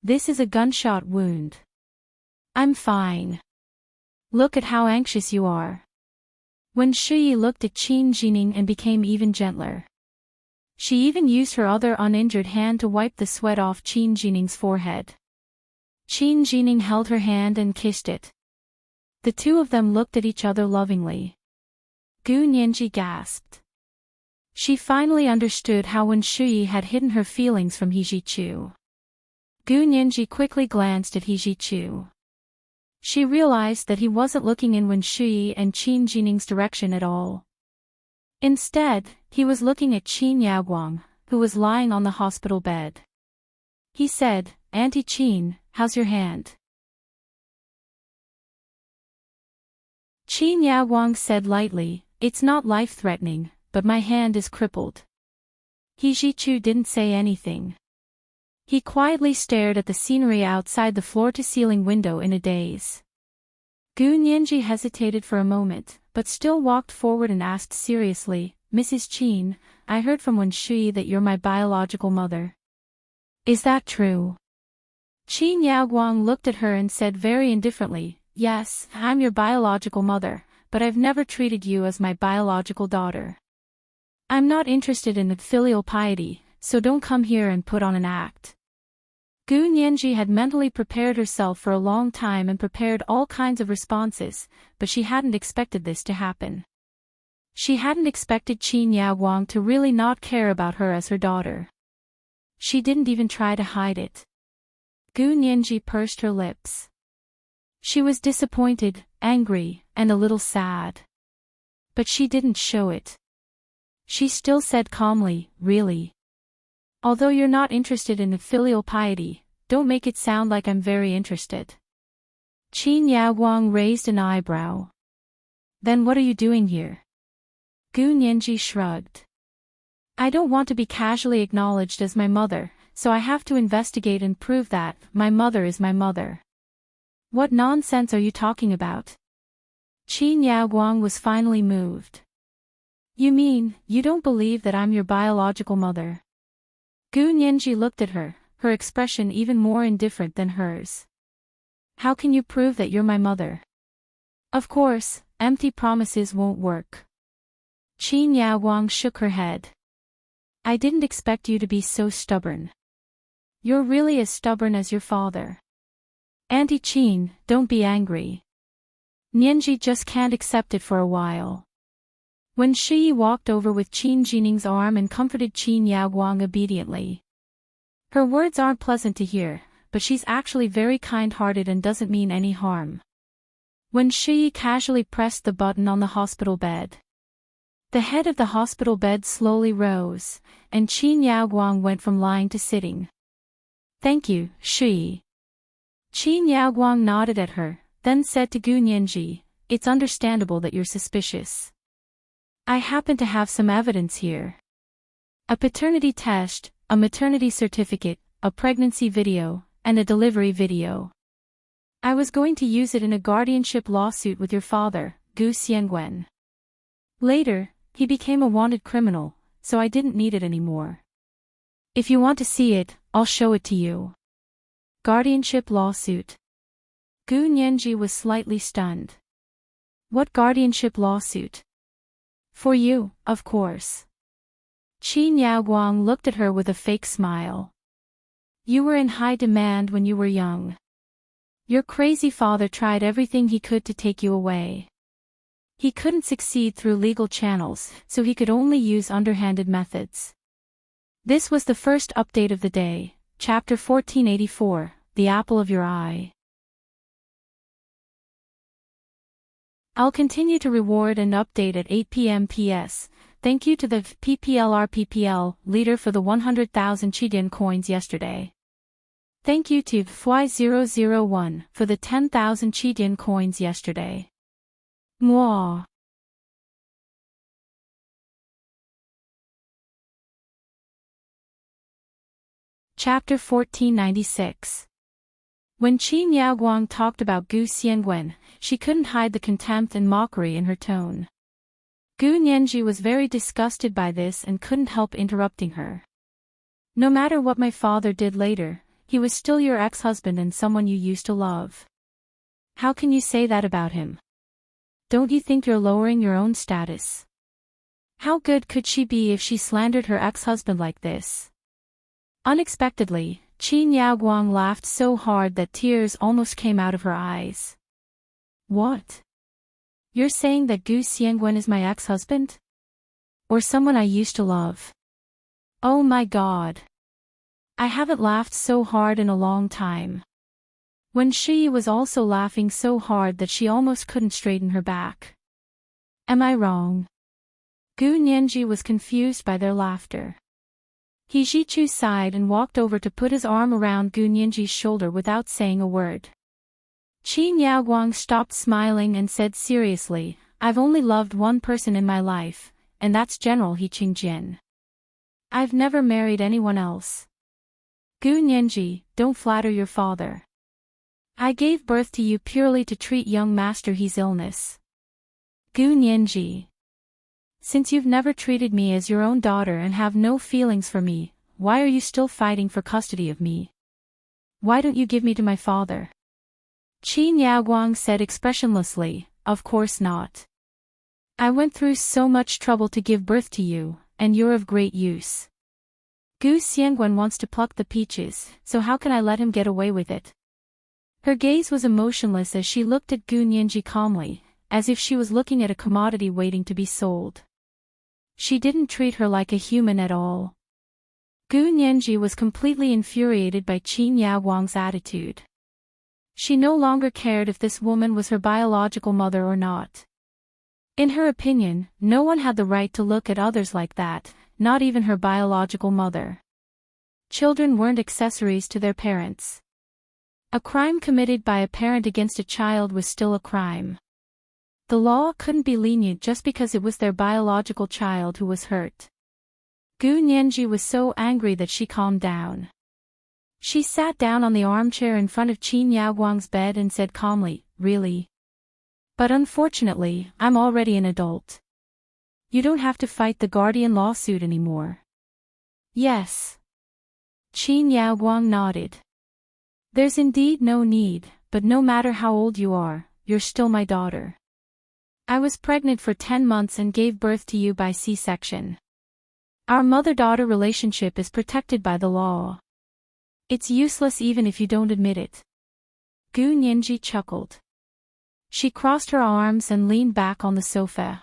This is a gunshot wound. I'm fine. Look at how anxious you are. Wen Shi looked at Qin Jining and became even gentler. She even used her other uninjured hand to wipe the sweat off Qin Jining's forehead. Qin Jining held her hand and kissed it. The two of them looked at each other lovingly. Gu Nianji gasped. She finally understood how Wen Shi had hidden her feelings from He Jichu. Gu Nianji quickly glanced at He Jichu. She realized that he wasn't looking in Wen Shi and Qin Jining's direction at all. Instead, he was looking at Qin Yaoguang, who was lying on the hospital bed. He said, Auntie Qin, how's your hand? Qin Yaoguang said lightly, it's not life-threatening, but my hand is crippled. He Jichu didn't say anything. He quietly stared at the scenery outside the floor-to-ceiling window in a daze. Gu Nianji hesitated for a moment, but still walked forward and asked seriously, Mrs. Qin, I heard from Wen Shi that you're my biological mother. Is that true? Qin Yaoguang looked at her and said very indifferently, yes, I'm your biological mother, but I've never treated you as my biological daughter. I'm not interested in the filial piety, so don't come here and put on an act. Gu Nianji had mentally prepared herself for a long time and prepared all kinds of responses, but she hadn't expected this to happen. She hadn't expected Qin Yaoguang to really not care about her as her daughter. She didn't even try to hide it. Gu Nianji pursed her lips. She was disappointed, angry, and a little sad. But she didn't show it. She still said calmly, really? Although you're not interested in the filial piety, don't make it sound like I'm very interested. Qin Yaoguang raised an eyebrow. Then what are you doing here? Gu Nianji shrugged. I don't want to be casually acknowledged as my mother, so I have to investigate and prove that my mother is my mother. What nonsense are you talking about? Qin Yaoguang was finally moved. You mean, you don't believe that I'm your biological mother? Gu Nianji looked at her, her expression even more indifferent than hers. How can you prove that you're my mother? Of course, empty promises won't work. Qin Yaoguang shook her head. I didn't expect you to be so stubborn. You're really as stubborn as your father. Auntie Qin, don't be angry. Nianji just can't accept it for a while. Wen Shi walked over with Qin Jining's arm and comforted Qin Yaoguang obediently. Her words aren't pleasant to hear, but she's actually very kind-hearted and doesn't mean any harm. Wen Shi casually pressed the button on the hospital bed. The head of the hospital bed slowly rose, and Qin Yaoguang went from lying to sitting. Thank you, Shi. Qin Yaoguang nodded at her, then said to Gu Nianji, it's understandable that you're suspicious. I happen to have some evidence here. A paternity test, a maternity certificate, a pregnancy video, and a delivery video. I was going to use it in a guardianship lawsuit with your father, Gu Xiangwen. Later, he became a wanted criminal, so I didn't need it anymore. If you want to see it, I'll show it to you. Guardianship lawsuit. Gu Nianji was slightly stunned. What guardianship lawsuit? For you, of course. Qin Yaoguang looked at her with a fake smile. You were in high demand when you were young. Your crazy father tried everything he could to take you away. He couldn't succeed through legal channels, so he could only use underhanded methods. This was the first update of the day, Chapter 1484, The Apple of Your Eye. I'll continue to reward and update at 8 p.m. PS. Thank you to the PPL leader for the 100,000 Chidien coins yesterday. Thank you to Fy001 for the 10,000 Chidien coins yesterday. Mwah. Chapter 1496. When Qin Yaoguang talked about Gu Xiangwen, she couldn't hide the contempt and mockery in her tone. Gu Nianji was very disgusted by this and couldn't help interrupting her. No matter what my father did later, he was still your ex-husband and someone you used to love. How can you say that about him? Don't you think you're lowering your own status? How good could she be if she slandered her ex-husband like this? Unexpectedly, Qin Yaoguang laughed so hard that tears almost came out of her eyes. What? You're saying that Gu Xiangwen is my ex-husband? Or someone I used to love? Oh my God. I haven't laughed so hard in a long time. When she was also laughing so hard that she almost couldn't straighten her back. Am I wrong? Gu Nianji was confused by their laughter. He Jichu sighed and walked over to put his arm around Gu Nianji's shoulder without saying a word. Qin Yaoguang stopped smiling and said seriously, I've only loved one person in my life, and that's General He Qingjin. I've never married anyone else. Gu Nianji, don't flatter your father. I gave birth to you purely to treat young Master He's illness. Gu Nianji. Since you've never treated me as your own daughter and have no feelings for me, why are you still fighting for custody of me? Why don't you give me to my father? Qin Yaoguang said expressionlessly, of course not. I went through so much trouble to give birth to you, and you're of great use. Gu Xiangwen wants to pluck the peaches, so how can I let him get away with it? Her gaze was emotionless as she looked at Gu Nianji calmly, as if she was looking at a commodity waiting to be sold. She didn't treat her like a human at all. Gu Nianji was completely infuriated by Qin Yaoguang's attitude. She no longer cared if this woman was her biological mother or not. In her opinion, no one had the right to look at others like that, not even her biological mother. Children weren't accessories to their parents. A crime committed by a parent against a child was still a crime. The law couldn't be lenient just because it was their biological child who was hurt. Gu Nianji was so angry that she calmed down. She sat down on the armchair in front of Qin Yaoguang's bed and said calmly, really? But unfortunately, I'm already an adult. You don't have to fight the guardian lawsuit anymore. Yes. Qin Yaoguang nodded. There's indeed no need, but no matter how old you are, you're still my daughter. I was pregnant for 10 months and gave birth to you by C-section. Our mother-daughter relationship is protected by the law. It's useless even if you don't admit it. Gu Nianji chuckled. She crossed her arms and leaned back on the sofa.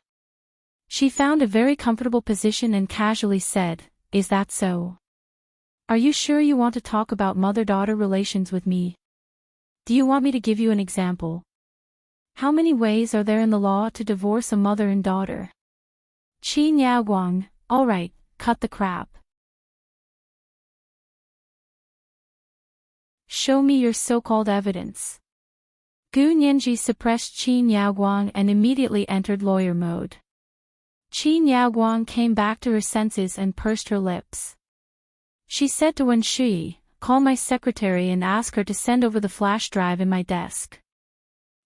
She found a very comfortable position and casually said, is that so? Are you sure you want to talk about mother-daughter relations with me? Do you want me to give you an example? How many ways are there in the law to divorce a mother and daughter? Qin Yaoguang, all right, cut the crap. Show me your so-called evidence. Gu Nianji suppressed Qin Yaoguang and immediately entered lawyer mode. Qin Yaoguang came back to her senses and pursed her lips. She said to Wen Shi, call my secretary and ask her to send over the flash drive in my desk.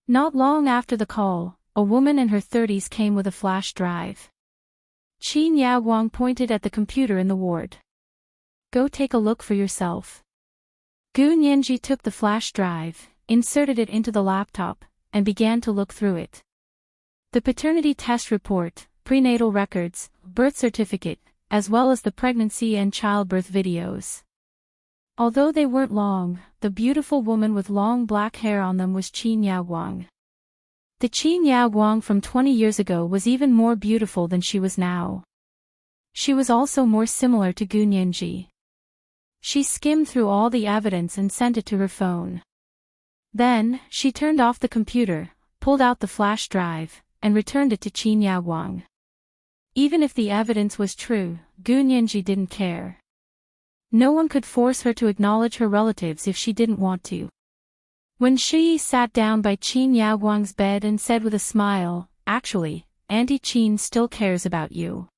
Not long after the call, a woman in her 30s came with a flash drive. Qin Yaguang pointed at the computer in the ward. Go take a look for yourself. Gu Nianji took the flash drive, inserted it into the laptop, and began to look through it. The paternity test report, prenatal records, birth certificate, as well as the pregnancy and childbirth videos. Although they weren't long, the beautiful woman with long black hair on them was Qin Yaguang. The Qin Yaguang from 20 years ago was even more beautiful than she was now. She was also more similar to Gu Nianji. She skimmed through all the evidence and sent it to her phone. Then, she turned off the computer, pulled out the flash drive, and returned it to Qin Yaguang. Even if the evidence was true, Gu Nianji didn't care. No one could force her to acknowledge her relatives if she didn't want to. When Shi sat down by Qin Yaguang's bed and said with a smile, "Actually, Auntie Qin still cares about you.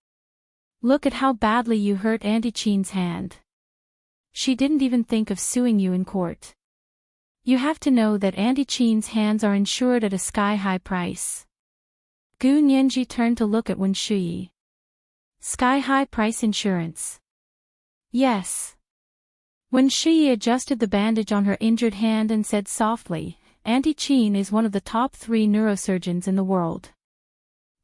Look at how badly you hurt Auntie Qin's hand. She didn't even think of suing you in court. You have to know that Auntie Qin's hands are insured at a sky-high price." Gu Nianji turned to look at Wen Shui. Sky-high price insurance. Yes. Wen Shui adjusted the bandage on her injured hand and said softly, "Auntie Qin is one of the top 3 neurosurgeons in the world.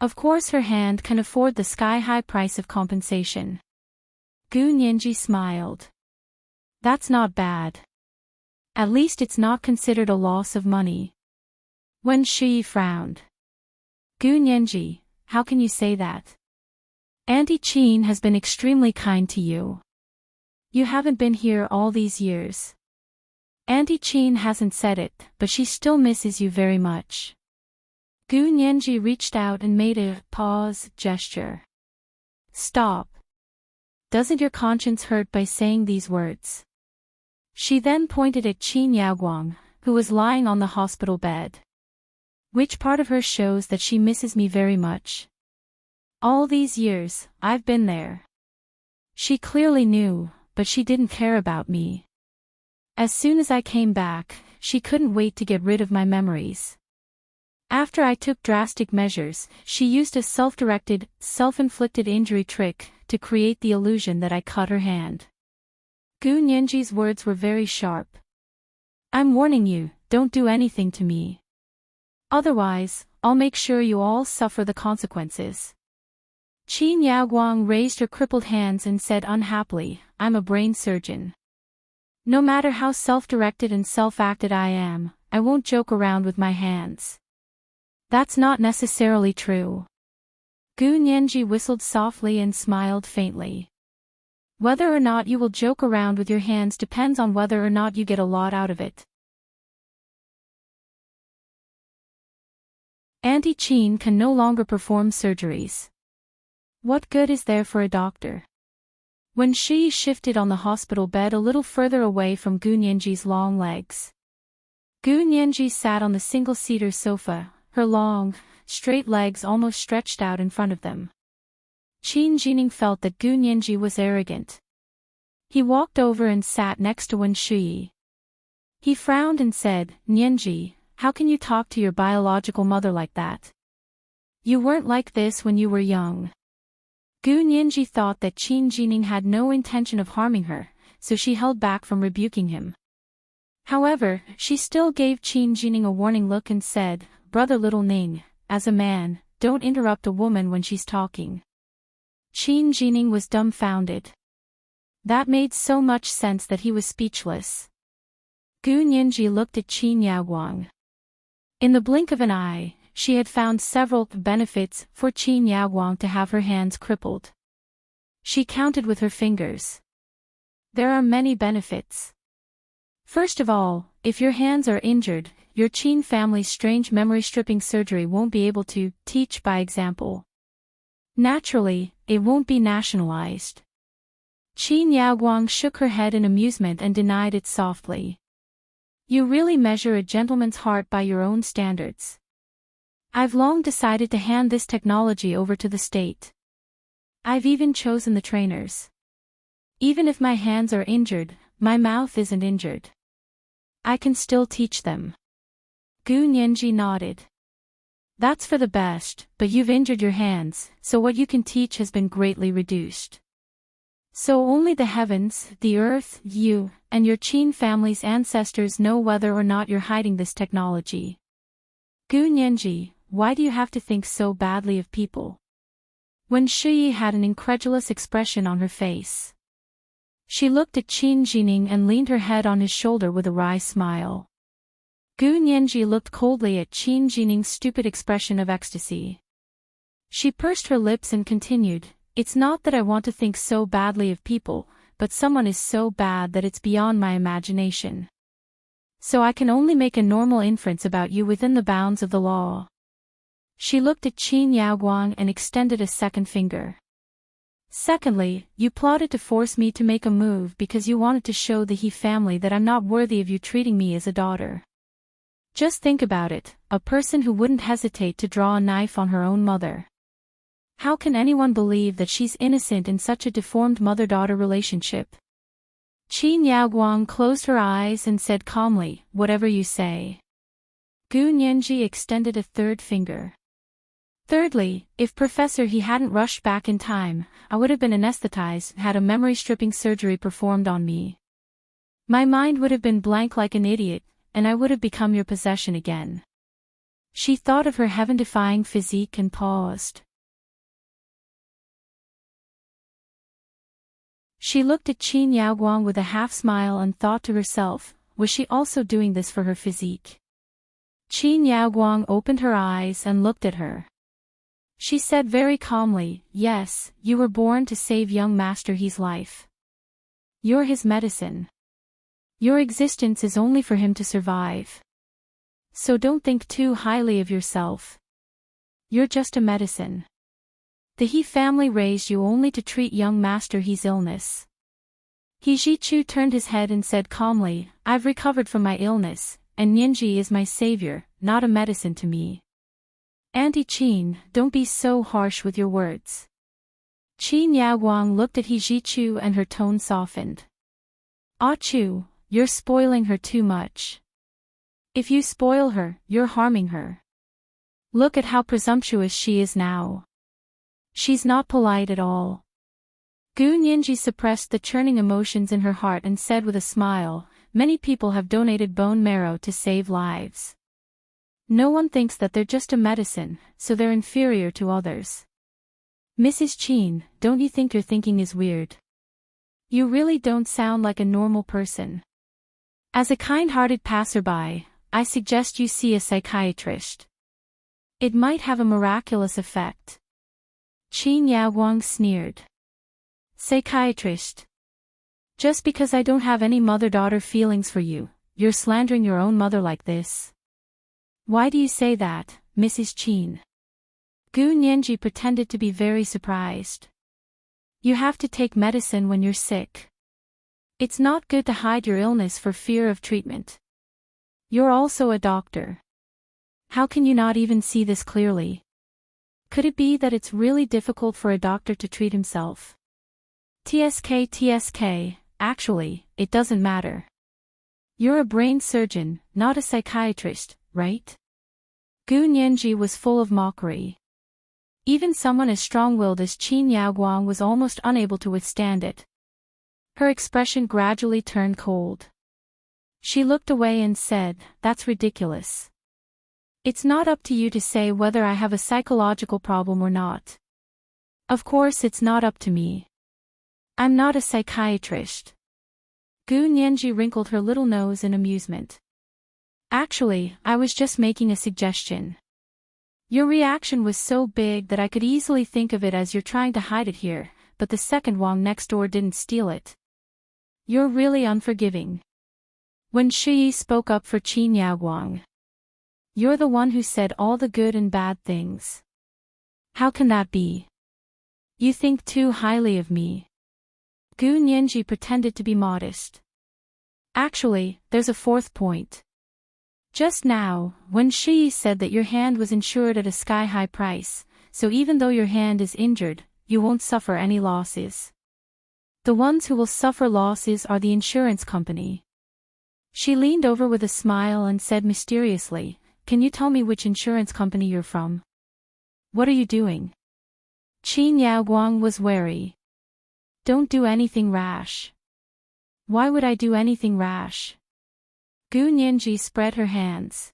Of course her hand can afford the sky-high price of compensation." Gu Nianji smiled. That's not bad. At least it's not considered a loss of money. Wen Shui frowned. Gu Nianji, how can you say that? Auntie Qin has been extremely kind to you. You haven't been here all these years. Auntie Qin hasn't said it, but she still misses you very much. Gu Nianji reached out and made a pause gesture. Stop. Doesn't your conscience hurt by saying these words? She then pointed at Qin Yaguang, who was lying on the hospital bed. Which part of her shows that she misses me very much? All these years, I've been there. She clearly knew, but she didn't care about me. As soon as I came back, she couldn't wait to get rid of my memories. After I took drastic measures, she used a self-directed, self-inflicted injury trick to create the illusion that I cut her hand. Gu Nianji's words were very sharp. I'm warning you, don't do anything to me. Otherwise, I'll make sure you all suffer the consequences. Qin Yaguang raised her crippled hands and said unhappily, I'm a brain surgeon. No matter how self-directed and self-acted I am, I won't joke around with my hands. That's not necessarily true. Gu Nianji whistled softly and smiled faintly. Whether or not you will joke around with your hands depends on whether or not you get a lot out of it. Auntie Qin can no longer perform surgeries. What good is there for a doctor? When Shi shifted on the hospital bed a little further away from Gu Nianji's long legs. Gu Nianji sat on the single-seater sofa, her long, straight legs almost stretched out in front of them. Qin Jining felt that Gu Nianji was arrogant. He walked over and sat next to Wen Shui. He frowned and said, Nianji, how can you talk to your biological mother like that? You weren't like this when you were young. Gu Nianji thought that Qin Jining had no intention of harming her, so she held back from rebuking him. However, she still gave Qin Jining a warning look and said, Brother Little Ning, as a man, don't interrupt a woman when she's talking. Qin Jining was dumbfounded. That made so much sense that he was speechless. Gu Nianji looked at Qin Yaguang. In the blink of an eye, she had found several benefits for Qin Yaguang to have her hands crippled. She counted with her fingers. There are many benefits. First of all, if your hands are injured, your Qin family's strange memory stripping surgery won't be able to teach by example. Naturally, it won't be nationalized. Qin Yaguang shook her head in amusement and denied it softly. You really measure a gentleman's heart by your own standards. I've long decided to hand this technology over to the state. I've even chosen the trainers. Even if my hands are injured, my mouth isn't injured. I can still teach them. Gu Nianji nodded. That's for the best, but you've injured your hands, so what you can teach has been greatly reduced. So only the heavens, the earth, you, and your Qin family's ancestors know whether or not you're hiding this technology. Gu Nianji, why do you have to think so badly of people? Wen Shiyi had an incredulous expression on her face. She looked at Qin Jining and leaned her head on his shoulder with a wry smile. Gu Nianji looked coldly at Qin Jining's stupid expression of ecstasy. She pursed her lips and continued, "It's not that I want to think so badly of people, but someone is so bad that it's beyond my imagination. So I can only make a normal inference about you within the bounds of the law." She looked at Qin Yaoguang and extended a second finger. "Secondly, you plotted to force me to make a move because you wanted to show the He family that I'm not worthy of you treating me as a daughter. Just think about it, a person who wouldn't hesitate to draw a knife on her own mother. How can anyone believe that she's innocent in such a deformed mother-daughter relationship?" Qin Yaoguang closed her eyes and said calmly, "Whatever you say." Gu Nianji extended a third finger. "Thirdly, if Professor He hadn't rushed back in time, I would have been anesthetized and had a memory-stripping surgery performed on me. My mind would have been blank like an idiot, and I would have become your possession again." She thought of her heaven-defying physique and paused. She looked at Qin Yaoguang with a half-smile and thought to herself, was she also doing this for her physique? Qin Yaoguang opened her eyes and looked at her. She said very calmly, "Yes, you were born to save young Master He's life. You're his medicine. Your existence is only for him to survive. So don't think too highly of yourself. You're just a medicine. The He family raised you only to treat young Master He's illness." He Jichu turned his head and said calmly, "I've recovered from my illness, and Nianji is my savior, not a medicine to me." "Auntie Qin, don't be so harsh with your words." Qin Yaoguang looked at He Jichu and her tone softened. "Ah Chu, you're spoiling her too much. If you spoil her, you're harming her. Look at how presumptuous she is now. She's not polite at all." Gu Nianji suppressed the churning emotions in her heart and said with a smile, "Many people have donated bone marrow to save lives. No one thinks that they're just a medicine, so they're inferior to others. Mrs. Qin, don't you think your thinking is weird? You really don't sound like a normal person. As a kind-hearted passerby, I suggest you see a psychiatrist. It might have a miraculous effect." Qin Yaoguang sneered. "Psychiatrist? Just because I don't have any mother-daughter feelings for you, you're slandering your own mother like this? Why do you say that, Mrs. Qin?" Gu Nianji pretended to be very surprised. "You have to take medicine when you're sick. It's not good to hide your illness for fear of treatment. You're also a doctor. How can you not even see this clearly? Could it be that it's really difficult for a doctor to treat himself? TSK, actually, it doesn't matter. You're a brain surgeon, not a psychiatrist, right?" Gu Nianji was full of mockery. Even someone as strong-willed as Qin Yaoguang was almost unable to withstand it. Her expression gradually turned cold. She looked away and said, "That's ridiculous. It's not up to you to say whether I have a psychological problem or not. Of course it's not up to me. I'm not a psychiatrist." Gu Nianji wrinkled her little nose in amusement. "Actually, I was just making a suggestion. Your reaction was so big that I could easily think of it as you're trying to hide it here, but the second Wang next door didn't steal it. You're really unforgiving." When Shiyi spoke up for Qin Yaoguang. "You're the one who said all the good and bad things. How can that be? You think too highly of me." Gu Nianji pretended to be modest. "Actually, there's a fourth point. Just now, when Shiyi said that your hand was insured at a sky-high price, so even though your hand is injured, you won't suffer any losses. The ones who will suffer losses are the insurance company." She leaned over with a smile and said mysteriously, can you tell me which insurance company you're from? What are you doing? Qin Yaoguang was wary. Don't do anything rash. Why would I do anything rash? Gu Nianji spread her hands.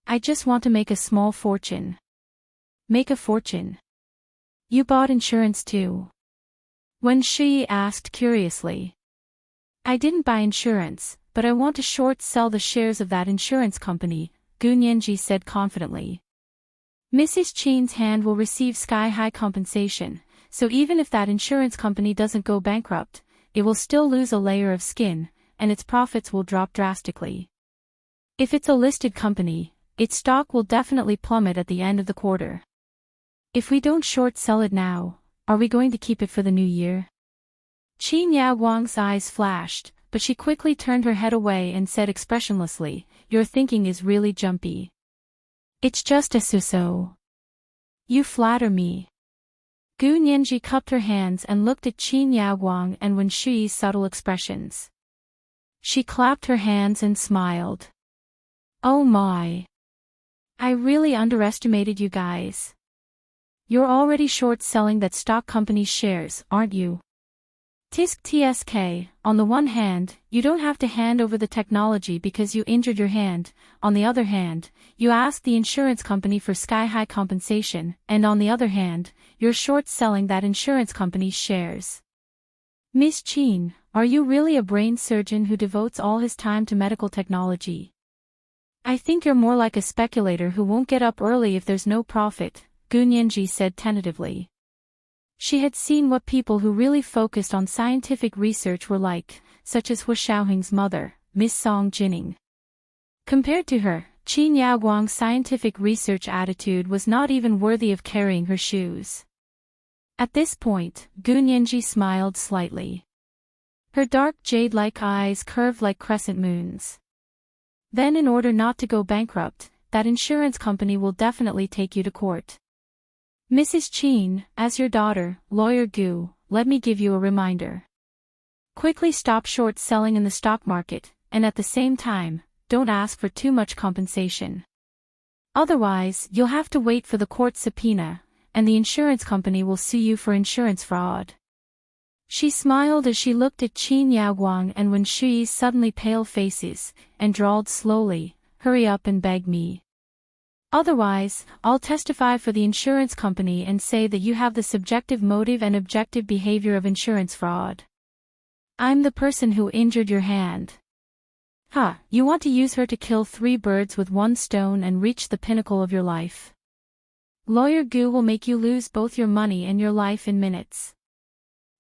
I just want to make a small fortune. Make a fortune. You bought insurance too? Wen Shi asked curiously. I didn't buy insurance, but I want to short sell the shares of that insurance company, Gu Nianji said confidently. Mrs. Qin's hand will receive sky-high compensation, so even if that insurance company doesn't go bankrupt, it will still lose a layer of skin, and its profits will drop drastically. If it's a listed company, its stock will definitely plummet at the end of the quarter. If we don't short sell it now, are we going to keep it for the new year? Qin Yaoguang's eyes flashed, but she quickly turned her head away and said expressionlessly, your thinking is really jumpy. It's just a so-so. You flatter me. Gu Nianji cupped her hands and looked at Qin Yaoguang and Wen Shi's subtle expressions. She clapped her hands and smiled. Oh my. I really underestimated you guys. You're already short-selling that stock company's shares, aren't you? TSK, on the one hand, you don't have to hand over the technology because you injured your hand, on the other hand, you asked the insurance company for sky-high compensation, and on the other hand, you're short-selling that insurance company's shares. Miss Qin, are you really a brain surgeon who devotes all his time to medical technology? I think you're more like a speculator who won't get up early if there's no profit, Gu Nianji said tentatively. She had seen what people who really focused on scientific research were like, such as Hu Xiaoheng's mother, Miss Song Jining. Compared to her, Qin Yaoguang's scientific research attitude was not even worthy of carrying her shoes. At this point, Gu Nianji smiled slightly. Her dark jade-like eyes curved like crescent moons. Then in order not to go bankrupt, that insurance company will definitely take you to court. Mrs. Qin, as your daughter, Lawyer Gu, let me give you a reminder. Quickly stop short selling in the stock market, and at the same time, don't ask for too much compensation. Otherwise, you'll have to wait for the court subpoena, and the insurance company will sue you for insurance fraud. She smiled as she looked at Qin Yaoguang and Wen Shi's suddenly pale faces, and drawled slowly, hurry up and beg me. Otherwise, I'll testify for the insurance company and say that you have the subjective motive and objective behavior of insurance fraud. I'm the person who injured your hand. You want to use her to kill 3 birds with 1 stone and reach the pinnacle of your life. Lawyer Gu will make you lose both your money and your life in minutes.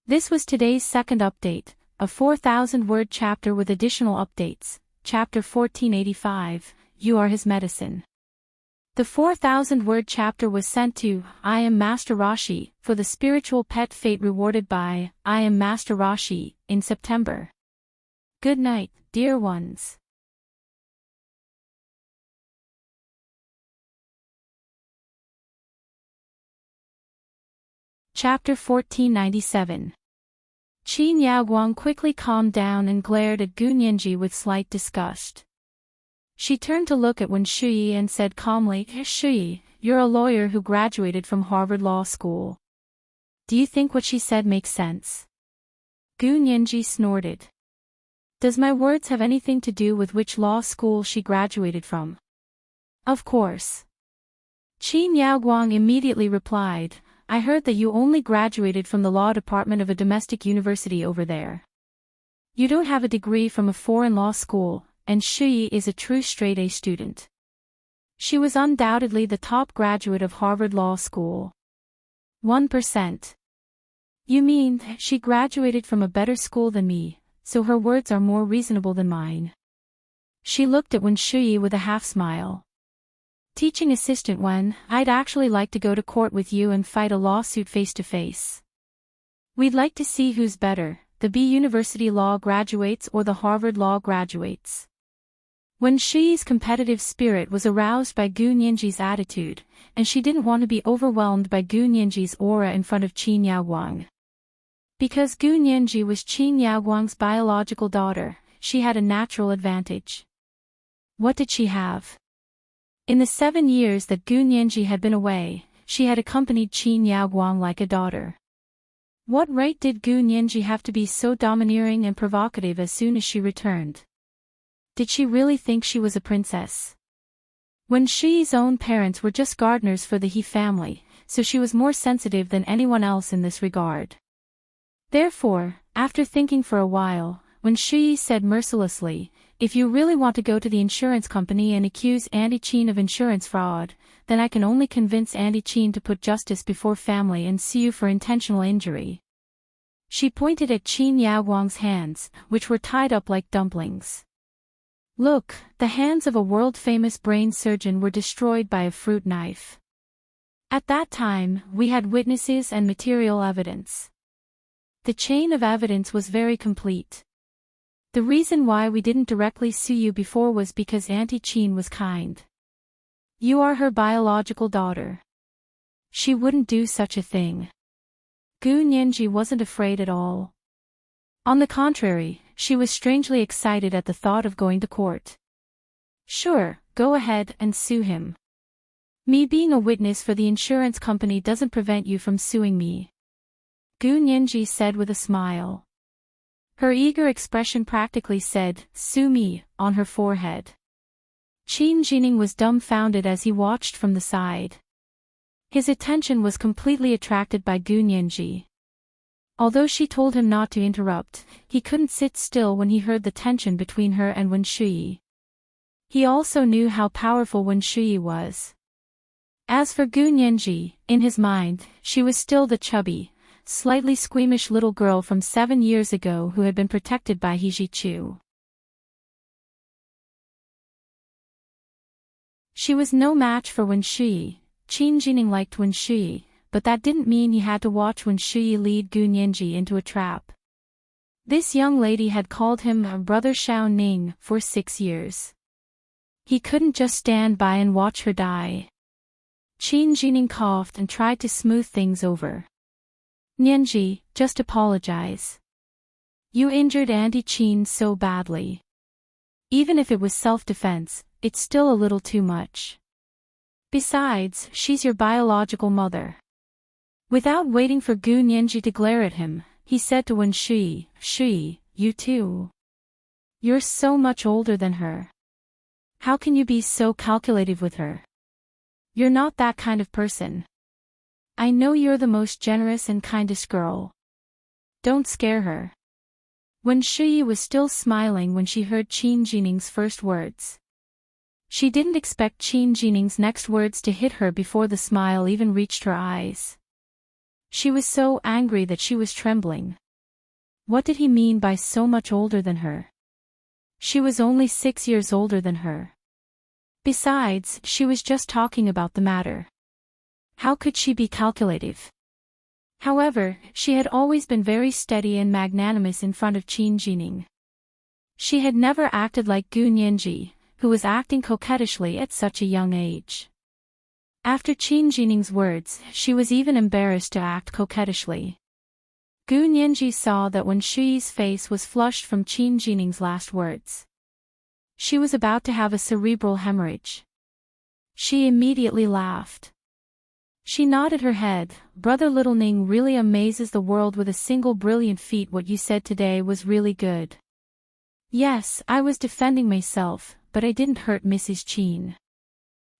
This was today's second update, a 4,000-word chapter with additional updates, chapter 1485, You Are His Medicine. The 4,000-word chapter was sent to I Am Master Rashi for the spiritual pet fate rewarded by I Am Master Rashi in September. Good night, dear ones. Chapter 1497. Qin Yaoguang quickly calmed down and glared at Gu Nianji with slight disgust. She turned to look at Wen Shi and said calmly, Shi, you're a lawyer who graduated from Harvard Law School. Do you think what she said makes sense? Gu Nianji snorted. Does my words have anything to do with which law school she graduated from? Of course. Qin Yaoguang immediately replied, I heard that you only graduated from the law department of a domestic university over there. You don't have a degree from a foreign law school, and Shi is a true straight-A student. She was undoubtedly the top graduate of Harvard Law School. 1%. You mean, she graduated from a better school than me, so her words are more reasonable than mine. She looked at Wen Shi with a half-smile. Teaching assistant Wen, I'd actually like to go to court with you and fight a lawsuit face-to-face. We'd like to see who's better, the B University Law graduates or the Harvard Law graduates. Wen Shi's competitive spirit was aroused by Gu Nianji's attitude, and she didn't want to be overwhelmed by Gu Nianji's aura in front of Qin Yaoguang. Because Gu Nianji was Qin Yaoguang's biological daughter, she had a natural advantage. What did she have? In the 7 years that Gu Nianji had been away, she had accompanied Qin Yaoguang like a daughter. What right did Gu Nianji have to be so domineering and provocative as soon as she returned? Did she really think she was a princess? Wen Shi's own parents were just gardeners for the He family, so she was more sensitive than anyone else in this regard. Therefore, after thinking for a while, Wen Shi said mercilessly, "If you really want to go to the insurance company and accuse Auntie Qin of insurance fraud, then I can only convince Auntie Qin to put justice before family and sue you for intentional injury." She pointed at Qin Yaoguang's hands, which were tied up like dumplings. "Look, the hands of a world-famous brain surgeon were destroyed by a fruit knife. At that time, we had witnesses and material evidence. The chain of evidence was very complete. The reason why we didn't directly sue you before was because Auntie Qin was kind. You are her biological daughter. She wouldn't do such a thing." Gu Nianji wasn't afraid at all. On the contrary, she was strangely excited at the thought of going to court. "Sure, go ahead and sue him. Me being a witness for the insurance company doesn't prevent you from suing me," Gu Nianji said with a smile. Her eager expression practically said, "Sue me," on her forehead. Qin Jining was dumbfounded as he watched from the side. His attention was completely attracted by Gu Nianji. Although she told him not to interrupt, he couldn't sit still when he heard the tension between her and Wen Shui. He also knew how powerful Wen Shui was. As for Gu Nianji, in his mind, she was still the chubby, slightly squeamish little girl from 7 years ago who had been protected by He Jichu. She was no match for Wen Shui. Qin Jining liked Wen Shui, but that didn't mean he had to watch Wen Shui lead Gu Nianji into a trap. This young lady had called him her brother Xiao Ning for 6 years. He couldn't just stand by and watch her die. Qin Jining coughed and tried to smooth things over. "Nianji, just apologize. You injured Auntie Qin so badly. Even if it was self-defense, it's still a little too much. Besides, she's your biological mother." Without waiting for Gu Nianji to glare at him, he said to Wen Shui, "Shui, you too. You're so much older than her. How can you be so calculative with her? You're not that kind of person. I know you're the most generous and kindest girl. Don't scare her." Wen Shui was still smiling when she heard Qin Jining's first words. She didn't expect Qin Jining's next words to hit her before the smile even reached her eyes. She was so angry that she was trembling. What did he mean by so much older than her? She was only 6 years older than her. Besides, she was just talking about the matter. How could she be calculative? However, she had always been very steady and magnanimous in front of Qin Jining. She had never acted like Gu Nianji, who was acting coquettishly at such a young age. After Qin Jining's words, she was even embarrassed to act coquettishly. Gu Nianji saw that Wen Shui's face was flushed from Qin Jining's last words. She was about to have a cerebral hemorrhage. She immediately laughed. She nodded her head. "Brother Little Ning really amazes the world with a single brilliant feat. What you said today was really good. Yes, I was defending myself, but I didn't hurt Mrs. Qin.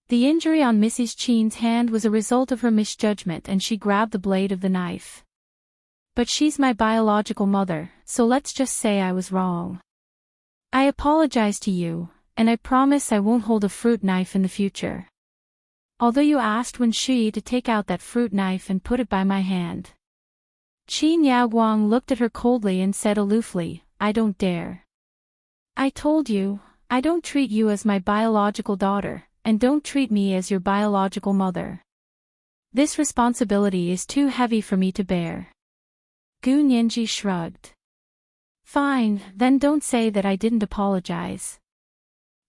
The injury on Mrs. Qin's hand was a result of her misjudgment and she grabbed the blade of the knife. But she's my biological mother, so let's just say I was wrong. I apologize to you, and I promise I won't hold a fruit knife in the future. Although you asked Wen Shui to take out that fruit knife and put it by my hand." Qin Yaoguang looked at her coldly and said aloofly, "I don't dare. I told you, I don't treat you as my biological daughter, and don't treat me as your biological mother. This responsibility is too heavy for me to bear." Gu Nianji shrugged. "Fine, then don't say that I didn't apologize.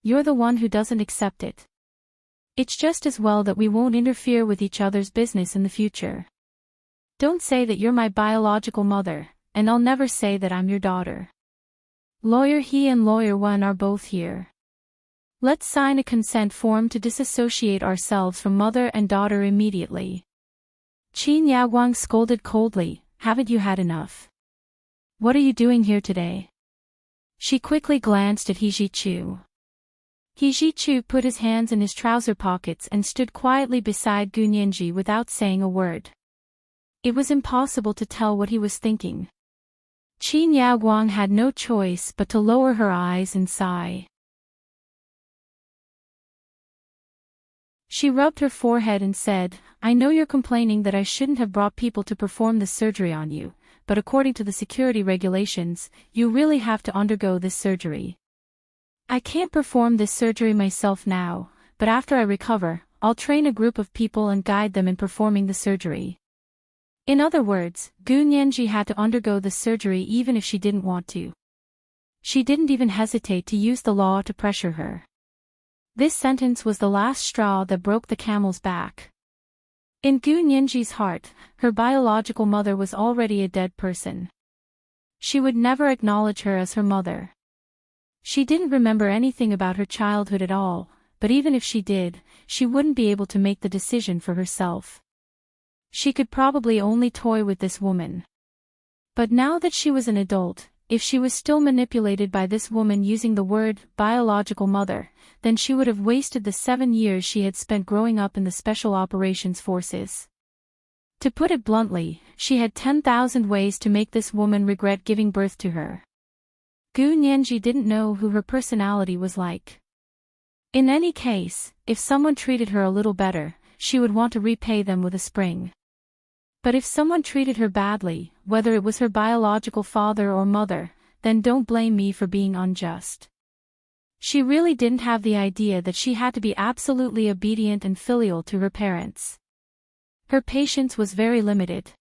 You're the one who doesn't accept it. It's just as well that we won't interfere with each other's business in the future. Don't say that you're my biological mother, and I'll never say that I'm your daughter." Lawyer He and Lawyer Wen are both here. Let's sign a consent form to disassociate ourselves from mother and daughter immediately. Qin Yaoguang scolded coldly, haven't you had enough? What are you doing here today? She quickly glanced at He Zhichu. He Zhichu put his hands in his trouser pockets and stood quietly beside Gu Nianji without saying a word. It was impossible to tell what he was thinking. Qin Yaoguang had no choice but to lower her eyes and sigh. She rubbed her forehead and said, I know you're complaining that I shouldn't have brought people to perform this surgery on you, but according to the security regulations, you really have to undergo this surgery. I can't perform this surgery myself now, but after I recover, I'll train a group of people and guide them in performing the surgery. In other words, Gu Nianji had to undergo the surgery even if she didn't want to. She didn't even hesitate to use the law to pressure her. This sentence was the last straw that broke the camel's back. In Gu Nianji's heart, her biological mother was already a dead person. She would never acknowledge her as her mother. She didn't remember anything about her childhood at all, but even if she did, she wouldn't be able to make the decision for herself. She could probably only toy with this woman. But now that she was an adult, if she was still manipulated by this woman using the word biological mother, then she would have wasted the 7 years she had spent growing up in the Special Operations Forces. To put it bluntly, she had 10,000 ways to make this woman regret giving birth to her. Gu Nianji didn't know who her personality was like. In any case, if someone treated her a little better, she would want to repay them with a spring. But if someone treated her badly, whether it was her biological father or mother, then don't blame me for being unjust. She really didn't have the idea that she had to be absolutely obedient and filial to her parents. Her patience was very limited.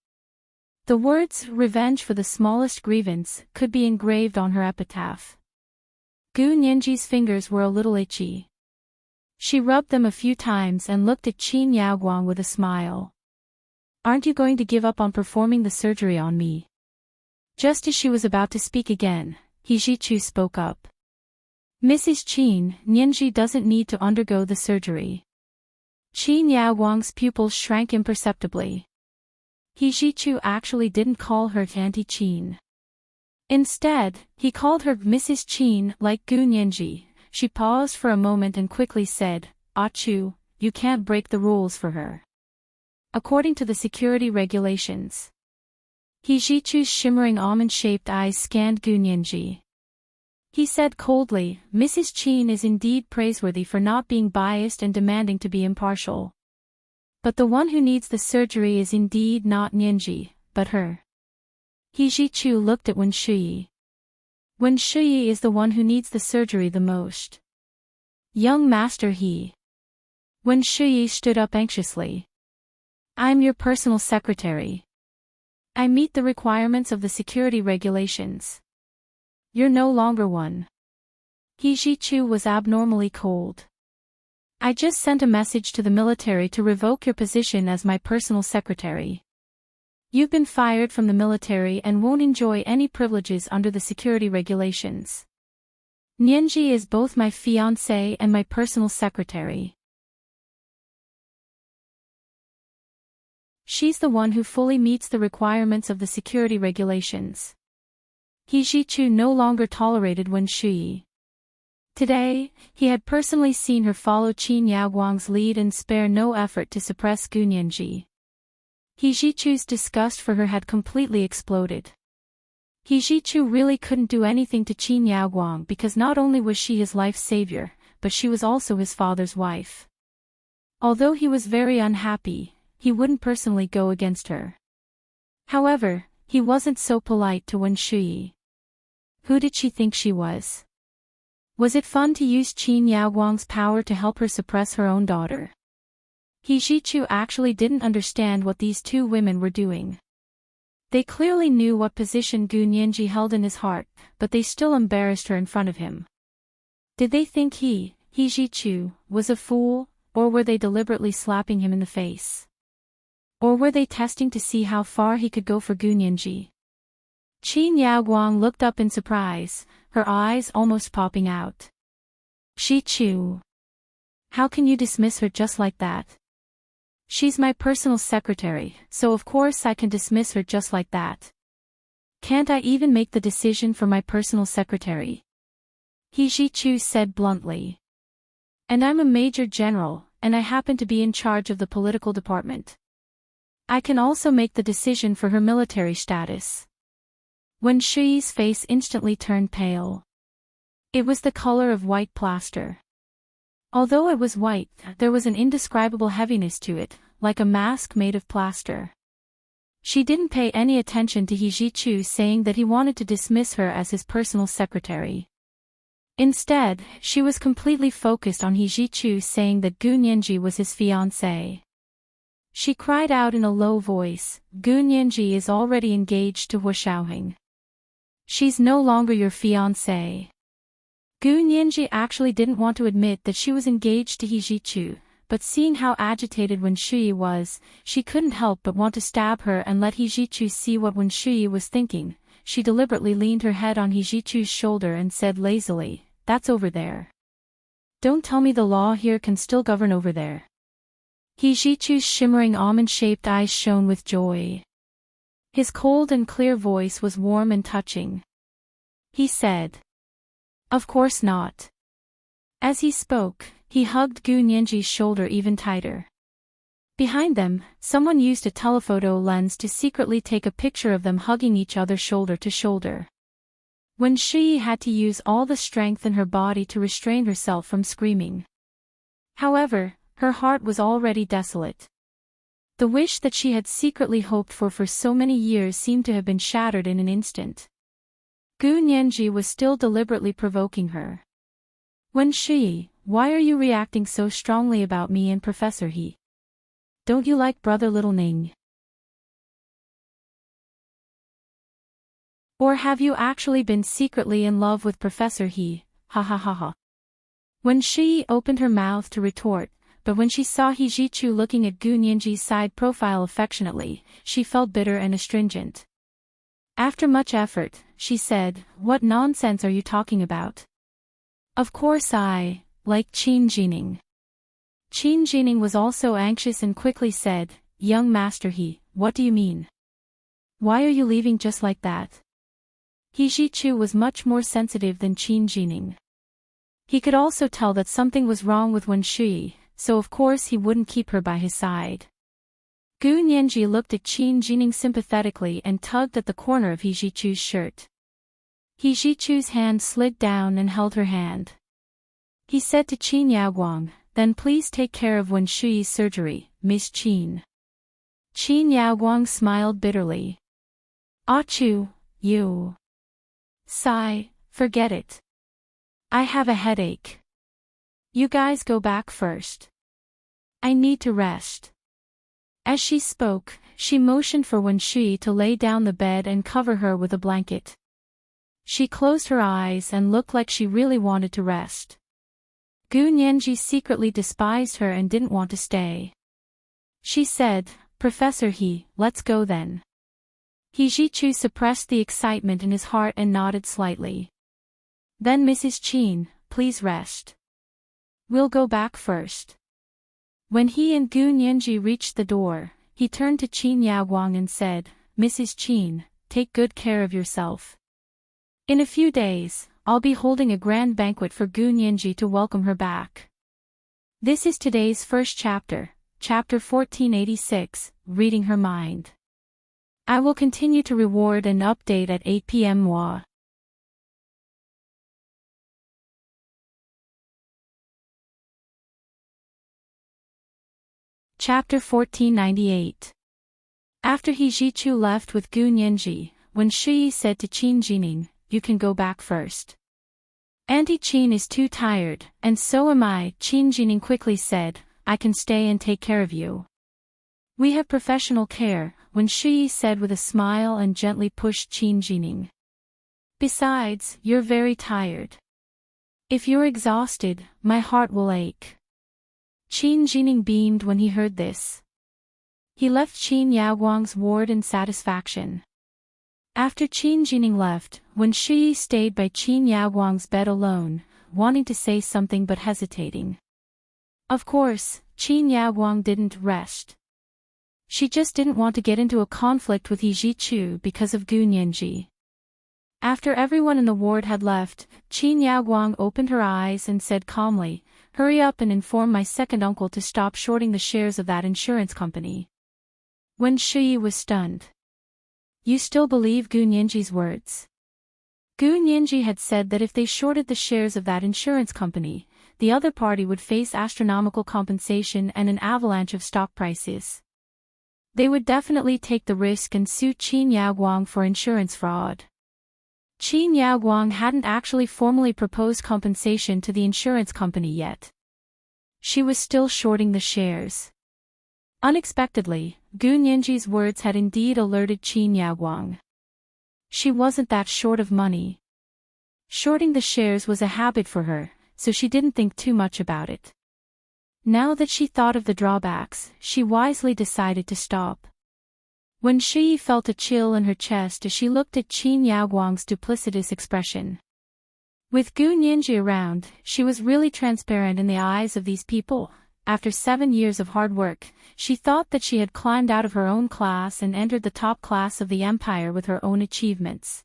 The words, revenge for the smallest grievance, could be engraved on her epitaph. Gu Nianji's fingers were a little itchy. She rubbed them a few times and looked at Qin Yaoguang with a smile. Aren't you going to give up on performing the surgery on me? Just as she was about to speak again, He Zhichu spoke up. Mrs. Qin, Nianji doesn't need to undergo the surgery. Qin Yaoguang's pupils shrank imperceptibly. He Zhichu actually didn't call her Auntie Qin. Instead, he called her Mrs. Qin like Gu Nianji. She paused for a moment and quickly said, Achu, you can't break the rules for her. According to the security regulations. He Zhichu's shimmering almond-shaped eyes scanned Gu Nianji. He said coldly, Mrs. Qin is indeed praiseworthy for not being biased and demanding to be impartial. But the one who needs the surgery is indeed not Nianji, but her. He Zhichu looked at Wen Shuyi. Wen Shuyi is the one who needs the surgery the most. Young master he. Wen Shuyi stood up anxiously. I'm your personal secretary. I meet the requirements of the security regulations. You're no longer one. He Zhichu was abnormally cold. I just sent a message to the military to revoke your position as my personal secretary. You've been fired from the military and won't enjoy any privileges under the security regulations. Nianji is both my fiancé and my personal secretary. She's the one who fully meets the requirements of the security regulations. He Zhichu no longer tolerated Wen Shuyi. Today, he had personally seen her follow Qin Yaoguang's lead and spare no effort to suppress Gu Nianji. He Zhichu's disgust for her had completely exploded. He Zhichu really couldn't do anything to Qin Yaoguang because not only was she his life's savior, but she was also his father's wife. Although he was very unhappy, he wouldn't personally go against her. However, he wasn't so polite to Wen Shuyi. Who did she think she was? Was it fun to use Qin Yaoguang's power to help her suppress her own daughter? He Zhichu actually didn't understand what these two women were doing. They clearly knew what position Gu Nianji held in his heart, but they still embarrassed her in front of him. Did they think he Zhichu, was a fool, or were they deliberately slapping him in the face? Or were they testing to see how far he could go for Gu Nianji? Qin Yaoguang looked up in surprise, her eyes almost popping out. Shi Chu. How can you dismiss her just like that? She's my personal secretary, so of course I can dismiss her just like that. Can't I even make the decision for my personal secretary? He Shi Chu said bluntly. And I'm a major general, and I happen to be in charge of the political department. I can also make the decision for her military status. Wen Shi's face instantly turned pale. It was the color of white plaster. Although it was white, there was an indescribable heaviness to it, like a mask made of plaster. She didn't pay any attention to He Ji Chu saying that he wanted to dismiss her as his personal secretary. Instead, she was completely focused on He Ji Chu saying that Gu Nianji was his fiancé. She cried out in a low voice, Gu Nianji is already engaged to Hu Xiaoheng. She's no longer your fiancé. Gu Nianji actually didn't want to admit that she was engaged to He Ji Chu, but seeing how agitated Wen Shui was, she couldn't help but want to stab her and let He Ji Chu see what Wen Shui was thinking. She deliberately leaned her head on He Ji Chu's shoulder and said lazily, "That's over there. Don't tell me the law here can still govern over there." He Ji Chu's shimmering almond-shaped eyes shone with joy. His cold and clear voice was warm and touching. He said, "Of course not." As he spoke, he hugged Gu Nianji's shoulder even tighter. Behind them, someone used a telephoto lens to secretly take a picture of them hugging each other shoulder to shoulder. Wen Shi had to use all the strength in her body to restrain herself from screaming. However, her heart was already desolate. The wish that she had secretly hoped for so many years seemed to have been shattered in an instant. Gu Nianji was still deliberately provoking her. Wen Shi, why are you reacting so strongly about me and Professor He? Don't you like brother Little Ning? Or have you actually been secretly in love with Professor He? Ha ha ha ha. Wen Shi opened her mouth to retort, but when she saw He Ji Chu looking at Gu Nianji's side profile affectionately, she felt bitter and astringent. After much effort, she said, "What nonsense are you talking about? Of course I like Qin Jining." Qin Jining was also anxious and quickly said, "Young Master He, what do you mean? Why are you leaving just like that?" He Ji Chu was much more sensitive than Qin Jining. He could also tell that something was wrong with Wen Shui, so of course he wouldn't keep her by his side. Gu Nianji looked at Qin Jining sympathetically and tugged at the corner of He Ji Chu's shirt. He Ji Chu's hand slid down and held her hand. He said to Qin Yaoguang, "Then please take care of Wen Shui's surgery, Miss Qin." Qin Yaoguang smiled bitterly. "Ah Chu, you. Sigh, forget it. I have a headache. You guys go back first. I need to rest." As she spoke, she motioned for Wen Shui to lay down the bed and cover her with a blanket. She closed her eyes and looked like she really wanted to rest. Gu Nianji secretly despised her and didn't want to stay. She said, "Professor He, let's go then." He Ji Chu suppressed the excitement in his heart and nodded slightly. "Then Mrs. Qin, please rest. We'll go back first." When he and Gu Nianji reached the door, he turned to Qin Yaoguang and said, "Mrs. Qin, take good care of yourself. In a few days, I'll be holding a grand banquet for Gu Nianji to welcome her back." This is today's first chapter, chapter 1486, Reading Her Mind. I will continue to reward and update at 8 p.m. MWA. Chapter 1498. After He Ji Chu left with Gu Nianji, Wen Shui said to Qin Jining, "You can go back first. Auntie Qin is too tired, and so am I." Qin Jining quickly said, "I can stay and take care of you. We have professional care," Wen Shui said with a smile and gently pushed Qin Jining. "Besides, you're very tired. If you're exhausted, my heart will ache." Qin Jining beamed when he heard this. He left Qin Yaoguang's ward in satisfaction. After Qin Jining left, Wen Shui stayed by Qin Yaguang's bed alone, wanting to say something but hesitating. Of course, Qin Yaguang didn't rest. She just didn't want to get into a conflict with He Zhichu because of Gu Nianji. After everyone in the ward had left, Qin Yaguang opened her eyes and said calmly, "Hurry up and inform my second uncle to stop shorting the shares of that insurance company." Wen Shui was stunned. "You still believe Gu Nianji's words?" Gu Nianji had said that if they shorted the shares of that insurance company, the other party would face astronomical compensation and an avalanche of stock prices. They would definitely take the risk and sue Qin Yaguang for insurance fraud. Qin Yaguang hadn't actually formally proposed compensation to the insurance company yet. She was still shorting the shares. Unexpectedly, Gu Nianji's words had indeed alerted Qin Yaguang. She wasn't that short of money. Shorting the shares was a habit for her, so she didn't think too much about it. Now that she thought of the drawbacks, she wisely decided to stop. Wen Shui felt a chill in her chest as she looked at Qin Yaguang's duplicitous expression. With Gu Nianji around, she was really transparent in the eyes of these people. After 7 years of hard work, she thought that she had climbed out of her own class and entered the top class of the empire with her own achievements.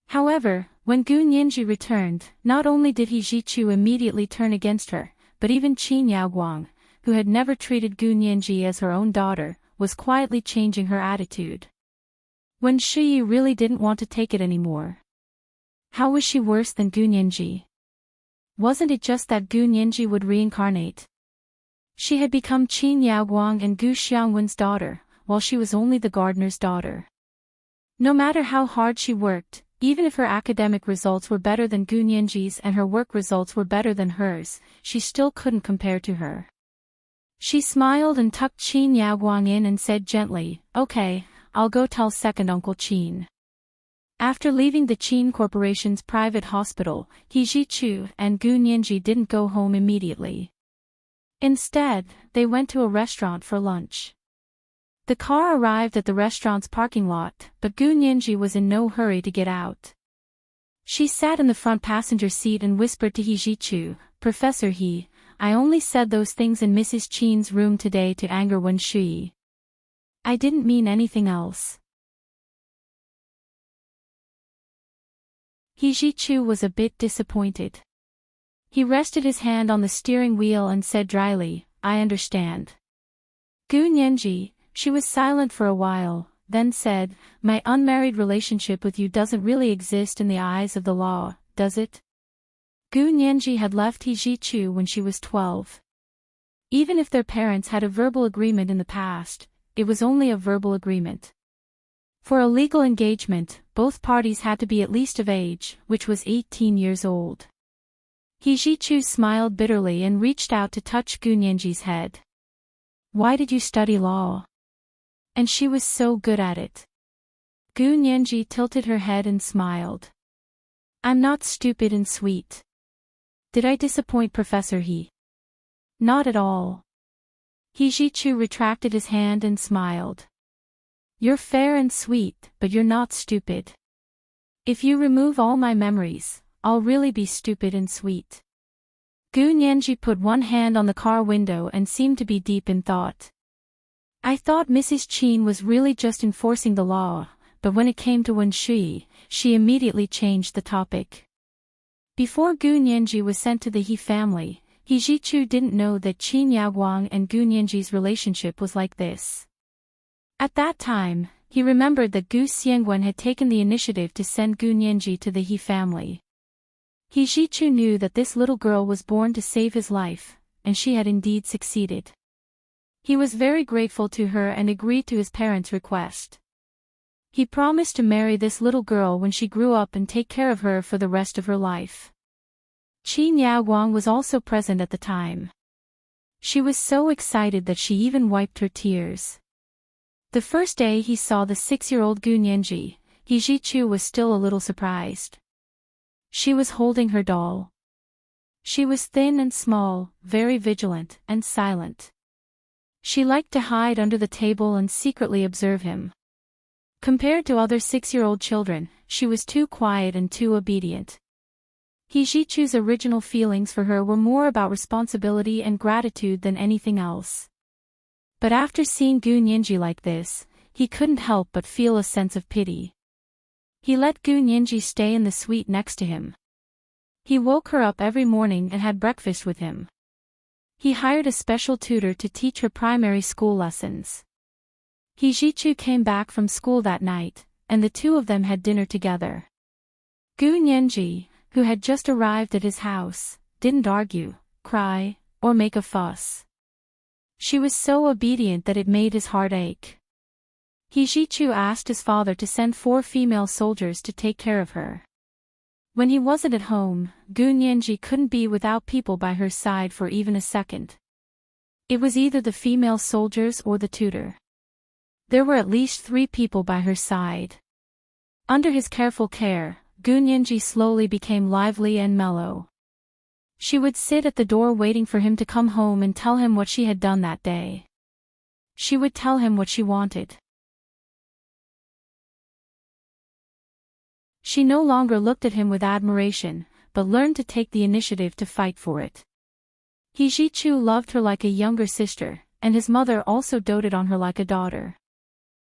However, when Gu Nianji returned, not only did He Zhichu immediately turn against her, but even Qin Yaguang, who had never treated Gu Nianji as her own daughter, was quietly changing her attitude. Wen Shui really didn't want to take it anymore. How was she worse than Gu Nianji? Wasn't it just that Gu Nianji would reincarnate? She had become Qin Yaguang and Gu Xiangwen's daughter, while she was only the gardener's daughter. No matter how hard she worked, even if her academic results were better than Gu Nianji's and her work results were better than hers, she still couldn't compare to her. She smiled and tucked Qin Yaguang in and said gently, "Okay, I'll go tell second Uncle Qin." After leaving the Qin Corporation's private hospital, He Zhichu and Gu Nianji didn't go home immediately. Instead, they went to a restaurant for lunch. The car arrived at the restaurant's parking lot, but Gu Nianji was in no hurry to get out. She sat in the front passenger seat and whispered to He Zhichu, "Professor He, I only said those things in Mrs. Qin's room today to anger Wen Shui. I didn't mean anything else." He Zhichu was a bit disappointed. He rested his hand on the steering wheel and said dryly, "I understand." Gu Nianji, she was silent for a while, then said, "My unmarried relationship with you doesn't really exist in the eyes of the law, does it?" Gu Nianji had left He Zhichu when she was 12. Even if their parents had a verbal agreement in the past, it was only a verbal agreement. For a legal engagement, both parties had to be at least of age, which was 18 years old. He Zhichu smiled bitterly and reached out to touch Gu Nianji's head. "Why did you study law? And she was so good at it." Gu Nianji tilted her head and smiled. "I'm not stupid and sweet. Did I disappoint Professor He?" "Not at all." He Zhichu retracted his hand and smiled. "You're fair and sweet, but you're not stupid. If you remove all my memories, I'll really be stupid and sweet." Gu Nianji put one hand on the car window and seemed to be deep in thought. "I thought Mrs. Qin was really just enforcing the law, but when it came to Wen Shui, she immediately changed the topic." Before Gu Nianji was sent to the He family, He Zhichu didn't know that Qin Yaguang and Gu Nianji's relationship was like this. At that time, he remembered that Gu Xiangwen had taken the initiative to send Gu Nianji to the He family. He Zhichu knew that this little girl was born to save his life, and she had indeed succeeded. He was very grateful to her and agreed to his parents' request. He promised to marry this little girl when she grew up and take care of her for the rest of her life. Qin Yaguang was also present at the time. She was so excited that she even wiped her tears. The first day he saw the 6-year-old Gu Nianji, He Zhichu was still a little surprised. She was holding her doll. She was thin and small, very vigilant and silent. She liked to hide under the table and secretly observe him. Compared to other 6-year-old children, she was too quiet and too obedient. Hijichu's original feelings for her were more about responsibility and gratitude than anything else. But after seeing Gu Nianji like this, he couldn't help but feel a sense of pity. He let Gu Nianji stay in the suite next to him. He woke her up every morning and had breakfast with him. He hired a special tutor to teach her primary school lessons. Hijichu came back from school that night, and the two of them had dinner together. Gu Nianji, who had just arrived at his house, didn't argue, cry, or make a fuss. She was so obedient that it made his heart ache. Hijichu asked his father to send 4 female soldiers to take care of her. When he wasn't at home, Gu Nianji couldn't be without people by her side for even a second. It was either the female soldiers or the tutor. There were at least 3 people by her side. Under his careful care, Gu Nianji slowly became lively and mellow. She would sit at the door waiting for him to come home and tell him what she had done that day. She would tell him what she wanted. She no longer looked at him with admiration, but learned to take the initiative to fight for it. Hijichu loved her like a younger sister, and his mother also doted on her like a daughter.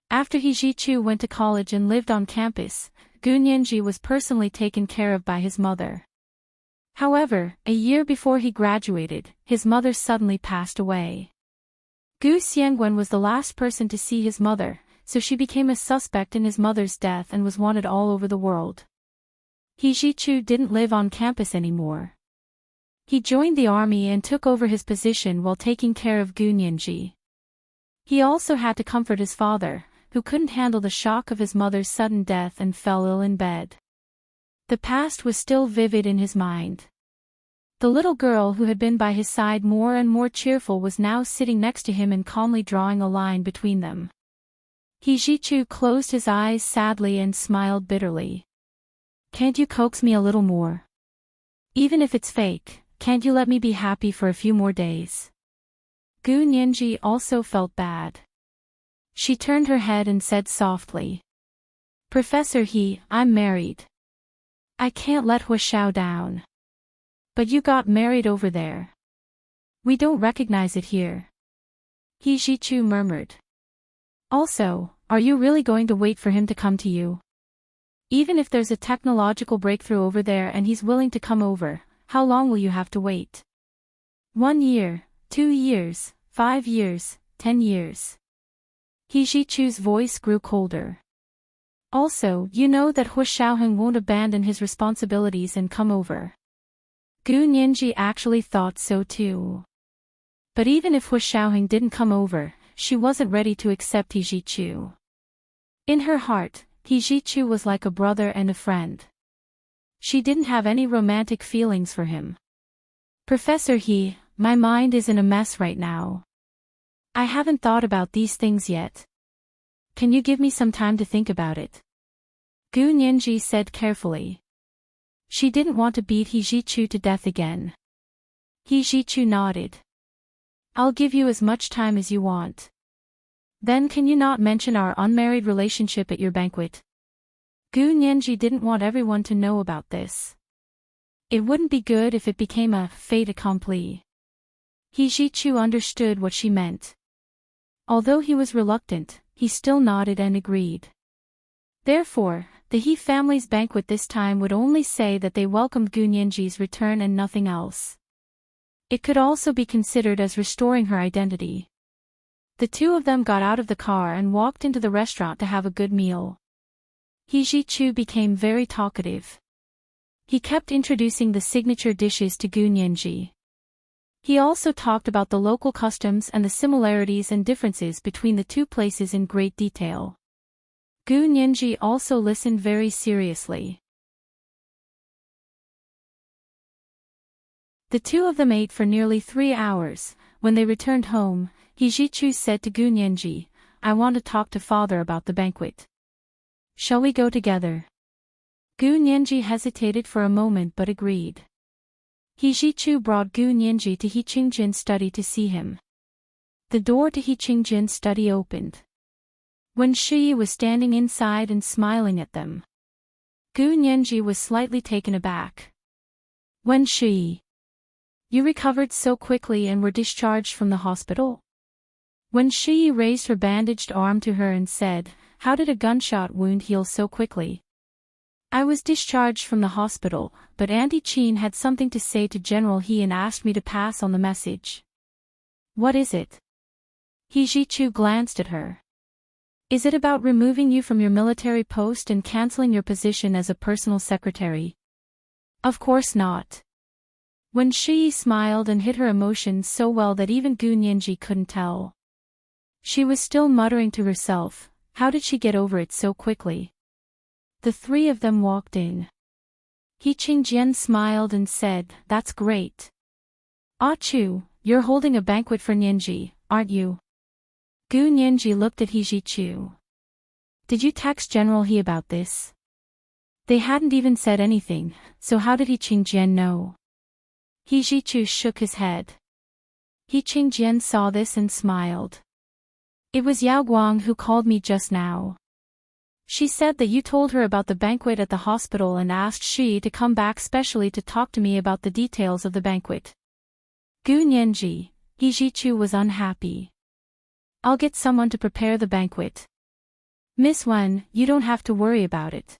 After Hijichu went to college and lived on campus, Gu Nianji was personally taken care of by his mother. However, a year before he graduated, his mother suddenly passed away. Gu Xiangwen was the last person to see his mother, so she became a suspect in his mother's death and was wanted all over the world. Hijichu didn't live on campus anymore. He joined the army and took over his position while taking care of Gu Nianji. He also had to comfort his father, who couldn't handle the shock of his mother's sudden death and fell ill in bed. The past was still vivid in his mind. The little girl who had been by his side more and more cheerful was now sitting next to him and calmly drawing a line between them. Hijichu closed his eyes sadly and smiled bitterly. "Can't you coax me a little more? Even if it's fake, can't you let me be happy for a few more days?" Gu Nianji also felt bad. She turned her head and said softly, "Professor He, I'm married. I can't let Huashao down. But you got married over there. We don't recognize it here." Hijichu murmured. "Also, are you really going to wait for him to come to you? Even if there's a technological breakthrough over there and he's willing to come over, how long will you have to wait? 1 year, 2 years, 5 years, 10 years. Hijichu's voice grew colder. "Also, you know that Huashao won't abandon his responsibilities and come over." Gu Nianji actually thought so too. But even if Huashao didn't come over, she wasn't ready to accept Hijichu. In her heart, Hijichu was like a brother and a friend. She didn't have any romantic feelings for him. "Professor He, my mind is in a mess right now. I haven't thought about these things yet. Can you give me some time to think about it?" Gu Nianji said carefully. She didn't want to beat Hijichu to death again. Hijichu nodded. "I'll give you as much time as you want. Then can you not mention our unmarried relationship at your banquet?" Gu Nianji didn't want everyone to know about this. It wouldn't be good if it became a fait accompli. Hijichu understood what she meant. Although he was reluctant, he still nodded and agreed. Therefore, the He family's banquet this time would only say that they welcomed Gu Nianji's return and nothing else. It could also be considered as restoring her identity. The two of them got out of the car and walked into the restaurant to have a good meal. Hijichu became very talkative. He kept introducing the signature dishes to Gu Nianji. He also talked about the local customs and the similarities and differences between the two places in great detail. Gu Nianji also listened very seriously. The two of them ate for nearly 3 hours. When they returned home, Hijichu said to Gu Nianji, "I want to talk to father about the banquet. Shall we go together?" Gu Nianji hesitated for a moment but agreed. Hijichu brought Gu Nianji to Hiqingjin's study to see him. The door to Hiqingjin's study opened. when Shi was standing inside and smiling at them. Gu Nianji was slightly taken aback. When Shi, you recovered so quickly and were discharged from the hospital? When Shi raised her bandaged arm to her and said, how did a gunshot wound heal so quickly? I was discharged from the hospital, but Auntie Qin had something to say to General He and asked me to pass on the message. What is it? He Jichu glanced at her. Is it about removing you from your military post and canceling your position as a personal secretary? Of course not. When Shi smiled and hid her emotions so well that even Gu Nianji couldn't tell. She was still muttering to herself, how did she get over it so quickly? The three of them walked in. He Qingjian smiled and said, that's great. Ah Chu, you're holding a banquet for Nianji, aren't you? Gu Nianji looked at He Jichu. Did you text General He about this? They hadn't even said anything, so how did He Qingjian know? He Jichu shook his head. He Qingjian saw this and smiled. It was Yao Guang who called me just now. She said that you told her about the banquet at the hospital and asked Shi to come back specially to talk to me about the details of the banquet. Gu Nianji, He Jichu was unhappy. I'll get someone to prepare the banquet. Miss Wen, you don't have to worry about it.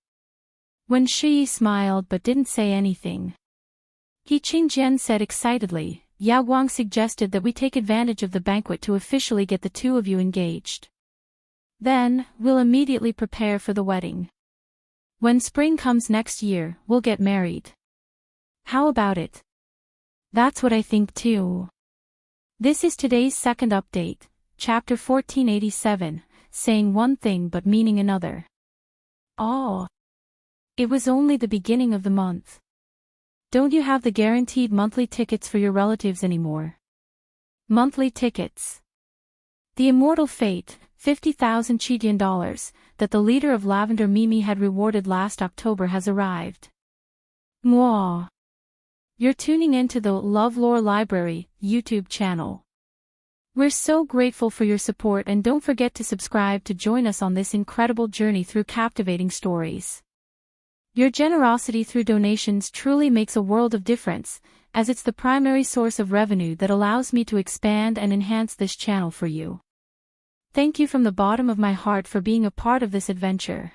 When Shi smiled but didn't say anything. He Qingjian said excitedly, Yao Guang suggested that we take advantage of the banquet to officially get the two of you engaged. Then, we'll immediately prepare for the wedding. When spring comes next year, we'll get married. How about it? That's what I think too. This is today's second update, chapter 1487, saying one thing but meaning another. Oh. It was only the beginning of the month. Don't you have the guaranteed monthly tickets for your relatives anymore? Monthly tickets. The immortal fate, 50,000 Chidian dollars, that the leader of Lavender Mimi had rewarded last October has arrived. Mwah. You're tuning into the LoveLore Library YouTube channel. We're so grateful for your support and don't forget to subscribe to join us on this incredible journey through captivating stories. Your generosity through donations truly makes a world of difference, as it's the primary source of revenue that allows me to expand and enhance this channel for you. Thank you from the bottom of my heart for being a part of this adventure.